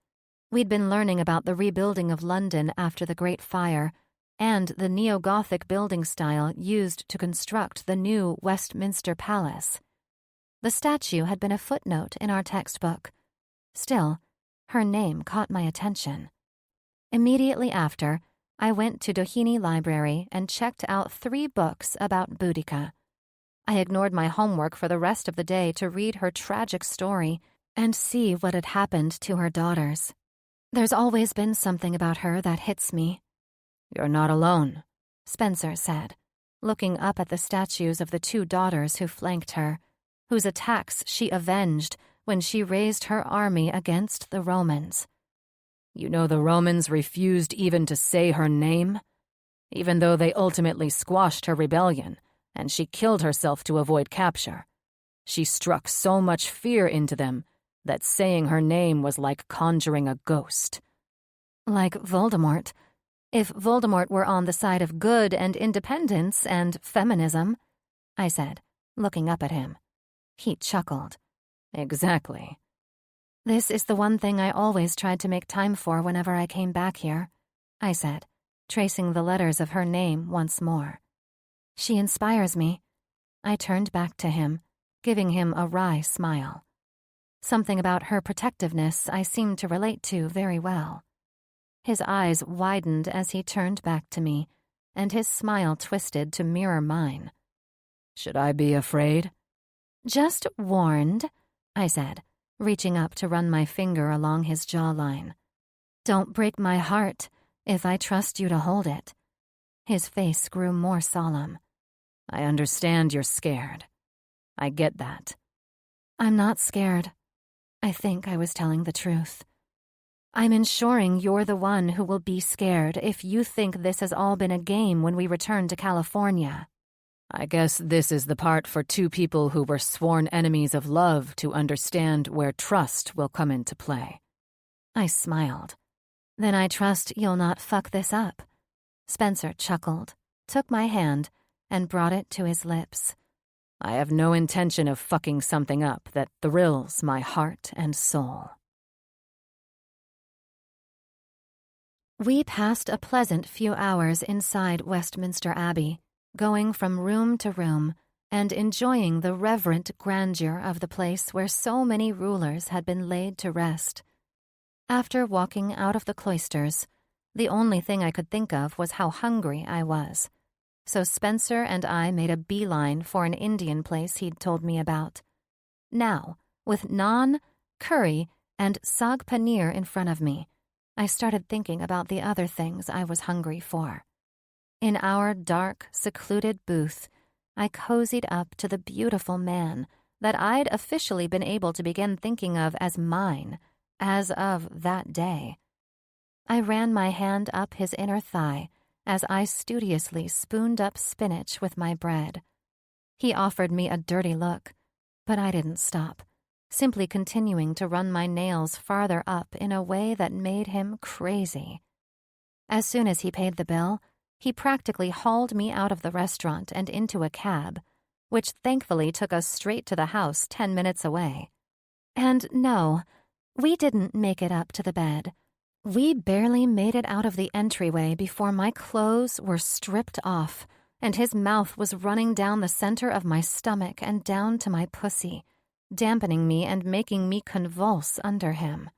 We'd been learning about the rebuilding of London after the Great Fire and the neo-Gothic building style used to construct the new Westminster Palace. The statue had been a footnote in our textbook. Still, her name caught my attention. Immediately after, I went to Doheny Library and checked out 3 books about Boudica. I ignored my homework for the rest of the day to read her tragic story and see what had happened to her daughters. There's always been something about her that hits me. "You're not alone," Spencer said, looking up at the statues of the 2 daughters who flanked her, whose attacks she avenged when she raised her army against the Romans. "You know the Romans refused even to say her name? Even though they ultimately squashed her rebellion, and she killed herself to avoid capture. She struck so much fear into them that saying her name was like conjuring a ghost." "Like Voldemort. If Voldemort were on the side of good and independence and feminism," I said, looking up at him. He chuckled. "Exactly." "This is the one thing I always tried to make time for whenever I came back here," I said, tracing the letters of her name once more. "She inspires me." I turned back to him, giving him a wry smile. Something about her protectiveness I seemed to relate to very well. His eyes widened as he turned back to me, and his smile twisted to mirror mine. "Should I be afraid?" "Just warned," I said, reaching up to run my finger along his jawline. "Don't break my heart if I trust you to hold it." His face grew more solemn. I understand you're scared. I get that. I'm not scared. I think I was telling the truth. I'm ensuring you're the one who will be scared if you think this has all been a game when we return to California. I guess this is the part for two people who were sworn enemies of love to understand where trust will come into play. I smiled. Then I trust you'll not fuck this up. Spencer chuckled, took my hand, and brought it to his lips. I have no intention of fucking something up that thrills my heart and soul. We passed a pleasant few hours inside Westminster Abbey, going from room to room and enjoying the reverent grandeur of the place where so many rulers had been laid to rest. After walking out of the cloisters, the only thing I could think of was how hungry I was. So Spencer and I made a beeline for an Indian place he'd told me about. Now, with naan, curry, and saag paneer in front of me, I started thinking about the other things I was hungry for. In our dark, secluded booth, I cozied up to the beautiful man that I'd officially been able to begin thinking of as mine as of that day. I ran my hand up his inner thigh as I studiously spooned up spinach with my bread. He offered me a dirty look, but I didn't stop, simply continuing to run my nails farther up in a way that made him crazy. As soon as he paid the bill, he practically hauled me out of the restaurant and into a cab, which thankfully took us straight to the house 10 minutes away. And no, we didn't make it up to the bed. We barely made it out of the entryway before my clothes were stripped off, and his mouth was running down the center of my stomach and down to my pussy, dampening me and making me convulse under him.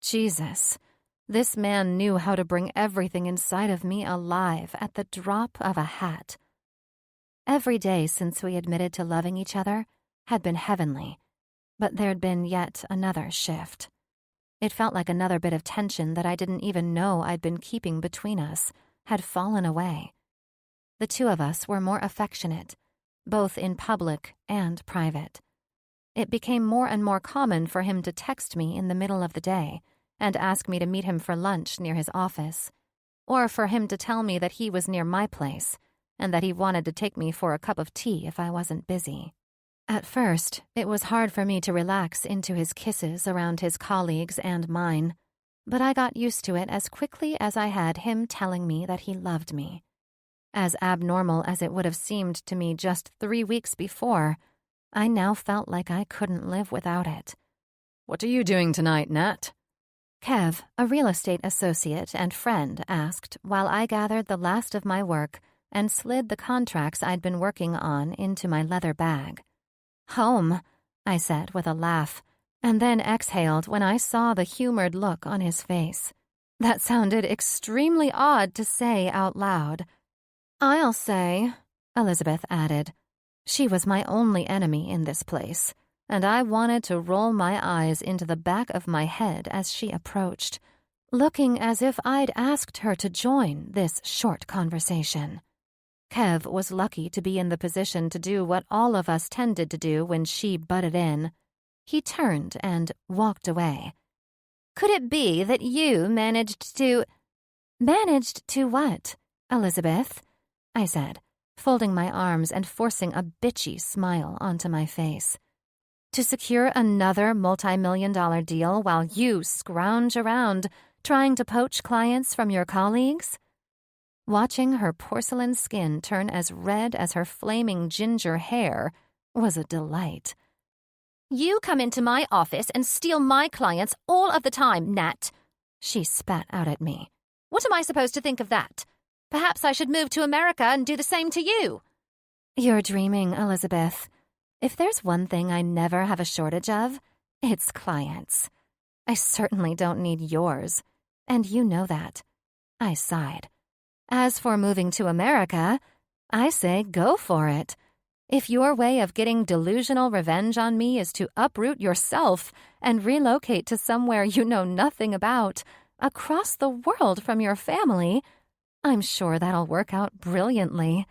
Jesus, this man knew how to bring everything inside of me alive at the drop of a hat. Every day since we admitted to loving each other had been heavenly, but there'd been yet another shift. It felt like another bit of tension that I didn't even know I'd been keeping between us had fallen away. The two of us were more affectionate, both in public and private. It became more and more common for him to text me in the middle of the day and ask me to meet him for lunch near his office, or for him to tell me that he was near my place and that he wanted to take me for a cup of tea if I wasn't busy. At first, it was hard for me to relax into his kisses around his colleagues and mine, but I got used to it as quickly as I had him telling me that he loved me. As abnormal as it would have seemed to me just 3 weeks before, I now felt like I couldn't live without it. "What are you doing tonight, Nat?" Kev, a real estate associate and friend, asked while I gathered the last of my work and slid the contracts I'd been working on into my leather bag. "Home," I said with a laugh, and then exhaled when I saw the humored look on his face. That sounded extremely odd to say out loud. "I'll say," Elizabeth added. She was my only enemy in this place, and I wanted to roll my eyes into the back of my head as she approached, looking as if I'd asked her to join this short conversation. Kev was lucky to be in the position to do what all of us tended to do when she butted in. He turned and walked away. "Could it be that you managed to—" "Managed to what, Elizabeth?" I said, folding my arms and forcing a bitchy smile onto my face. "To secure another multi-million-dollar deal while you scrounge around trying to poach clients from your colleagues?" Watching her porcelain skin turn as red as her flaming ginger hair was a delight. "You come into my office and steal my clients all of the time, Nat," she spat out at me. "What am I supposed to think of that? Perhaps I should move to America and do the same to you." "You're dreaming, Elizabeth. If there's one thing I never have a shortage of, it's clients. I certainly don't need yours, and you know that." I sighed. "As for moving to America, I say go for it. If your way of getting delusional revenge on me is to uproot yourself and relocate to somewhere you know nothing about, across the world from your family, I'm sure that'll work out brilliantly.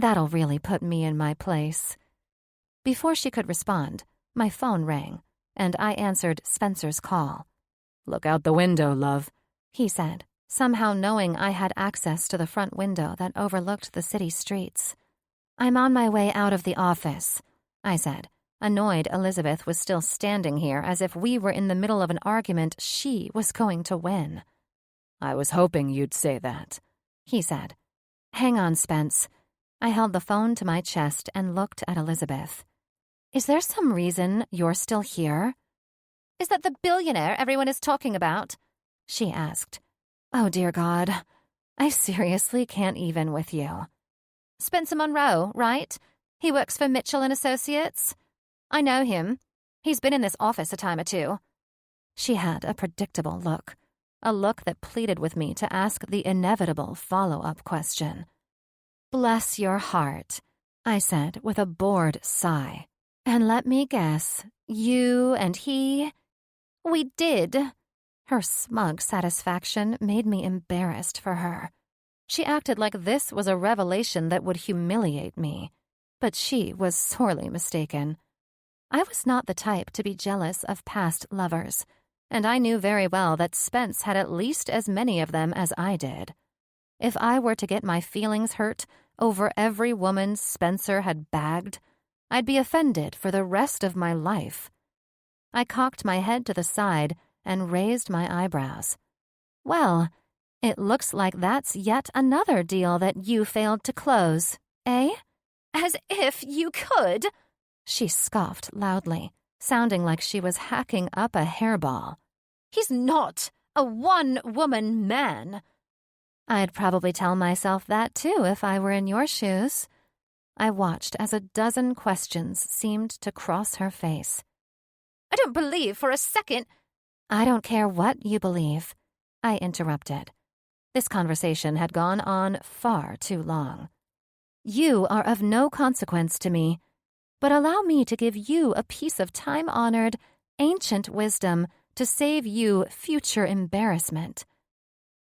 That'll really put me in my place. Before she could respond, my phone rang, and I answered Spencer's call. "Look out the window, love," he said, somehow knowing I had access to the front window that overlooked the city streets. "I'm on my way out of the office," I said, annoyed Elizabeth was still standing here as if we were in the middle of an argument she was going to win. "I was hoping you'd say that," he said. "Hang on, Spence." I held the phone to my chest and looked at Elizabeth. "Is there some reason you're still here?" "Is that the billionaire everyone is talking about?" she asked. "Oh, dear God. I seriously can't even with you." "Spencer Monroe, right? He works for Mitchell and Associates?" "I know him. He's been in this office a time or two." She had a predictable look, a look that pleaded with me to ask the inevitable follow-up question. "Bless your heart," I said with a bored sigh. "And let me guess, you and he—" "We did." Her smug satisfaction made me embarrassed for her. She acted like this was a revelation that would humiliate me, but she was sorely mistaken. I was not the type to be jealous of past lovers, and I knew very well that Spence had at least as many of them as I did. If I were to get my feelings hurt over every woman Spencer had bagged, I'd be offended for the rest of my life. I cocked my head to the side and raised my eyebrows. "Well, it looks like that's yet another deal that you failed to close, eh?" "As if you could!" she scoffed loudly, sounding like she was hacking up a hairball. "He's not a one-woman man." I'd probably tell myself that too if I were in your shoes. I watched as a dozen questions seemed to cross her face. "I don't believe for a second—" "I don't care what you believe," I interrupted. This conversation had gone on far too long. "You are of no consequence to me, but allow me to give you a piece of time-honored, ancient wisdom to save you future embarrassment.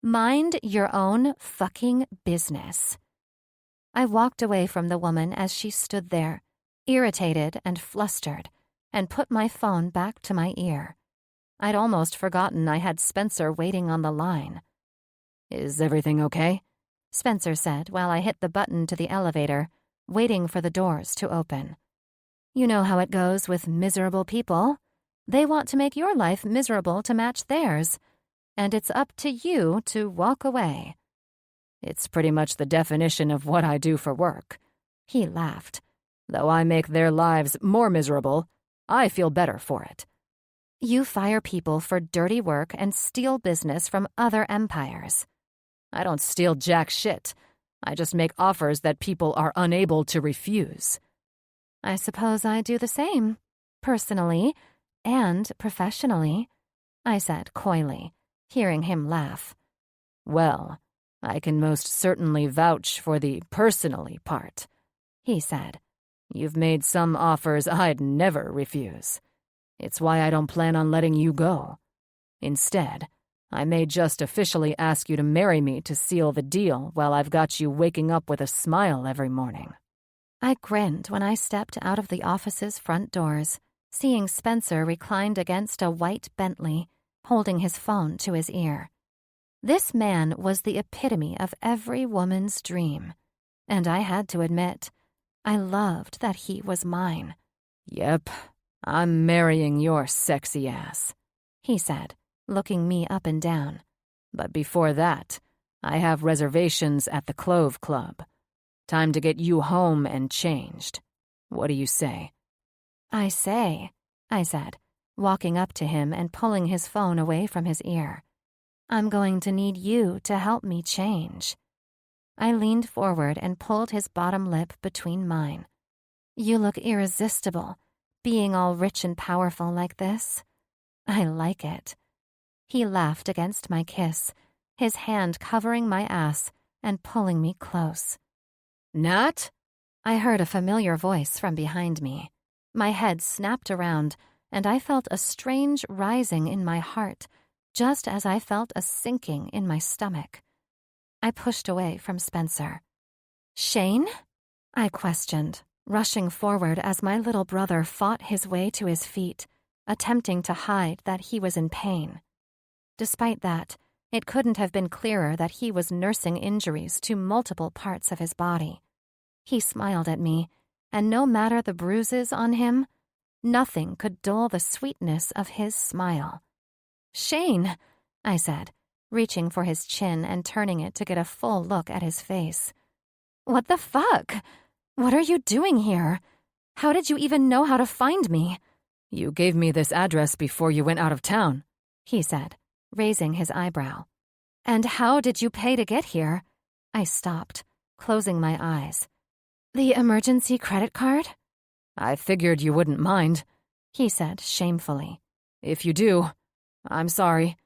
Mind your own fucking business." I walked away from the woman as she stood there, irritated and flustered, and put my phone back to my ear. I'd almost forgotten I had Spencer waiting on the line. "Is everything okay?" Spencer said while I hit the button to the elevator, waiting for the doors to open. "You know how it goes with miserable people. They want to make your life miserable to match theirs, and it's up to you to walk away." "It's pretty much the definition of what I do for work," he laughed. "Though I make their lives more miserable, I feel better for it." "You fire people for dirty work and steal business from other empires." "I don't steal jack shit. I just make offers that people are unable to refuse." "I suppose I do the same, personally and professionally," I said coyly, hearing him laugh. "Well, I can most certainly vouch for the personally part," he said. "You've made some offers I'd never refuse. It's why I don't plan on letting you go. Instead, I may just officially ask you to marry me to seal the deal while I've got you waking up with a smile every morning." I grinned when I stepped out of the office's front doors, seeing Spencer reclined against a white Bentley, holding his phone to his ear. This man was the epitome of every woman's dream, and I had to admit, I loved that he was mine. "Yep, I'm marrying your sexy ass," he said, looking me up and down. "But before that, I have reservations at the Clove Club. Time to get you home and changed. What do you say?" "I say," I said, walking up to him and pulling his phone away from his ear. "I'm going to need you to help me change." I leaned forward and pulled his bottom lip between mine. "You look irresistible, being all rich and powerful like this. I like it." He laughed against my kiss, his hand covering my ass and pulling me close. "Nat?" I heard a familiar voice from behind me. My head snapped around, and I felt a strange rising in my heart, just as I felt a sinking in my stomach. I pushed away from Spencer. "Shane?" I questioned, rushing forward as my little brother fought his way to his feet, attempting to hide that he was in pain. Despite that, it couldn't have been clearer that he was nursing injuries to multiple parts of his body. He smiled at me, and no matter the bruises on him, nothing could dull the sweetness of his smile. "Shane," I said, reaching for his chin and turning it to get a full look at his face. "What the fuck? What are you doing here? How did you even know how to find me?" "You gave me this address before you went out of town," he said, raising his eyebrow. "And how did you pay to get here?" I stopped, closing my eyes. "The emergency credit card?" "I figured you wouldn't mind," he said shamefully. "If you do, I'm sorry."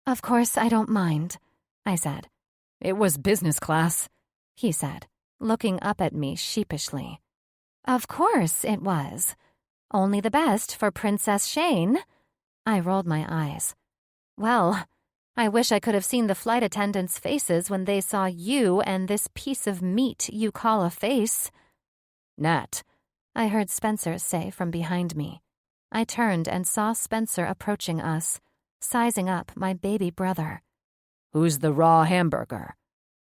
"Of course I don't mind," I said. "It was business class," he said, looking up at me sheepishly. "Of course it was. Only the best for Princess Shane." I rolled my eyes. "Well, I wish I could have seen the flight attendants' faces when they saw you and this piece of meat you call a face." "Nat," I heard Spencer say from behind me. I turned and saw Spencer approaching us, sizing up my baby brother. "Who's the raw hamburger?"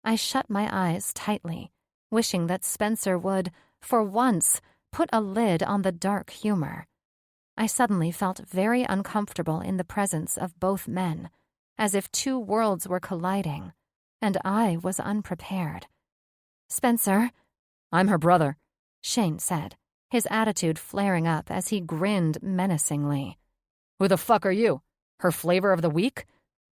I shut my eyes tightly, wishing that Spencer would, for once, put a lid on the dark humor. I suddenly felt very uncomfortable in the presence of both men, as if two worlds were colliding, and I was unprepared. "Spencer?" "I'm her brother," Shane said, his attitude flaring up as he grinned menacingly. "Who the fuck are you? Her flavor of the week?"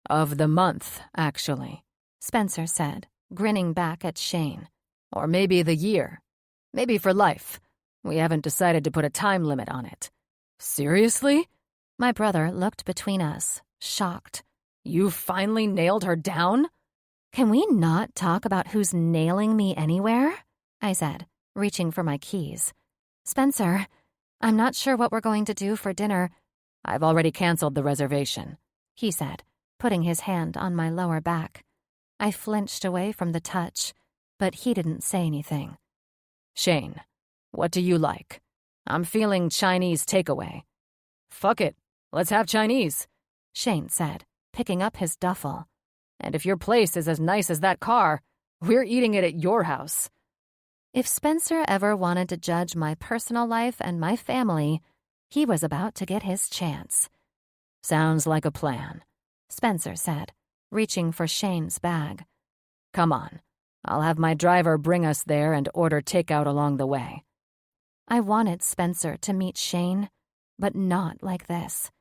"Of the month, actually," Spencer said, grinning back at Shane. "Or maybe the year. Maybe for life. We haven't decided to put a time limit on it." "Seriously?" My brother looked between us, shocked. "You finally nailed her down?" "Can we not talk about who's nailing me anywhere?" I said, reaching for my keys. "Spencer, I'm not sure what we're going to do for dinner." "I've already canceled the reservation," he said, putting his hand on my lower back. I flinched away from the touch, but he didn't say anything. "Shane, what do you like? I'm feeling Chinese takeaway." "Fuck it, let's have Chinese," Shane said, picking up his duffel. "And if your place is as nice as that car, we're eating it at your house." If Spencer ever wanted to judge my personal life and my family, he was about to get his chance. "Sounds like a plan," Spencer said, reaching for Shane's bag. "Come on, I'll have my driver bring us there and order takeout along the way." I wanted Spencer to meet Shane, but not like this.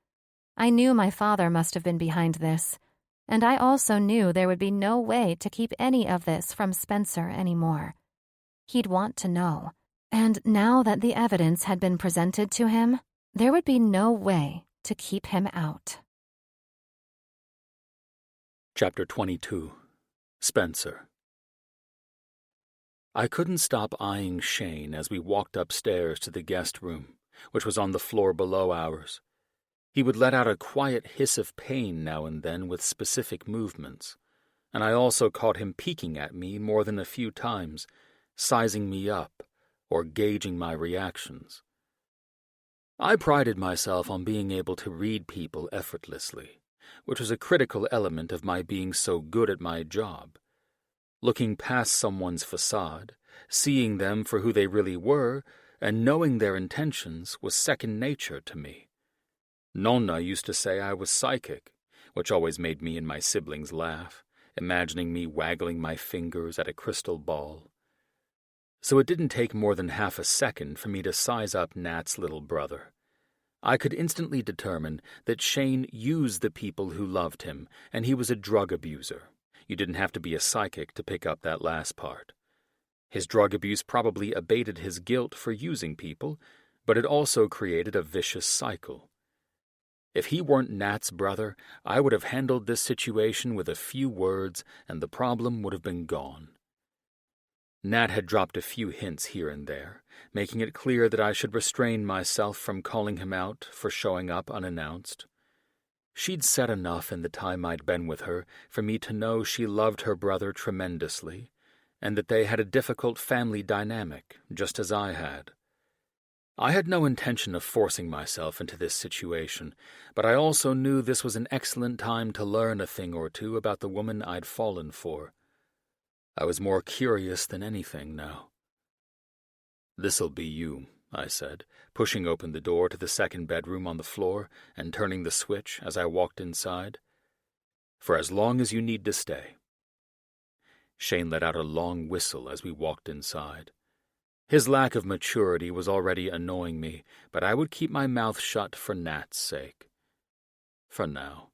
I knew my father must have been behind this, and I also knew there would be no way to keep any of this from Spencer anymore. He'd want to know, and now that the evidence had been presented to him, there would be no way to keep him out. Chapter 22. Spencer. I couldn't stop eyeing Shane as we walked upstairs to the guest room, which was on the floor below ours. He would let out a quiet hiss of pain now and then with specific movements, and I also caught him peeking at me more than a few times, sizing me up or gauging my reactions. I prided myself on being able to read people effortlessly, which was a critical element of my being so good at my job. Looking past someone's facade, seeing them for who they really were, and knowing their intentions was second nature to me. Nonna used to say I was psychic, which always made me and my siblings laugh, imagining me waggling my fingers at a crystal ball. So it didn't take more than half a second for me to size up Nat's little brother. I could instantly determine that Shane used the people who loved him, and he was a drug abuser. You didn't have to be a psychic to pick up that last part. His drug abuse probably abated his guilt for using people, but it also created a vicious cycle. If he weren't Nat's brother, I would have handled this situation with a few words, and the problem would have been gone. Nat had dropped a few hints here and there, making it clear that I should restrain myself from calling him out for showing up unannounced. She'd said enough in the time I'd been with her for me to know she loved her brother tremendously, and that they had a difficult family dynamic, just as I had. I had no intention of forcing myself into this situation, but I also knew this was an excellent time to learn a thing or two about the woman I'd fallen for. I was more curious than anything now. "This'll be you," I said, pushing open the door to the second bedroom on the floor and turning the switch as I walked inside. "For as long as you need to stay." Shane let out a long whistle as we walked inside. His lack of maturity was already annoying me, but I would keep my mouth shut for Nat's sake. For now.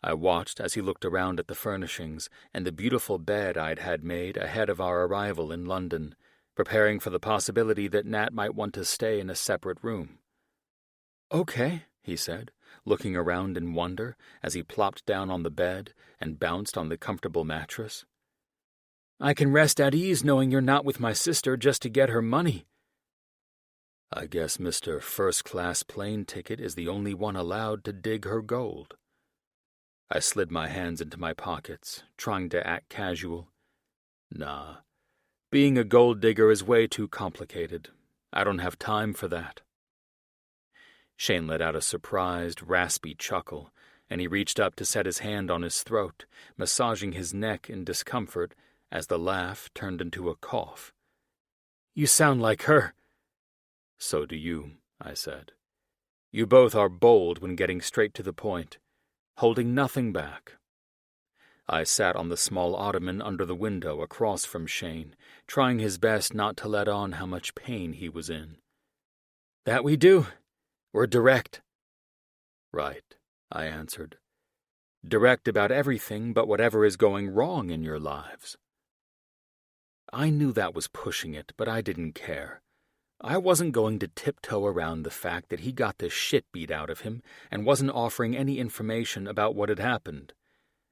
I watched as he looked around at the furnishings and the beautiful bed I'd had made ahead of our arrival in London, preparing for the possibility that Nat might want to stay in a separate room. "Okay," he said, looking around in wonder as he plopped down on the bed and bounced on the comfortable mattress. "I can rest at ease knowing you're not with my sister just to get her money." "I guess Mr. First-Class Plane Ticket is the only one allowed to dig her gold." I slid my hands into my pockets, trying to act casual. "Nah, being a gold digger is way too complicated. I don't have time for that." Shane let out a surprised, raspy chuckle, and he reached up to set his hand on his throat, massaging his neck in discomfort as the laugh turned into a cough. "You sound like her." "So do you," I said. "You both are bold when getting straight to the point, holding nothing back." I sat on the small ottoman under the window across from Shane, trying his best not to let on how much pain he was in. "That we do. We're direct." "Right," I answered. "Direct about everything but whatever is going wrong in your lives." I knew that was pushing it, but I didn't care. I wasn't going to tiptoe around the fact that he got the shit beat out of him and wasn't offering any information about what had happened.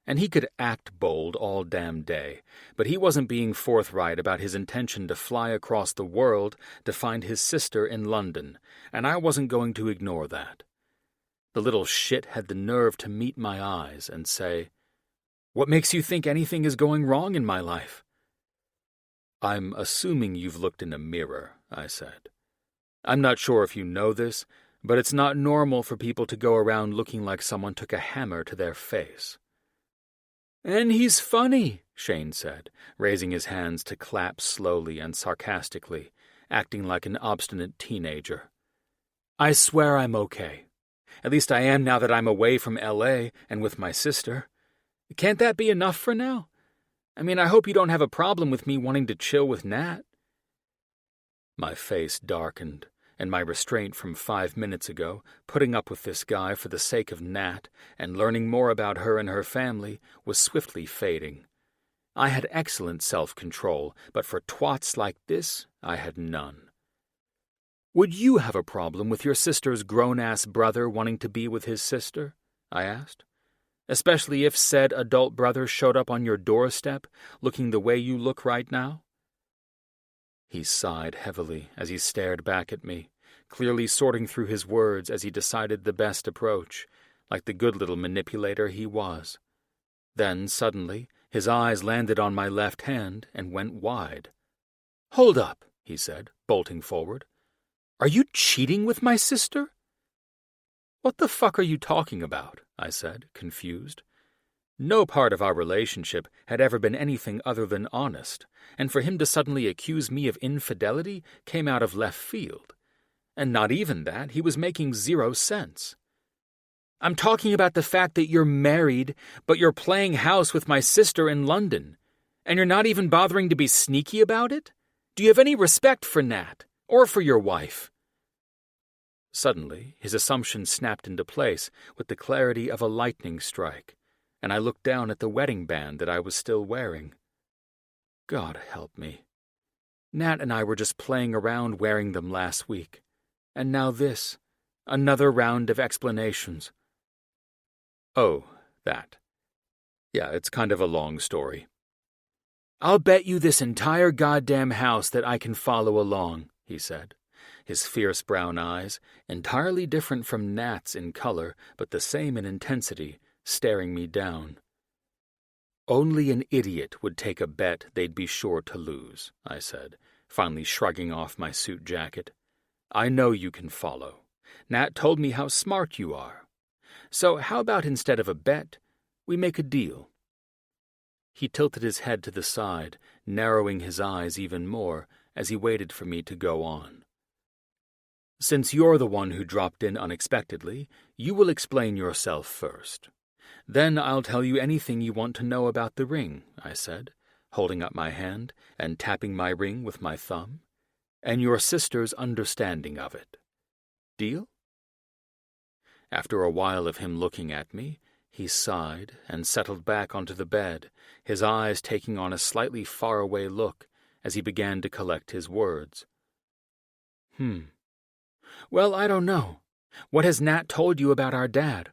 And he could act bold all damn day, but he wasn't being forthright about his intention to fly across the world to find his sister in London, and I wasn't going to ignore that. The little shit had the nerve to meet my eyes and say, "What makes you think anything is going wrong in my life?" "I'm assuming you've looked in a mirror," I said. "I'm not sure if you know this, but it's not normal for people to go around looking like someone took a hammer to their face." "And he's funny," Shane said, raising his hands to clap slowly and sarcastically, acting like an obstinate teenager. "I swear I'm okay. At least I am now that I'm away from L.A. and with my sister. Can't that be enough for now? I mean, I hope you don't have a problem with me wanting to chill with Nat." My face darkened, and my restraint from 5 minutes ago, putting up with this guy for the sake of Nat and learning more about her and her family, was swiftly fading. I had excellent self-control, but for twats like this, I had none. "Would you have a problem with your sister's grown-ass brother wanting to be with his sister?" I asked. "Especially if said adult brother showed up on your doorstep, looking the way you look right now?" He sighed heavily as he stared back at me, clearly sorting through his words as he decided the best approach, like the good little manipulator he was. Then, suddenly, his eyes landed on my left hand and went wide. "Hold up," he said, bolting forward. "Are you cheating with my sister?" "What the fuck are you talking about?" I said, confused. No part of our relationship had ever been anything other than honest, and for him to suddenly accuse me of infidelity came out of left field. And not even that, he was making 0 sense. "I'm talking about the fact that you're married, but you're playing house with my sister in London, and you're not even bothering to be sneaky about it? Do you have any respect for Nat, or for your wife?" Suddenly, his assumption snapped into place with the clarity of a lightning strike, and I looked down at the wedding band that I was still wearing. God help me. Nat and I were just playing around wearing them last week, and now this, another round of explanations. "Oh, that. Yeah, it's kind of a long story." "I'll bet you this entire goddamn house that I can follow along," he said, his fierce brown eyes, entirely different from Nat's in color but the same in intensity, staring me down. Only an idiot would take a bet they'd be sure to lose, I said, finally shrugging off my suit jacket. I know you can follow. Nat told me how smart you are. So how about instead of a bet, we make a deal? He tilted his head to the side, narrowing his eyes even more as he waited for me to go on. Since you're the one who dropped in unexpectedly, you will explain yourself first. Then I'll tell you anything you want to know about the ring, I said, holding up my hand and tapping my ring with my thumb, and your sister's understanding of it. Deal? After a while of him looking at me, he sighed and settled back onto the bed, his eyes taking on a slightly faraway look as he began to collect his words. Well, I don't know. What has Nat told you about our dad?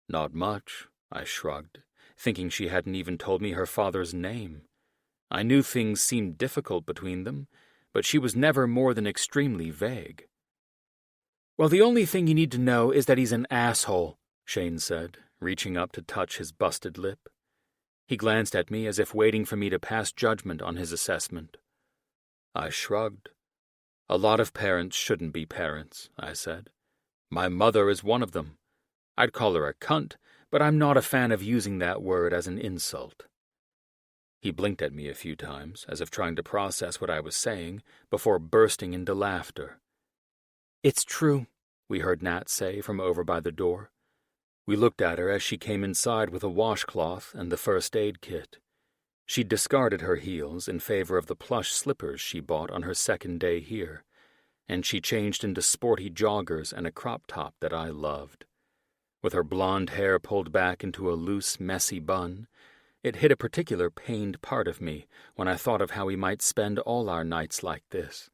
Not much, I shrugged, thinking she hadn't even told me her father's name. I knew things seemed difficult between them, but she was never more than extremely vague. Well, the only thing you need to know is that he's an asshole, Shane said, reaching up to touch his busted lip. He glanced at me as if waiting for me to pass judgment on his assessment. I shrugged. A lot of parents shouldn't be parents, I said. My mother is one of them. I'd call her a cunt, but I'm not a fan of using that word as an insult. He blinked at me a few times, as if trying to process what I was saying, before bursting into laughter. It's true, we heard Nat say from over by the door. We looked at her as she came inside with a washcloth and the first aid kit. She'd discarded her heels in favor of the plush slippers she bought on her second day here, and she changed into sporty joggers and a crop top that I loved. With her blonde hair pulled back into a loose, messy bun, it hit a particular pained part of me when I thought of how we might spend all our nights like this.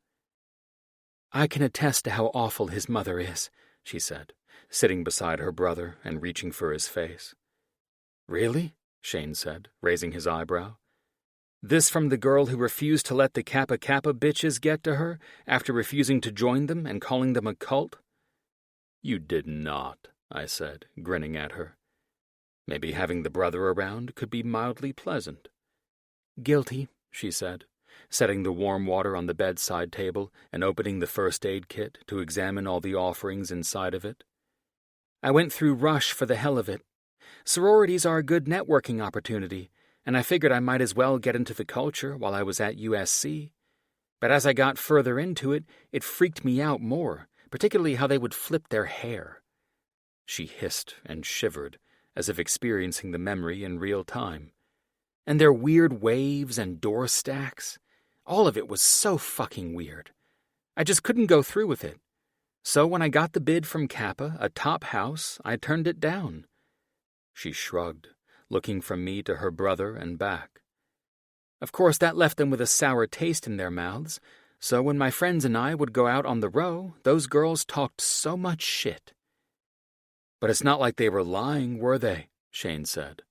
I can attest to how awful his mother is, she said, sitting beside her brother and reaching for his face. Really? Shane said, raising his eyebrow. This from the girl who refused to let the Kappa Kappa bitches get to her after refusing to join them and calling them a cult? You did not, I said, grinning at her. Maybe having the brother around could be mildly pleasant. Guilty, she said, setting the warm water on the bedside table and opening the first aid kit to examine all the offerings inside of it. I went through Rush for the hell of it. Sororities are a good networking opportunity, and I figured I might as well get into the culture while I was at USC. But as I got further into it, it freaked me out more, particularly how they would flip their hair. She hissed and shivered, as if experiencing the memory in real time. And their weird waves and door stacks. All of it was so fucking weird. I just couldn't go through with it. So when I got the bid from Kappa, a top house, I turned it down. She shrugged, looking from me to her brother and back. Of course, that left them with a sour taste in their mouths, so when my friends and I would go out on the row, those girls talked so much shit. But it's not like they were lying, were they? Shane said.